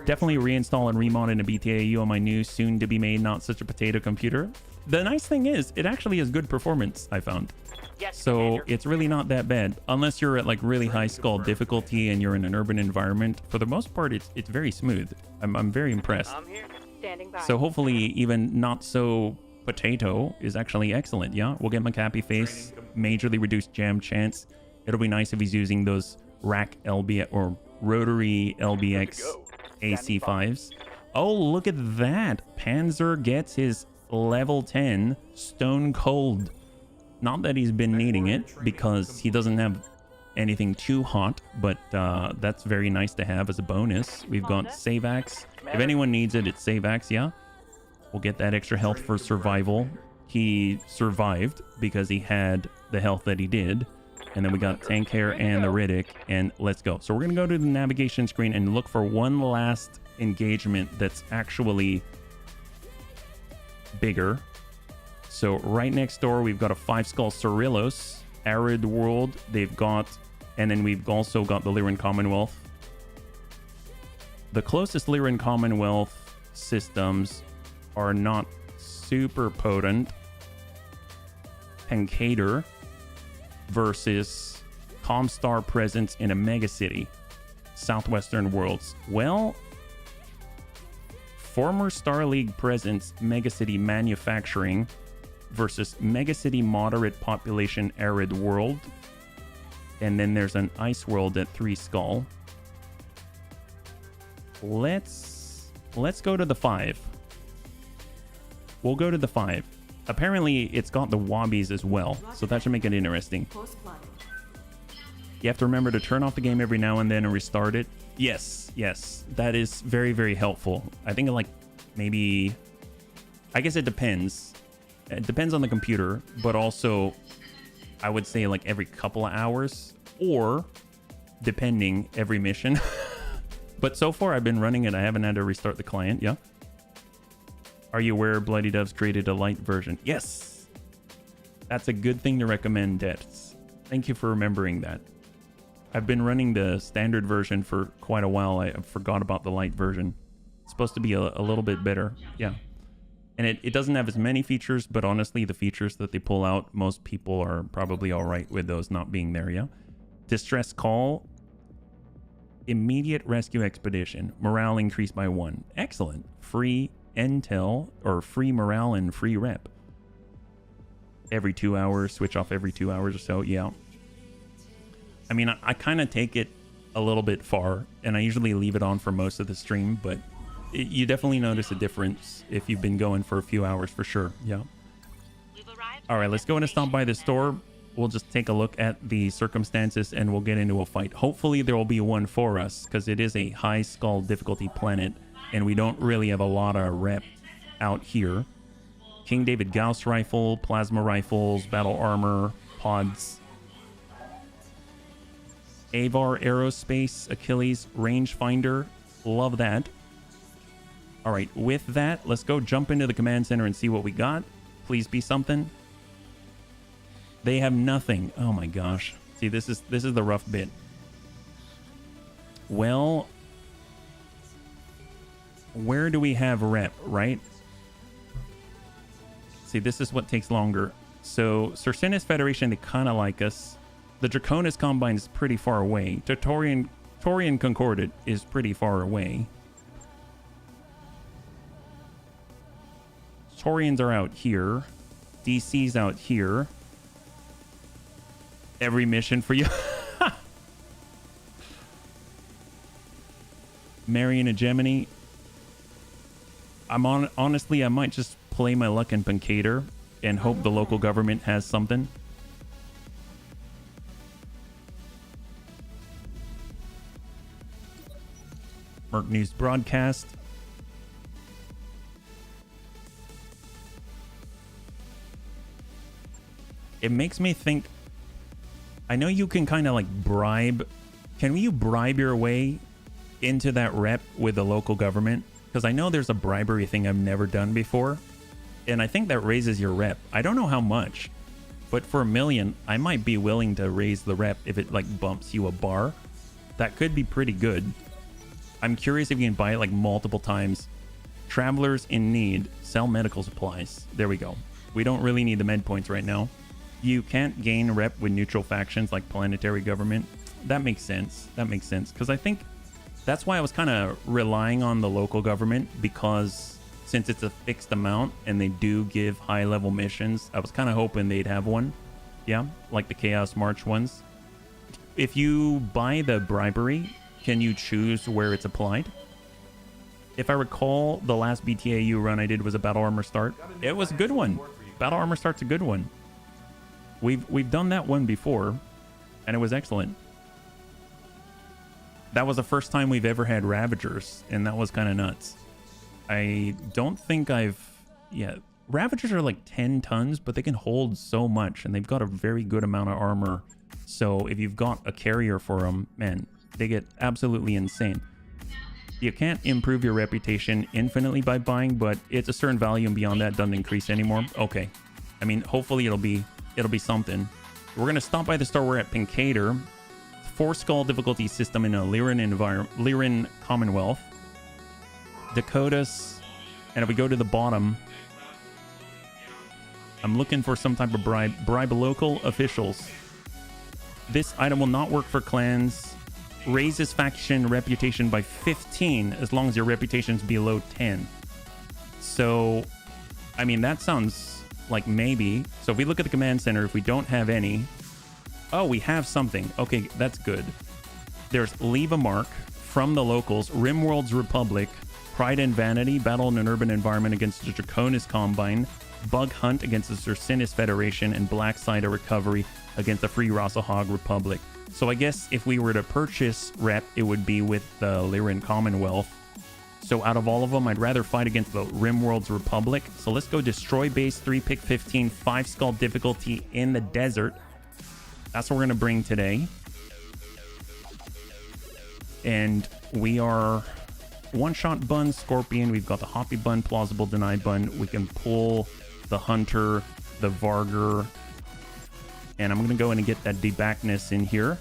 Definitely reinstall and remod into BTAU on my new soon-to-be-made not such a potato computer. The nice thing is, it actually has good performance, I found. Yes, So Commander. it's really not that bad, unless you're at like really high skull difficulty and you're in an urban environment. For the most part, it's very smooth. I'm very impressed. I'm here. Standing by. So hopefully even not so potato is actually excellent. Yeah, we'll get McAppy face, majorly reduced jam chance. It'll be nice if he's using those rack LB or rotary LBX AC5s. Oh, look at that. Panzer gets his level 10 stone cold. Not that he's been needing it, because he doesn't have anything too hot, but that's very nice to have as a bonus. We've got Savax. If anyone needs it, it's Savax, yeah. We'll get that extra health for survival. He survived because he had the health that he did. And then we got Tank Hair and the Riddick, and let's go. So we're going to go to the navigation screen and look for one last engagement that's actually bigger. So right next door, we've got a 5-skull Cerillos, Arid World. They've got, and then we've also got the Lyran Commonwealth. The closest Lyran Commonwealth systems are not super potent. Pencader versus Comstar presence in a megacity, Southwestern Worlds. Well, former Star League presence, megacity manufacturing versus megacity moderate population arid world. And then there's an ice world at 3 Skull. Let's go to the 5. We'll go to the 5. Apparently, it's got the Wobbies as well, so that should make it interesting. You have to remember to turn off the game every now and then and restart it. Yes, that is very, very helpful. I think like maybe, I guess it depends. It depends on the computer, but also I would say like every couple of hours, or depending, every mission. But so far I've been running it. I haven't had to restart the client. Yeah. Are you aware Bloody Doves created a light version? Yes. That's a good thing to recommend, Debts. Thank you for remembering that. I've been running the standard version for quite a while. I forgot about the light version. It's supposed to be a little bit better. Yeah. And it doesn't have as many features, but honestly, the features that they pull out, most people are probably all right with those not being there, yeah? Distress call. Immediate rescue expedition. Morale increased by 1. Excellent. Free intel, or free morale and free rep. Every 2 hours. Switch off every 2 hours or so, yeah. I mean, I kind of take it a little bit far, and I usually leave it on for most of the stream, but you definitely notice a difference if you've been going for a few hours for sure. Yeah. All right, let's go in and stop by the store. We'll just take a look at the circumstances and we'll get into a fight. Hopefully there will be one for us because it is a high skull difficulty planet and we don't really have a lot of rep out here. King David Gauss rifle, plasma rifles, battle armor, pods. Avar Aerospace, Achilles rangefinder. Love that. All right, with that, let's go jump into the command center and see what we got. Please be something. They have nothing. Oh my gosh. See, this is the rough bit. Well, where do we have rep, right? See, this is what takes longer. So, Circinus Federation, they kind of like us. The Draconis Combine is pretty far away. Torian Concordat is pretty far away. Torians are out here. DC's out here. Every mission for you. Marion and Gemini. Honestly, I might just play my luck in Puncator and hope the local government has something. Merc News broadcast. It makes me think, I know you can kind of like bribe. Can you bribe your way into that rep with the local government? Because I know there's a bribery thing I've never done before. And I think that raises your rep. I don't know how much, but for $1 million, I might be willing to raise the rep if it like bumps you a bar. That could be pretty good. I'm curious if you can buy it like multiple times. Travelers in need, sell medical supplies. There we go. We don't really need the med points right now. You can't gain rep with neutral factions like planetary government. That makes sense. That makes sense. Because I think that's why I was kind of relying on the local government, because since it's a fixed amount and they do give high level missions, I was kind of hoping they'd have one. Yeah, like the Chaos March ones. If you buy the bribery, can you choose where it's applied? If I recall, the last BTAU run I did was a Battle Armor Start. It was a good one. Battle Armor Start's a good one. We've done that one before, and it was excellent. That was the first time we've ever had Ravagers, and that was kind of nuts. I don't think yeah, Ravagers are like 10 tons, but they can hold so much, and they've got a very good amount of armor. So if you've got a carrier for them, man, they get absolutely insane. You can't improve your reputation infinitely by buying, but it's a certain value, and beyond that doesn't increase anymore. Okay. I mean, hopefully it'll be something. We're going to stop by the store. We're at Puncator. 4 skull difficulty system in a Lyran Commonwealth. Dakotas. And if we go to the bottom, I'm looking for some type of bribe. Bribe local officials. This item will not work for clans. Raises faction reputation by 15 as long as your reputation's below 10. So, I mean, that sounds like maybe. So if we look at the command center, if we don't have any, oh, we have something. Okay, that's good. There's Leave a Mark from the locals, Rimworld's Republic, Pride and Vanity, Battle in an Urban Environment against the Draconis Combine, Bug Hunt against the Circinus Federation, and Black Cider Recovery against the Free Rossahog Republic. So I guess if we were to purchase rep, it would be with the Lyran Commonwealth. So out of all of them, I'd rather fight against the Rimworld's Republic. So let's go Destroy Base 3, pick 15, 5 skull difficulty in the desert. That's what we're going to bring today. And we are one-shot bun, Scorpion. We've got the Hoppy bun, Plausible Deny bun. We can pull the Hunter, the Varger. And I'm going to go in and get that Debackness in here.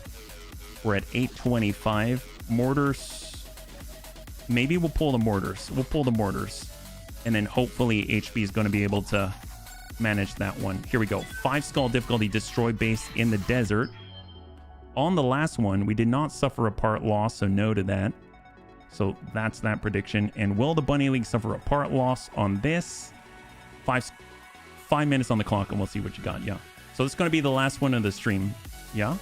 We're at 825. Mortars. Maybe we'll pull the mortars. We'll pull the mortars. And then hopefully HB is going to be able to manage that one. Here we go. 5 skull difficulty, destroy base in the desert. On the last one, we did not suffer a part loss, so no to that. So that's that prediction. And will the Bunny League suffer a part loss on this? 5 minutes on the clock, and we'll see what you got. Yeah. So this is going to be the last one of the stream. Yeah.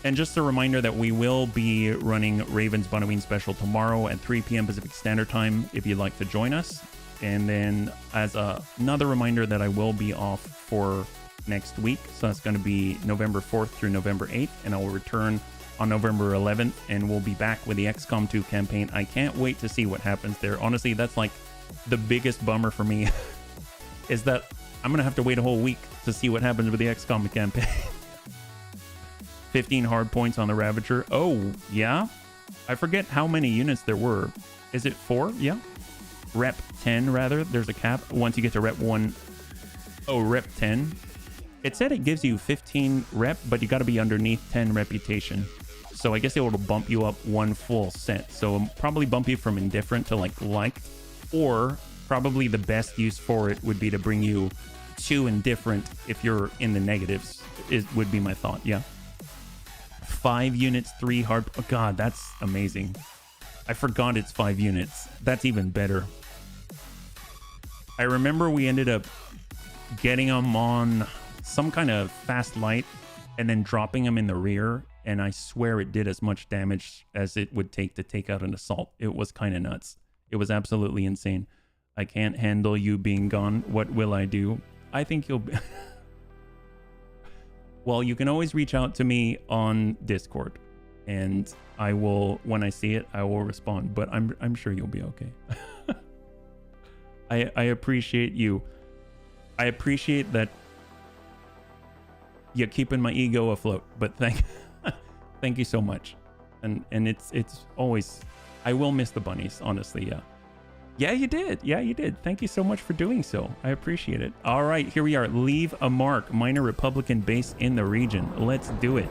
And just a reminder that we will be running Raven's Bunaween special tomorrow at 3 p.m. Pacific Standard Time if you'd like to join us. And then as another reminder that I will be off for next week. So that's going to be November 4th through November 8th. And I will return on November 11th. And we'll be back with the XCOM 2 campaign. I can't wait to see what happens there. Honestly, that's like the biggest bummer for me is that I'm going to have to wait a whole week to see what happens with the XCOM campaign. 15 hard points on the Ravager. Oh, yeah. I forget how many units there were. Is it 4? Yeah. Rep 10, rather. There's a cap. Once you get to rep 1. Oh, rep 10. It said it gives you 15 rep, but you got to be underneath 10 reputation. So I guess it will bump you up 1 full set. So it'll probably bump you from indifferent to liked. Or probably the best use for it would be to bring you 2 indifferent if you're in the negatives, would be my thought. Yeah. 5 units, 3 hard. Oh god, that's amazing. I forgot it's 5 units. That's even better. I remember we ended up getting them on some kind of fast light and then dropping them in the rear, and I swear it did as much damage as it would take to take out an assault. It was kind of nuts. It was absolutely insane. I can't handle you being gone. What will I do? I think you'll be... Well, you can always reach out to me on Discord, and I will, when I see it, I will respond. But I'm sure you'll be okay. I appreciate you. I appreciate that you're keeping my ego afloat. But thank you so much. And it's always, I will miss the bunnies, honestly. Yeah. Yeah, you did. Yeah, you did. Thank you so much for doing so. I appreciate it. All right, here we are. Leave a mark. Minor Republican base in the region. Let's do it.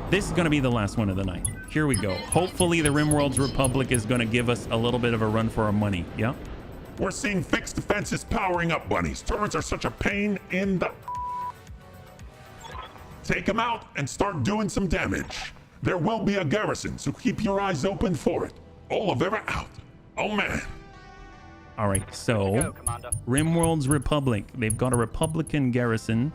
This is going to be the last one of the night. Here we go. Hopefully the Rimworld's Republic is going to give us a little bit of a run for our money. Yeah? We're seeing fixed defenses powering up, bunnies. Turrets are such a pain in the... Take them out and start doing some damage. There will be a garrison, so keep your eyes open for it. Oliveira out. Oh, man. All right, so Rimworld's Republic. They've got a Republican garrison.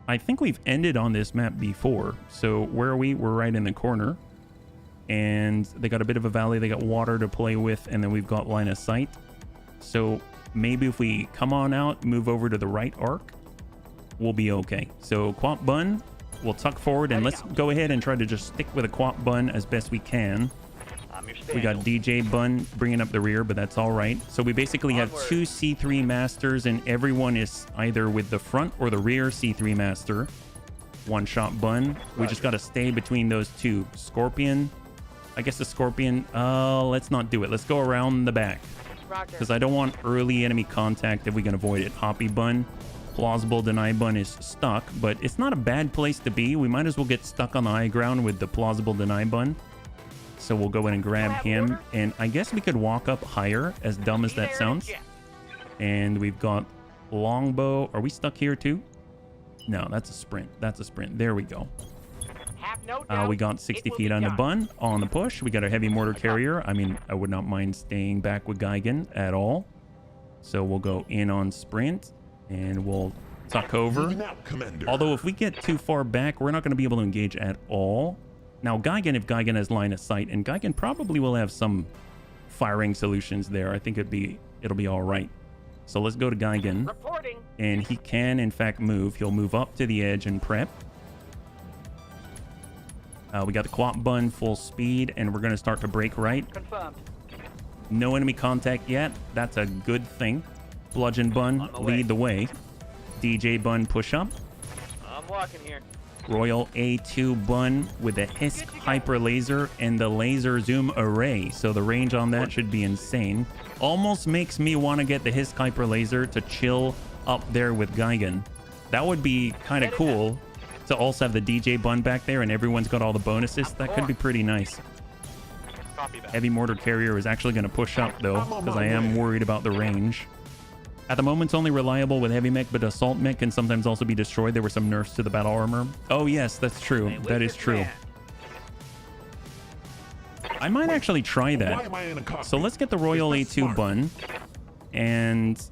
I think we've ended on this map before. So where are we? We're right in the corner. And they got a bit of a valley. They got water to play with. And then we've got line of sight. So maybe if we come on out, move over to the right arc, we'll be okay. So Quap Bun, we'll tuck forward. And let's go ahead and try to just stick with a Quap Bun as best we can. We got DJ Bun bringing up the rear, but that's all right. So we basically have 2 C3 masters, and everyone is either with the front or the rear C3 master. One shot Bun. We just got to stay between those 2. Scorpion. I guess the Scorpion. Let's not do it. Let's go around the back, because I don't want early enemy contact if we can avoid it. Hoppy Bun. Plausible Deny Bun is stuck, but it's not a bad place to be. We might as well get stuck on the high ground with the Plausible Deny Bun. So we'll go in and grab him. And I guess we could walk up higher, as dumb as that sounds. And we've got Longbow. Are we stuck here too? No, that's a sprint. That's a sprint. There we go. We got 60 feet on the Bun. On the push, we got a heavy mortar carrier. I mean, I would not mind staying back with Gigan at all. So we'll go in on sprint. And we'll tuck over. Although if we get too far back, we're not going to be able to engage at all. Now, Gigan, if Gigan has line of sight, and Gigan probably will have some firing solutions there. I think it'll be all right. So let's go to Gigan. And he can, in fact, move. He'll move up to the edge and prep. We got the Quap Bun full speed, and we're going to start to break right. Confirmed. No enemy contact yet. That's a good thing. Bludgeon Bun, lead the way. DJ Bun, push up. I'm walking here. Royal A2 Bun with the Hisk Hyper Laser and the Laser Zoom Array. So the range on that should be insane. Almost makes me want to get the Hisk Hyper Laser to chill up there with Gigan. That would be kind of cool. to also have the DJ bun back there and everyone's got all the bonuses, that could be pretty nice. Copy that. Heavy mortar carrier is actually going to push up though, because I am worried about the range. At the moment, it's only reliable with heavy mech, but assault mech can sometimes also be destroyed. There were some nerfs to the battle armor. Oh yes, that's true. That is true. I might actually try Why that. am I in a cockpit? So let's get the Royal Is that A2 smart? bun, and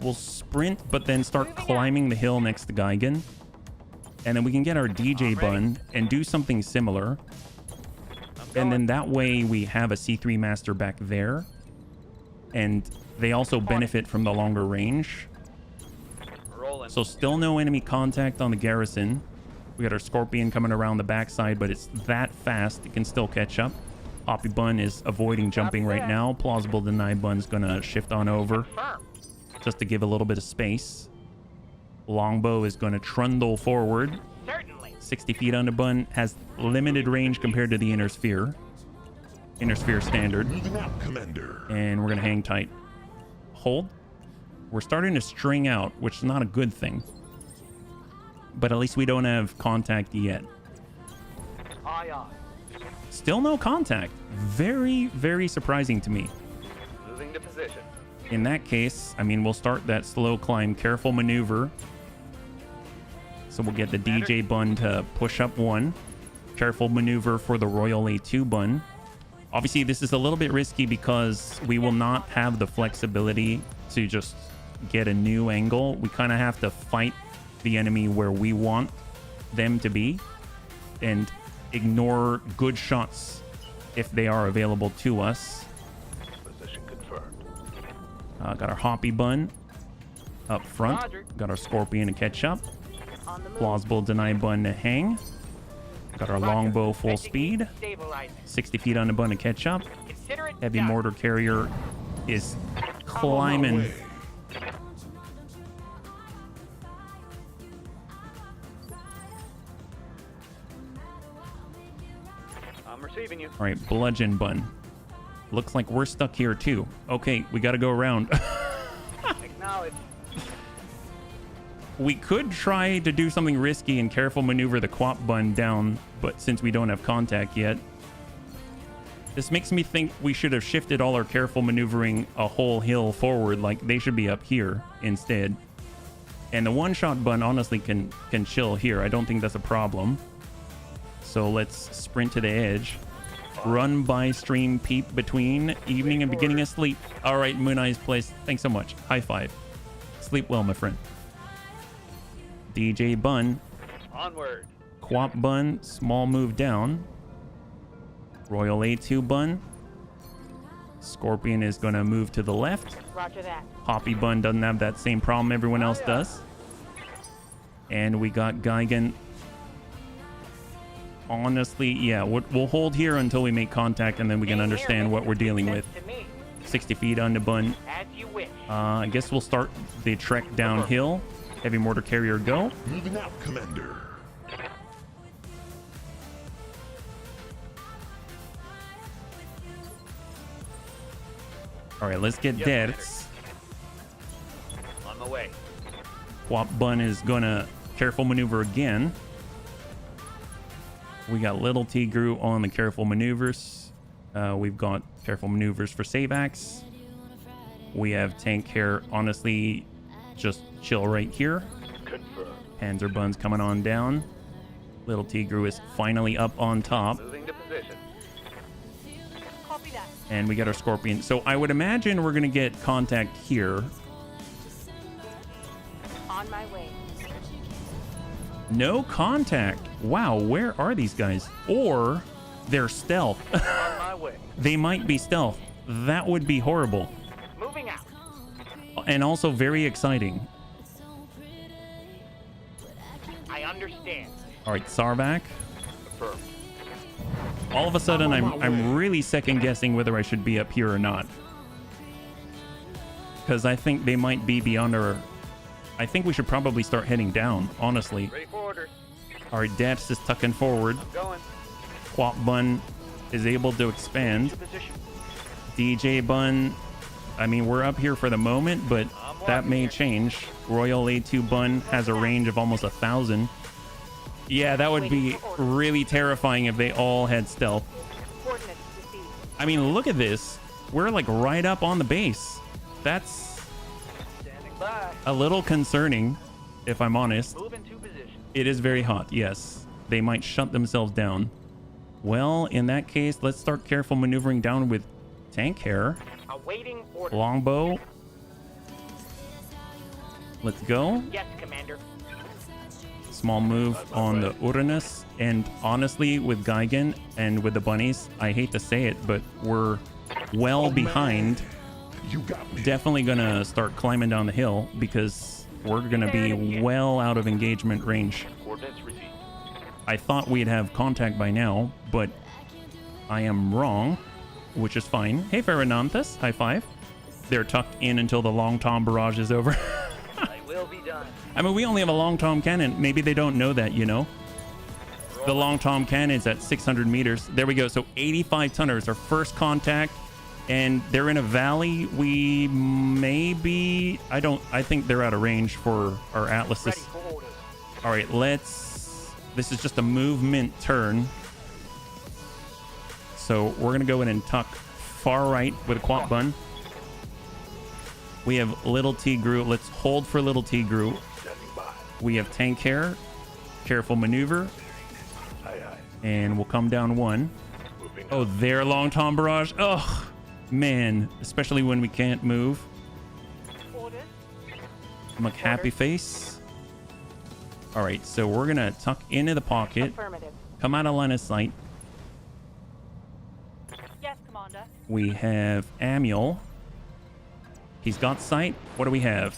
we'll sprint, but then start climbing the hill next to Geigen. And then we can get our DJ bun and do something similar. And then that way we have a C3 master back there. And they also benefit from the longer range. Rolling. So still no enemy contact on the garrison. We got our Scorpion coming around the backside, but it's that fast, it can still catch up. Hoppy Bun is avoiding jumping right now. Plausible Deny Bun's gonna shift on over just to give a little bit of space. Longbow is gonna trundle forward. Certainly. 60 feet under Bun has limited range compared to the Inner Sphere. Inner Sphere standard. Moving out, Commander. And we're gonna hang tight. Hold. We're starting to string out, which is not a good thing. But at least we don't have contact yet. Aye, aye. Still no contact. Very, very surprising to me. Moving to position. In that case, I mean, we'll start that slow climb, careful maneuver. So we'll get the DJ bun to push up one. Careful maneuver for the Royal A2 bun. Obviously, this is a little bit risky because we will not have the flexibility to just get a new angle. We kind of have to fight the enemy where we want them to be and ignore good shots if they are available to us. Position confirmed. Got our Hoppy Bun up front. Roger. Got our Scorpion to catch up. On the move. Plausible Deny Bun to hang. Got our Longbow full speed. Stabilizing. 60 feet on the Bun to catch up. Consider it Heavy done. mortar carrier is On my climbing. way. I'm receiving you. All right, Bludgeon Bun. Looks like we're stuck here too. Okay, we got to go around. Acknowledge. We could try to do something risky and careful maneuver the Quap Bun down, but since we don't have contact yet, this makes me think we should have shifted all our careful maneuvering a whole hill forward. Like they should be up here instead. And the one-shot Bun honestly can chill here. I don't think that's a problem. So let's sprint to the edge. Run by stream, peep between evening and beginning of sleep. All right, Moon Eyes Place. Thanks so much. High five. Sleep well, my friend. DJ Bun. Onward. Quap Bun. Small move down. Royal A2 Bun. Scorpion is going to move to the left. Roger that. Hoppy Bun doesn't have that same problem everyone else does. And we got Geigen. Honestly, yeah, we'll hold here until we make contact and then we can understand what we're dealing with. To me, 60 feet on the Bun. as you wish. I guess we'll start the trek downhill. Heavy mortar carrier go. Moving out, Commander. All right, let's get Yes, deaths. On my way. Quap Bun is gonna careful maneuver again. We got Little Tigru on the careful maneuvers. We've got careful maneuvers for Savax. We have Tank Hair, honestly, just chill right here. Confirmed. Panzer Bun's coming on down. Little Tigru is finally up on top. Moving to position. Copy that. And we got our Scorpion. So I would imagine we're going to get contact here. On my way. No contact. Wow, where are these guys? Or they're stealth. On my way. They might be stealth. That would be horrible. Moving out. And also very exciting. I understand. All right, Sarvac. Confirmed. All of a sudden, I'm really second guessing whether I should be up here or not. Because I think they might be beyond our... I think we should probably start heading down, honestly. Ready for orders. All right, Deaths is tucking forward. Going. Quap Bun is able to expand. To position. DJ Bun, I mean, we're up here for the moment, but I'm That may change. Royal A2 Bun has a range of almost 1,000. Yeah, that would be really terrifying if they all had stealth. Coordinates received. I mean, look at this. We're like right up on the base. That's Standing by. a little concerning, if I'm honest. Move into position. It is very hot, yes. They might shut themselves down. Well, in that case, let's start careful maneuvering down with tank hair. Awaiting order. Longbow. Let's go. Yes, Commander. Small move on the Uranus. And honestly, with Geigen and with the bunnies, I hate to say it, but we're well behind. You got me. Definitely gonna start climbing down the hill because we're gonna be well out of engagement range. Coordinates received. I thought we'd have contact by now, but I am wrong, which is fine. Hey, Farinanthus, high five. They're tucked in until the Long Tom barrage is over. I will be done. I mean, we only have a Long Tom cannon. Maybe they don't know that, you know? The Long Tom cannon's at 600 meters. There we go. So 85 tonners, our first contact. And they're in a valley. We maybe... I think they're out of range for our Ready Atlases. for orders. All right, let's... This is just a movement turn. So we're going to go in and tuck far right with a quad bun. We have Little Tigru. Let's hold for Little Tigru. Standing by. We have tank hair. Careful maneuver. Aye, aye. And we'll come down one. Moving Oh, their Long Tom barrage. Oh, man. Especially when we can't move. Orders. Look, happy face. All right, so we're going to tuck into the pocket. Affirmative. Come out of line of sight. Yes, Commander. We have Amiel. He's got sight. What do we have?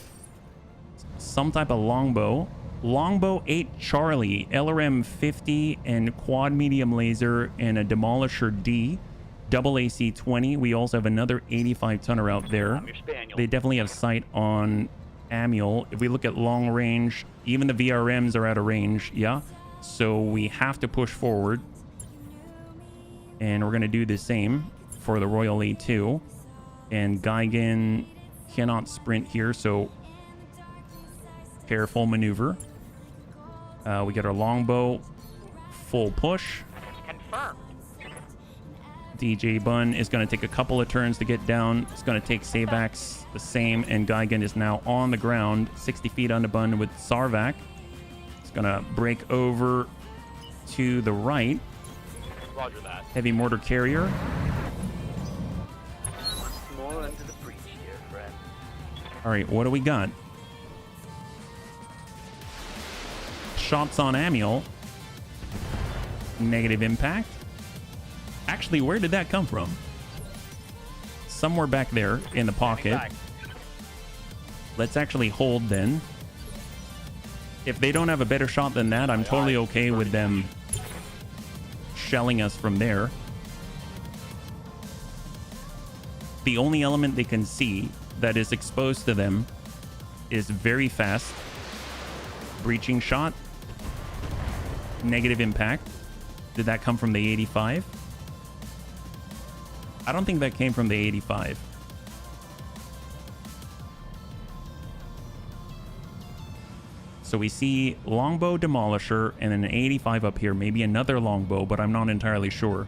Some type of longbow. Longbow 8 Charlie, LRM 50 and quad medium laser and a Demolisher D. Double AC 20. We also have another 85 tonner out there. I'm your spaniel. They definitely have sight on Amiel. If we look at long range, even the VRMs are out of range. Yeah. So we have to push forward. And we're going to do the same for the Royal A2. And Geigen cannot sprint here, so careful maneuver. We get our longbow, full push. Confirmed. DJ Bun is going to take a couple of turns to get down. It's going to take Savax the same, and Geigen is now on the ground, 60 feet on the Bun with Sarvac. It's going to break over to the right. Roger that. Heavy mortar carrier. More under the breach here, friend. All right, what do we got? Shots on Amiel. Negative impact. Actually, where did that come from? Somewhere back there in the pocket. Back. Let's actually hold then. If they don't have a better shot than that, I'm totally okay with them shelling us from there. The only element they can see that is exposed to them is very fast. Breaching shot. Negative impact. Did that come from the 85? I don't think that came from the 85. So we see longbow demolisher and then an 85 up here. Maybe another longbow, but I'm not entirely sure.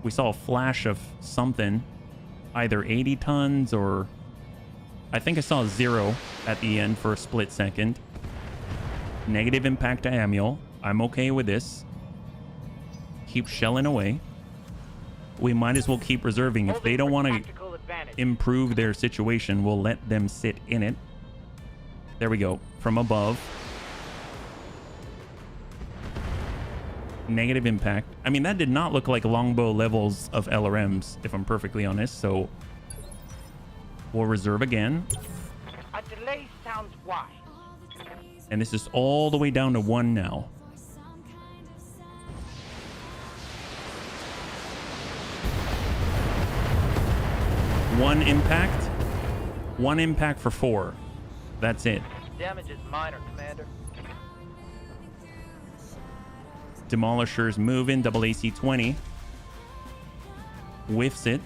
We saw a flash of something. Either 80 tons or... I think I saw 0 at the end for a split second. Negative impact to Amiel. I'm okay with this. Keep shelling away. We might as well keep reserving. If they don't want to Tactical advantage. improve their situation, we'll let them sit in it. There we go. From above. Negative impact. I mean, that did not look like longbow levels of LRMs, if I'm perfectly honest. So we'll reserve again. A delay sounds wise. And this is all the way down to 1 now. One impact for 4. That's it. Damage is minor, Commander. Demolishers moving. Double AC 20. Whiffs it.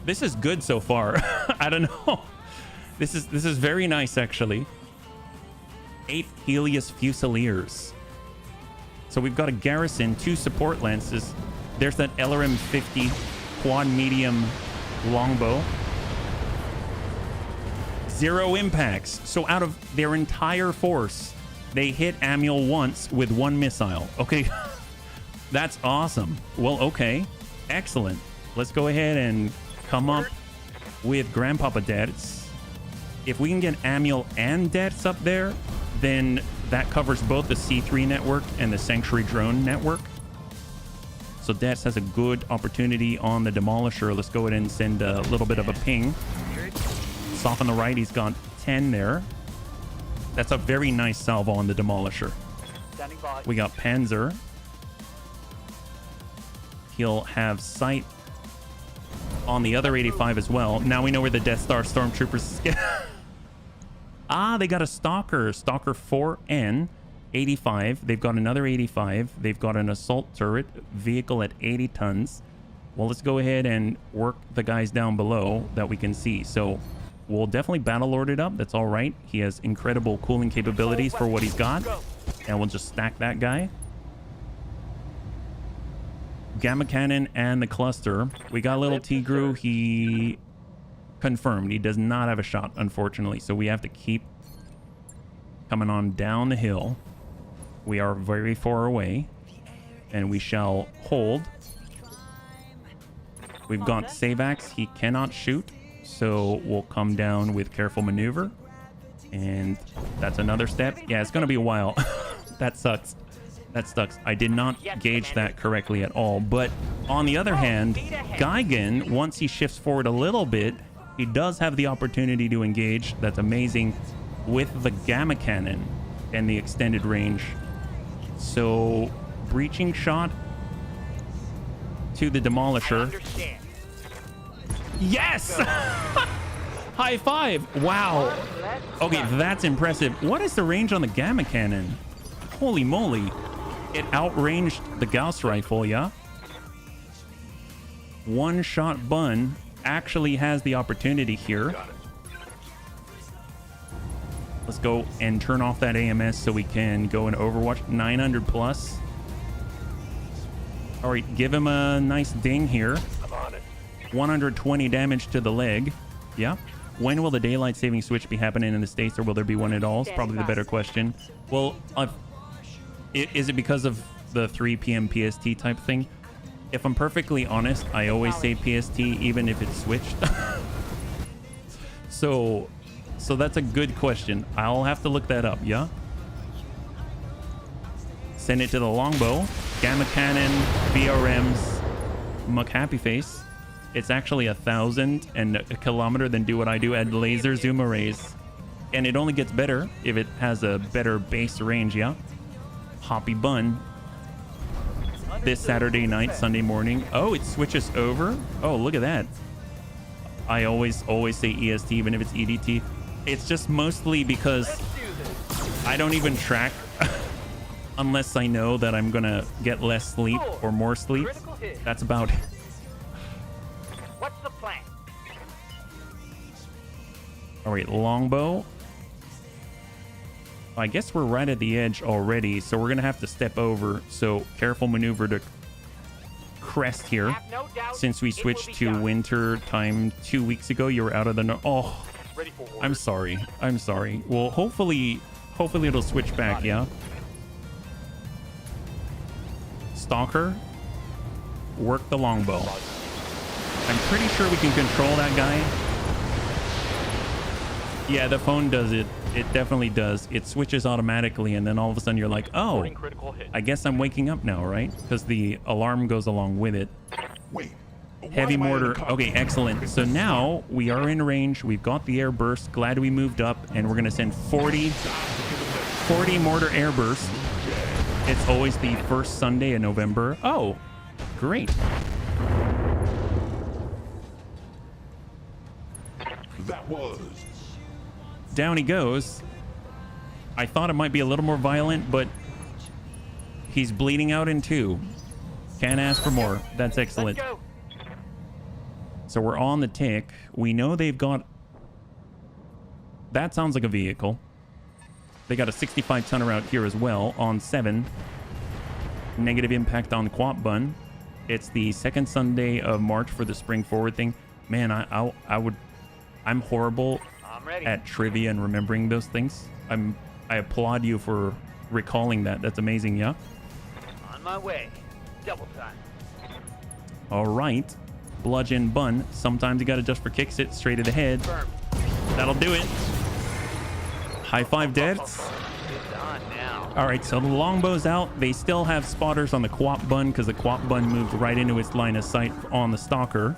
This is good so far. I don't know. This is very nice, actually. 8 Helios Fusiliers. So we've got a garrison, 2 support lances. There's that LRM 50 quad medium longbow. 0 impacts. So out of their entire force, they hit Amiel once with 1 missile. Okay, that's awesome. Well, okay, excellent. Let's go ahead and come up with Grandpapa Dets. If we can get Amiel and Dets up there, then that covers both the C3 network and the Sanctuary drone network. So Dets has a good opportunity on the Demolisher. Let's go ahead and send a little bit of a ping. Off on the right, he's got 10 there. That's a very nice salvo on the Demolisher. Standing by. We got Panzer. He'll have sight on the other 85 as well. Now we know where the Death Star Stormtroopers is. Ah, they got a Stalker. Stalker 4N. 85. They've got another 85. They've got an assault turret vehicle at 80 tons. Well, let's go ahead and work the guys down below that we can see. So we'll definitely battle lord it up. That's all right. He has incredible cooling capabilities for what he's got. And we'll just stack that guy. Gamma cannon and the cluster. We got little Tigru. He confirmed he does not have a shot, unfortunately. So we have to keep coming on down the hill. We are very far away. And we shall hold. We've got Savax. He cannot shoot. So we'll come down with careful maneuver. And that's another step. Yeah, it's going to be a while. That sucks. That sucks. I did not gauge that correctly at all. But on the other hand, Gigan, once he shifts forward a little bit, he does have the opportunity to engage. That's amazing with the Gamma Cannon and the extended range. So breaching shot to the Demolisher. Yes! High five! Wow. Okay, that's impressive. What is the range on the Gamma Cannon? Holy moly. It outranged the Gauss rifle, yeah? One shot Bun actually has the opportunity here. Let's go and turn off that AMS so we can go in Overwatch. 900 plus. All right, give him a nice ding here. 120 damage to the leg. Yeah. When will the daylight saving switch be happening in the States, or will there be one at all? It's probably the better question. Well, is it because of the 3 p.m. PST type thing? If I'm perfectly honest, I always say PST even if it's switched. So that's a good question. I'll have to look that up, yeah? Send it to the longbow. Gamma cannon, VRMs, Muck Happy Face. It's actually 1,000 and a kilometer, then do what I do, add laser zoom arrays. And it only gets better if it has a better base range, yeah? Hoppy Bun. This Saturday night, Sunday morning. Oh, it switches over? Oh, look at that. I always say EST even if it's EDT. It's just mostly because I don't even track unless I know that I'm gonna get less sleep or more sleep. That's about it. What's the plan? All right, longbow. I guess we're right at the edge already, so we're gonna have to step over. So careful maneuver to crest here. No doubt Since we switched to winter time 2 weeks ago, you were out of the oh, I'm sorry. I'm sorry. Well, hopefully it'll switch back, yeah? Stalker, work the longbow. I'm pretty sure we can control that guy. Yeah, the phone does it. It definitely does. It switches automatically, and then all of a sudden you're like, oh, I guess I'm waking up now, right? Because the alarm goes along with it. Wait. Heavy mortar. Okay, excellent. So now we are in range. We've got the air burst. Glad we moved up, and we're going to send 40 mortar air burst. It's always the first Sunday in November. Oh, great. That was. Down he goes. I thought it might be a little more violent, but he's bleeding out in 2. Can't ask for more. That's excellent. So we're on the tick. We know they've got that sounds like a vehicle. They got a 65 tonner out here as well on 7. Negative impact on Quap Bun. It's the second Sunday of March for the spring forward thing. Man, I'm horrible I'm ready. at trivia and remembering those things. I applaud you for recalling that. That's amazing, yeah? On my way. Double time. All right. Bludgeon Bun. Sometimes you got to just for kicks it straight to the head. Firm. That'll do it. High five, Devs. It's on now. All right, so the longbow's out. They still have spotters on the Quap Bun because the Quap Bun moved right into its line of sight on the Stalker.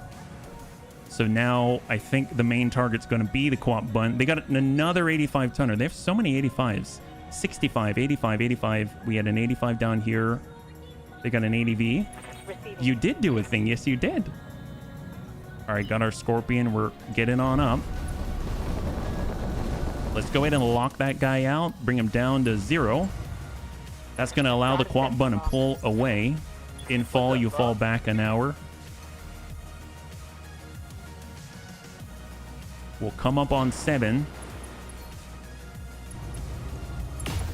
So now I think the main target's going to be the Quap Bun. They got another 85 tonner. They have so many 85s. 65, 85, 85. We had an 85 down here. They got an 80V. Receiving. You did do a thing. Yes, you did. All right, got our Scorpion. We're getting on up. Let's go ahead and lock that guy out. Bring him down to 0. That's going to allow the Quap Bun to pull away. In fall, you fall back an hour. We'll come up on 7.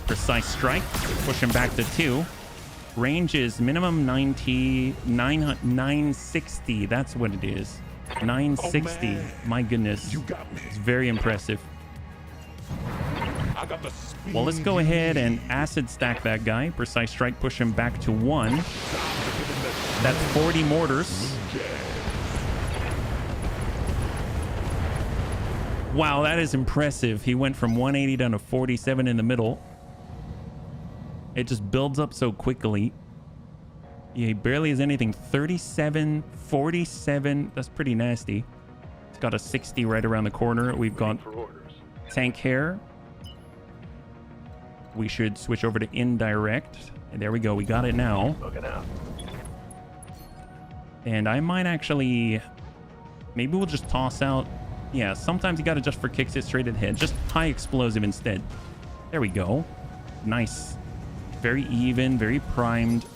Precise strike. Push him back to 2. Range is minimum 90, 960. That's what it is. 960. Oh, my goodness. You got me. It's very impressive. I got the speed. Well, let's go ahead and acid stack that guy. Precise strike, push him back to 1. That's 40 mortars. Wow, that is impressive. He went from 180 down to 47 in the middle. It just builds up so quickly. Yeah, he barely has anything. 37, 47. That's pretty nasty. It's got a 60 right around the corner. We've got For orders. tank hair. We should switch over to indirect. And there we go. We got it now. Looking out. And I might actually... Maybe we'll just toss out... Yeah, sometimes you got to just for kicks it straight at the head. Just high explosive instead. There we go. Nice. Very even, very primed.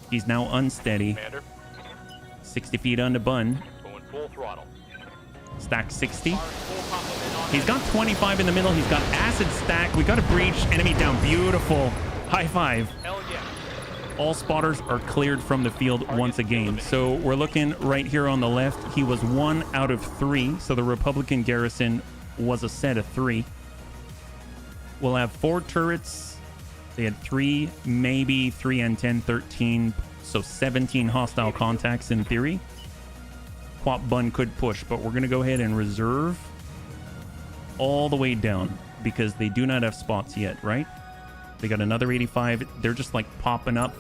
He's now unsteady. Commander, 60 feet on the bun. going full throttle. Stack 60. Full complement on He's got 25 in the middle. He's got acid stack. We got a breach. Enemy down. Beautiful. High five. Hell yeah. All spotters are cleared from the field once again. So we're looking right here on the left. He was 1 out of 3. So the Republican garrison was a set of 3. We'll have 4 turrets. They had 3, maybe 3 and 10, 13. So 17 hostile contacts in theory. Quap Bun could push, but we're going to go ahead and reserve all the way down because they do not have spots yet, right? They got another 85. They're just like popping up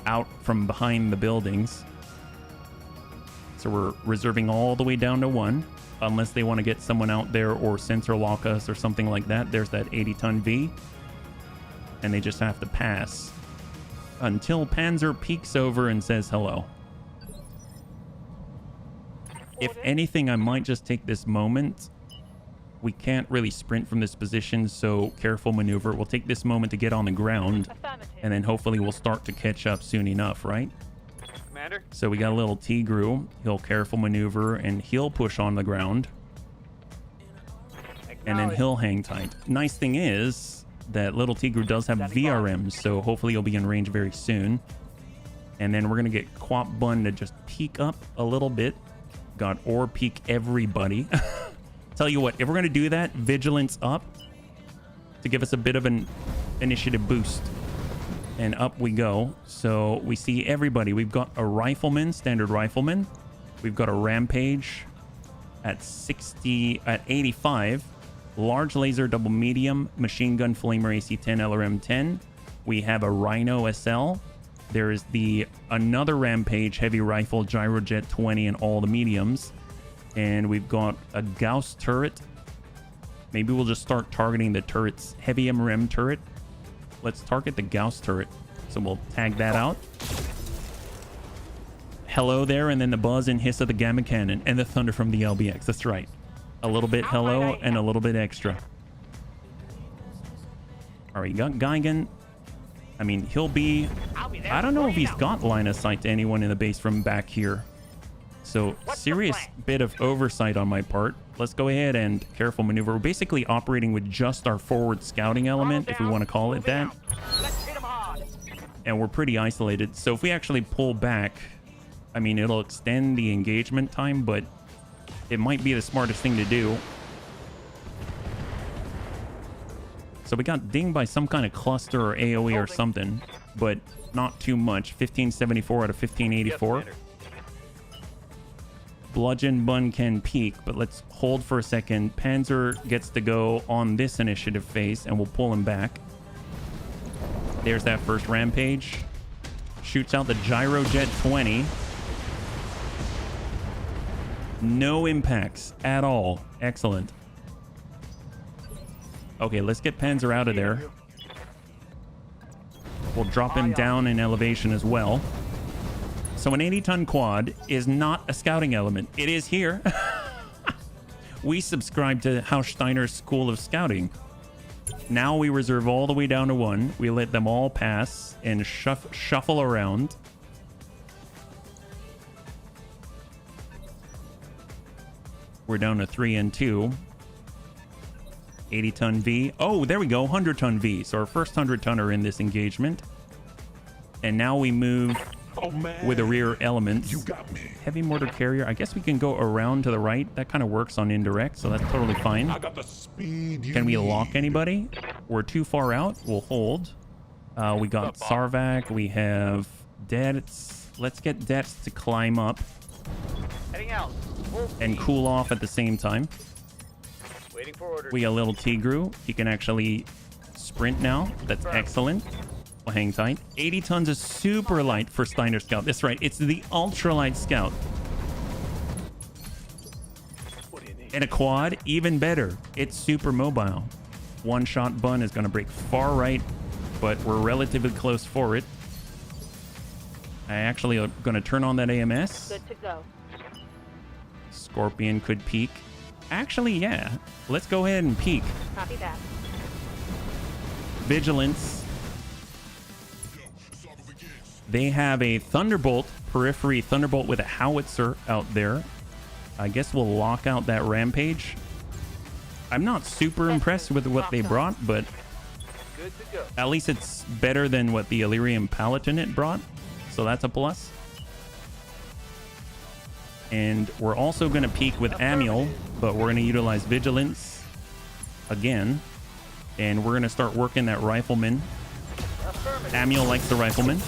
out from behind the buildings. So we're reserving all the way down to 1 unless they want to get someone out there or sensor lock us or something like that. There's that 80-ton V. And they just have to pass until Panzer peeks over and says hello. If anything, I might just take this moment. We can't really sprint from this position, so careful maneuver. We'll take this moment to get on the ground, Affirmative. and then hopefully we'll start to catch up soon enough, right? Commander? So we got a little Tigru. He'll careful maneuver, and he'll push on the ground, and then he'll hang tight. Nice thing is that little Tigru does have VRMs, so hopefully he'll be in range very soon. And then we're going to get Quap Bun to just peek up a little bit. God, or peek everybody. Tell you what, if we're going to do that, vigilance up to give us a bit of an initiative boost. And up we go. So we see everybody. We've got a rifleman, standard rifleman. We've got a rampage at 60, at 85. Large laser, double medium, machine gun, flamer, AC-10, LRM-10. We have a Rhino SL. There is another rampage, heavy rifle, gyrojet 20, and all the mediums. And we've got a Gauss turret. Maybe we'll just start targeting the turrets. Heavy MRM turret. Let's target the Gauss turret. So we'll tag that out. Hello there, and then the buzz and hiss of the gamma cannon and the thunder from the LBX. That's right. A little bit hello and a little bit extra. All right, you got Geigen. I mean, he'll be... I don't know if he's got line of sight to anyone in the base from back here. So serious bit of oversight on my part. Let's go ahead and careful maneuver. We're basically operating with just our forward scouting element, if we want to call it that. Let's hit 'em hard. And we're pretty isolated. So if we actually pull back, I mean, it'll extend the engagement time, but it might be the smartest thing to do. So we got dinged by some kind of cluster or AoE or something, but not too much. 1574 out of 1584. Bludgeon Bun can peek, but let's hold for a second. Panzer gets to go on this initiative phase, and we'll pull him back. There's that first rampage. Shoots out the Gyrojet 20. No impacts at all. Excellent. Okay, let's get Panzer out of there. We'll drop him down in elevation as well. So an 80-ton quad is not a scouting element. It is here. We subscribe to Haussteiner's School of Scouting. Now we reserve all the way down to 1. We let them all pass and shuffle around. We're down to 3 and 2. 80-ton V. Oh, there we go. 100-ton V. So our first 100-tonner in this engagement. And now we move with a rear element. You got me. Heavy mortar carrier. I guess we can go around to the right. That kind of works on indirect, so that's totally fine. I got the speed you Can we need. lock anybody? We're too far out. We'll hold. We got Sarvac. We have Dets. Let's get Dets to climb up Heading out. Full and speed. cool off at the same time. Waiting for orders. We got little Tigru. He can actually sprint now. That's excellent. We'll hang tight. 80 tons is super light for Steiner Scout. That's right. It's the ultralight Scout. And a quad, even better. It's super mobile. One-shot bun is going to break far right, but we're relatively close for it. I actually am going to turn on that AMS. Good to go. Scorpion could peek. Actually, yeah. Let's go ahead and peek. Copy that. Vigilance. They have a Thunderbolt, periphery Thunderbolt with a howitzer out there. I guess we'll lock out that rampage. I'm not super impressed with what they brought, but Good to go. at least it's better than what the Illyrium Palatinate brought. So that's a plus. And we're also going to peek with Amiel, but we're going to utilize Vigilance again. And we're going to start working that Rifleman. Amiel likes the Rifleman.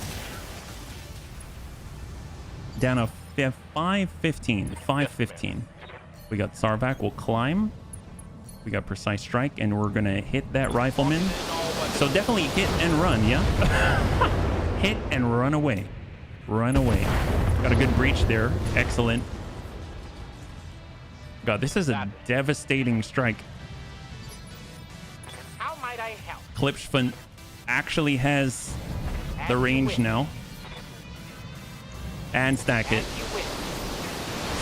Down to 515. 515. We got Sarvac will climb. We got Precise Strike, and we're going to hit that Rifleman. So definitely hit and run, yeah? Hit and run away. Run away. Got a good breach there. Excellent. God, this is a devastating strike. How might I help? Klipschfun actually has the range now. And stack it.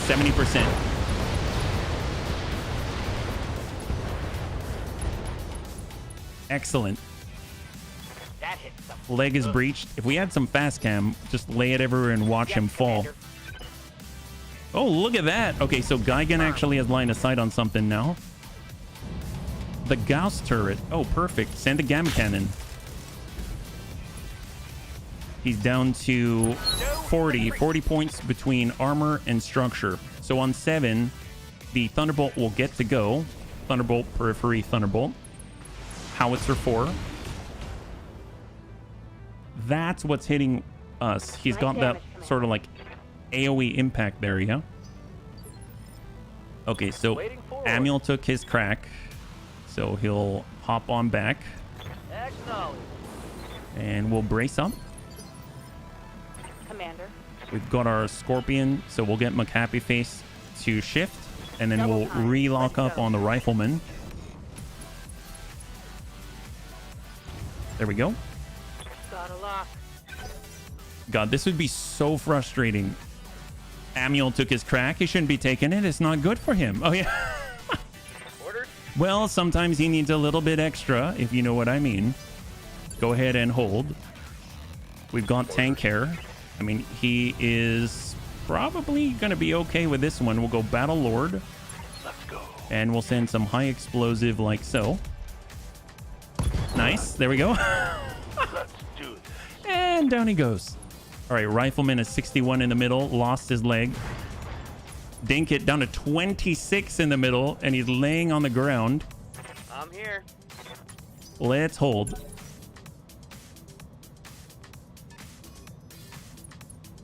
70%. Excellent. That hit some. Leg is breached. If we had some fast cam, just lay it everywhere and watch him fall. Commander. Oh, look at that. Okay, so Geigen actually has line of sight on something now. The Gauss turret. Oh, perfect. Send a Gamma Cannon. He's down to 40 points between armor and structure. So on 7, the Thunderbolt will get to go. Thunderbolt, periphery, Thunderbolt. Howitzer 4. That's what's hitting us. He's got that sort of like AoE impact there, yeah? Okay, so Amiel took his crack. So he'll hop on back. Acknowledge. And we'll brace up. Commander. We've got our Scorpion, so we'll get McHappy Face to shift, and then we'll re-lock up on the Rifleman. There we go. Got a lock. God, this would be so frustrating. Amiel took his crack. He shouldn't be taking it. It's not good for him. Oh, yeah. Ordered. Well, sometimes he needs a little bit extra, if you know what I mean. Go ahead and hold. We've got Tank Hair. I mean, he is probably going to be okay with this one. We'll go Battle Lord. Let's go. And we'll send some high explosive like so. Nice. There we go. Let's do this. And down he goes. All right, Rifleman is 61 in the middle. Lost his leg. Dink it down to 26 in the middle. And he's laying on the ground. I'm here. Let's hold.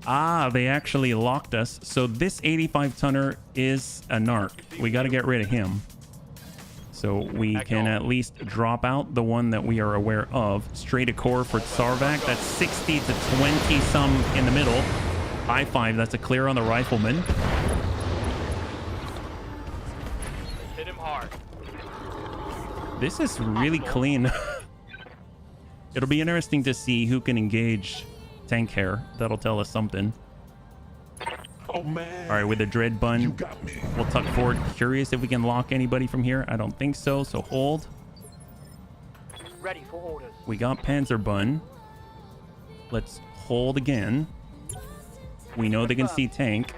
Ah, they actually locked us. So this 85-tonner is a narc. We got to get rid of him. So we can at least drop out the one that we are aware of. Straight a core for Sarvac. That's 60 to 20 some in the middle. High five. That's a clear on the Rifleman. Let's hit him hard. This is really clean. It'll be interesting to see who can engage tank hair. That'll tell us something. Oh man. All right, with the dread bun, You got me. we'll tuck forward. Curious if we can lock anybody from here. I don't think so, so hold. Ready for orders. We got Panzer bun. Let's hold again. We know they can see tank.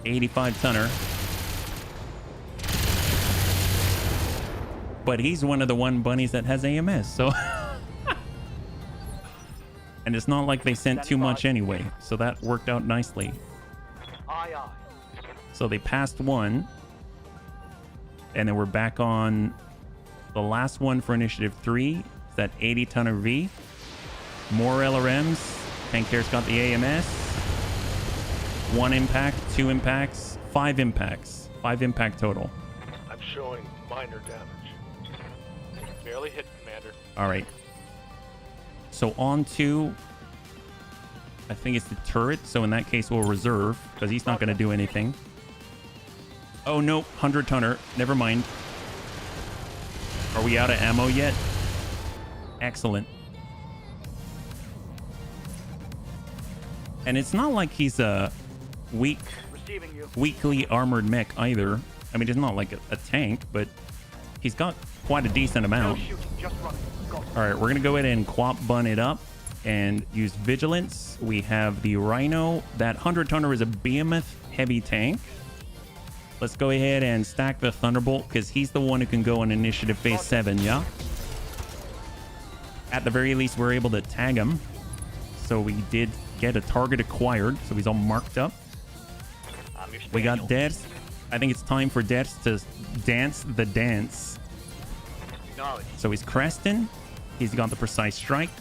85-tonner. But he's one of the one bunnies that has AMS, so... And it's not like they sent too much anyway, so that worked out nicely. Aye, aye. So they passed one. And then we're back on the last one for Initiative 3. It's that 80-tonner V. More LRMs. Tank Hair's got the AMS. 1 impact, 2 impacts, 5 impacts. 5 impact total. I'm showing minor damage. Barely hit, Commander. All right. So on to, I think it's the turret. So in that case, we'll reserve because he's not going to do anything. Oh, no. 100-tonner. Never mind. Are we out of ammo yet? Excellent. And it's not like he's a Receiving you. weakly armored mech either. I mean, it's not like a tank, but he's got quite a decent No amount. shooting, just running. Got it. All right, we're going to go ahead and quap bun it up and use Vigilance. We have the Rhino. That 100-tonner is a behemoth heavy tank. Let's go ahead and stack the Thunderbolt because he's the one who can go on Initiative Phase 7, yeah? At the very least, we're able to tag him. So we did get a target acquired, so he's all marked up. I'm your We got spaniel. Dez. I think it's time for Dez to dance the dance. Acknowledge. So he's Creston. He's got the precise strike.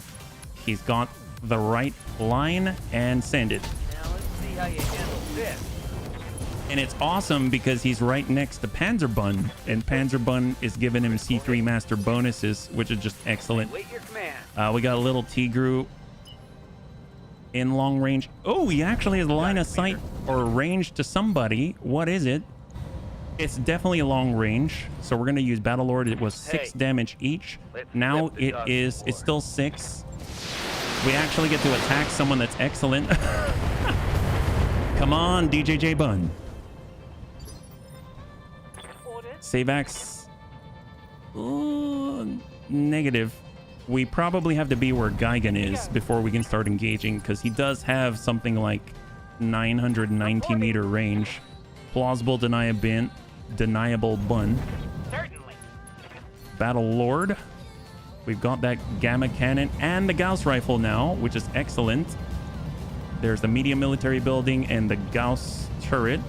He's got the right line and send it. Now let's see how you handle this. And it's awesome because he's right next to Panzer Bun. And Panzer Bun is giving him C3 master bonuses, which is just excellent. Wait your command. We got a little Tigru in long range. Oh, he actually has line of sight or range to somebody. What is it? It's definitely a long range. So we're going to use Battle Lord. It was 6 damage each. Now it's still 6. We actually get to attack someone that's excellent. Come on, DJJ Bun. Orders. Savax. Ooh, negative. We probably have to be where Gigan is before we can start engaging because he does have something like 990 meter range. Plausible deniable bun. Certainly. Battle Lord. We've got that Gamma Cannon and the Gauss Rifle now, which is excellent. There's the medium military building and the Gauss turret.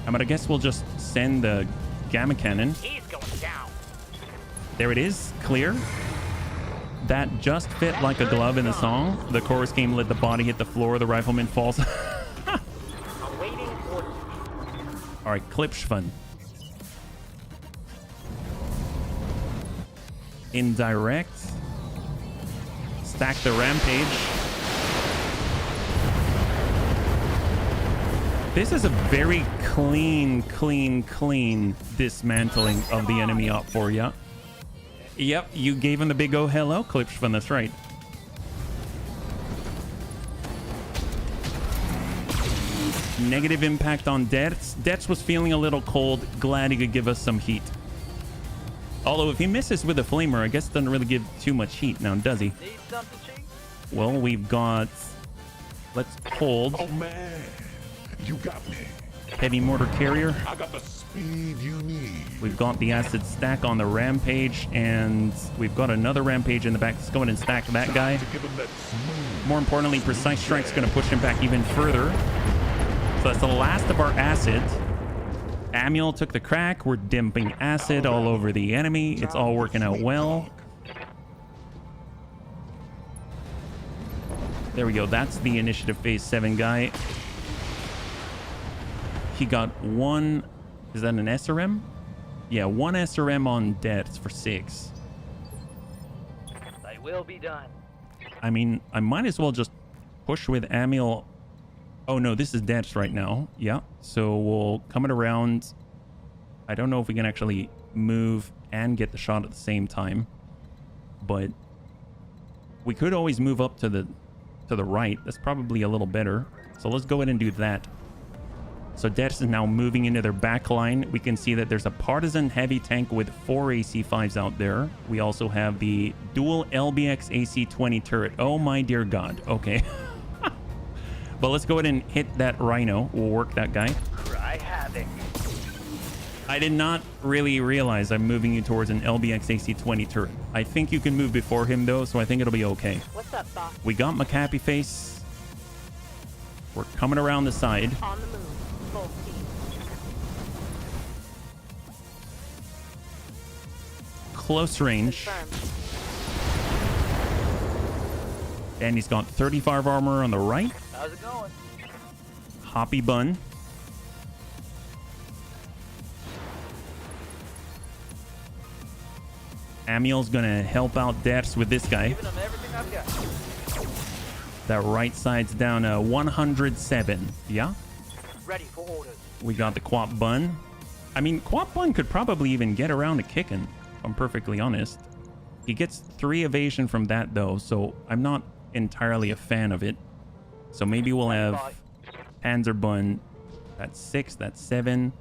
I guess we'll just send the Gamma Cannon. He's going down. There it is, clear. That just fit like a glove in the song. The chorus came, let the body hit the floor, the rifleman falls. Awaiting orders. All right, Klipschfun. Indirect. Stack the Rampage. This is a very clean dismantling of the enemy op for ya. Yep, you gave him the big oh hello, Klipschfun, that's right. Negative impact on Detz. Detz was feeling a little cold. Glad he could give us some heat. Although if he misses with a flamer, I guess it doesn't really give too much heat now, does he? Need something, Chief? Well, we've got Let's hold. Oh man, you got me. Heavy mortar carrier. I got the speed you need. We've got the acid stack on the rampage, and we've got another rampage in the back. Let's go ahead and stack that guy. To give him that smooth. More importantly, precise strike's going to push him back even further. So that's the last of our acid. Manuel took the crack. We're dumping acid all over the enemy. It's all working out well. There we go. That's the initiative phase 7 guy. He got one. Is that an SRM? Yeah, one SRM on deaths for 6. They will be done. I mean, I might as well just push with Manuel. Oh no, this is deaths right now. Yeah, so we'll come it around. I don't know if we can actually move and get the shot at the same time, but we could always move up to the right. That's probably a little better. So let's go ahead and do that. So Deaths is now moving into their back line. We can see that there's a partisan heavy tank with 4 AC5s out there. We also have the dual LBX AC20 turret. Oh my dear God. Okay. But let's go ahead and hit that Rhino. We'll work that guy. Cry havoc. I did not really realize I'm moving you towards an LBX AC20 turret. I think you can move before him though, so I think it'll be okay. What's up, boss? We got McAppy face. We're coming around the side. On the move. Full speed. Close range. Confirmed. And he's got 35 armor on the right. How's it going? Hoppy bun. Manuel's gonna help out Deaths with this guy. Giving them everything I've got. That right side's down 107. Yeah? Ready for orders. We got the Quap Bun. I mean, Quap Bun could probably even get around to kicking, if I'm perfectly honest. He gets 3 evasion from that though, so I'm not entirely a fan of it. So maybe we'll have Panzer Bun. That's 6, that's 7.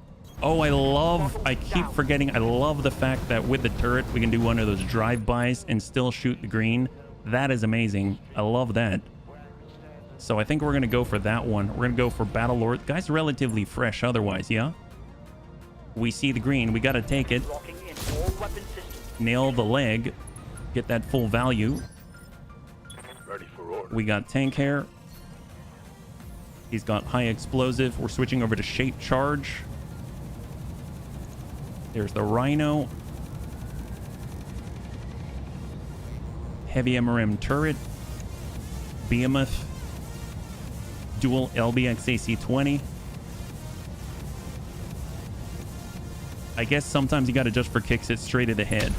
Oh, I keep forgetting, I love the fact that with the turret, we can do one of those drive-bys and still shoot the green. That is amazing. I love that. So I think we're going to go for that one. We're going to go for Battle Lord. Guy's relatively fresh otherwise, yeah? We see the green. We got to take it. Locking in all weapon systems. Nail the leg. Get that full value. Ready for order. We got tank hair. He's got high explosive. We're switching over to shape charge. There's the Rhino. Heavy MRM turret. Behemoth. Dual LBX AC20. I guess sometimes you got to just for kicks it straight at the head.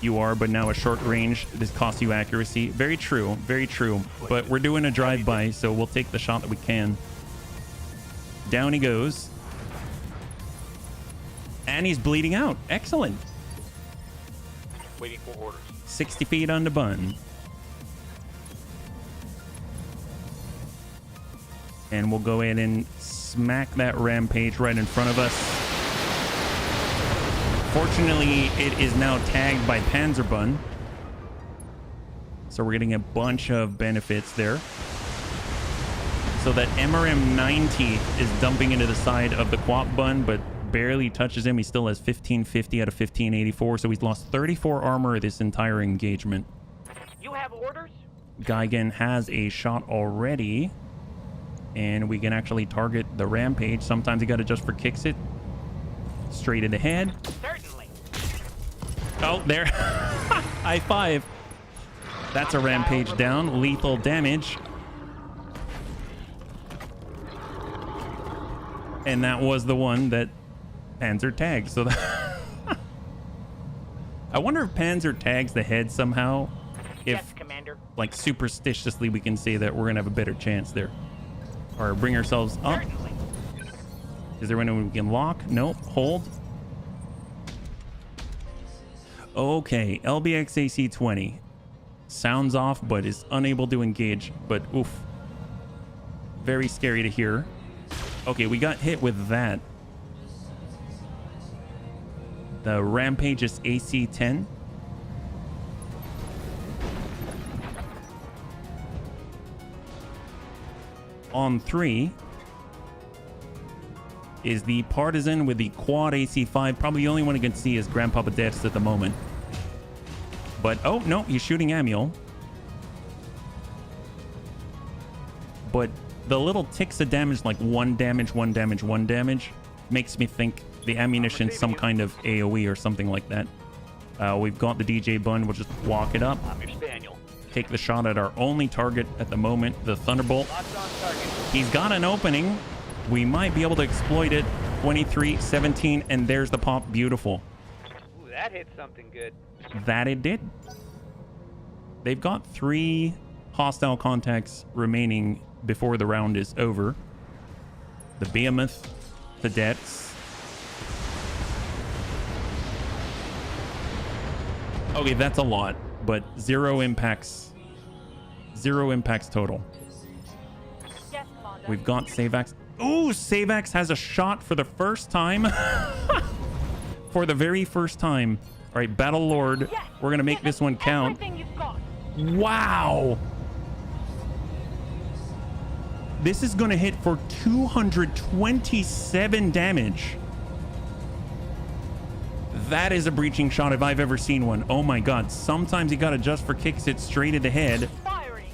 You are, but now at short range, this costs you accuracy. Very true, very true. But we're doing a drive-by, so we'll take the shot that we can. Down he goes. And he's bleeding out. Excellent. Waiting for orders. 60 feet on the bun. And we'll go in and smack that rampage right in front of us. Fortunately, it is now tagged by Panzer Bun. So we're getting a bunch of benefits there. So that MRM 90 is dumping into the side of the Quap Bun, but barely touches him. He still has 1550 out of 1584, so he's lost 34 armor this entire engagement. You have orders? Geigen has a shot already, and we can actually target the rampage. Sometimes you got to just for kicks it straight in the head. Certainly. Oh, there. High five. That's a rampage down. Lethal damage. And that was the one that Panzer tagged. So that I wonder if Panzer tags the head somehow. If, Yes, Commander. like, superstitiously we can say that we're gonna have a better chance there, or bring ourselves up. Certainly. Is there anyone we can lock? Nope. Hold. Okay, LBX AC20 sounds off, but is unable to engage. But oof, very scary to hear. Okay, we got hit with that. The Rampage is AC10. on 3 is the Partisan with the quad AC5. Probably the only one I can see is Grandpapa Deaths at the moment. But, oh, no, he's shooting Amiel. But the little ticks of damage, like 1 damage, 1 damage, 1 damage, makes me think the ammunition's some kind of AoE or something like that. We've got the DJ Bun. We'll just walk it up. I'm your spaniel. Take the shot at our only target at the moment, the Thunderbolt. He's got an opening. We might be able to exploit it. 23, 17, and there's the pop. Beautiful. Ooh, that hit something good. That it did. They've got 3 hostile contacts remaining before the round is over. The Behemoth, the Debts. Okay, that's a lot, but 0 impacts. 0 impacts total. Yes, Commander. We've got Savax. Ooh, Savax has a shot for the first time. For the very first time. All right, Battle Lord. Yes, We're going to make give this us one count. everything you've got. Wow. This is going to hit for 227 damage. That is a breaching shot if I've ever seen one. Oh my god. Sometimes you got to just for kicks it straight at the head. Firing.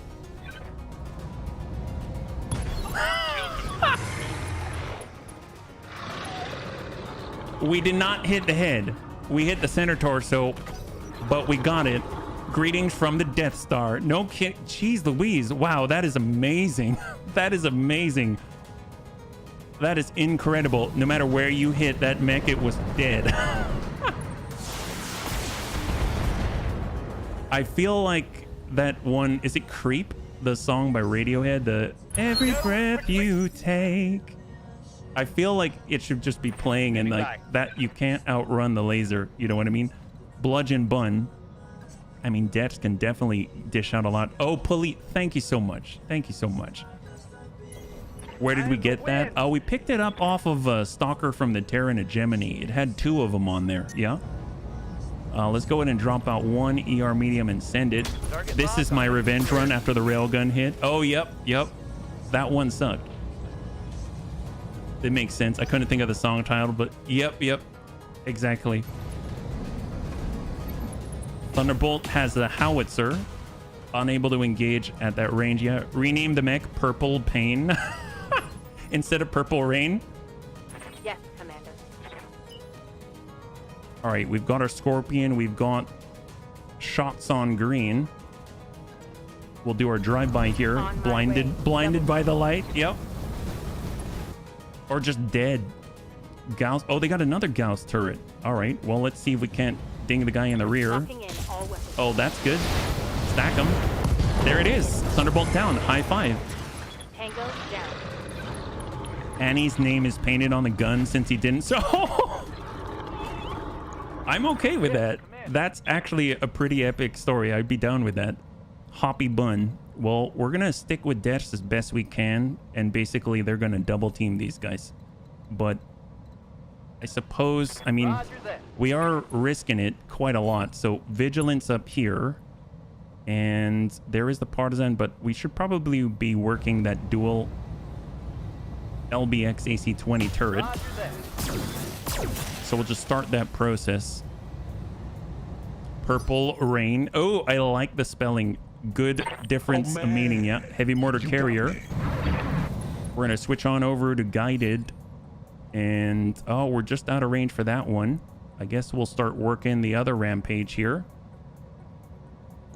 We did not hit the head. We hit the center torso, but we got it. Greetings from the Death Star. No kid. Jeez Louise. Wow, that is amazing. That is amazing. That is incredible. No matter where you hit that mech, it was dead. I feel like that one, is it Creep? The song by Radiohead, the Every Breath You Take. I feel like it should just be playing and like that. You can't outrun the laser. You know what I mean? Bludgeon Bun. I mean, Dex can definitely dish out a lot. Oh, Police, thank you so much. Thank you so much. Where did we get that? Oh, we picked it up off of Stalker from the Terran Hegemony. It had 2 of them on there. Yeah. Let's go ahead and drop out 1 ER medium and send it. This is my revenge run after the railgun hit. Oh, yep. That one sucked. It makes sense. I couldn't think of the song title, but yep. Exactly. Thunderbolt has the howitzer. Unable to engage at that range yet. Rename the mech Purple Pain instead of Purple Rain. Yes, Commander. All right, we've got our Scorpion. We've got shots on green. We'll do our drive-by here. Blinded by the light. Yep. Or just dead. Gauss. Oh, they got another Gauss turret. All right. Well, let's see if we can't ding the guy in the rear. Oh, that's good. Stack him. There it is. Thunderbolt down. High 5. Tango down. Annie's name is painted on the gun since he didn't. So I'm okay with that. That's actually a pretty epic story. I'd be down with that. Hoppy Bun. Well, we're going to stick with Deaths as best we can. And basically, they're going to double team these guys. But I suppose, I mean, we are risking it quite a lot. So Vigilance up here. And there is the Partisan, but we should probably be working that dual LBX AC-20 turret. So we'll just start that process. Purple Rain. Oh, I like the spelling. Good difference of meaning, yeah. Heavy mortar carrier. We're gonna switch on over to guided. And oh, we're just out of range for that one. I guess we'll start working the other rampage here.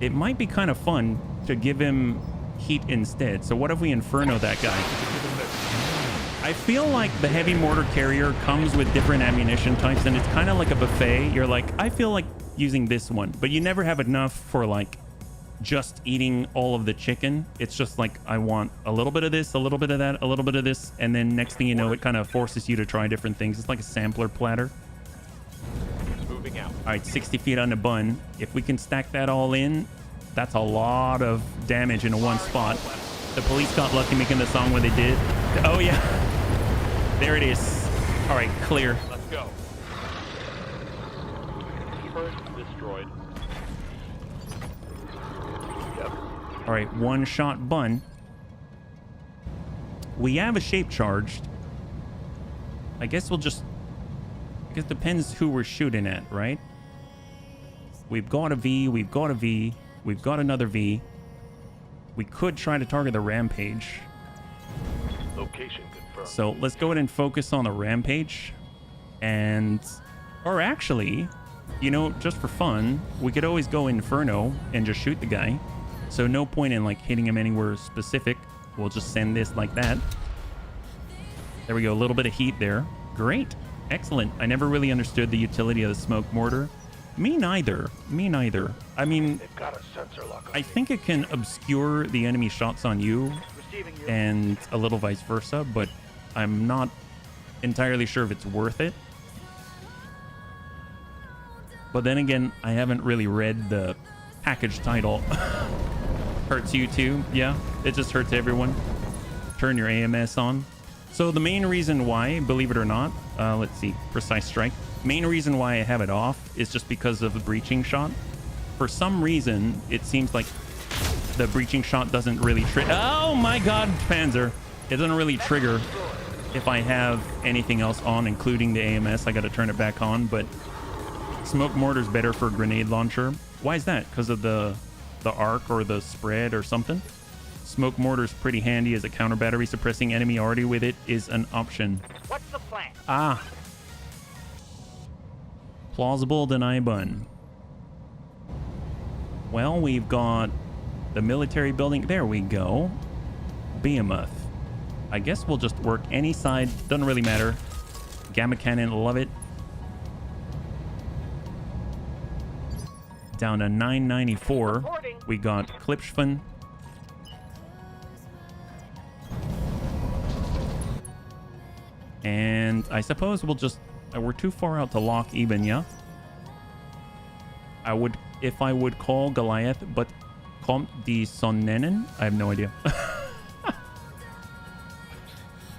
It might be kind of fun to give him heat instead. So what if we Inferno that guy? I feel like the heavy mortar carrier comes with different ammunition types, and it's kind of like a buffet. You're like, I feel like using this one, but you never have enough for like just eating all of the chicken. It's just like, I want a little bit of this, a little bit of that, a little bit of this, and then next thing you know, it kind of forces you to try different things. It's like a sampler platter. Moving out. All right, 60 feet on the bun. If we can stack that all in, that's a lot of damage in one spot. The police got lucky making the song when they did. Oh yeah, there it is. All right, clear. Let's go. Turret destroyed. Yep. All right, one shot bun. We have a shape charged. I guess we'll just... I guess it depends who we're shooting at, right? We've got a V, we've got a V, we've got another V. We could try to target the Rampage. Location confirmed. So let's go ahead and focus on the Rampage. And... Or actually, you know, just for fun, we could always go Inferno and just shoot the guy. So no point in like hitting him anywhere specific. We'll just send this like that. There we go, a little bit of heat there. Great, excellent. I never really understood the utility of the smoke mortar. Me neither, me neither. I mean, They've got a sensor lock on I think it can obscure the enemy shots on you Receiving you. and a little vice versa, but I'm not entirely sure if it's worth it. But then again, I haven't really read the package title. Hurts you too? Yeah, it just hurts everyone. Turn your AMS on. So the main reason why, believe it or not, let's see, precise strike. Main reason why I have it off is just because of the breaching shot. For some reason, it seems like the breaching shot doesn't really trigger. Oh my God, Panzer. It doesn't really trigger if I have anything else on, including the AMS. I got to turn it back on, but smoke mortar's better for grenade launcher. Why is that? Because of the arc or the spread or something? Smoke mortar's pretty handy as a counter battery. Suppressing enemy already with it is an option. What's the plan? Ah. Plausible deny button. Well, we've got the military building. There we go. Behemoth. I guess we'll just work any side. Doesn't really matter. Gamma cannon, love it. Down to 994. We got Klipschfen. And I suppose we'll just... we're too far out to lock even, yeah? I would... If I would call Goliath, but... Comte de Sonnenen? I have no idea.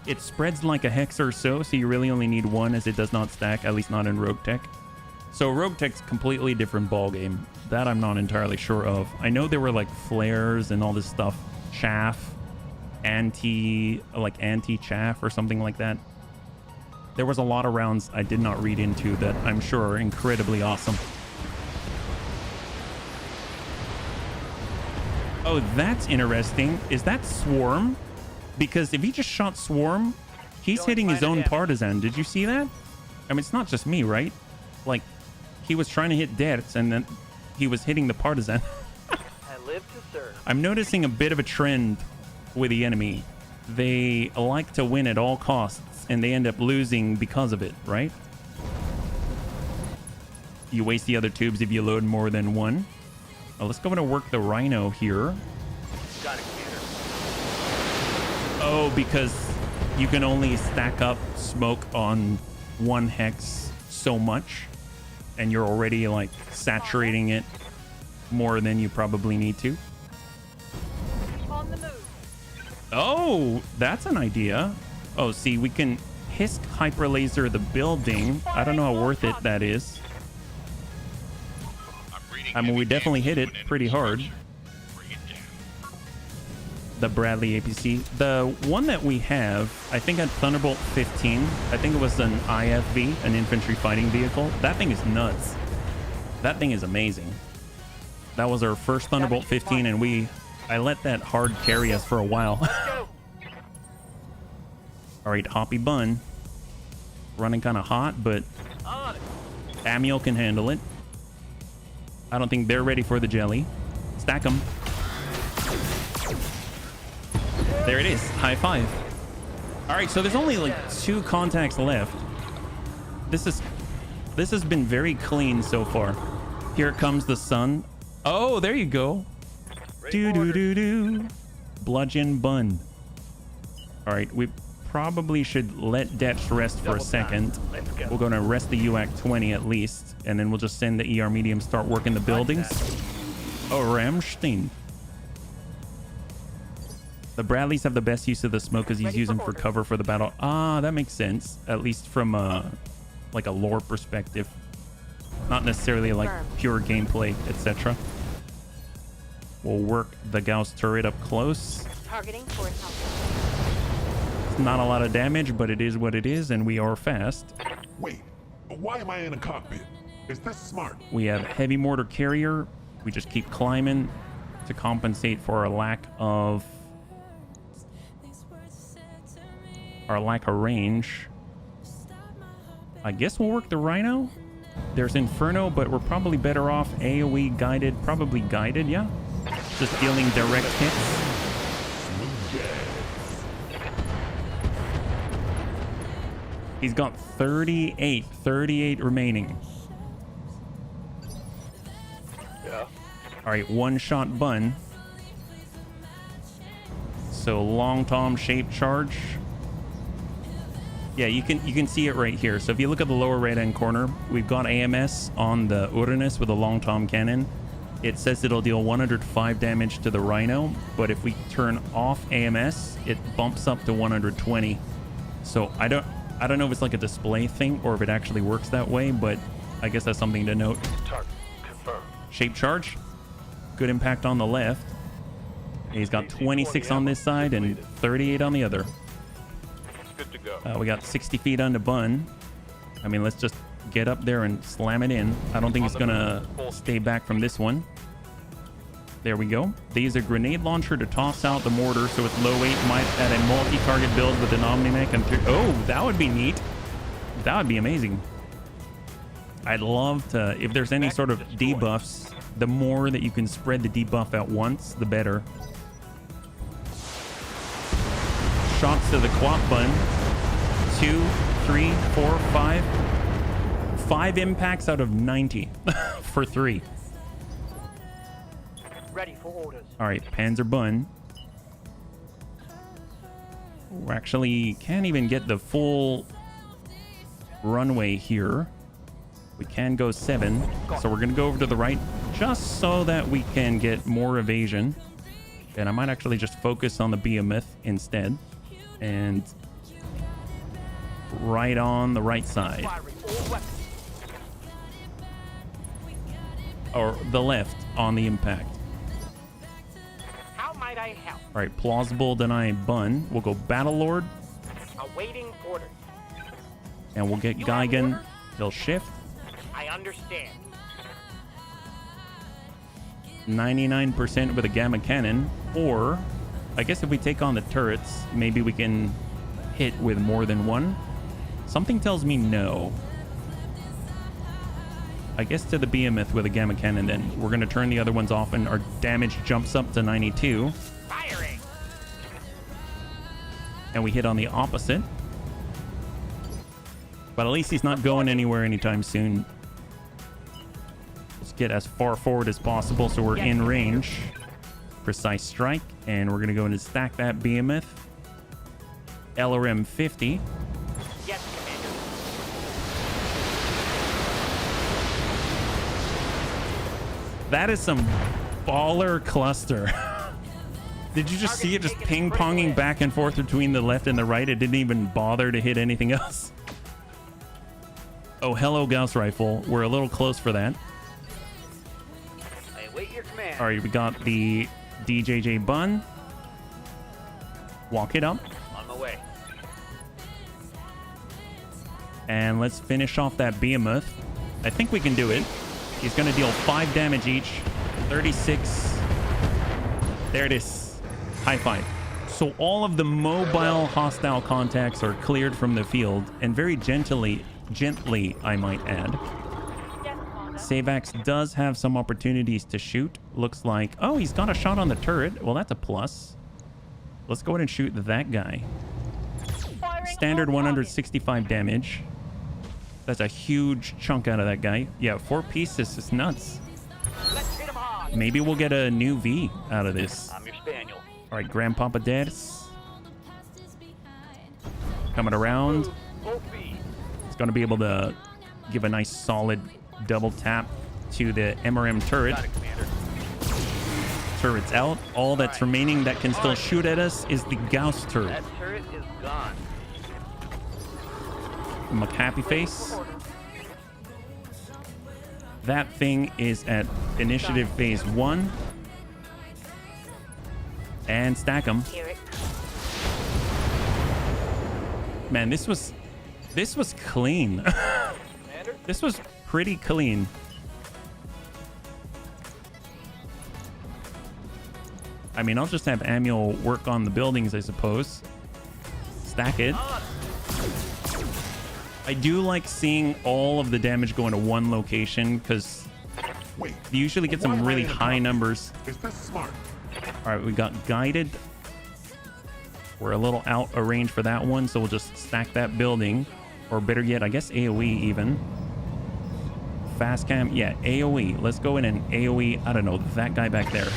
It spreads like a hex or so you really only need one, as it does not stack, at least not in Rogue Tech. So Rogue Tech's completely different ballgame. That I'm not entirely sure of. I know there were like flares and all this stuff. Chaff. Anti-chaff or something like that. There was a lot of rounds I did not read into that I'm sure are incredibly awesome. Oh, that's interesting. Is that Swarm? Because if he just shot Swarm, he's hitting his own partisan. Did you see that? I mean, it's not just me, right? Like, he was trying to hit Dertz and then he was hitting the partisan. I live to serve. I'm noticing a bit of a trend with the enemy. They like to win at all costs, and they end up losing because of it, right? You waste the other tubes if you load more than one. Let's go and work the Rhino here. Got it, Commander. Oh, because you can only stack up smoke on one hex so much, and you're already like saturating it more than you probably need to. On the move. Oh, that's an idea. Oh, see, we can Hisk hyper laser the building. I don't know how worth it that is. I mean, we definitely hit it pretty hard. The Bradley APC. The one that we have, I think at Thunderbolt 15, I think it was an IFV, an infantry fighting vehicle. That thing is nuts. That thing is amazing. That was our first Thunderbolt 15, and I let that hard carry us for a while. All right, Hoppy Bun. Running kind of hot, but Amiel can handle it. I don't think they're ready for the jelly. Stack them. There it is. High five. All right, so there's only like 2 contacts left. This has been very clean so far. Here comes the sun. Oh, there you go. Do. Bludgeon Bun. All right, we probably should let Detch rest for a second. We're going to rest the UAC 20 at least, and then we'll just send the ER medium, start working the buildings. Oh, Ramstein. The Bradleys have the best use of the smoke because he's using for cover for the battle. Ah, that makes sense. At least from like a lore perspective. Not necessarily like pure gameplay, etc. We'll work the Gauss turret up close. Targeting for an outpost. Not a lot of damage, but it is what it is, and we are fast. Wait, why am I in a cockpit? Is this smart? We have heavy mortar carrier. We just keep climbing to compensate for our lack of range. I guess we'll work the Rhino. There's Inferno, but we're probably better off AoE guided, probably guided, yeah. Just dealing direct hits. He's got 38 remaining. Yeah. All right, one shot bun. So long tom shape charge. Yeah, you can see it right here. So if you look at the lower right hand corner, we've got AMS on the Uranus with a long tom cannon. It says it'll deal 105 damage to the Rhino, but if we turn off AMS, it bumps up to 120. So I don't know if it's like a display thing or if it actually works that way, but I guess that's something to note. Target confirmed. Shape charge, good impact on the left. He's got 26 on this side and 38 on the other. Good to go. We got 60 feet onto bun. I mean, let's just get up there and slam it in. I don't think it's gonna stay back from this one. There we go. They use a grenade launcher to toss out the mortar, so it's low weight. Might add a multi-target build with an Omni-Mech. Oh, that would be neat. That would be amazing. I'd love to, if there's any sort of debuffs, the more that you can spread the debuff at once, the better. Shots to the quad bun. 2, 3, 4, 5. 5 impacts out of 90 for 3. Ready for orders. All right, Panzer bun. We actually can't even get the full runway here. We can go 7, so we're gonna go over to the right just so that we can get more evasion. And I might actually just focus on the behemoth instead. And right on the right side. Or the left on the impact. How might I help? All right, plausible deny bun. We'll go Battle Lord. Awaiting orders. And we'll get Geigen. He'll shift. I understand. 99% with a gamma cannon. Or, I guess if we take on the turrets, maybe we can hit with more than one. Something tells me no. I guess to the behemoth with a gamma cannon, then we're going to turn the other ones off and our damage jumps up to 92. Firing. And we hit on the opposite. But at least he's not going anywhere anytime soon. Let's get as far forward as possible so we're in range. Precise strike. And we're going to go in and stack that behemoth. LRM 50. Yes, Commander. That is some baller cluster. Did you just see it just ping-ponging back and forth between the left and the right? It didn't even bother to hit anything else. Oh, hello, Gauss Rifle. We're a little close for that. I await your command. All right, we got the DJJ bun. Walk it up. On my way. And let's finish off that behemoth. I think we can do it. He's going to deal 5 damage each. 36. There it is. High five. So all of the mobile hostile contacts are cleared from the field, and very gently, I might add. Savax does have some opportunities to shoot. Looks like, oh, he's got a shot on the turret. Well, that's a plus. Let's go ahead and shoot that guy. Standard 165 damage. That's a huge chunk out of that guy. Yeah, 4 pieces is nuts. Let's hit him hard. Maybe we'll get a new V out of this. I'm your spaniel. All right, Grandpapa Des. Coming around. Full speed. It's going to be able to give a nice solid double tap to the MRM turret. Got it, Commander. Turret's out. All that's remaining that can still shoot at us is the Gauss turret. That turret is gone. McHappy face. That thing is at initiative phase 1. And stack them. Hear it. Man, this was clean. Commander? This was pretty clean. I mean, I'll just have Manuel work on the buildings, I suppose. Stack it. I do like seeing all of the damage go into one location because you usually get some really high numbers. Is this smart? All right, we got guided. We're a little out of range for that one, so we'll just stack that building. Or better yet, I guess AoE even. Fast cam, yeah, AoE. Let's go in and AoE, I don't know, that guy back there.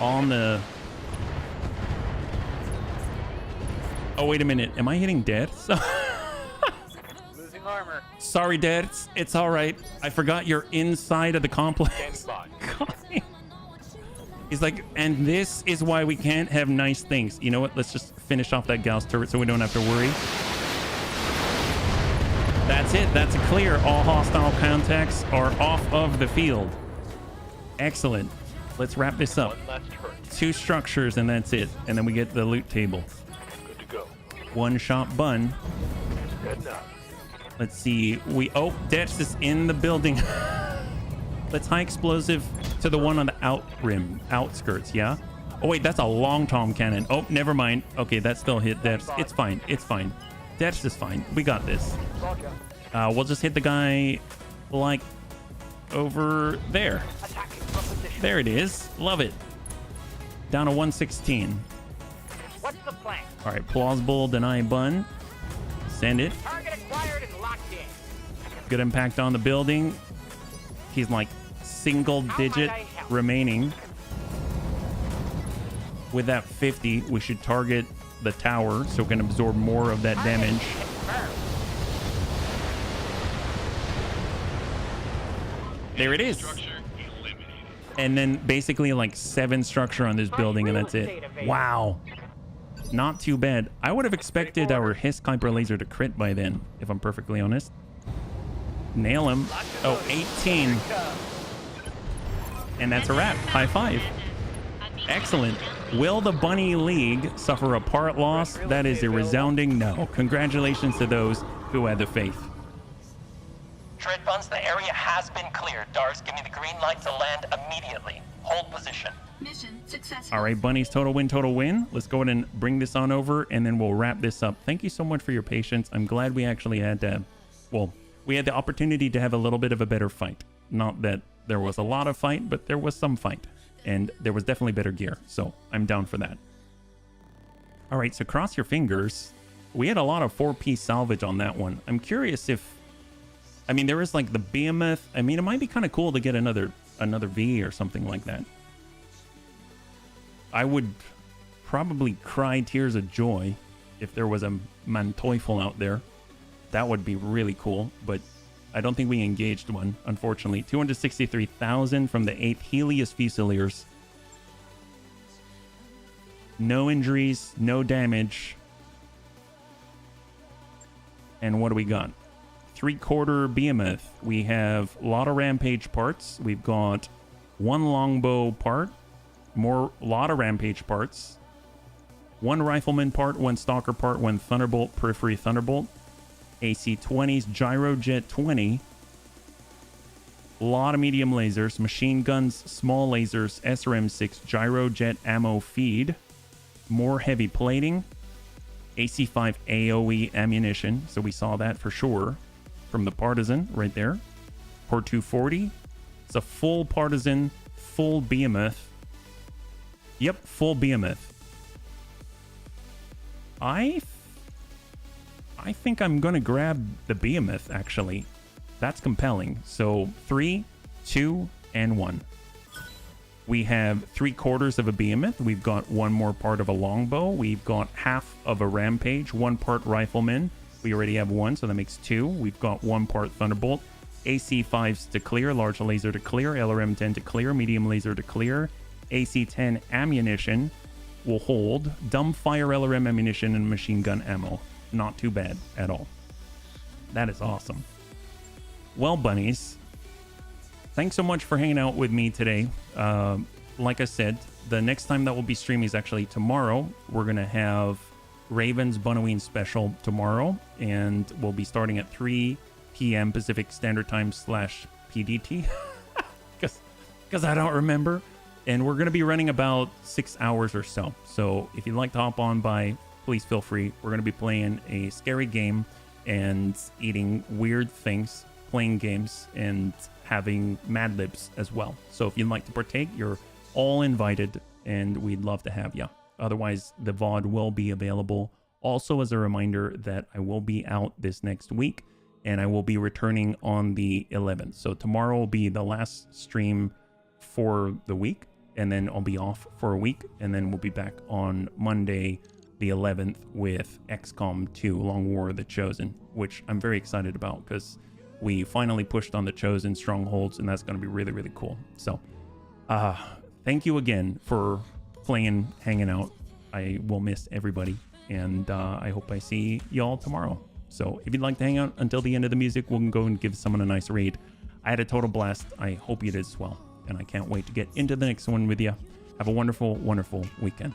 On the... Oh, wait a minute. Am I hitting dead? Losing armor. Sorry, Dad. It's all right. I forgot you're inside of the complex. Standing by. He's like, and this is why we can't have nice things. You know what? Let's just finish off that Gauss turret so we don't have to worry. That's it. That's a clear. All hostile contacts are off of the field. Excellent. Let's wrap this up. One last turret. 2 structures and that's it. And then we get the loot table. Good to go. One shot bun. Heading out. Let's see. Dex is in the building. Let's high explosive to the one on the outskirts, yeah? Oh, wait, that's a long tom cannon. Oh, never mind. Okay, that still hit Dex. It's fine. It's fine. Dex is fine. We got this. We'll just hit the guy, like, over there. There it is. Love it. Down to 116. What's the plan? All right, plausible deny bun. Send it. Target acquired and locked in. Good impact on the building. He's like single digit remaining. With that 50, we should target the tower so we can absorb more of that damage. There it is. And then basically like 7 structure on this building and that's it. Wow. Not too bad. I would have expected our Hiss Kuiper laser to crit by then, if I'm perfectly honest. Nail him. Oh, 18. And that's a wrap. High five. Excellent. Will the Bunny League suffer a part loss? That is a resounding no. Congratulations to those who had the faith. Tread buns, the area has been cleared. Dars, give me the green light to land immediately. Hold position. Mission successful. All right, Bunnies, total win. Let's go ahead and bring this on over, and then we'll wrap this up. Thank you so much for your patience. I'm glad we actually had to, we had the opportunity to have a little bit of a better fight. Not that there was a lot of fight, but there was some fight. And there was definitely better gear, so I'm down for that. All right, so cross your fingers. We had a lot of 4-piece salvage on that one. I'm curious if... I mean, there is like the behemoth. I mean, it might be kind of cool to get another V or something like that. I would probably cry tears of joy if there was a Manteuffel out there. That would be really cool, but I don't think we engaged one, unfortunately. 263,000 from the 8th Helios Fusiliers. No injuries, no damage. And what do we got? 3/4 behemoth. We have a lot of rampage parts. We've got 1 longbow part, lot of rampage parts, 1 rifleman part, 1 stalker part, 1 thunderbolt, periphery thunderbolt, AC-20s, gyrojet 20, a lot of medium lasers, machine guns, small lasers, SRM-6, gyrojet ammo feed, more heavy plating, AC-5 AoE ammunition, so we saw that for sure from the Partisan right there. Port 240. It's a full Partisan, full behemoth. Yep, full behemoth. I think I'm gonna grab the behemoth, actually. That's compelling. So 3, 2, and 1. We have 3/4 of a behemoth. We've got 1 more part of a longbow. We've got half of a rampage, 1 part rifleman. We already have 1, so that makes 2. We've got 1 part thunderbolt. AC-5s to clear, large laser to clear, LRM-10 to clear, medium laser to clear. AC-10 ammunition will hold. Dumbfire LRM ammunition and machine gun ammo. Not too bad at all. That is awesome. Well, bunnies, thanks so much for hanging out with me today. Like I said, the next time that we'll be streaming is actually tomorrow. We're Ravens Bunoween special tomorrow, and we'll be starting at 3 p.m. Pacific Standard Time / PDT, because I don't remember. And we're going to be running about 6 hours or so. So if you'd like to hop on by, please feel free. We're going to be playing a scary game and eating weird things, playing games, and having Mad Libs as well. So if you'd like to partake, you're all invited, and we'd love to have you. Otherwise, the VOD will be available. Also, as a reminder that I will be out this next week, and I will be returning on the 11th. So tomorrow will be the last stream for the week, and then I'll be off for a week, and then we'll be back on Monday, the 11th, with XCOM 2, Long War of the Chosen, which I'm very excited about because we finally pushed on the Chosen strongholds, and that's going to be really, really cool. So, thank you again for playing, hanging out. I will miss everybody, and I hope I see y'all tomorrow. So if you'd like to hang out until the end of the music, we'll go and give someone a nice raid. I had a total blast. I hope you did as well, and I can't wait to get into the next one with you. Have a wonderful, wonderful weekend.